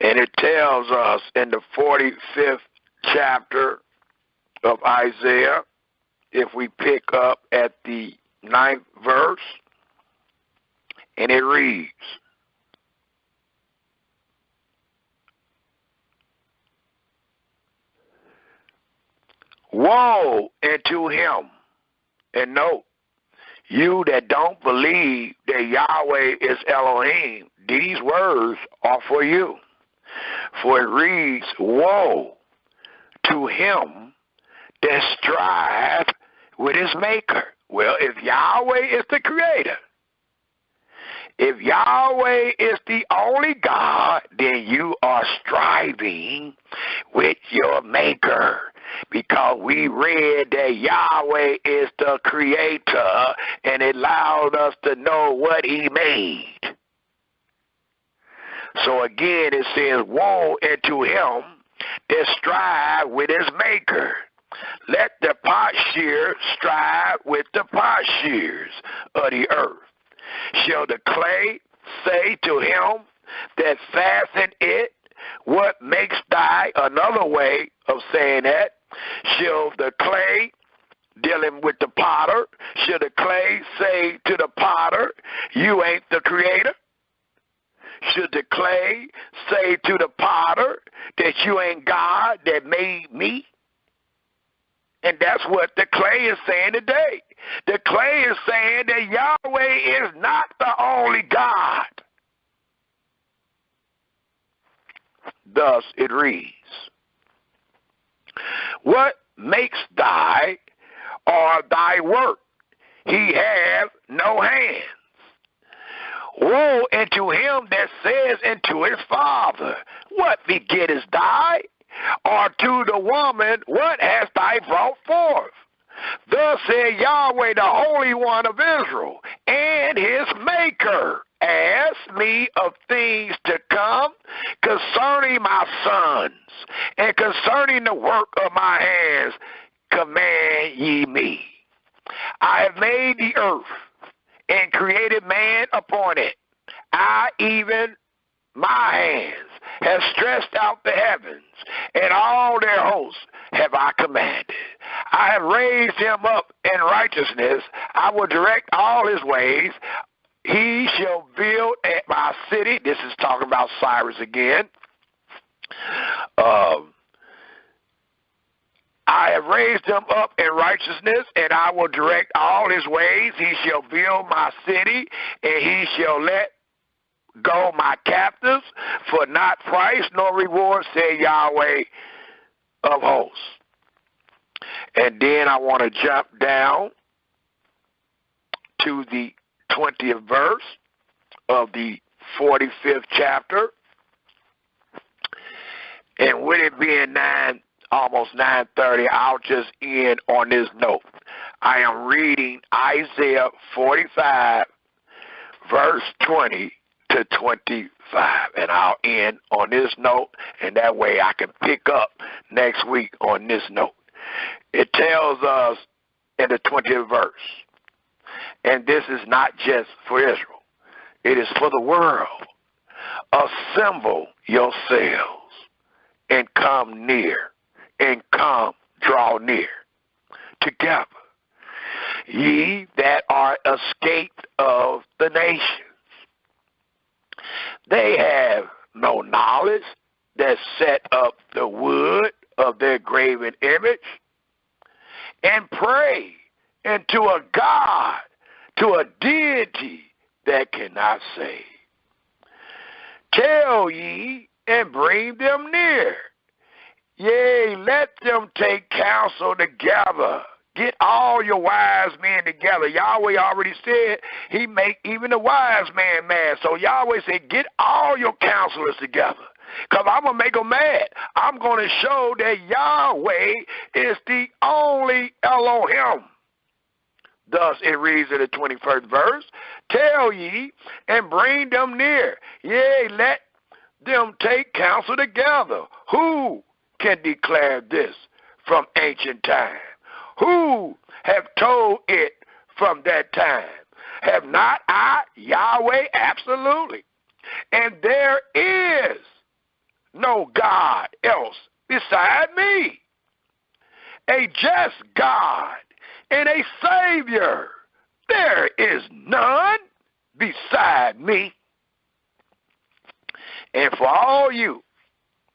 S1: And it tells us in the 45th chapter of Isaiah, if we pick up at the 9th verse, and it reads, woe unto him, and note, you that don't believe that Yahweh is Elohim, these words are for you. For it reads, woe to him that strive with his maker. Well, if Yahweh is the creator, if Yahweh is the only God, then you are striving with your maker. Because we read that Yahweh is the creator and it allowed us to know what he made. So again it says, woe unto him that strive with his maker. Let the potsherd strive with the potsherds of the earth. Shall the clay say to him that fastened it, what makes thy, another way of saying that, shall the clay, dealing with the potter, shall the clay say to the potter, you ain't the creator? Should the clay say to the potter that you ain't God that made me? And that's what the clay is saying today. The clay is saying that Yahweh is not the only God. Thus it reads, what makes thy or thy work? He have no hands. Woe unto him that says unto his father, what begettest thou? Or to the woman, what hast thou brought forth? Thus said Yahweh, the Holy One of Israel, and his Maker, ask me of things to come concerning my sons, and concerning the work of my hands, command ye me. I have made the earth and created man upon it. I, even my hands, have stretched out the heavens, and all their hosts have I commanded. I have raised him up in righteousness. I will direct all his ways. He shall build at my city. This is talking about Cyrus again. I have raised him up in righteousness, and I will direct all his ways. He shall build my city, and he shall let go my captives, for not price nor reward, said Yahweh of hosts. And then I want to jump down to the 20th verse of the 45th chapter. And with it being almost 9:30, I'll just end on this note. I am reading Isaiah 45, verse 20 to 25. And I'll end on this note, and that way I can pick up next week on this note. It tells us in the 20th verse, and this is not just for Israel, it is for the world. Assemble yourselves and come near, and come draw near together, ye that are escaped of the nations. They have no knowledge that set up the wood of their graven image, and pray unto a God, to a deity that cannot save. Tell ye and bring them near. Yea, let them take counsel together. Get all your wise men together. Yahweh already said he make even the wise man mad. So Yahweh said, get all your counselors together, because I'm going to make them mad. I'm going to show that Yahweh is the only Elohim. Thus it reads in the 21st verse, tell ye and bring them near. Yea, let them take counsel together. Who can declare this from ancient time? Who have told it from that time? Have not I, Yahweh? Absolutely. And there is no God else beside me, a just God and a Savior. There is none beside me. And for all you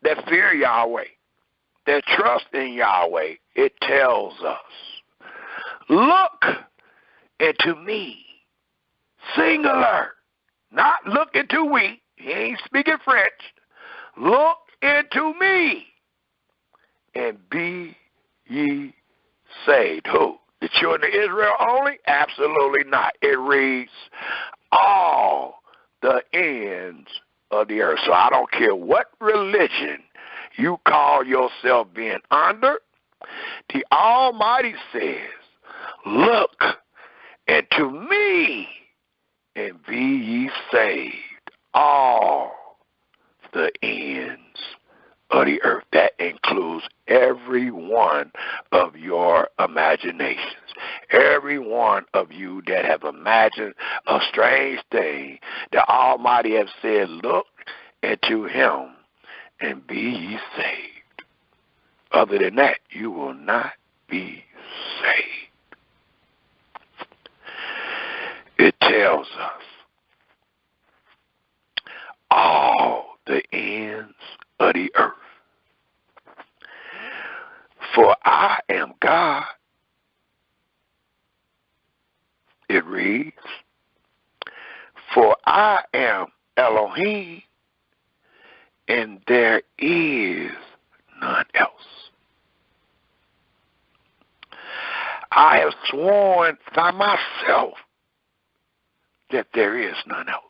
S1: that fear Yahweh, that trust in Yahweh, it tells us, look into me, singular, not look into we. He ain't speaking French. Look into me and be ye saved. Who? The children of Israel only? Absolutely not. It reads all the ends of the earth. So I don't care what religion you call yourself being under, the Almighty says, look into me and be ye saved, all the ends of the earth. That includes every one of your imaginations. Every one of you that have imagined a strange thing, the Almighty have said, look into him and be ye saved. Other than that, you will not be saved. It tells us all the ends of the earth. For I am God. It reads, for I am Elohim, and there is none else. I have sworn by myself that there is none else.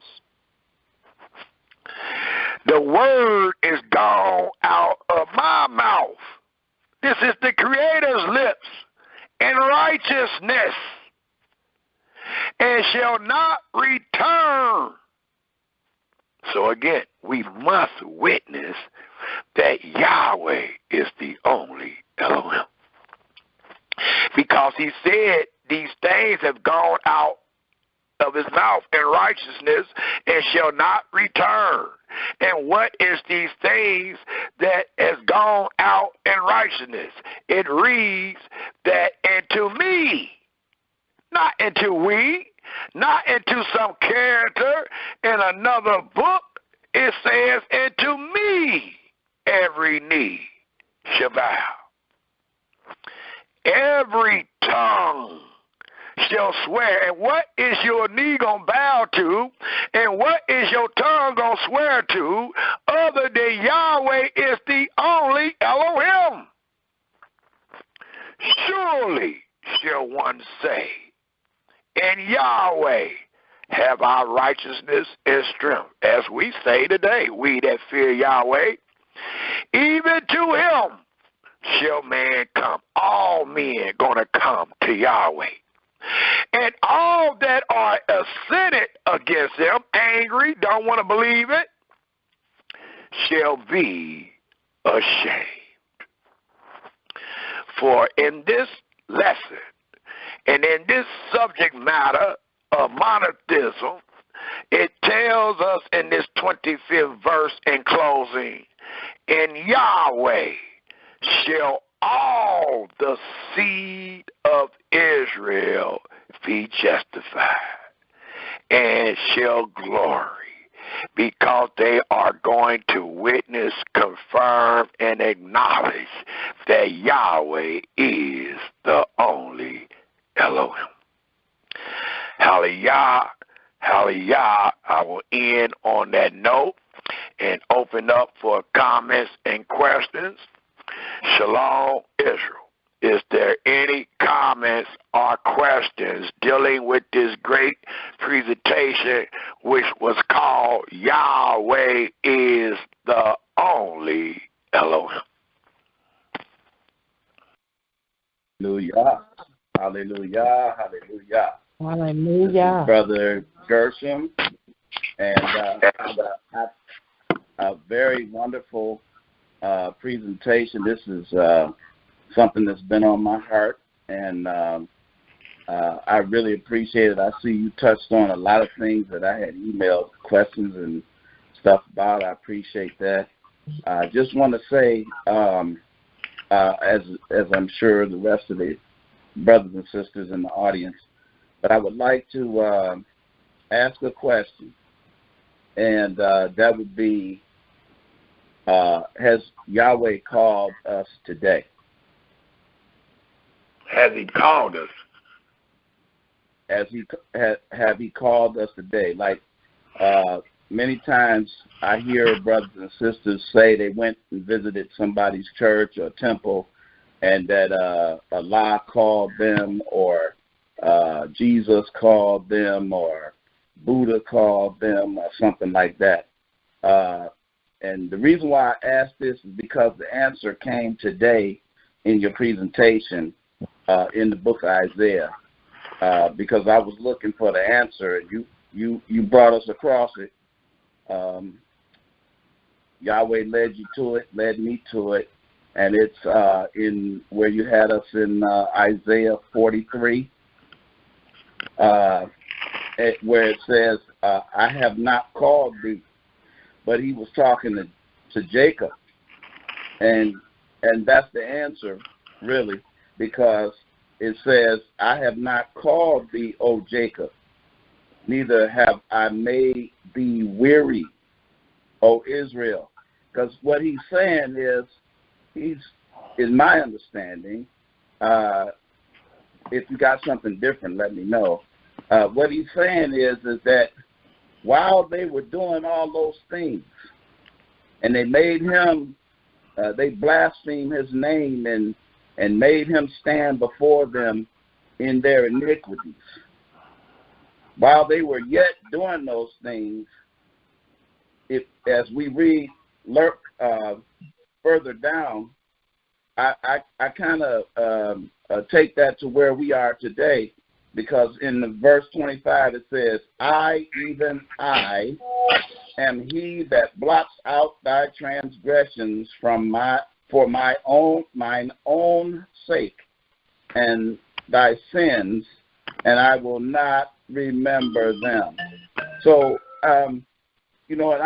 S1: The word is gone out of my mouth. This is the Creator's lips in righteousness, and shall not return. So again, we must witness that Yahweh is the only Elohim. Because he said these things have gone out of his mouth in righteousness and shall not return. And what is these things that has gone out in righteousness? It reads that into me, not into we, not into some character in another book. It says into me every knee shall bow. Every tongue shall swear. And what is your knee going to bow to? And what is your tongue going to swear to? Other than Yahweh is the only Elohim. Surely shall one say, in Yahweh have our righteousness and strength. As we say today, we that fear Yahweh, even to him shall man come. All men going to come to Yahweh. And all that are ascended against him, angry, don't want to believe it, shall be ashamed. For in this lesson and in this subject matter of monotheism, it tells us in this 25th verse in closing, in Yahweh shall all the seed of Israel be justified and shall glory, because they are going to witness, confirm, and acknowledge that Yahweh is the only Elohim. Hallelujah, hallelujah. I will end on that note and open up for comments and questions. Shalom, Israel. Is there any comments or questions dealing with this great presentation, which was called Yahweh is the only Elohim?
S3: Hallelujah. Hallelujah. Hallelujah.
S4: Hallelujah.
S3: Brother Gershom, and a very wonderful presentation. This is something that's been on my heart, and I really appreciate it. I see you touched on a lot of things that I had emailed questions and stuff about. I appreciate that. I just want to say, as I'm sure the rest of the brothers and sisters in the audience, but I would like to ask a question, and that would be, has Yahweh called us today?
S1: Has he called us?
S3: Have he called us today? Like many times I hear brothers and sisters say they went and visited somebody's church or temple, and that Allah called them, or Jesus called them, or Buddha called them, or something like that. And the reason why I asked this is because the answer came today in your presentation in the book of Isaiah, because I was looking for the answer, and you brought us across it. Yahweh led you to it, led me to it, and it's in where you had us in Isaiah 43, where it says, I have not called thee. But he was talking to Jacob, and that's the answer, really, because it says, I have not called thee, O Jacob, neither have I made thee weary, O Israel. Because what he's saying is, in my understanding, if you got something different, let me know. What he's saying is that while they were doing all those things, and they made him, they blasphemed his name and made him stand before them in their iniquities. While they were yet doing those things, as we read further down, I kind of take that to where we are today. Because in the verse 25 it says, I, even I, am he that blots out thy transgressions for mine own sake, and thy sins, and I will not remember them. So, you know, and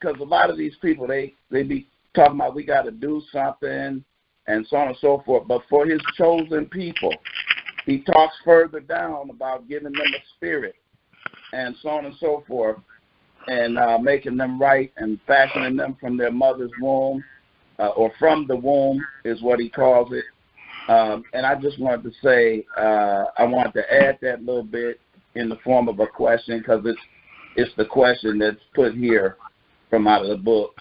S3: because a lot of these people, they be talking about we got to do something and so on and so forth. But for his chosen people, he talks further down about giving them a spirit and so on and so forth, and making them right and fashioning them from their mother's womb, or from the womb is what he calls it. And I just wanted to say, I wanted to add that little bit in the form of a question, because it's the question that's put here from out of the book,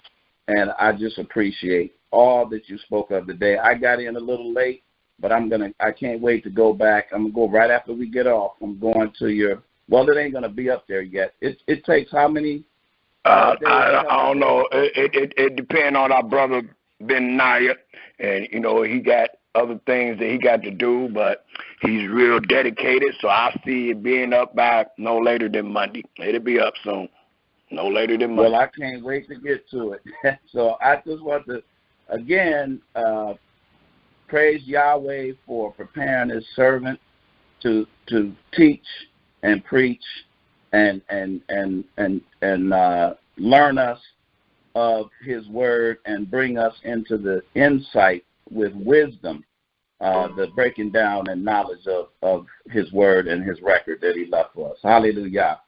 S3: and I just appreciate all that you spoke of today. I got in a little late, but I can't wait to go back. I'm going to go right after we get off. I'm going to your, well, it ain't going to be up there yet. It takes how many?
S1: I don't know. It depends on our brother Ben Naya, and, you know, he got other things that he got to do, but he's real dedicated, so I see it being up by no later than Monday. It'll be up soon. No later than Monday.
S3: Well, I can't wait to get to it. So I just want to, again, praise Yahweh for preparing his servant to teach and preach and learn us of his word and bring us into the insight with wisdom, the breaking down and knowledge of his word and his record that he left for us. Hallelujah.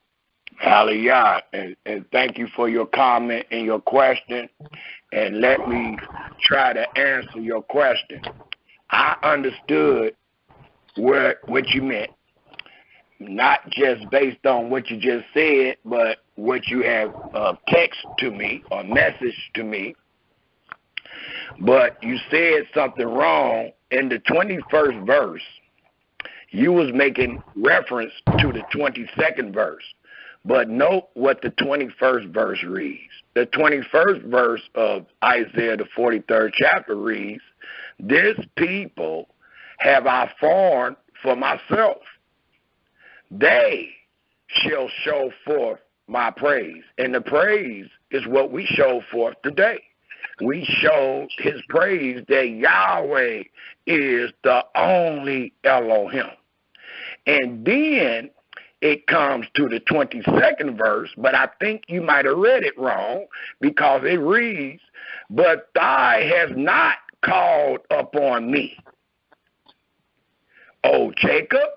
S1: Hallelujah. And thank you for your comment and your question. And let me try to answer your question. I understood what you meant, not just based on what you just said, but what you have text to me or message to me. But you said something wrong in the 21st verse. You was making reference to the 22nd verse. But note what the 21st verse reads. The 21st verse of Isaiah, the 43rd chapter reads, "This people have I formed for myself. They shall show forth my praise." And the praise is what we show forth today. We show his praise that Yahweh is the only Elohim. And then it comes to the 22nd verse, but I think you might have read it wrong, because it reads, "But thou hast not called upon me, O Jacob,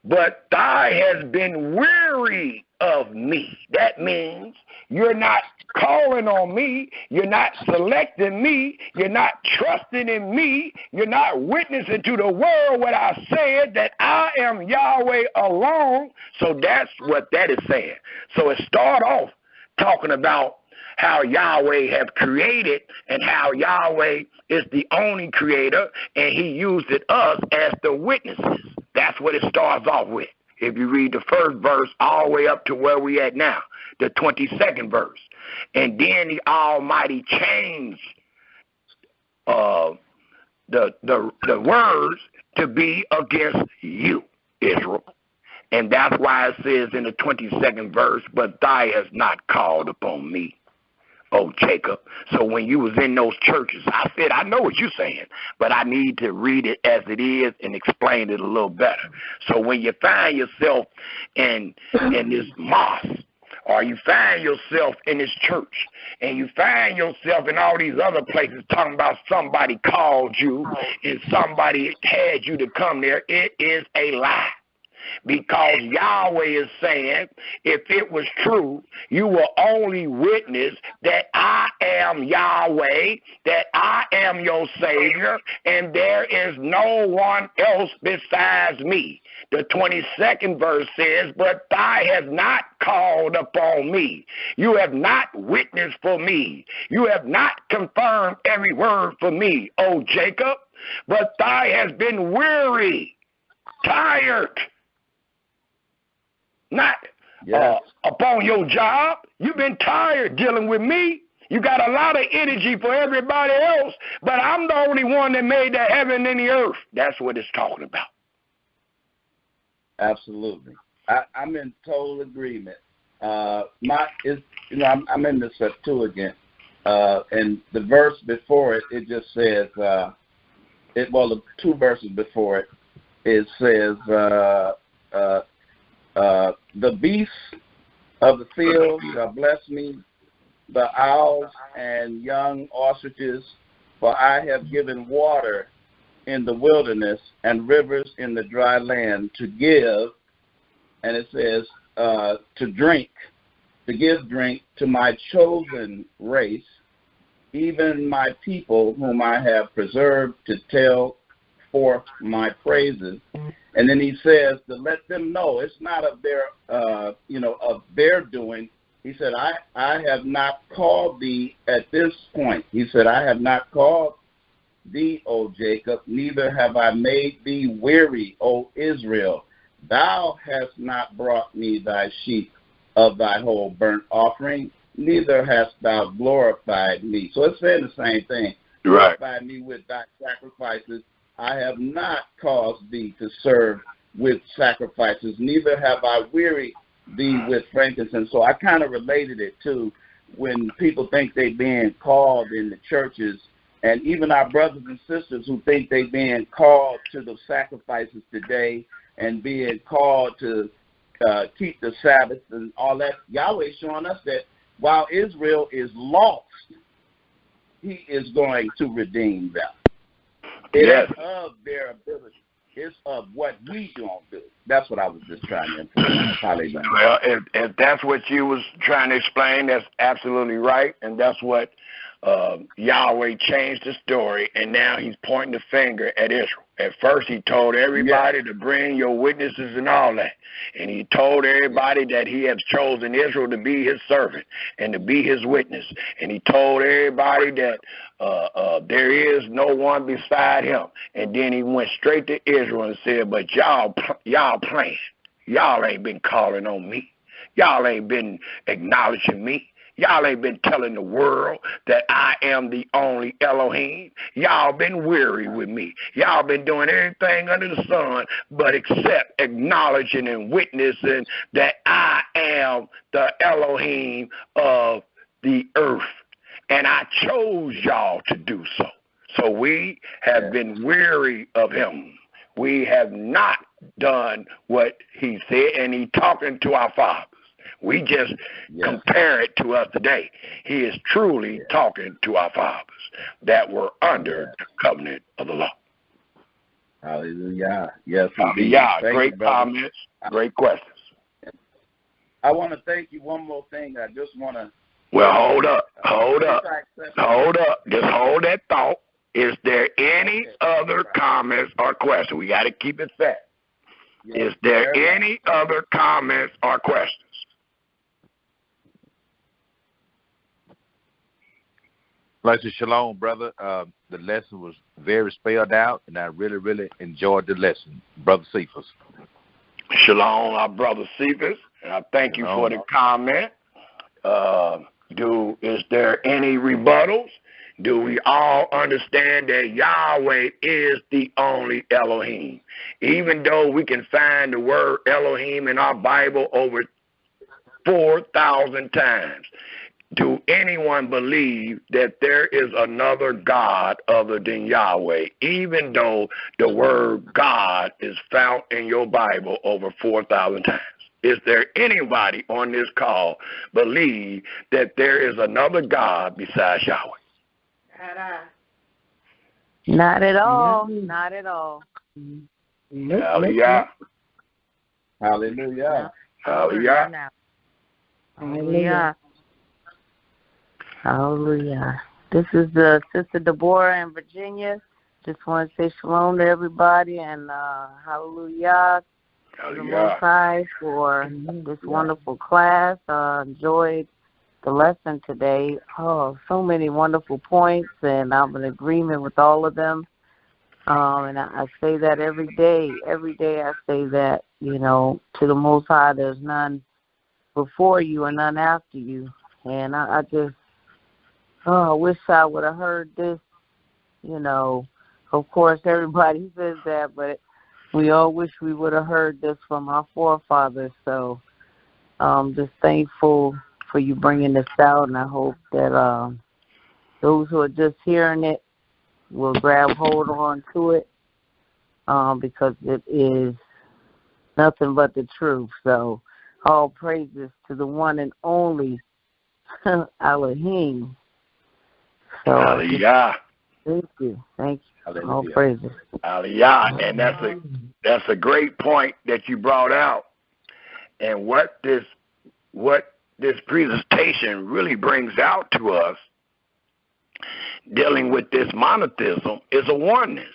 S1: but thou hast been weary of me." That means you're not calling on me, you're not selecting me, you're not trusting in me, you're not witnessing to the world what I said, that I am Yahweh alone. So that's what that is saying. So it start off talking about how Yahweh have created and how Yahweh is the only creator, and he used us as the witnesses. That's what it starts off with. If you read the first verse all the way up to where we at now, the 22nd verse. And then the Almighty changed the words to be against you, Israel. And that's why it says in the 22nd verse, "But thou hast not called upon me, O Jacob." So when you was in those churches, I said, I know what you're saying, but I need to read it as it is and explain it a little better. So when you find yourself in this mosque, or you find yourself in this church, and you find yourself in all these other places talking about somebody called you and somebody had you to come there, it is a lie. Because Yahweh is saying, if it was true, you will only witness that I am Yahweh, that I am your Savior, and there is no one else besides me. The 22nd verse says, "But thou hast not called upon me." You have not witnessed for me. You have not confirmed every word for me, O Jacob. But thou hast been weary, tired. Not upon your job. You've been tired dealing with me. You got a lot of energy for everybody else, but I'm the only one that made the heaven and the earth. That's what it's talking about.
S3: Absolutely. I'm in total agreement. I'm in the Septuagint, and the verse before it just says, the 2 verses before it, it says, the beasts of the field shall bless me, the owls and young ostriches, for I have given water in the wilderness and rivers in the dry land to give, and it says, to give drink to my chosen race, even my people whom I have preserved, to tell forth my praises. And then he says to let them know it's not of their, of their doing. He said, I have not called thee at this point. He said, I have not called thee, O Jacob, neither have I made thee weary, O Israel. Thou hast not brought me thy sheep of thy whole burnt offering, neither hast thou glorified me. So it's saying the same thing.
S1: Right.
S3: Glorify me with thy sacrifices. I have not caused thee to serve with sacrifices, neither have I wearied thee with frankincense. So I kind of related it to when people think they're being called in the churches, and even our brothers and sisters who think they're being called to the sacrifices today and being called to keep the Sabbath and all that. Yahweh is showing us that while Israel is lost, he is going to redeem them. It
S1: Yes.
S3: ain't of their ability. It's of what we don't do. That's what I was just trying to implement.
S1: Well, if that's what you was trying to explain, that's absolutely right, and that's what Yahweh changed the story, and now he's pointing the finger at Israel. At first, he told everybody to bring your witnesses and all that, and he told everybody that he has chosen Israel to be his servant and to be his witness, and he told everybody that there is no one beside him, and then he went straight to Israel and said, but y'all playing. Y'all ain't been calling on me. Y'all ain't been acknowledging me. Y'all ain't been telling the world that I am the only Elohim. Y'all been weary with me. Y'all been doing everything under the sun but except acknowledging and witnessing that I am the Elohim of the earth. And I chose y'all to do so. So we have been weary of him. We have not done what he said, and he talking to our fathers. We just compare it to us today. He is truly talking to our fathers that were under the covenant of the law.
S3: Hallelujah. Yes,
S1: hallelujah. Great comments, great questions.
S3: I want to thank you. One more thing. I just want to.
S1: Well, hold up. Just hold that thought. Is there any other comments or questions? We got to keep it set. Is there any other comments or questions?
S4: Blessed shalom, brother. The lesson was very spelled out, and I really, really enjoyed the lesson, Brother Cephas.
S1: Shalom, our Brother Cephas, and I thank you for the comment. Is there any rebuttals? Do we all understand that Yahweh is the only Elohim? Even though we can find the word Elohim in our Bible over 4,000 times, do anyone believe that there is another God other than Yahweh, even though the word God is found in your Bible over 4,000 times? Is there anybody on this call believe that there is another God besides Yahweh?
S5: Not at all. Not at all.
S1: Hallelujah.
S3: Hallelujah.
S1: Hallelujah.
S5: Hallelujah. Hallelujah. This is Sister Deborah in Virginia. Just want to say shalom to everybody and hallelujah to the Most High for this wonderful class. Enjoyed the lesson today. Oh, so many wonderful points, and I'm in agreement with all of them. And I say that every day. Every day I say that, to the Most High, there's none before you and none after you. And I just, wish I would have heard this. Of course, everybody says that, but we all wish we would have heard this from our forefathers. So just thankful for you bringing this out, and I hope that those who are just hearing it will grab hold on to it because it is nothing but the truth. So all praises to the one and only Elohim. So
S1: Hallelujah.
S5: Thank you.
S3: Hallelujah.
S5: All praises.
S1: Hallelujah. And that's a great point that you brought out. And what this presentation really brings out to us, dealing with this monotheism, is a oneness.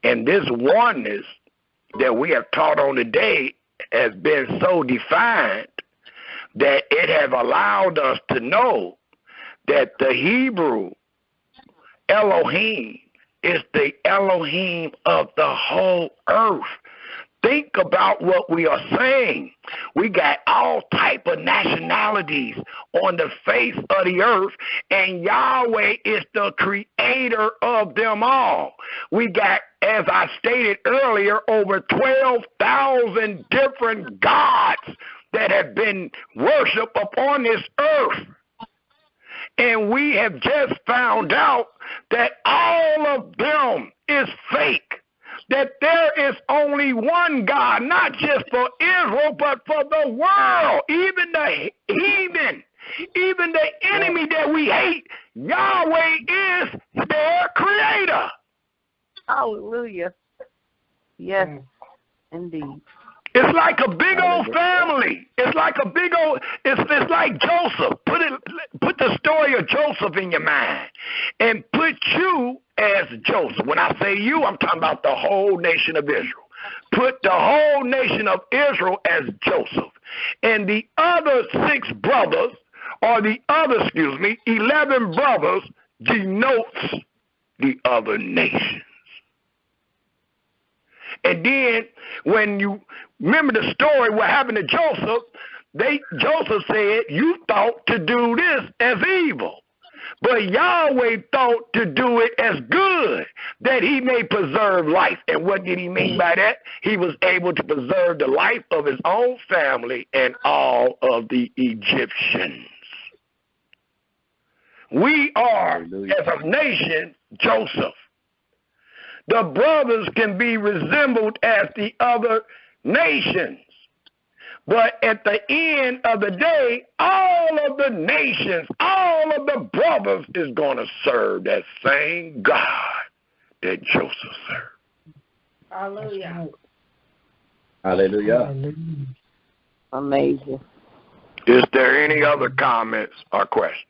S1: And this oneness that we have taught on today has been so defined that it has allowed us to know that the Hebrew Elohim is the Elohim of the whole earth. Think about what we are saying. We got all type of nationalities on the face of the earth, and Yahweh is the creator of them all. We got, as I stated earlier, over 12,000 different gods that have been worshipped upon this earth. And we have just found out that all of them is fake. That there is only one God, not just for Israel, but for the world, even the heathen, even the enemy that we hate. Yahweh is their creator.
S5: Hallelujah. Yes, indeed.
S1: It's like a big old family. It's like a big old. It's like Joseph. Put the story of Joseph in your mind, and put you as Joseph. When I say you, I'm talking about the whole nation of Israel. Put the whole nation of Israel as Joseph, and the other 6 brothers, or the other, 11 brothers, denotes the other nations. And then when you remember the story what happened to Joseph, Joseph said, you thought to do this as evil. But Yahweh thought to do it as good, that he may preserve life. And what did he mean by that? He was able to preserve the life of his own family and all of the Egyptians. We are, as a nation, Joseph. The brothers can be resembled as the other nations. But at the end of the day, all of the nations, all of the brothers is going to serve that same God that Joseph served.
S6: Hallelujah.
S3: Hallelujah.
S5: Amazing.
S1: Is there any other comments or questions?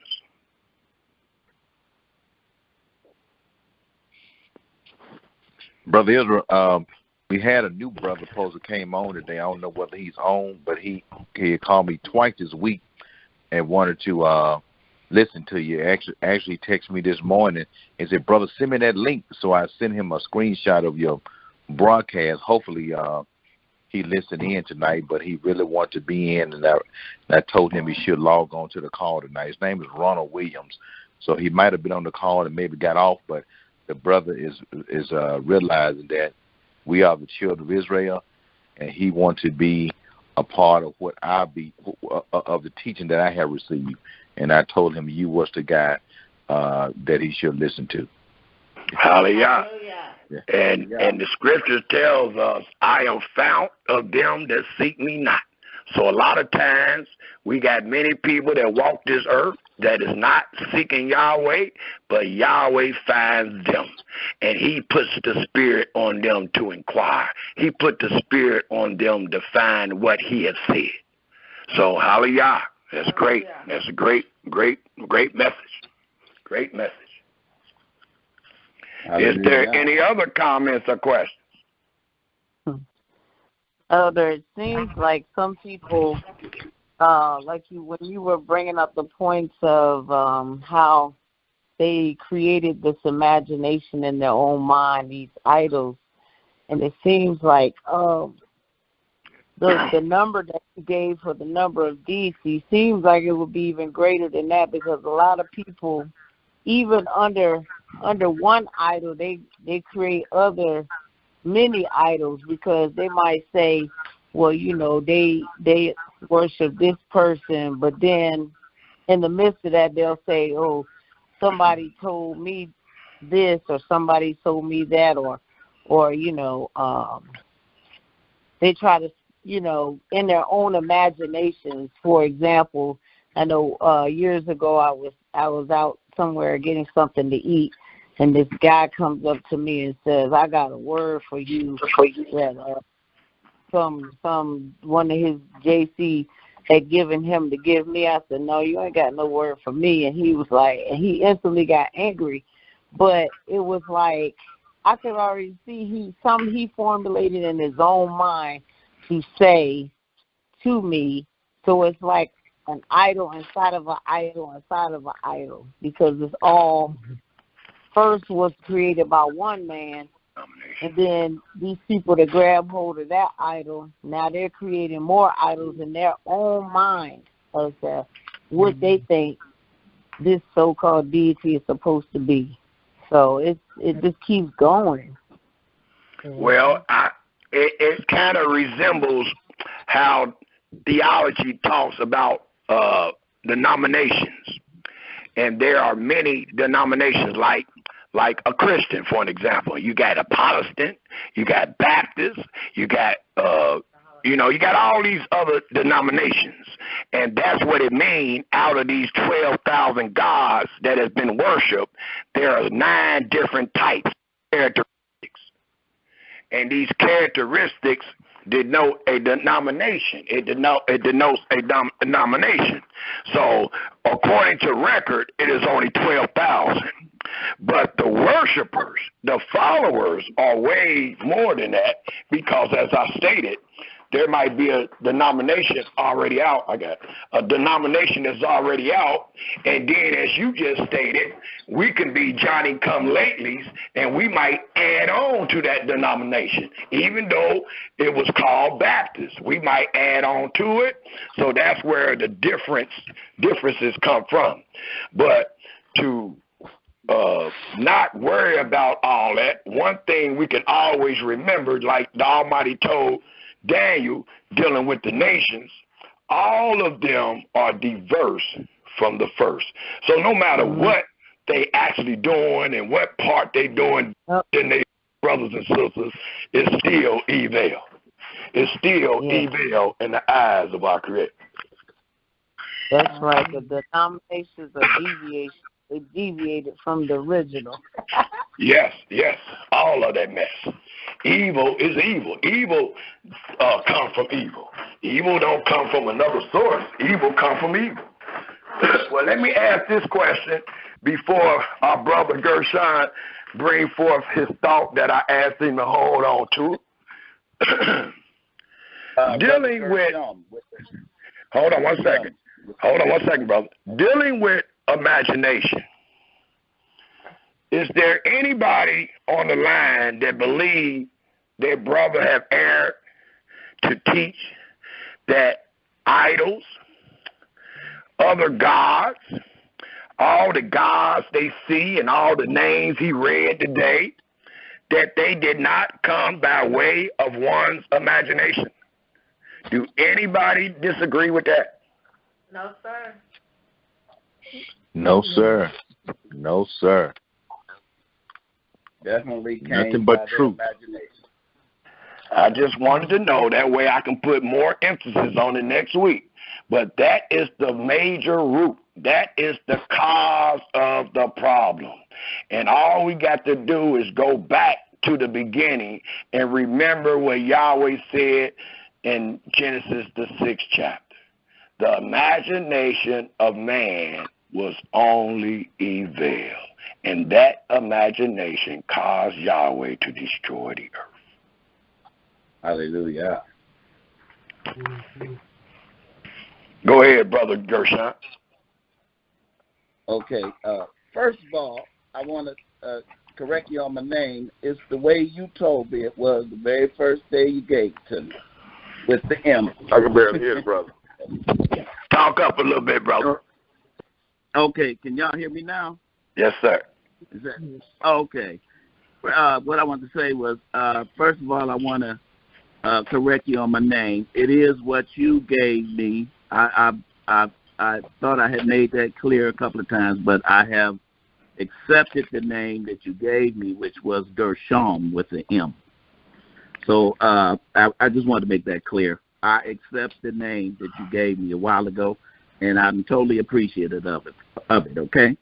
S4: Brother Israel, we had a new brother poster came on today. I don't know whether he's on, but he called me twice this week and wanted to listen to you. Actually texted me this morning and said, brother, send me that link. So I sent him a screenshot of your broadcast. Hopefully he listened in tonight, but he really wanted to be in, and I told him he should log on to the call tonight. His name is Ronald Williams. So he might have been on the call and maybe got off, but the brother is realizing that we are the children of Israel, and he wants to be a part of of the teaching that I have received. And I told him you was the guy that he should listen to.
S1: Hallelujah.
S4: Yeah.
S1: And the scripture tells us, I am found of them that seek me not. So a lot of times we got many people that walk this earth that is not seeking Yahweh, but Yahweh finds them. And he puts the spirit on them to inquire. He put the spirit on them to find what he has said. So hallelujah. That's great. That's a great message. Great message. Hallelujah. Is there any other comments or questions?
S5: It seems like some people, like when you were bringing up the points of how they created this imagination in their own mind, these idols, and it seems like the number that you gave for the number of deities seems like it would be even greater than that, because a lot of people, even under one idol, they create other many idols, because they might say, well, they worship this person, but then in the midst of that they'll say, oh, somebody told me this, or somebody told me that, or or, they try to, in their own imaginations. For example, I know years ago I was out somewhere getting something to eat, and this guy comes up to me and says, "I got a word for you that one of his JC had given him to give me." I said, "No, you ain't got no word for me." And he was like, and he instantly got angry. But it was like I could already see he formulated in his own mind to say to me. So it's like an idol inside of an idol inside of an idol, because it's all first was created by one man, and then these people that grab hold of that idol, now they're creating more idols in their own mind of what they think this so-called deity is supposed to be. So it just keeps going.
S1: Well, it kind of resembles how theology talks about denominations, and there are many denominations like a Christian, for an example. You got a Protestant, you got Baptist, you got you got all these other denominations, and that's what it means. Out of these 12,000 gods that has been worshipped, there are 9 different types, characteristics, and these characteristics denote a denomination. It denotes a denomination. So, according to record, it is only 12,000. But the worshipers, the followers, are way more than that, because, as I stated, there might be a denomination already out. A denomination that's already out, and then, as you just stated, we can be Johnny-come-latelys, and we might add on to that denomination, even though it was called Baptist. We might add on to it, so that's where the differences come from. But to not worry about all that, one thing we can always remember, like the Almighty told Daniel dealing with the nations, all of them are diverse from the first. So no matter what they actually doing and what part they doing, then they brothers and sisters, it's still evil. It's still evil in the eyes of our Creator.
S5: That's right. The denominations are deviation. They deviated from the original.
S1: Yes, all of that mess. Evil is evil. Evil comes from evil. Evil don't come from another source. Evil comes from evil. Well, let me ask this question before our brother Gershon bring forth his thought that I asked him to hold on to. Dealing with... Hold on one second, brother. Dealing with imagination. Is there anybody on the line that believe their brother have erred to teach that idols, other gods, all the gods they see and all the names he read today, that they did not come by way of one's imagination? Do anybody disagree with that?
S5: No, sir.
S4: No, sir. No, sir.
S3: Definitely came
S4: nothing but truth.
S3: Imagination.
S1: I just wanted to know, that way I can put more emphasis on it next week. But that is the major root. That is the cause of the problem. And all we got to do is go back to the beginning and remember what Yahweh said in Genesis, the 6th chapter. The imagination of man was only evil, and that imagination caused Yahweh to destroy the earth.
S3: Hallelujah.
S1: Go ahead, Brother Gershon.
S3: Okay. First of all, I want to correct you on my name. It's the way you told me it was the very first day you gave it to me, with the M.
S1: I can barely hear it, brother. Talk up a little bit, brother.
S3: Okay. Can y'all hear me now?
S1: Yes, sir.
S3: Is that okay? What I want to say was, first of all, I want to correct you on my name. It is what you gave me. I thought I had made that clear a couple of times, but I have accepted the name that you gave me, which was Gershom with an M. So I just wanted to make that clear. I accept the name that you gave me a while ago, and I'm totally appreciative of it. Okay.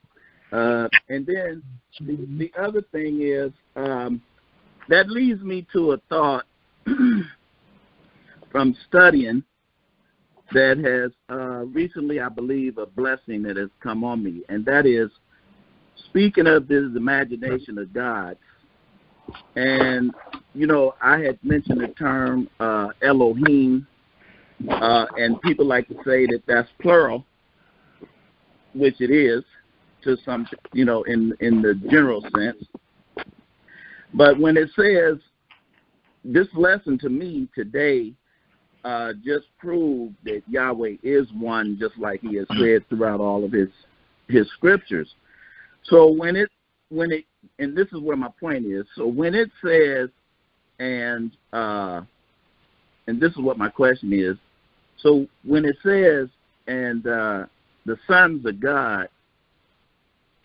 S3: And then the other thing is that leads me to a thought from studying that has recently, I believe, a blessing that has come on me, and that is speaking of this imagination of God. And, you know, I had mentioned the term Elohim, and people like to say that that's plural, which it is to some, you know, in the general sense. But when it says, this lesson to me today just proved that Yahweh is one, just like he has said throughout all of his scriptures. So when it, and this is where my point is. So when it says, and this is what my question is. So when it says, and the sons of God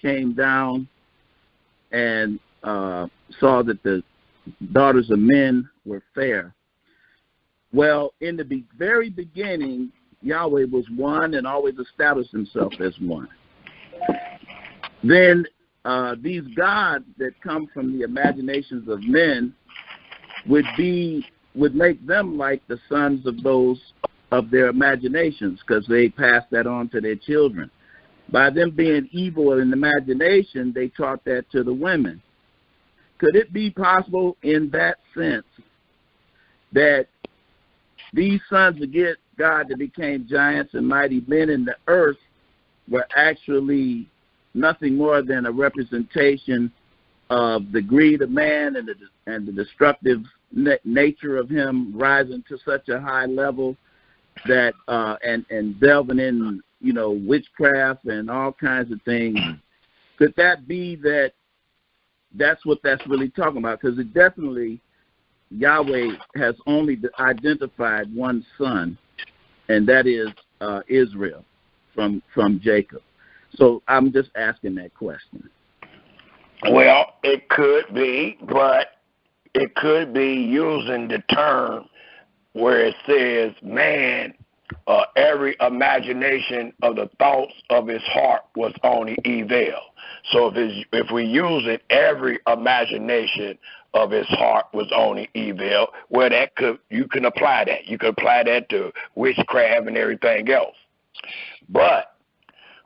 S3: came down and saw that the daughters of men were fair. Well, in the very beginning, Yahweh was one and always established himself as one. Then these gods that come from the imaginations of men would make them like the sons of those of their imaginations, because they passed that on to their children. By them being evil in imagination, they taught that to the women. Could it be possible in that sense that these sons of God that became giants and mighty men in the earth were actually nothing more than a representation of the greed of man and the destructive nature of him rising to such a high level that and delving in, you know, witchcraft and all kinds of things? Could that be that's what that's really talking about? Because it definitely, Yahweh has only identified one son, and that is Israel from Jacob. So I'm just asking that question.
S1: Well, it could be, but it could be using the term where it says man, every imagination of the thoughts of his heart was only evil. So if we use it, every imagination of his heart was only evil, well, you can apply that. You can apply that to witchcraft and everything else. But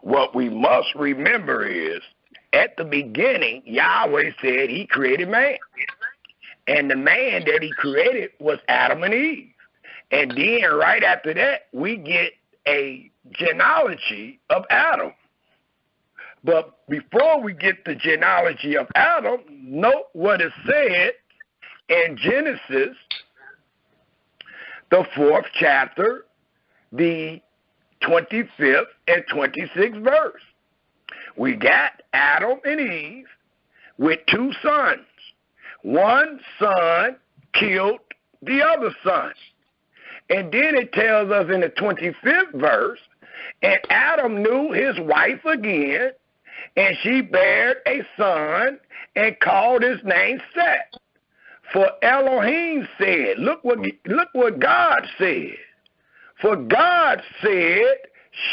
S1: what we must remember is, at the beginning, Yahweh said he created man. And the man that he created was Adam and Eve. And then right after that, we get a genealogy of Adam. But before we get the genealogy of Adam, note what is said in Genesis, the 4th chapter, the 25th and 26th verse. We got Adam and Eve with 2 sons. One son killed the other son. And then it tells us in the 25th verse, and Adam knew his wife again, and she bare a son and called his name Seth. For Elohim said, look what God said. For God said,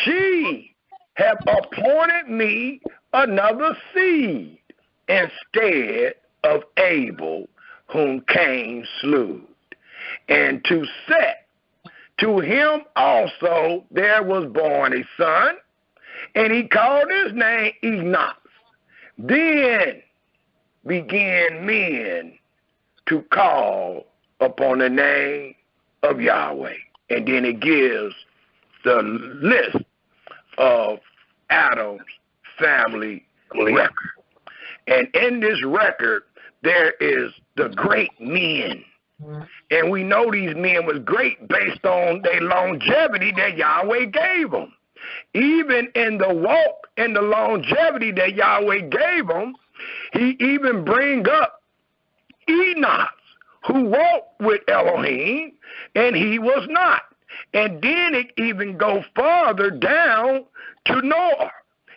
S1: she have appointed me another seed instead of Abel, whom Cain slew. And to Seth, to him also there was born a son, and he called his name Enoch. Then began men to call upon the name of Yahweh. And then it gives the list of Adam's family record. And in this record, there is the great men. And we know these men was great based on their longevity that Yahweh gave them. Even in the walk and the longevity that Yahweh gave them, he even bring up Enoch, who walked with Elohim, and he was not. And then it even go farther down to Noah.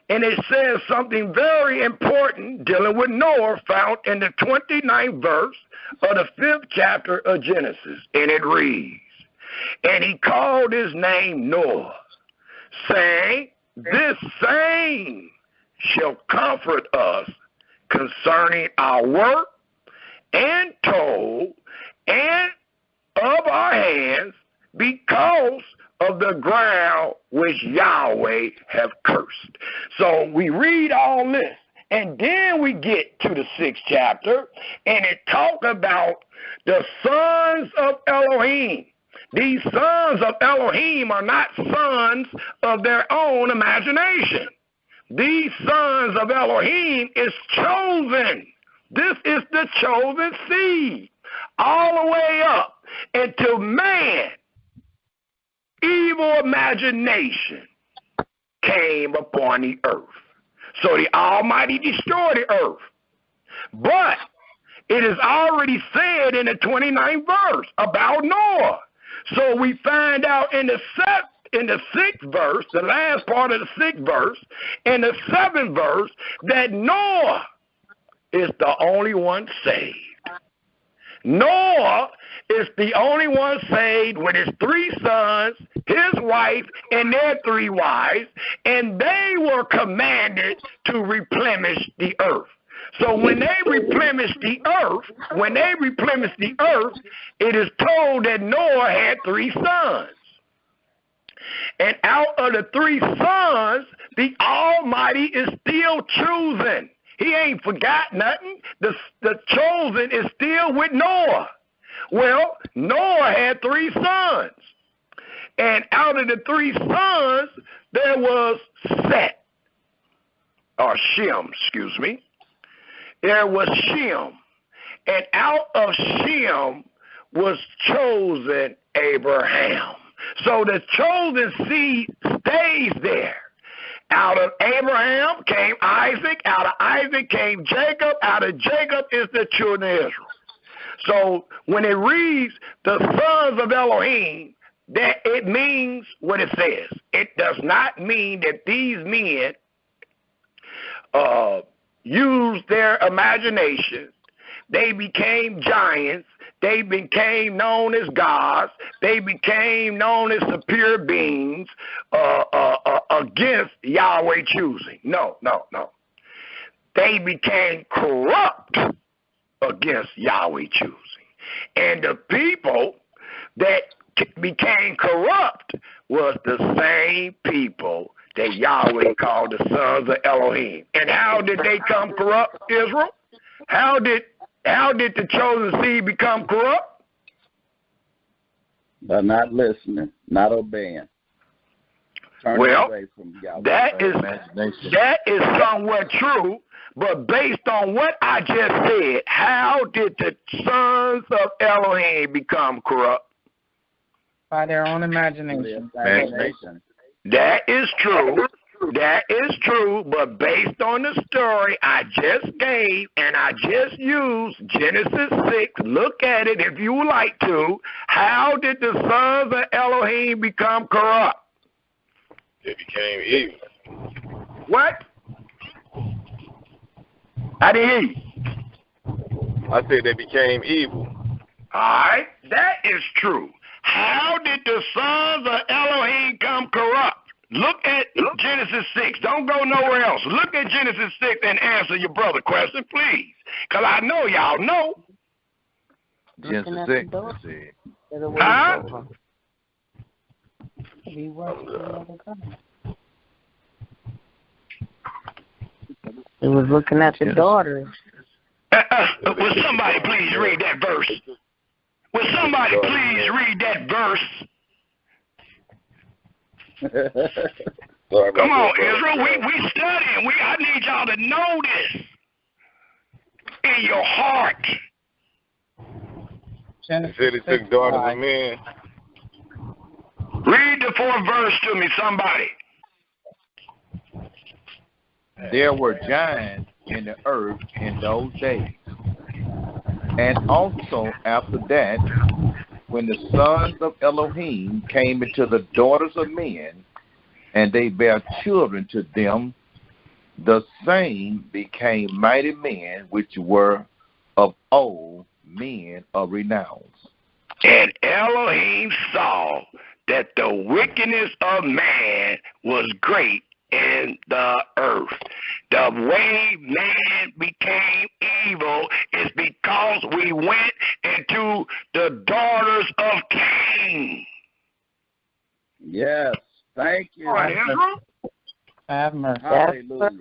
S1: And it says something very important dealing with Noah found in the 29th verse of the 5th chapter of Genesis. And it reads, and he called his name Noah, saying, this same shall comfort us concerning our work and toil and of our hands because of the ground which Yahweh have cursed. So we read all this, and then we get to the 6th chapter, and it talks about the sons of Elohim. These sons of Elohim are not sons of their own imagination. These sons of Elohim is chosen. This is the chosen seed, all the way up until man, evil imagination came upon the earth. So the Almighty destroyed the earth. But it is already said in the 29th verse about Noah. So we find out in the 6th verse, the last part of the 6th verse, in the 7th verse, that Noah is the only one saved. Noah is the only one saved with his 3 sons, his wife, and their 3 wives, and they were commanded to replenish the earth. So when they replenished the earth, it is told that Noah had 3 sons. And out of the 3 sons, the Almighty is still choosing. He ain't forgot nothing. The chosen is still with Noah. Well, Noah had 3 sons. And out of the 3 sons, there was Shem. There was Shem. And out of Shem was chosen Abraham. So the chosen seed stays there. Out of Abraham came Isaac. Out of Isaac came Jacob. Out of Jacob is the children of Israel. So when it reads the sons of Elohim, that it means what it says. It does not mean that these men used their imagination. They became giants. They became known as gods. They became known as superior beings against Yahweh choosing. No. They became corrupt against Yahweh choosing. And the people that became corrupt was the same people that Yahweh called the sons of Elohim. And how did they come corrupt, Israel? How did the chosen seed become corrupt?
S3: By not listening, not obeying.
S1: Well, that is somewhat true, but based on what I just said, how did the sons of Elohim become corrupt?
S6: By their own imagination.
S1: That is true. That is true, but based on the story I just gave and I just used, Genesis 6, look at it if you would like to. How did the sons of Elohim become corrupt?
S2: They became evil.
S1: What? I didn't hear you.
S2: I said they became evil.
S1: All right, that is true. How did the sons of Elohim come corrupt? Look at Genesis 6. Don't go nowhere else. Look at Genesis 6 and answer your brother question, please. Because I know y'all know.
S4: Genesis 6.
S1: Huh?
S5: It was looking at the daughters.
S1: Will somebody please read that verse? Will somebody please read that verse? Come on, Israel. We studying. I need y'all to know this in your heart.
S2: Genesis 6 daughters of men.
S1: Read the 4th verse to me, somebody.
S4: There were giants in the earth in those days. And also after that, when the sons of Elohim came into the daughters of men, and they bare children to them, the same became mighty men which were of old, men of renown.
S1: And Elohim saw that the wickedness of man was great in the earth. The way man became evil is because we went into the daughters of Cain.
S3: Yes. Thank you.
S1: All right, Israel.
S6: Have mercy.
S3: Hallelujah.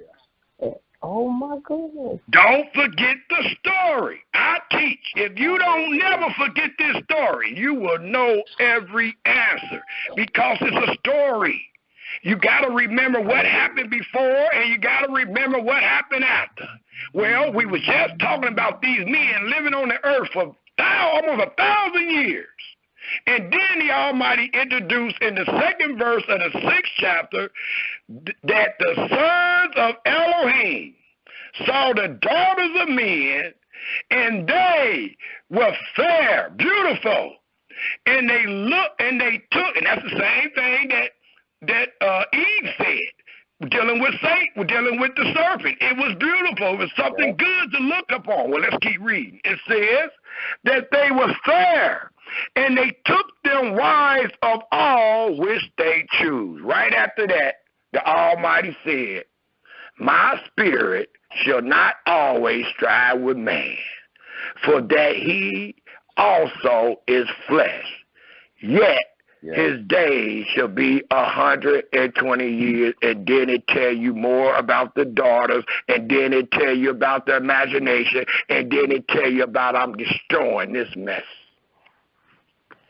S5: Oh, my goodness.
S1: Don't forget the story. I teach. If you don't never forget this story, you will know every answer because it's a story. You got to remember what happened before and you got to remember what happened after. Well, we were just talking about these men living on the earth for almost 1,000 years. And then the Almighty introduced in the second verse of the 6th chapter that the sons of Elohim saw the daughters of men, and they were fair, beautiful, and they looked and they took, and that's the same thing that Eve said, dealing with Satan, dealing with the serpent. It was beautiful. It was something good to look upon. Well, let's keep reading. It says that they were fair, and they took them wives of all which they choose. Right after that, the Almighty said, my spirit shall not always strive with man, for that he also is flesh. Yet his days shall be 120 years, and then it tell you more about the daughters, and then it tell you about the imagination, and then it tell you about I'm destroying this mess.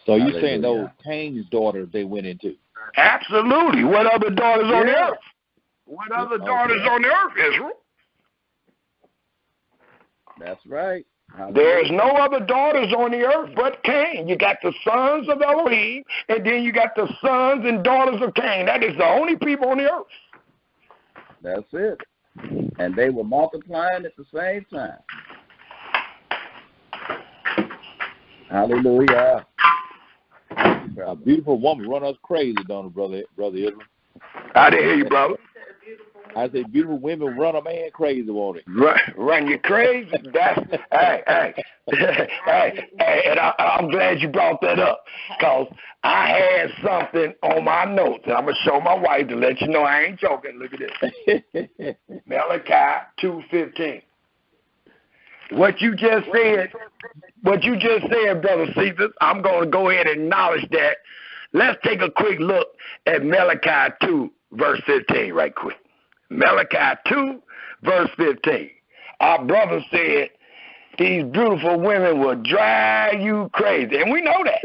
S4: So you're saying those Cain's daughters they went into?
S1: Absolutely. What other daughters on the earth? What other daughters on the earth, Israel?
S3: That's right.
S1: There's no other daughters on the earth but Cain. You got the sons of Elohim, and then you got the sons and daughters of Cain. That is the only people on the earth.
S3: That's it. And they were multiplying at the same time. Hallelujah.
S4: A beautiful woman run us crazy, don't it, brother Israel?
S1: I didn't hear you, brother.
S4: I say beautiful women run a man crazy, won't it?
S1: Run you crazy? That's hey, and I'm glad you brought that up, because I had something on my notes, and I'm gonna show my wife to let you know I ain't joking. Look at this. Malachi 2:15. What you just said, brother Cephas, I'm gonna go ahead and acknowledge that. Let's take a quick look at Malachi 2, verse 15, right quick. Malachi 2, verse 15. Our brother said these beautiful women will drive you crazy. And we know that.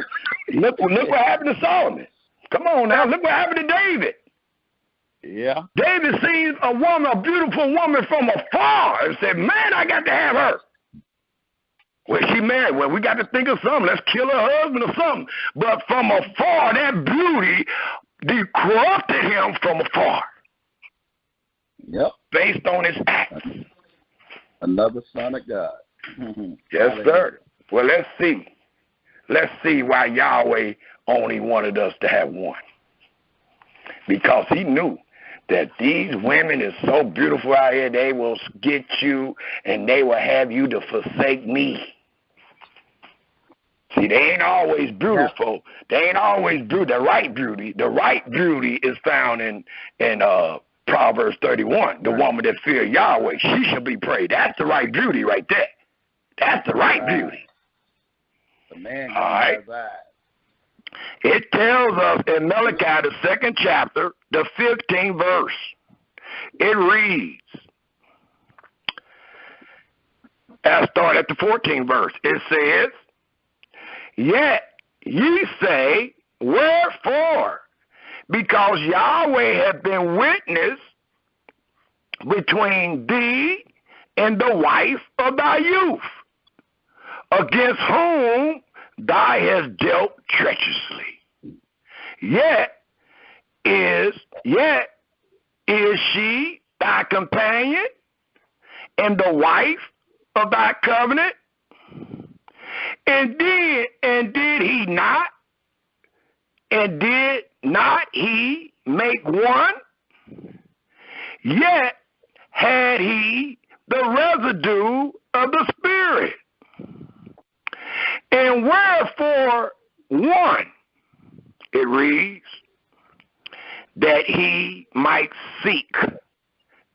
S1: Look what happened to Solomon. Come on now. Look what happened to David.
S4: Yeah.
S1: David sees a beautiful woman from afar and said, man, I got to have her. Well, she married. Well, we got to think of something. Let's kill her husband or something. But from afar, that beauty corrupted him from afar.
S3: Yep.
S1: Based on his acts.
S3: Another son of God.
S1: Yes, sir. Well, let's see. Let's see why Yahweh only wanted us to have one. Because he knew that these women is so beautiful out here, they will get you and they will have you to forsake me. See, they ain't always beautiful. They ain't always beautiful. The right beauty is found in Proverbs 31. The woman that fears Yahweh, she shall be praised. That's the right beauty right there. That's the right beauty.
S3: The man
S1: all right.
S3: Has eyes.
S1: It tells us in Malachi, the 2nd chapter, the 15th verse. It reads, I'll start at the 14th verse. It says, yet ye say, wherefore? Because Yahweh hath been witness between thee and the wife of thy youth, against whom thou hast dealt treacherously. Yet is she thy companion and the wife of thy covenant? And did he not? And did not he make one? Yet had he the residue of the Spirit. And wherefore one, it reads, that he might seek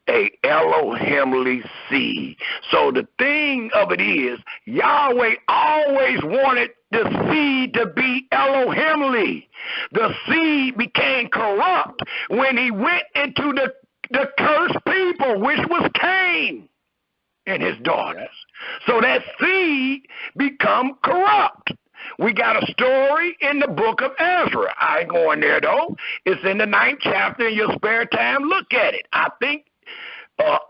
S1: a Elohimly seed. So the thing of it is, Yahweh always wanted the seed to be Elohimly. The seed became corrupt when he went into the cursed people, which was Cain and his daughters. So that seed become corrupt. We got a story in the book of Ezra. I ain't going there, though. It's in the 9th chapter. In your spare time, look at it. I think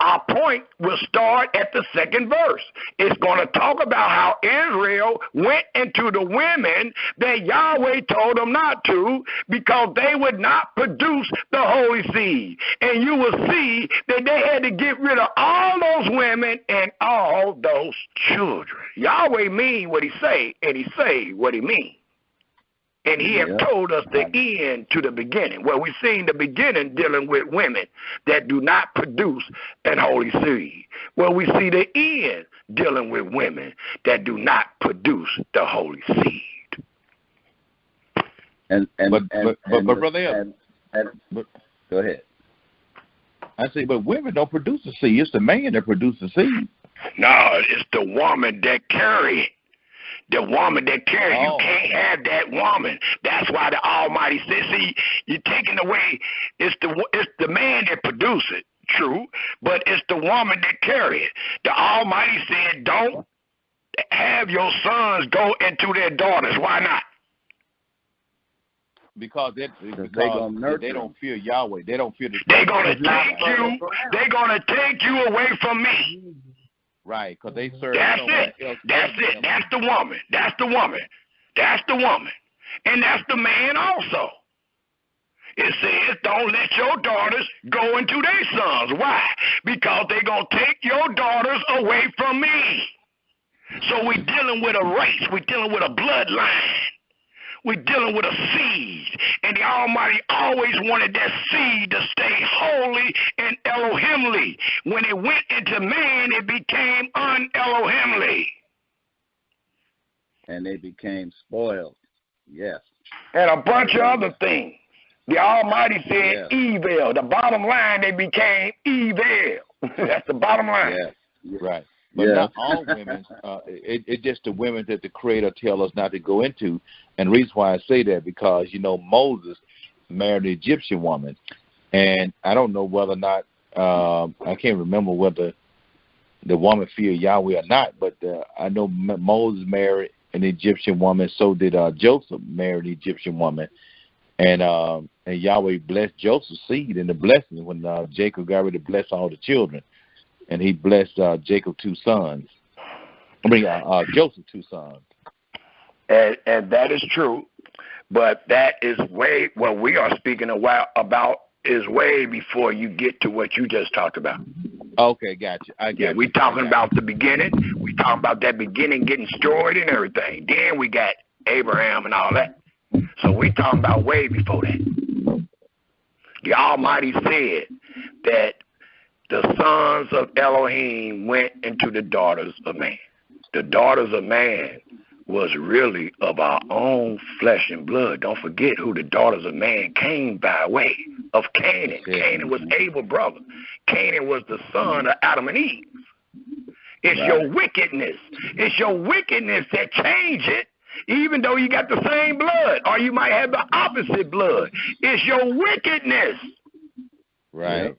S1: our point will start at the 2nd verse. It's going to talk about how Israel went into the women that Yahweh told them not to, because they would not produce the holy seed. And you will see that they had to get rid of all those women and all those children. Yahweh mean what he say, and he say what he mean. And he have told us the end to the beginning. Well, we've seen the beginning dealing with women that do not produce an holy seed. Well, we see the end dealing with women that do not produce the holy seed.
S4: But brother,
S3: go ahead.
S4: I say, but women don't produce a seed. It's the man that produces seed.
S1: No, it's the woman that carry it. The woman that carries, you can't have that woman. That's why the Almighty says, see, you're taking away, it's the man that produces it, true, but it's the woman that carry it. The Almighty said, don't have your sons go into their daughters. Why not?
S4: Because they don't fear Yahweh. They don't fear the.
S1: They're gonna take you away from me.
S4: Right, because they serve.
S1: That's it. That's the woman. That's the woman. That's the woman. And that's the man also. It says, don't let your daughters go into their sons. Why? Because they're going to take your daughters away from me. So we're dealing with a race. We're dealing with a bloodline. We're dealing with a seed. And the Almighty always wanted that seed to stay holy and Elohimly. When it went into man, it became un-Elohimly.
S3: And they became spoiled. Yes.
S1: And a bunch of other things. The Almighty said evil. The bottom line, they became evil. That's the bottom line.
S3: Yes.
S4: Right. But not all women. It's just the women that the Creator tells us not to go into. And the reason why I say that, because, Moses married an Egyptian woman. And I don't know whether or not, I can't remember whether the woman feared Yahweh or not, but I know Moses married an Egyptian woman. So did Joseph marry an Egyptian woman. And Yahweh blessed Joseph's seed in the blessing when Jacob got ready to bless all the children. And he blessed Jacob's 2 sons. Joseph's 2 sons.
S1: And that is true. But that is what we are speaking about is way before you get to what you just talked about.
S4: Okay, gotcha.
S1: We're talking about the beginning. We're talking about that beginning getting destroyed and everything. Then we got Abraham and all that. So we're talking about way before that. The Almighty said that the sons of Elohim went into the daughters of man. The daughters of man was really of our own flesh and blood. Don't forget who the daughters of man came by way of Canaan. Canaan was Abel's brother. Canaan was the son of Adam and Eve. It's your wickedness. It's your wickedness that changed it, even though you got the same blood, or you might have the opposite blood. It's your wickedness.
S4: Right. Yep.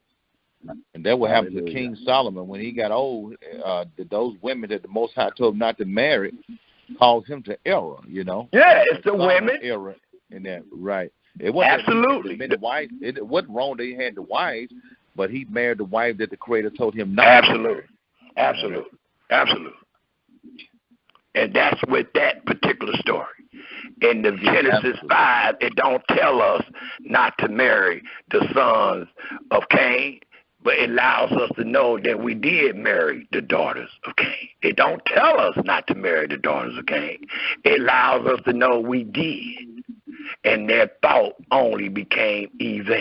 S4: And that what happened to King Solomon when he got old. Those women that the Most High told him not to marry caused him to error.
S1: Yeah, it's the women.
S4: Error in that, right? It wasn't
S1: absolutely
S4: the wife. It wasn't wrong that he had the wives, but he married the wife that the Creator told him not.
S1: Absolutely, absolutely, absolutely. And that's with that particular story. In the Genesis 5, it don't tell us not to marry the sons of Cain. But it allows us to know that we did marry the daughters of Cain. It don't tell us not to marry the daughters of Cain. It allows us to know we did. And their thought only became evil.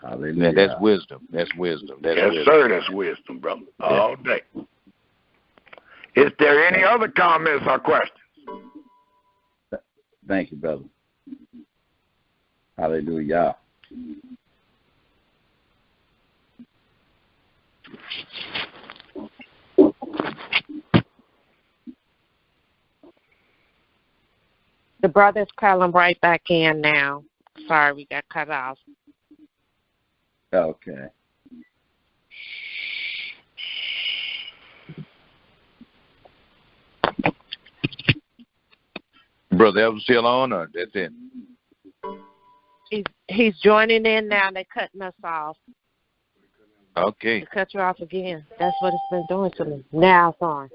S3: Hallelujah.
S4: That's wisdom. That's wisdom. That's
S1: yes,
S4: wisdom.
S1: sir. That's wisdom, brother. All day. Is there any other comments or questions?
S3: Thank you, brother. Hallelujah.
S7: The brother's calling right back in now. Sorry, we got cut off.
S3: Okay.
S4: Brother Evan still on, or that's it?
S7: He's joining in now. They're cutting us off.
S4: Okay.
S7: They cut you off again. That's what it's been doing to me. Now it's on.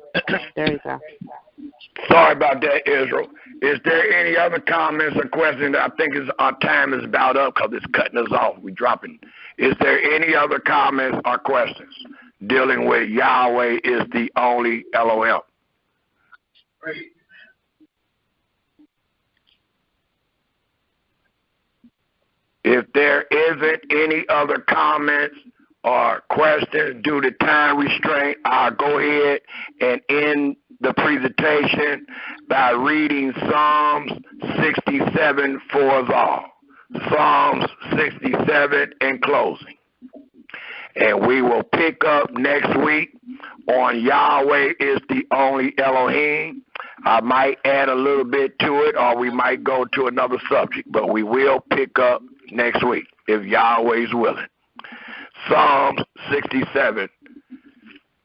S7: There you go.
S1: Sorry about that, Israel. Is there any other comments or questions? I think our time is about up because it's cutting us off. We're dropping. Is there any other comments or questions dealing with Yahweh is the only Elohim? If there isn't any other comments or questions due to time restraint, I'll go ahead and end the presentation by reading Psalms 67 for us all. Psalms 67 in closing. And we will pick up next week on Yahweh is the only Elohim. I might add a little bit to it, or we might go to another subject, but we will pick up next week if Yahweh is willing. Psalms 67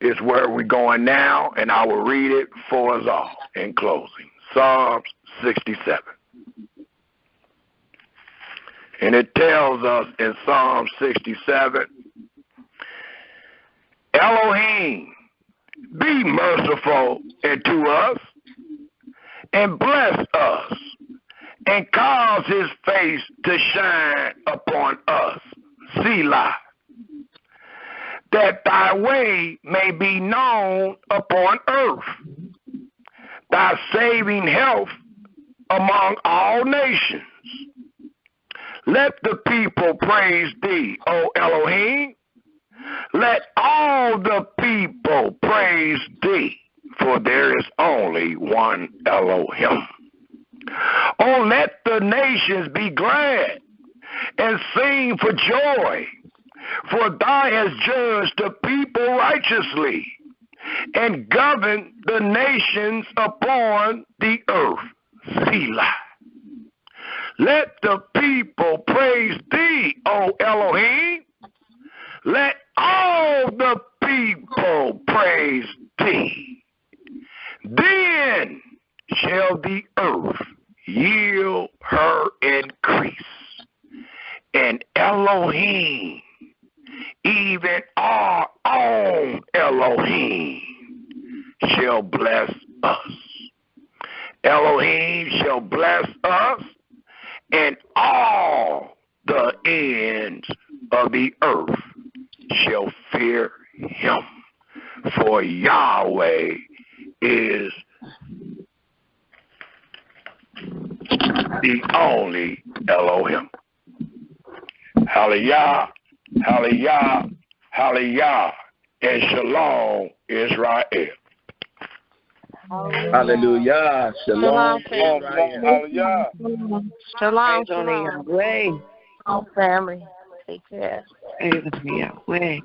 S1: is where we're going now, and I will read it for us all in closing. Psalms 67. And it tells us in Psalm 67, Elohim, be merciful unto us, and bless us, and cause his face to shine upon us, Selah, that thy way may be known upon earth, thy saving health among all nations. Let the people praise thee, O Elohim. Let all the people praise thee, for there is only one Elohim. Oh, let the nations be glad and sing for joy, for thou hast judged the people righteously and governed the nations upon the earth. Selah. Let the people praise thee, O Elohim. Let all the people praise thee. Then shall the earth yield her increase, and Elohim, even our own Elohim, shall bless us. Elohim shall bless us, and all the ends of the earth shall fear him. For Yahweh is the only Elohim. Hallelujah, hallelujah, hallelujah, and shalom, Israel.
S3: Hallelujah. Shalom.
S2: Hallelujah.
S7: Shalom,
S5: Shalom. Yahweh. Oh, family. Take care.
S6: Yahweh.